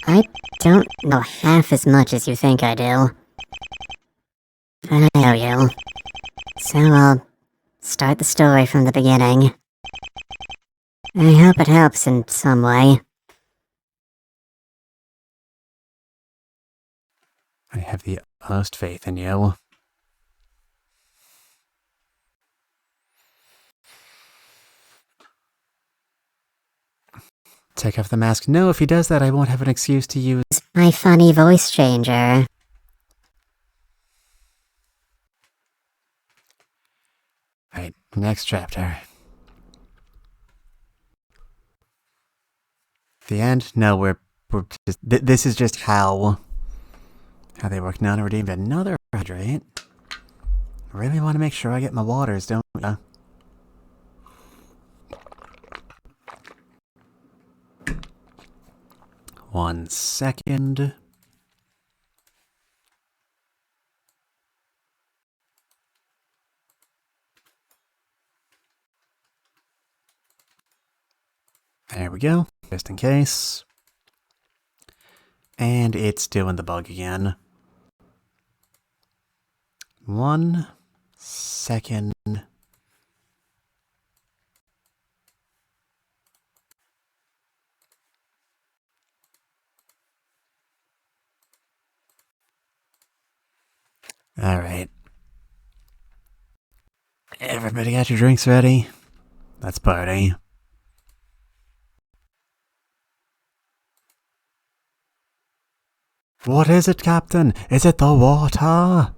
I don't know half as much as you think I do. But I know you. So I'll start the story from the beginning. I hope it helps in some way. I have the utmost faith in you. Take off the mask. No, if he does that, I won't have an excuse to use My funny voice changer. Right, next chapter. The end? No, we're just, this is just how they work. Non-redeemed, another hydrate. Really want to make sure I get my waters, don't ya? One second. There we go, just in case. And it's doing the bug again. 1 second. Alright. Everybody got your drinks ready? Let's party. What is it, Captain? Is it the water?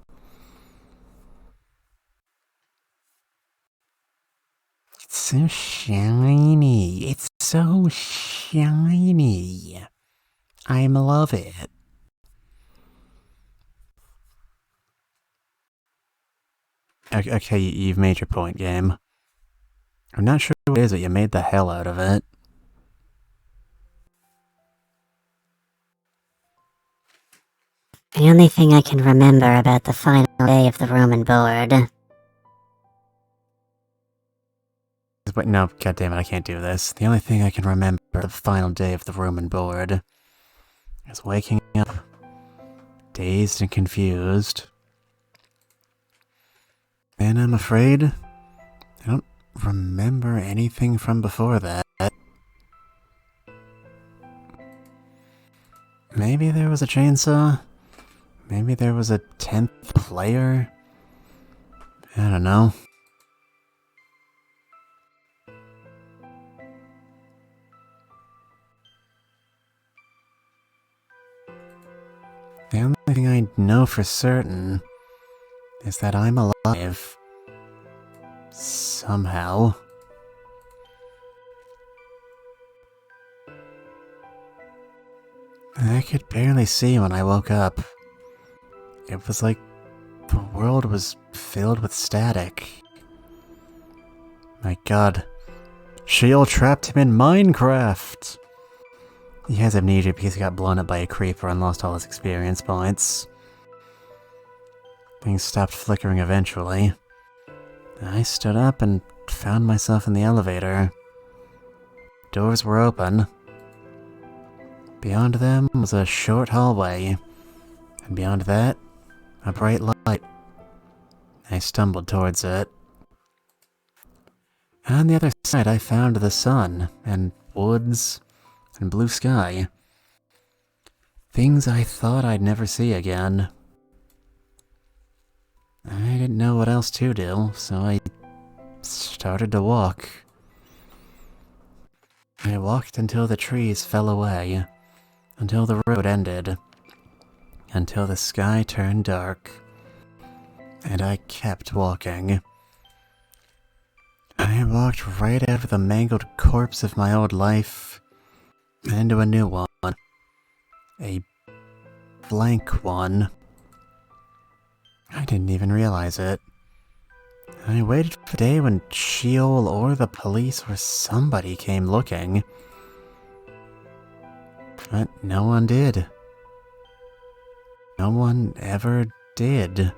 It's so shiny. It's so shiny. I love it. Okay, you've made your point, game. I'm not sure what it is, but you made the hell out of it. The only thing I can remember about the final day of the room and board. But no, goddammit, I can't do this. The only thing I can remember the final day of the room and board is waking up, dazed and confused. And I'm afraid I don't remember anything from before that. Maybe there was a chainsaw? Maybe there was a 10th player? I don't know. The only thing I know for certain is that I'm alive. Somehow. I could barely see when I woke up. It was like the world was filled with static. My god. Shield trapped him in Minecraft! He has amnesia because he got blown up by a creeper and lost all his experience points. Things stopped flickering eventually. I stood up and found myself in the elevator. Doors were open. Beyond them was a short hallway, and beyond that, a bright light. I stumbled towards it. On the other side, I found the sun, and woods, and blue sky. Things I thought I'd never see again. I didn't know what else to do, so I started to walk. I walked until the trees fell away, until the road ended, until the sky turned dark, and I kept walking. I walked right out of the mangled corpse of my old life into a new one. A blank one. I didn't even realize it. I waited for the day when Sheol or the police or somebody came looking. But no one did. No one ever did.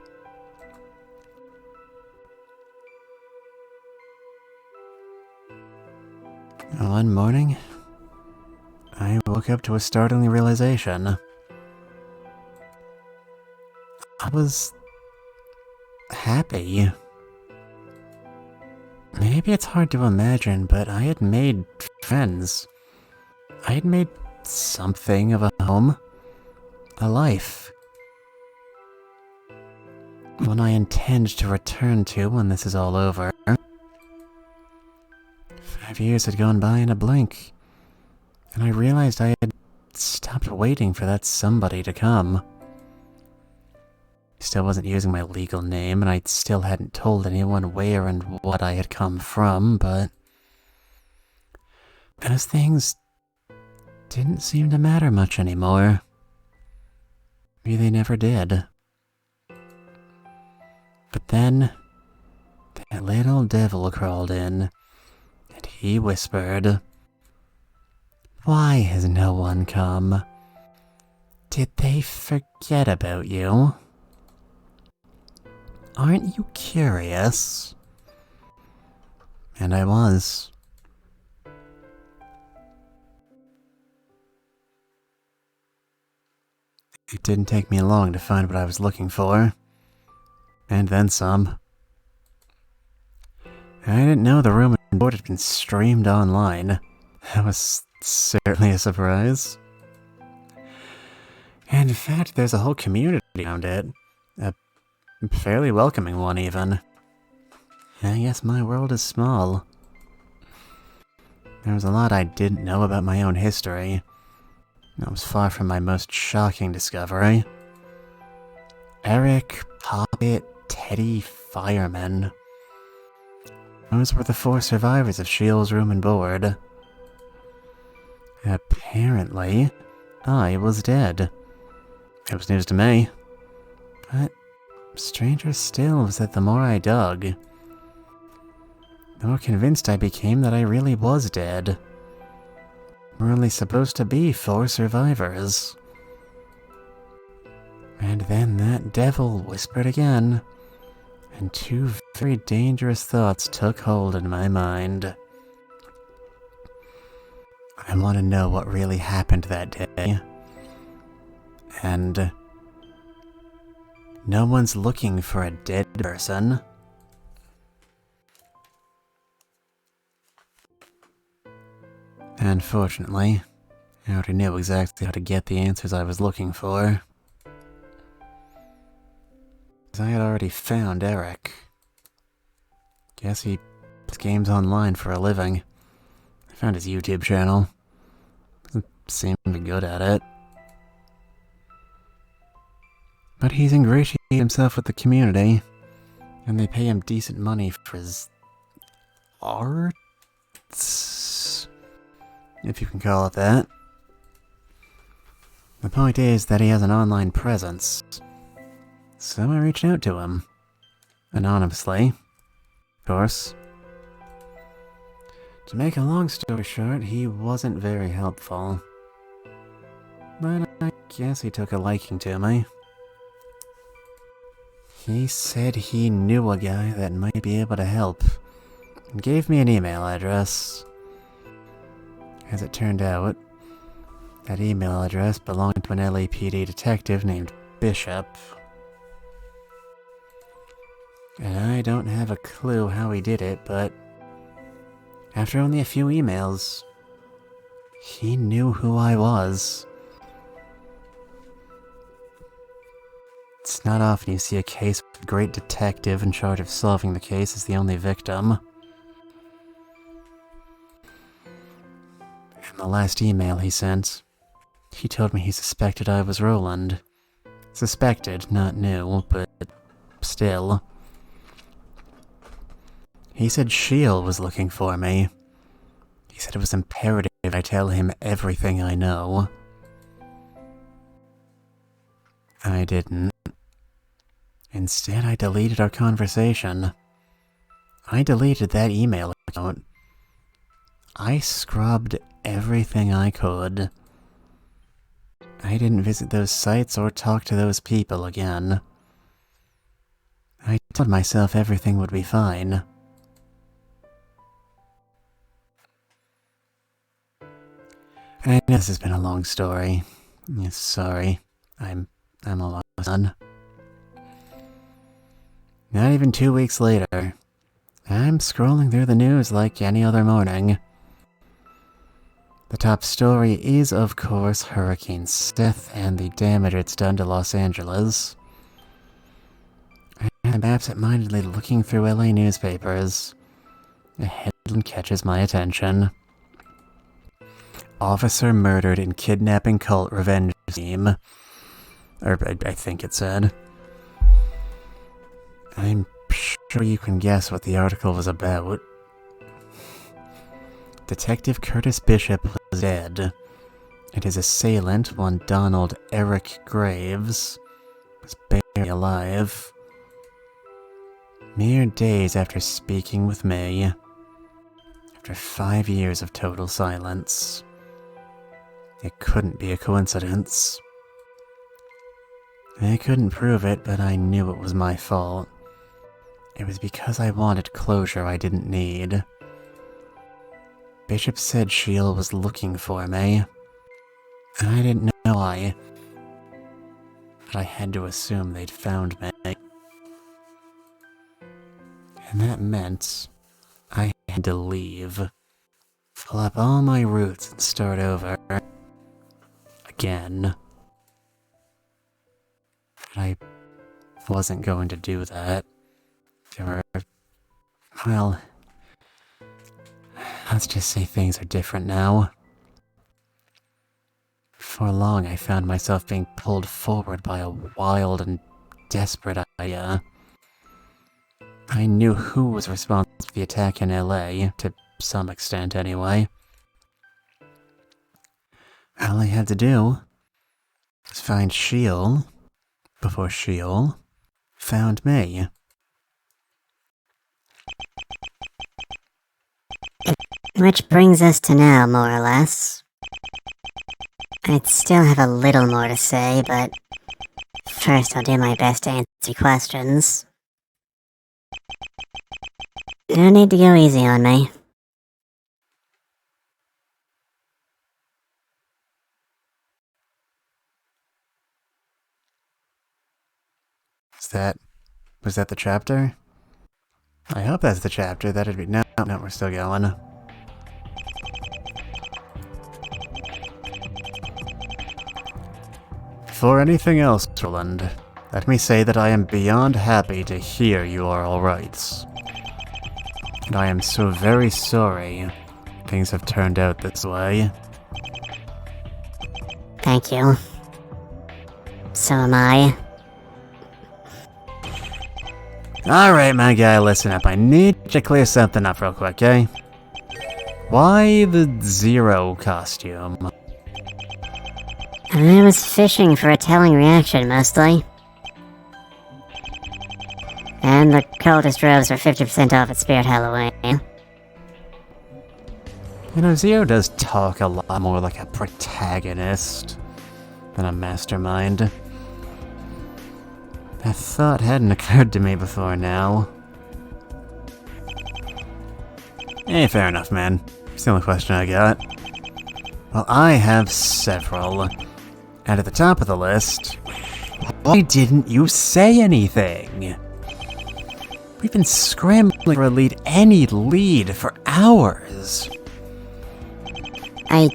One morning, I woke up to a startling realization. I was happy. Maybe it's hard to imagine, but I had made friends. I had made something of a home, a life. One I intend to return to when this is all over. 5 years had gone by in a blink, and I realized I had stopped waiting for that somebody to come. I still wasn't using my legal name, and I still hadn't told anyone where and what I had come from, but those things didn't seem to matter much anymore. Maybe they never did. But then, that little devil crawled in, and he whispered, "Why has no one come? Did they forget about you? Aren't you curious?" And I was. It didn't take me long to find what I was looking for. And then some. I didn't know the room and board had been streamed online. That was certainly a surprise. And in fact, there's a whole community around it. A fairly welcoming one, even. I guess my world is small. There was a lot I didn't know about my own history. That was far from my most shocking discovery. Eric, Poppet, Teddy, Fireman. Those were the 4 survivors of Sheil's room and board. Apparently, I was dead. It was news to me. But stranger still was that the more I dug, the more convinced I became that I really was dead. We're only supposed to be 4 survivors. And then that devil whispered again, and 2 very dangerous thoughts took hold in my mind. I want to know what really happened that day. And no one's looking for a dead person. Unfortunately, I already knew exactly how to get the answers I was looking for. I had already found Eric. Guess he plays games online for a living. I found his YouTube channel. Doesn't seem to be good at it. But he's ingratiated himself with the community, and they pay him decent money for his arts, if you can call it that. The point is that he has an online presence. So I reached out to him. Anonymously, of course. To make a long story short, he wasn't very helpful. But I guess he took a liking to me. He said he knew a guy that might be able to help, and gave me an email address. As it turned out, that email address belonged to an LAPD detective named Bishop. And I don't have a clue how he did it, but after only a few emails, he knew who I was. It's not often you see a case with a great detective in charge of solving the case as the only victim. In the last email he sent, he told me he suspected I was Roland. Suspected, not knew, but still. He said Sheil was looking for me. He said it was imperative I tell him everything I know. I didn't. Instead, I deleted our conversation. I deleted that email account. I scrubbed everything I could. I didn't visit those sites or talk to those people again. I told myself everything would be fine. I know this has been a long story. Yes, sorry. I'm almost done. Not even 2 weeks later, I'm scrolling through the news like any other morning. The top story is, of course, Hurricane Seth and the damage it's done to Los Angeles. I'm absent-mindedly looking through LA newspapers. A headline catches my attention. Officer murdered in kidnapping cult revenge scheme. Or, I think it said. I'm sure you can guess what the article was about. Detective Curtis Bishop was dead, and his assailant, one Donald Eric Graves, was barely alive. Mere days after speaking with me. After 5 years of total silence. It couldn't be a coincidence. I couldn't prove it, but I knew it was my fault. It was because I wanted closure I didn't need. Bishop said Shield was looking for me. I didn't know why, but I had to assume they'd found me. And that meant I had to leave. Pull up all my roots and start over. Again. But I wasn't going to do that. There were... well... let's just say things are different now. For long, I found myself being pulled forward by a wild and desperate idea. I knew who was responsible for the attack in LA, to some extent anyway. All I had to do was find Shield before Shield found me. Which brings us to now, more or less. I'd still have a little more to say, but first I'll do my best to answer questions. No need to go easy on me. Was that the chapter? I hope that's the chapter. That'd be... No, we're still going. Before anything else, Roland, let me say that I am beyond happy to hear you are alright. And I am so very sorry things have turned out this way. Thank you. So am I. Alright, my guy, listen up. I need to clear something up real quick, okay? Why the Zero costume? I was fishing for a telling reaction, mostly. And the coldest robes are 50% off at Spirit Halloween. You know, Zero does talk a lot more like a protagonist than a mastermind. That thought hadn't occurred to me before now. Fair enough, man. It's the only question I got. Well, I have several. And at the top of the list, why didn't you say anything? We've been scrambling for a lead, any lead, for hours. I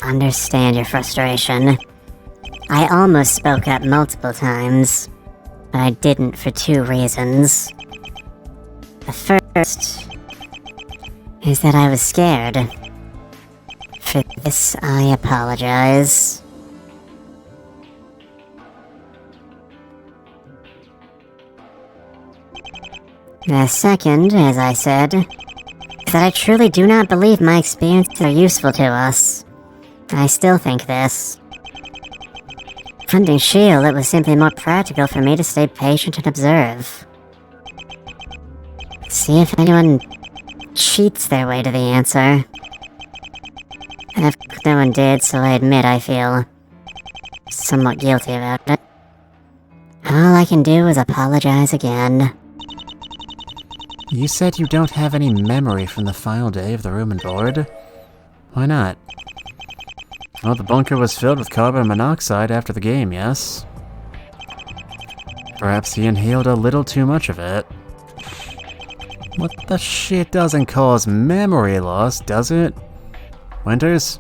understand your frustration. I almost spoke up multiple times, but I didn't for two reasons. The first is that I was scared. For this, I apologize. The second, as I said, is that I truly do not believe my experiences are useful to us. I still think this. Funding S.H.I.E.L.D., it was simply more practical for me to stay patient and observe. See if anyone cheats their way to the answer. And of course no one did, so I admit I feel somewhat guilty about it. All I can do is apologize again. You said you don't have any memory from the final day of the room and board? Why not? Well, the bunker was filled with carbon monoxide after the game, yes? Perhaps he inhaled a little too much of it. What the shit doesn't cause memory loss, does it? Winters?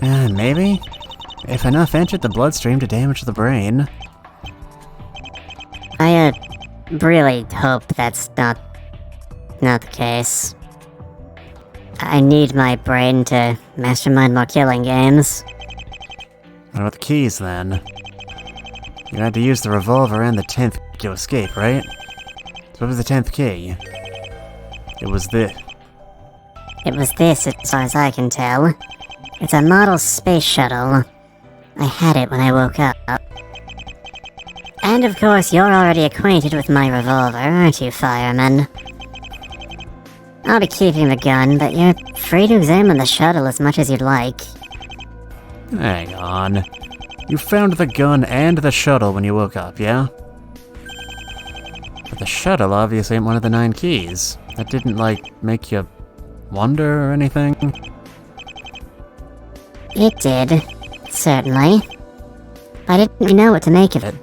Maybe? If enough entered the bloodstream to damage the brain. I, really hope that's not the case. I need my brain to mastermind more killing games. What about the keys, then? You had to use the revolver and the 10th to escape, right? So what was the 10th key? It was this. It was this, as far as I can tell. It's a model space shuttle. I had it when I woke up. And of course, you're already acquainted with my revolver, aren't you, fireman? I'll be keeping the gun, but you're free to examine the shuttle as much as you'd like. Hang on. You found the gun and the shuttle when you woke up, yeah? But the shuttle obviously ain't one of the 9 keys. That didn't, like, make you wonder or anything? It did, certainly. I didn't really know what to make of it.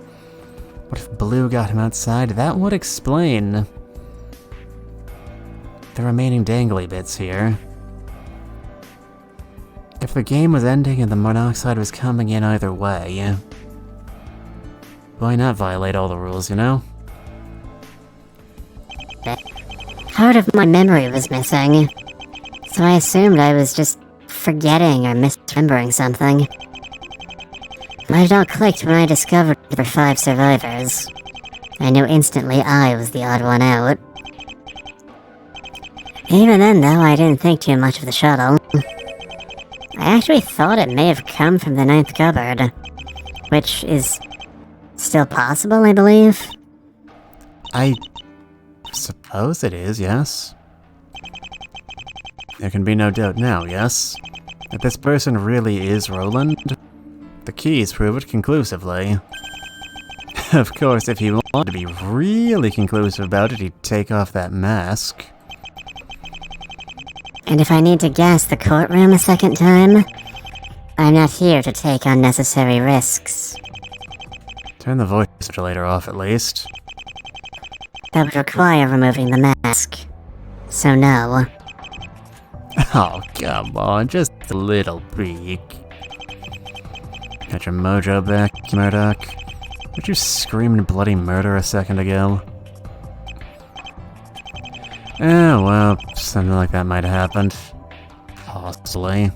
What if Blue got him outside? That would explain the remaining dangly bits here. If the game was ending and the monoxide was coming in either way, why not violate all the rules, you know? Part of my memory was missing, so I assumed I was just forgetting or misremembering something. But it all clicked when I discovered there were 5 survivors. I knew instantly I was the odd one out. Even then, though, I didn't think too much of the shuttle. I actually thought it may have come from the 9th cupboard, which is still possible, I believe. I suppose it is, yes. There can be no doubt now, yes? That this person really is Roland? The keys prove it conclusively. Of course, if he wanted to be really conclusive about it, he'd take off that mask. And if I need to gas the courtroom a second time, I'm not here to take unnecessary risks. Turn the voice modulator off at least. That would require removing the mask. So no. Oh, come on, just a little peek. Got your mojo back, Murdoch? Would you scream bloody murder a second ago? Oh, well, something like that might have happened. Possibly.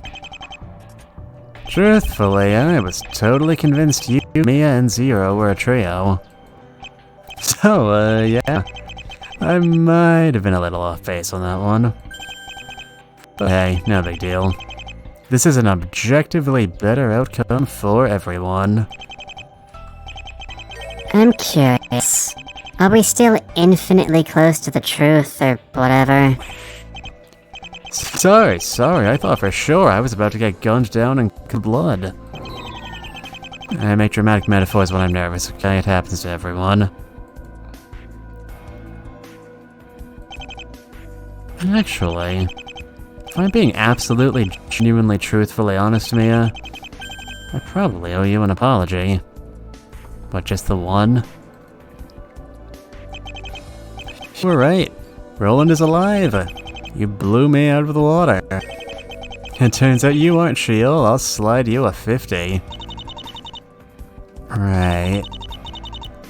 Truthfully, I was totally convinced you, Mia, and Zero were a trio. So, yeah. I might have been a little off base on that one. But hey, no big deal. This is an objectively better outcome for everyone. I'm curious. Are we still infinitely close to the truth, or whatever? Sorry, I thought for sure I was about to get gunned down in blood. I make dramatic metaphors when I'm nervous, okay? It happens to everyone. Actually, if I'm being absolutely, genuinely, truthfully honest, Mia, I probably owe you an apology. But just the one? You were right. Roland is alive. You blew me out of the water. It turns out you aren't Shield. I'll slide you a 50. Right.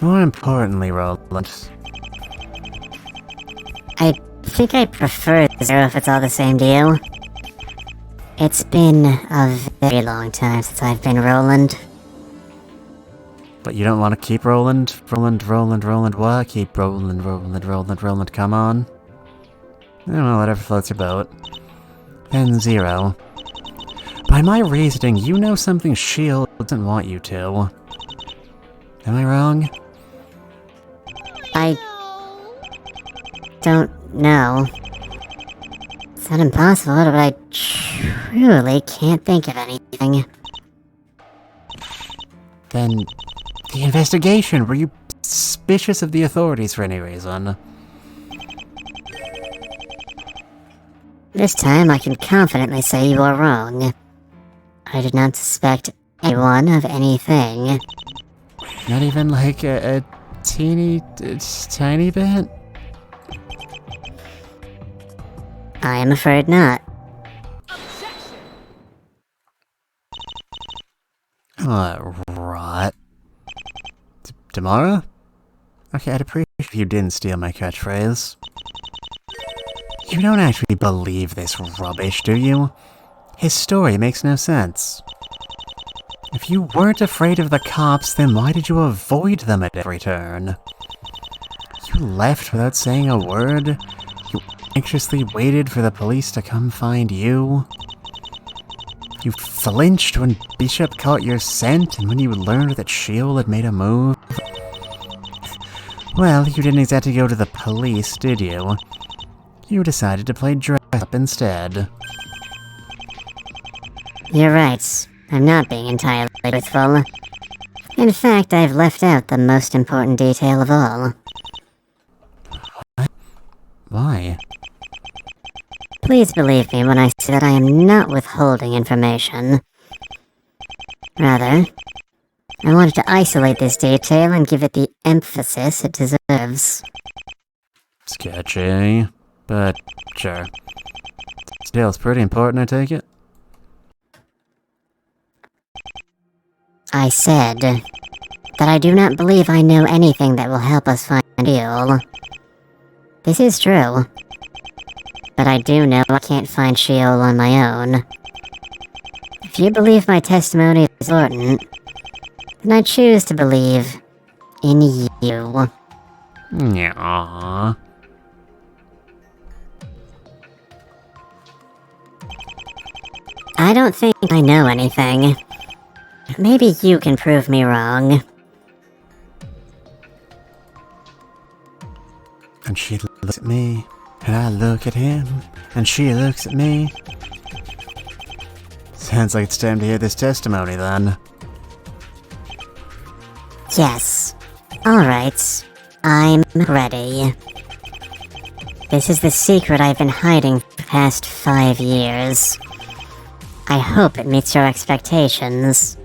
More importantly, Roland. I think I prefer Zero if it's all the same to you. It's been a very long time since I've been Roland. But you don't want to keep Roland? Roland, what? Keep Roland, come on. I don't know, whatever floats your boat. Then Zero. By my reasoning, you know something S.H.I.E.L.D. doesn't want you to. Am I wrong? I don't know. It's not impossible, but I truly can't think of anything. Then, the investigation. Were you suspicious of the authorities for any reason? This time I can confidently say you are wrong. I did not suspect anyone of anything. Not even like a tiny bit? I am afraid not. Rot. Tomorrow? Okay, I'd appreciate if you didn't steal my catchphrase. You don't actually believe this rubbish, do you? His story makes no sense. If you weren't afraid of the cops, then why did you avoid them at every turn? You left without saying a word? You anxiously waited for the police to come find you? You flinched when Bishop caught your scent and when you learned that Sheol had made a move? Well, you didn't exactly go to the police, did you? You decided to play dress-up instead. You're right. I'm not being entirely truthful. In fact, I've left out the most important detail of all. What? Why? Please believe me when I say that I am not withholding information. Rather, I wanted to isolate this detail and give it the emphasis it deserves. Sketchy, but sure. Still, it's pretty important, I take it? I said that I do not believe I know anything that will help us find Sheol. This is true. But I do know I can't find Sheol on my own. If you believe my testimony is important, then I choose to believe in you. Yeah. I don't think I know anything. Maybe you can prove me wrong. And she looks at me, and I look at him, and she looks at me. Sounds like it's time to hear this testimony, then. Yes. Alright. I'm ready. This is the secret I've been hiding for the past 5 years. I hope it meets your expectations.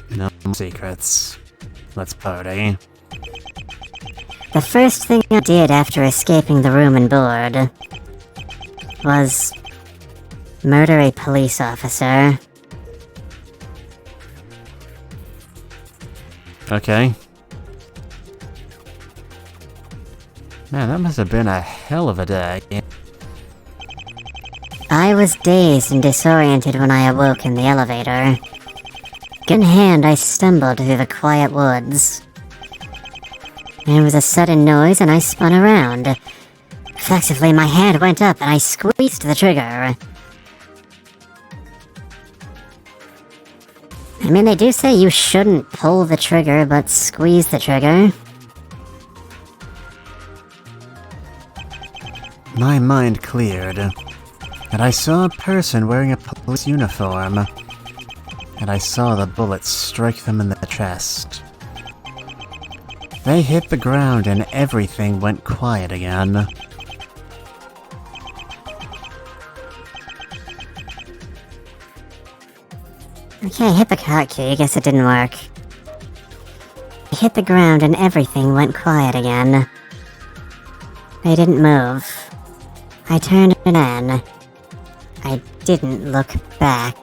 No secrets. Let's party. The first thing I did after escaping the room and board was murder a police officer. Okay. Man, that must have been a hell of a day. I was dazed and disoriented when I awoke in the elevator. Gun in hand, I stumbled through the quiet woods. There was a sudden noise and I spun around. Reflexively, my hand went up and I squeezed the trigger. I mean, they do say you shouldn't pull the trigger, but squeeze the trigger. My mind cleared, and I saw a person wearing a police uniform, and I saw the bullet strike them in the chest. They hit the ground and everything went quiet again. Okay, I hit the hotkey, I guess it didn't work. I hit the ground and everything went quiet again. They didn't move. I turned and then I didn't look back.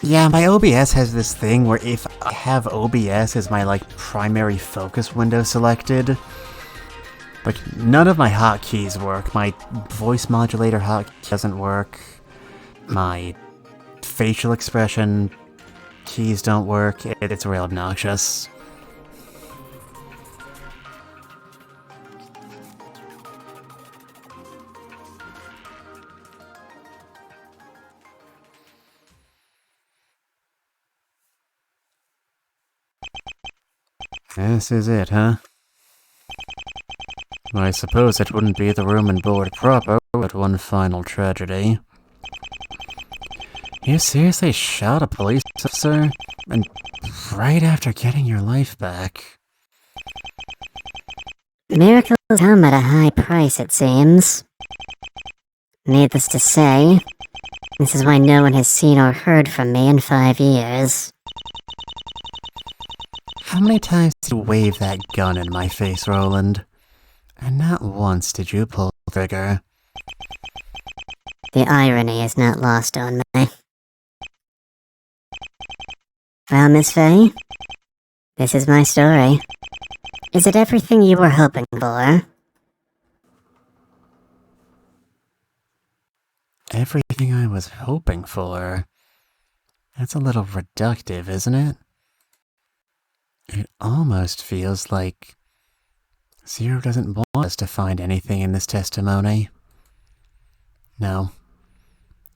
Yeah, my OBS has this thing where if I have OBS as my, primary focus window selected, none of my hotkeys work. My voice modulator hotkey doesn't work. My facial expression keys don't work. It's real obnoxious. This is it, huh? I suppose it wouldn't be the room and board proper, but one final tragedy. You seriously shot a police officer? And right after getting your life back? Miracles come at a high price, it seems. Needless to say, this is why no one has seen or heard from me in 5 years. How many times did you wave that gun in my face, Roland? And not once did you pull the trigger. The irony is not lost on me. Well, Miss Faye, this is my story. Is it everything you were hoping for? Everything I was hoping for? That's a little reductive, isn't it? It almost feels like Zero doesn't want us to find anything in this testimony. No.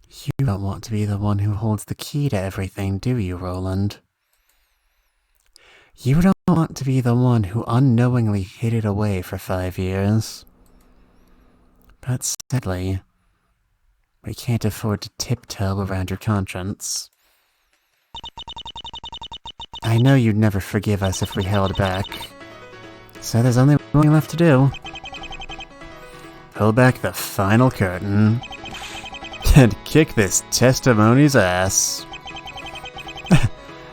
You don't want to be the one who holds the key to everything, do you, Roland? You don't want to be the one who unknowingly hid it away for 5 years. But sadly, we can't afford to tiptoe around your conscience. I know you'd never forgive us if we held back, so there's only one thing left to do. Pull back the final curtain and kick this testimony's ass. I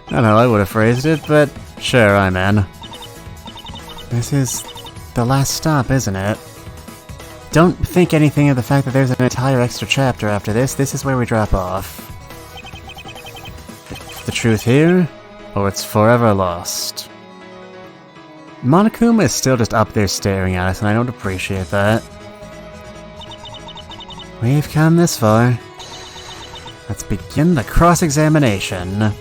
don't know how I would have phrased it, but sure, I'm in. This is the last stop, isn't it? Don't think anything of the fact that there's an entire extra chapter after this. This is where we drop off. The truth here, or it's forever lost. Monokuma is still just up there staring at us, and I don't appreciate that. We've come this far. Let's begin the cross-examination.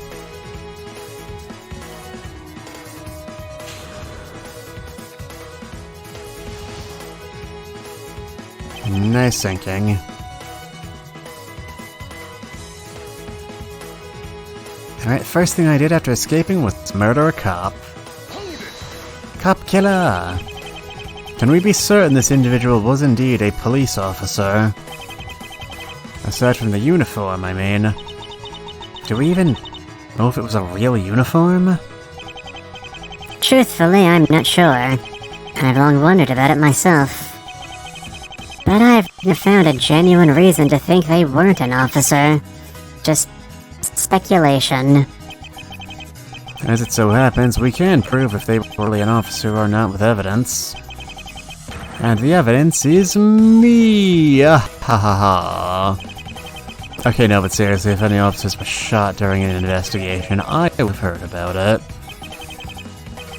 Nice thinking. Alright, first thing I did after escaping was murder a cop. Cop killer! Can we be certain this individual was indeed a police officer? Aside from the uniform, I mean. Do we even know if it was a real uniform? Truthfully, I'm not sure. I've long wondered about it myself. But I've found a genuine reason to think they weren't an officer. Just speculation. As it so happens, we can prove if they were really an officer or not with evidence. And the evidence is me! Ah, ha ha ha. Okay, no, but seriously, if any officers were shot during an investigation, I would have heard about it.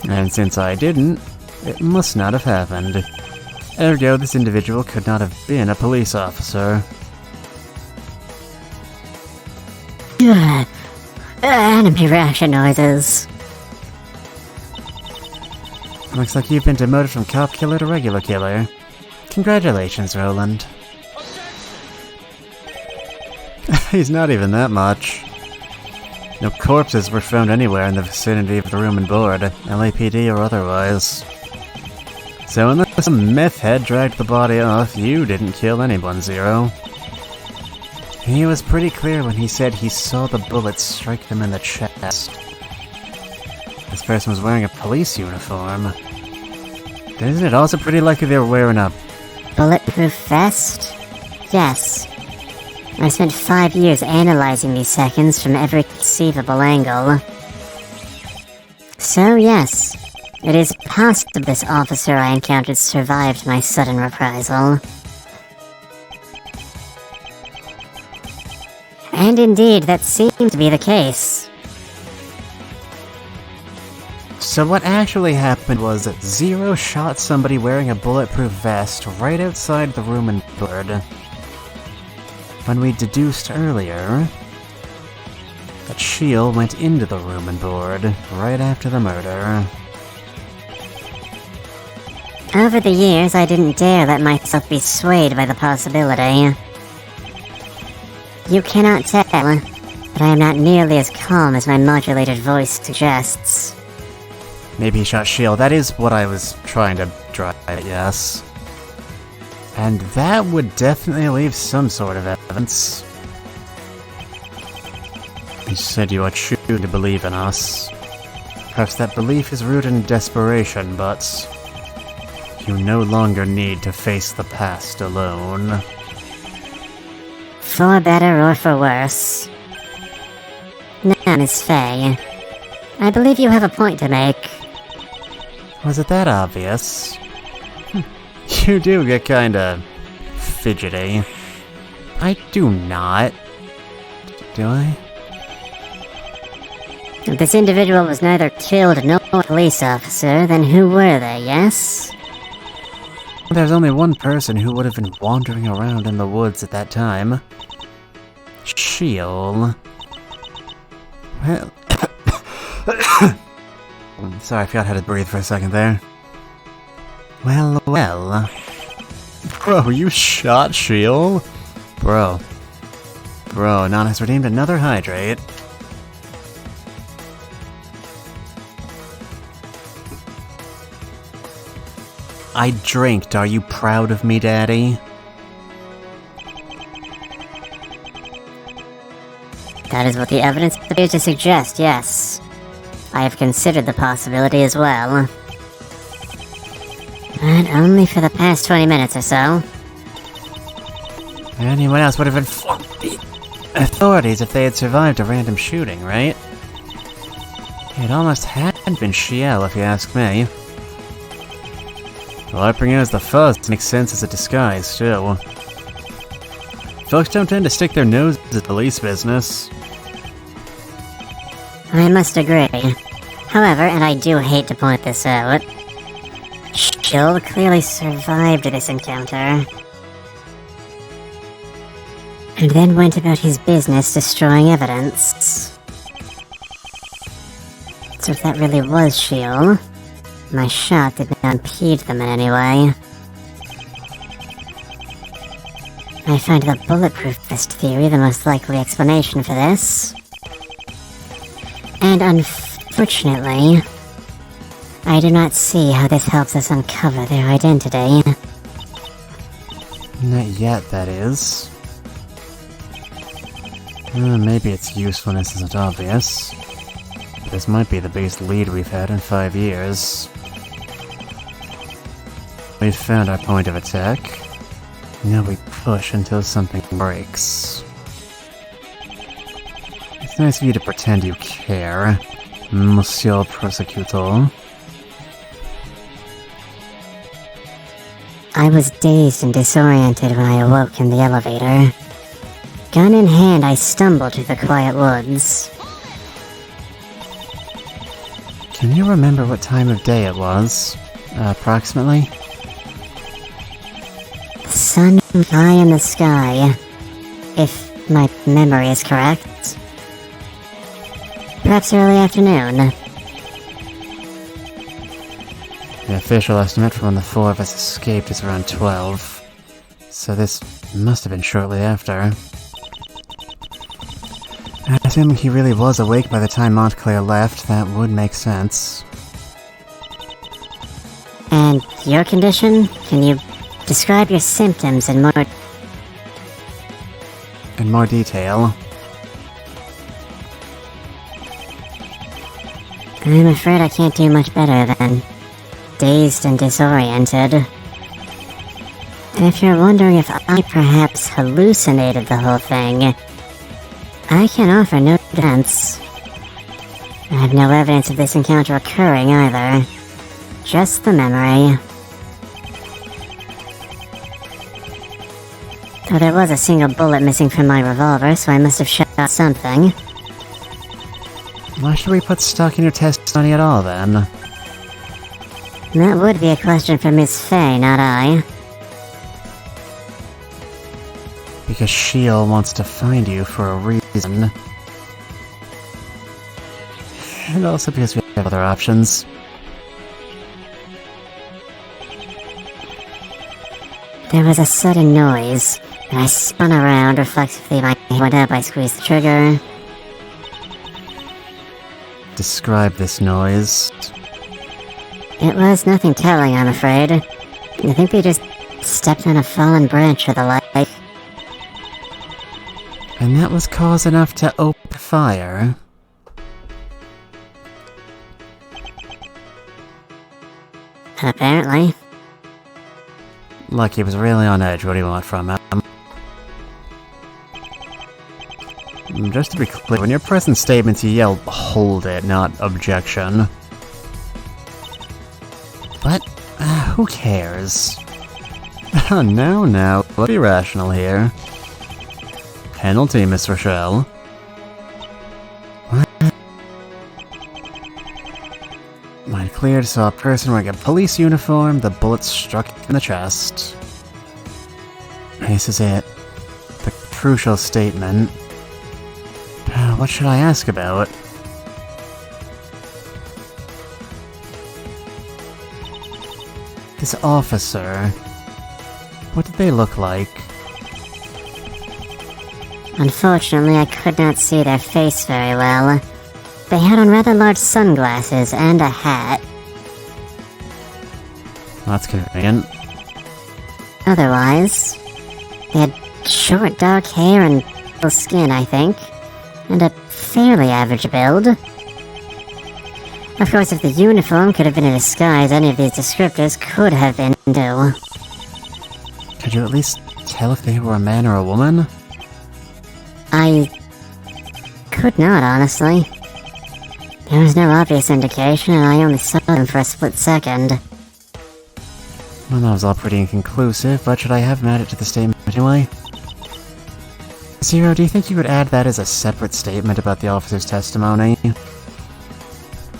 And since I didn't, it must not have happened. Ergo, this individual could not have been a police officer. Enemy reaction noises. Looks like you've been demoted from cop killer to regular killer. Congratulations, Roland. He's not even that much. No corpses were found anywhere in the vicinity of the room and board, LAPD or otherwise. So unless some meth head dragged the body off, you didn't kill anyone, Zero. He was pretty clear when he said he saw the bullet strike them in the chest. This person was wearing a police uniform. Isn't it also pretty likely they were wearing a bulletproof vest? Yes. I spent 5 years analyzing these seconds from every conceivable angle. So yes, it is possible this officer I encountered survived my sudden reprisal. And indeed, that seemed to be the case. So what actually happened was that Zero shot somebody wearing a bulletproof vest right outside the room and board. When we deduced earlier that Shield went into the room and board right after the murder. Over the years, I didn't dare let myself be swayed by the possibility. You cannot tell, but I am not nearly as calm as my modulated voice suggests. Maybe he shot Shield. That is what I was trying to drive at, yes. And that would definitely leave some sort of evidence. You said you are choosing to believe in us. Perhaps that belief is rooted in desperation, but you no longer need to face the past alone. For better or for worse. Now, Miss Faye, I believe you have a point to make. Was it that obvious? You do get kinda fidgety. I do not. Do I? If this individual was neither killed nor a police officer, then who were they, yes? There's only one person who would have been wandering around in the woods at that time. Sheol. Well... Sorry, I forgot how to breathe for a second there. Well, well... Bro, you shot Sheol? Bro, Non has redeemed another hydrate. I drinked. Are you proud of me, Daddy? That is what the evidence appears to suggest, yes. I have considered the possibility as well. But only for the past 20 minutes or so. Anyone else would have informed the authorities if they had survived a random shooting, right? It almost had been Sheol, if you ask me. Wiping out as the fuzz makes sense as a disguise, too. Folks don't tend to stick their noses at police business. I must agree. However, and I do hate to point this out, Sheol clearly survived this encounter. And then went about his business destroying evidence. So if that really was Sheol, my shot did not impede them in any way. I find the bulletproof vest theory the most likely explanation for this. And unfortunately, I do not see how this helps us uncover their identity. Not yet, that is. Maybe its usefulness isn't obvious. But this might be the biggest lead we've had in 5 years. We've found our point of attack. Now we push until something breaks. It's nice of you to pretend you care, Monsieur Prosecutor. I was dazed and disoriented when I awoke in the elevator. Gun in hand, I stumbled through the quiet woods. Can you remember what time of day it was? Approximately? The sun high in the sky, if my memory is correct. Perhaps early afternoon. The official estimate for when the 4 of us escaped is around 12. So this must have been shortly after. Assuming he really was awake by the time Montclair left, that would make sense. And your condition? Can you describe your symptoms in more... In more detail. I'm afraid I can't do much better than dazed and disoriented. And if you're wondering if I perhaps hallucinated the whole thing, I can offer no defense. I have no evidence of this encounter occurring either. Just the memory. Though there was a single bullet missing from my revolver, so I must have shot something. Why should we put stock in your testimony at all, then? That would be a question for Miss Fay, not I. Because Sheol wants to find you for a reason. And also because we have other options. There was a sudden noise, and I spun around. Reflexively, my hand went up. I squeezed the trigger. Describe this noise. It was nothing telling, I'm afraid. I think we just stepped on a fallen branch or the like. And that was cause enough to open fire. Apparently. Like he was really on edge. What do you want from him? Just to be clear, when you're pressing statements, you yell, hold it, not objection. But, who cares? No, let's be rational here. Penalty, Miss Rochelle. What? Mind cleared, saw a person wearing a police uniform, the bullet struck in the chest. This is it. The crucial statement. What should I ask about? This officer. What did they look like? Unfortunately, I could not see their face very well. They had on rather large sunglasses and a hat. That's convenient. Otherwise, they had short dark hair and pale skin, I think, and a fairly average build. Of course, if the uniform could have been a disguise, any of these descriptors could have been too. Could you at least tell if they were a man or a woman? I could not, honestly. There was no obvious indication, and I only saw them for a split second. Well, that was all pretty inconclusive, but should I have added to the statement anyway? Zero, do you think you would add that as a separate statement about the officer's testimony?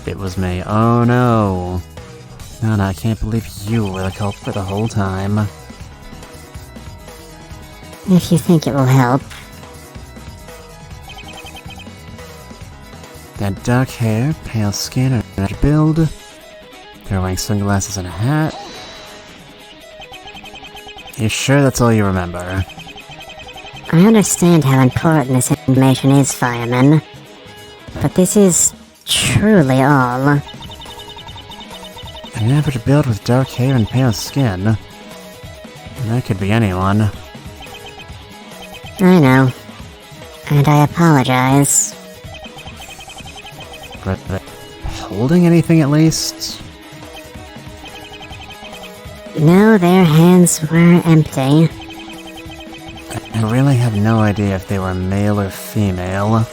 It was me. Oh no. No, I can't believe you were the culprit the whole time. If you think it will help. That dark hair, pale skin, and average build. They're wearing sunglasses and a hat. You sure that's all you remember? I understand how important this information is, fireman. But this is truly all. An average build with dark hair and pale skin. That could be anyone. I know. And I apologize. But holding anything at least? No, their hands were empty. I really have no idea if they were male or female.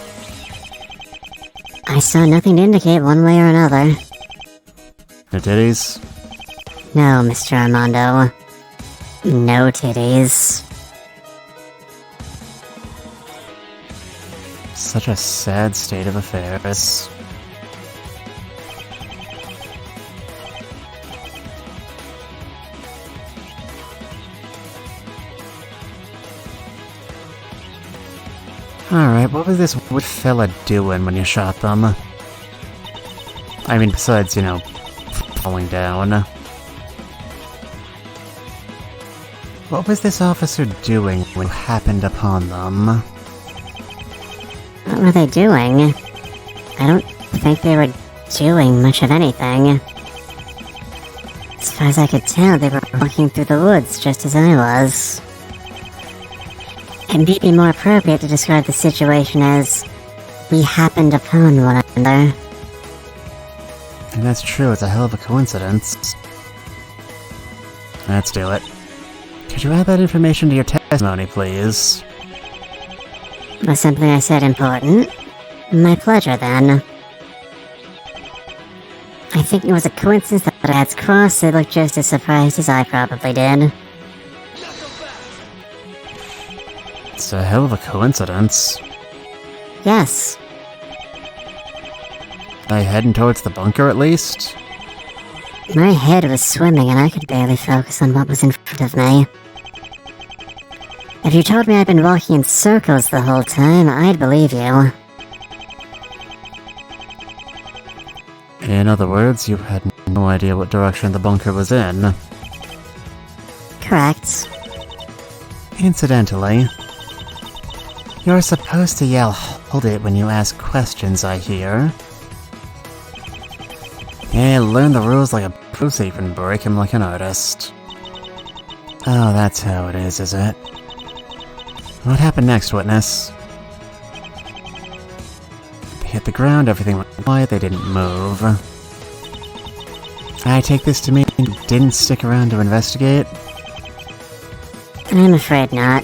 I saw nothing to indicate one way or another. The titties? No, Mr. Armando. No titties. Such a sad state of affairs. Alright, what was this wood fella doing when you shot them? I mean, besides, you know, falling down. What was this officer doing when you happened upon them? What were they doing? I don't think they were doing much of anything. As far as I could tell, they were walking through the woods just as I was. It may be more appropriate to describe the situation as we happened upon one another. And that's true, it's a hell of a coincidence. Let's do it. Could you add that information to your testimony, please? Was something I said important? My pleasure, then. I think it was a coincidence that our paths crossed. They looked just as surprised as I probably did. It's a hell of a coincidence. Yes. Are you heading towards the bunker at least? My head was swimming and I could barely focus on what was in front of me. If you told me I'd been walking in circles the whole time, I'd believe you. In other words, you had no idea what direction the bunker was in. Correct. Incidentally, you're supposed to yell "hold it" when you ask questions, I hear. Yeah, learn the rules like a pro so you can break them like an artist. Oh, that's how it is it? What happened next, witness? They hit the ground, everything went quiet, they didn't move. I take this to mean you didn't stick around to investigate? I'm afraid not.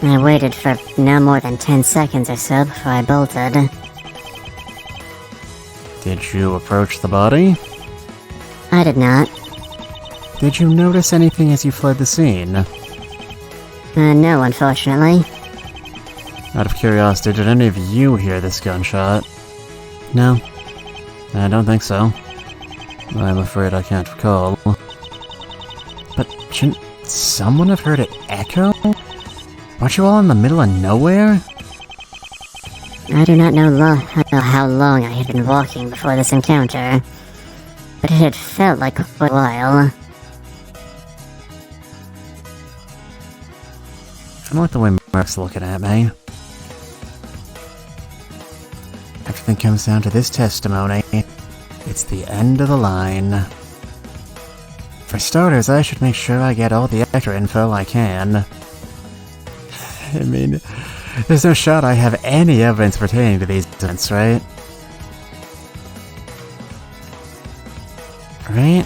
I waited for no more than 10 seconds or so before I bolted. Did you approach the body? I did not. Did you notice anything as you fled the scene? No, unfortunately. Out of curiosity, did any of you hear this gunshot? No? I don't think so. I'm afraid I can't recall. But shouldn't someone have heard it echo? Weren't you all in the middle of nowhere? I do not know how long I had been walking before this encounter, but it had felt like quite a while. I don't like the way Mark's looking at me. Everything comes down to this testimony. It's the end of the line. For starters, I should make sure I get all the extra info I can. I mean, there's no shot I have any evidence pertaining to these events, right? Right?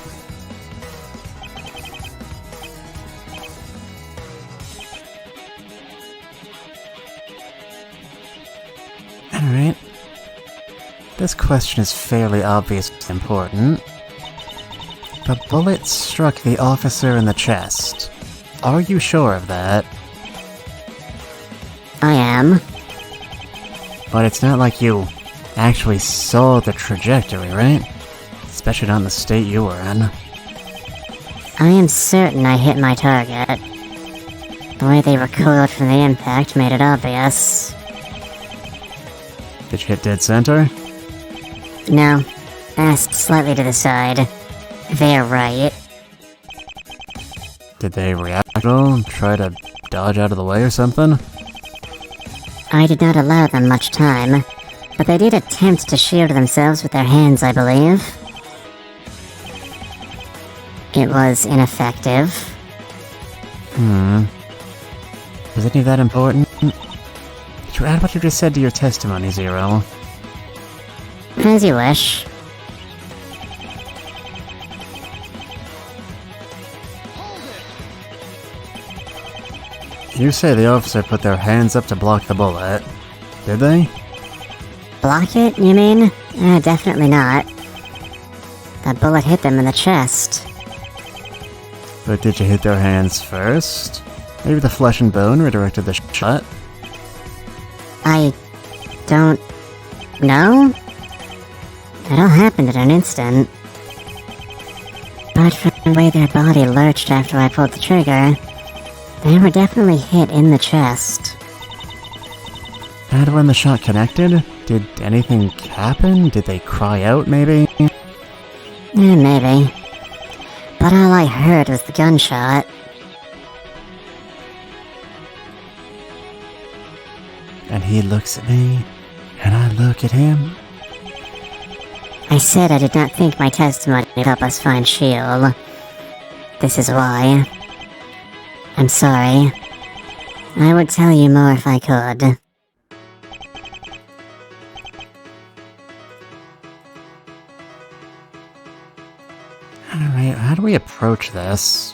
Alright. This question is fairly obviously important. The bullet struck the officer in the chest. Are you sure of that? I am. But it's not like you actually saw the trajectory, right? Especially not in the state you were in. I am certain I hit my target. The way they recoiled from the impact made it obvious. Did you hit dead center? No, slightly to the side. They're right. Did they react at all? Try to dodge out of the way or something? I did not allow them much time, but they did attempt to shield themselves with their hands, I believe. It was ineffective. Was any of that important? Did you add what you just said to your testimony, Zero? As you wish. You say the officer put their hands up to block the bullet. Did they? Block it, you mean? Definitely not. That bullet hit them in the chest. But did you hit their hands first? Maybe the flesh and bone redirected the shot? I don't know? It all happened in an instant. But from the way their body lurched after I pulled the trigger, they were definitely hit in the chest. And when the shot connected, did anything happen? Did they cry out, maybe? Maybe. But all I heard was the gunshot. And he looks at me, and I look at him. I said I did not think my testimony would help us find Shield. This is why. I'm sorry. I would tell you more if I could. Alright, how do we approach this?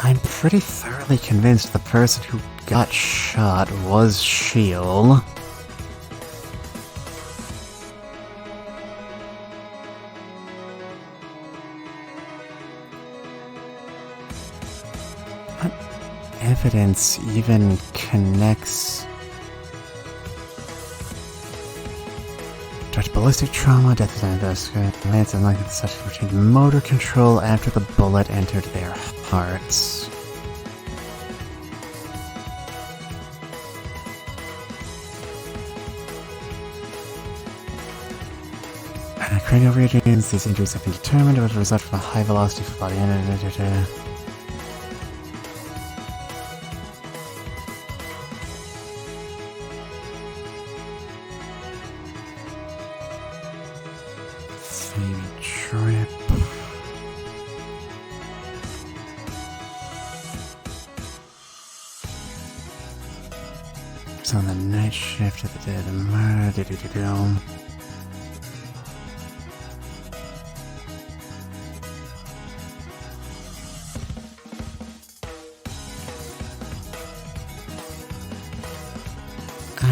I'm pretty thoroughly convinced the person who got shot was Shield. What evidence even connects? Direct ballistic trauma, death of Lance unlikely the subject retained motor control after the bullet entered their hearts. Cranial regions, these injuries have been determined as a result from a high velocity for body energy. Trip. It's on the night shift at the day of the murder.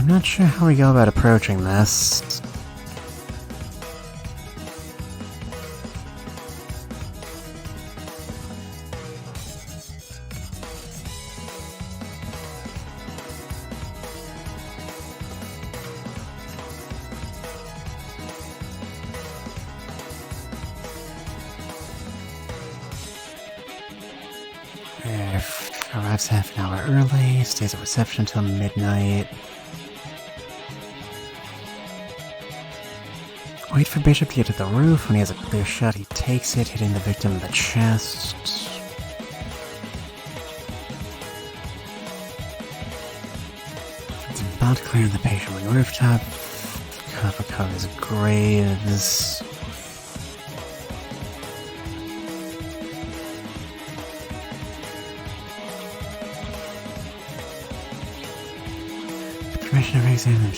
not sure how we go about approaching this. Arrives half an hour early, stays at reception till midnight. Wait for Bishop to get to the roof. When he has a clear shot, he takes it, hitting the victim in the chest. It's about to clear the patient on the rooftop. Cover his graves. Permission to examine.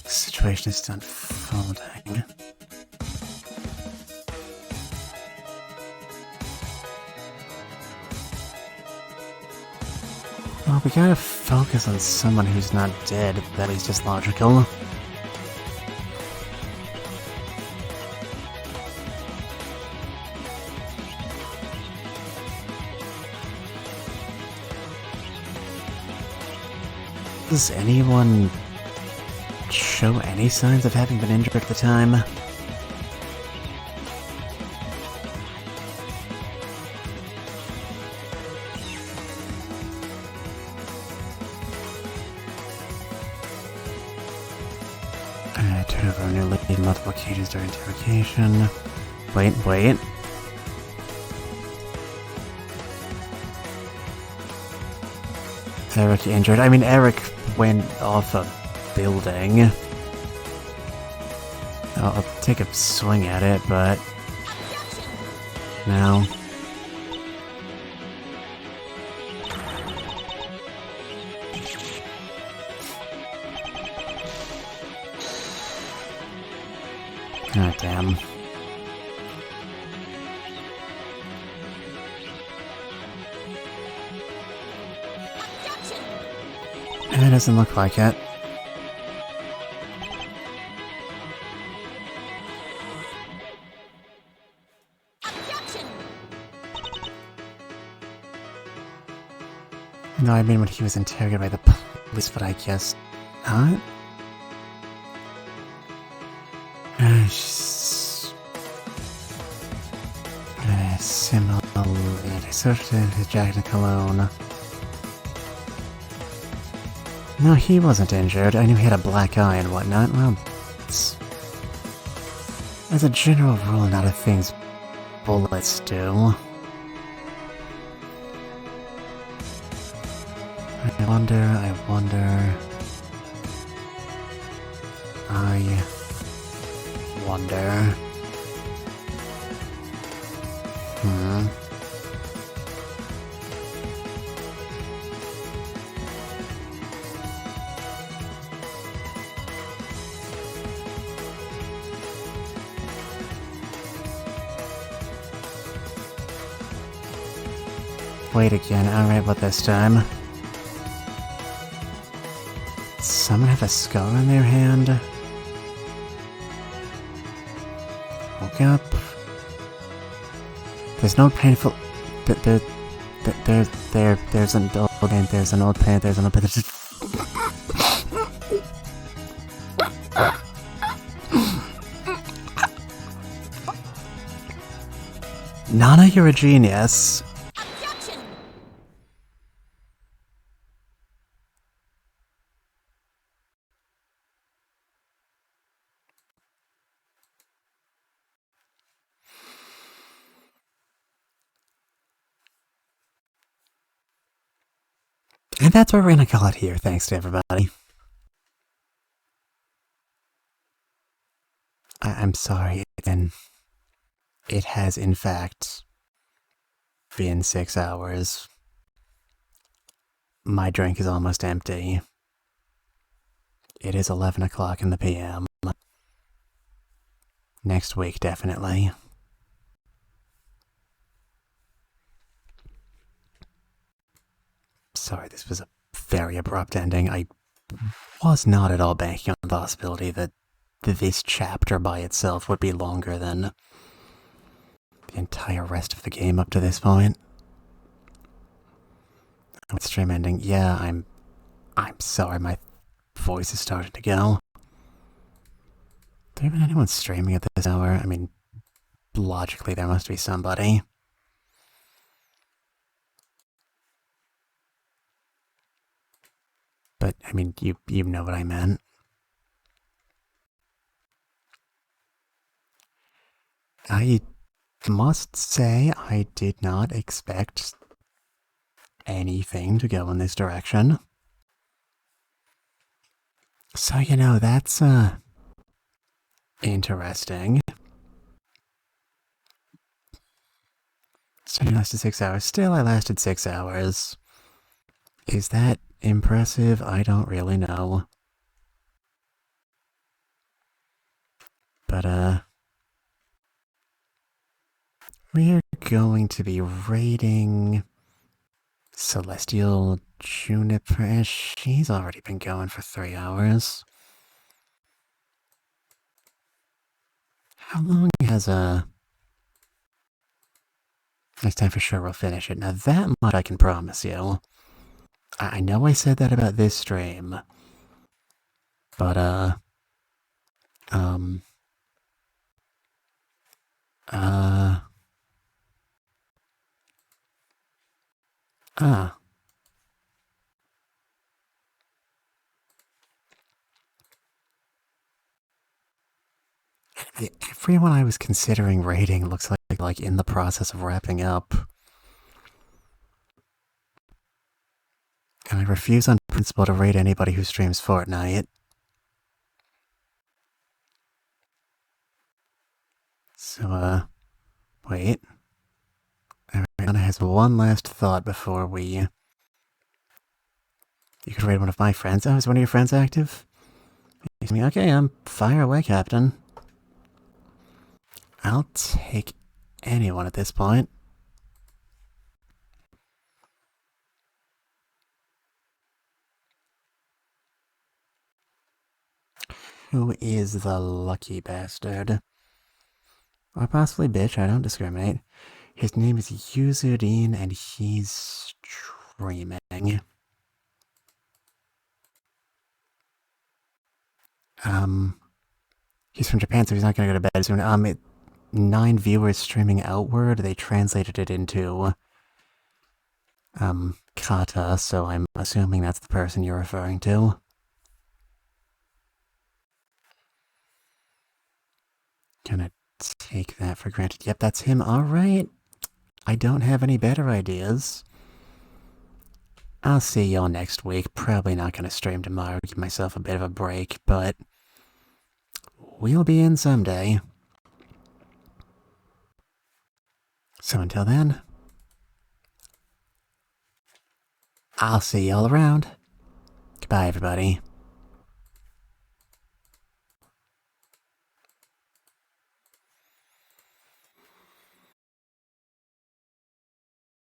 Situation is unfolding. Well, we gotta focus on someone who's not dead. That is just logical. Does anyone show any signs of having been injured at the time? Turn over a new lead, multiple cages during interrogation. Wait. Eric injured. I mean, Eric went off a building. I'll take a swing at it, but no. God damn. It doesn't look like it. No, I mean when he was interrogated by the police, but I guess not? Similar antisocial, his jacket and cologne. No, he wasn't injured. I knew he had a black eye and whatnot. Well, as a general rule, not a thing's bullets do. I wonder. Wait again, alright, but this time. Someone have a skull in their hand? Woke up. There's no painful... There's an old man, there's an old pan, there's an old pan, Nana, you're a genius. And that's where we're gonna call it here, thanks to everybody. I'm sorry, and it has in fact been 6 hours. My drink is almost empty. It is 11 o'clock in the PM. Next week, definitely. this was a very abrupt ending. I was not at all banking on the possibility that this chapter by itself would be longer than the entire rest of the game up to this point. With stream ending, yeah, I'm sorry, my voice is starting to go. There even anyone streaming at this hour? I mean, logically there must be somebody. But, I mean, you know what I meant. I must say I did not expect anything to go in this direction. So, you know, that's, interesting. So you lasted 6 hours. Still, I lasted 6 hours. Is that impressive? I don't really know. But, we're going to be raiding Celestial Juniper. She's already been going for 3 hours. How long has next time for sure we'll finish it. Now that much I can promise you. I know I said that about this stream. But, everyone I was considering raiding looks like in the process of wrapping up. And I refuse on principle to raid anybody who streams Fortnite. So, wait. Ariana has one last thought before we... You could raid one of my friends. Oh, is one of your friends active? Okay, fire away, Captain. I'll take anyone at this point. Who is the lucky bastard? Or possibly bitch, I don't discriminate. His name is Yuzudin and he's streaming. He's from Japan, so he's not gonna go to bed soon. 9 viewers streaming outward. They translated it into kata, so I'm assuming that's the person you're referring to. Gonna take that for granted. Yep, that's him. Alright. I don't have any better ideas. I'll see y'all next week. Probably not gonna stream tomorrow. Give myself a bit of a break, but we'll be in someday. So until then, I'll see y'all around. Goodbye, everybody.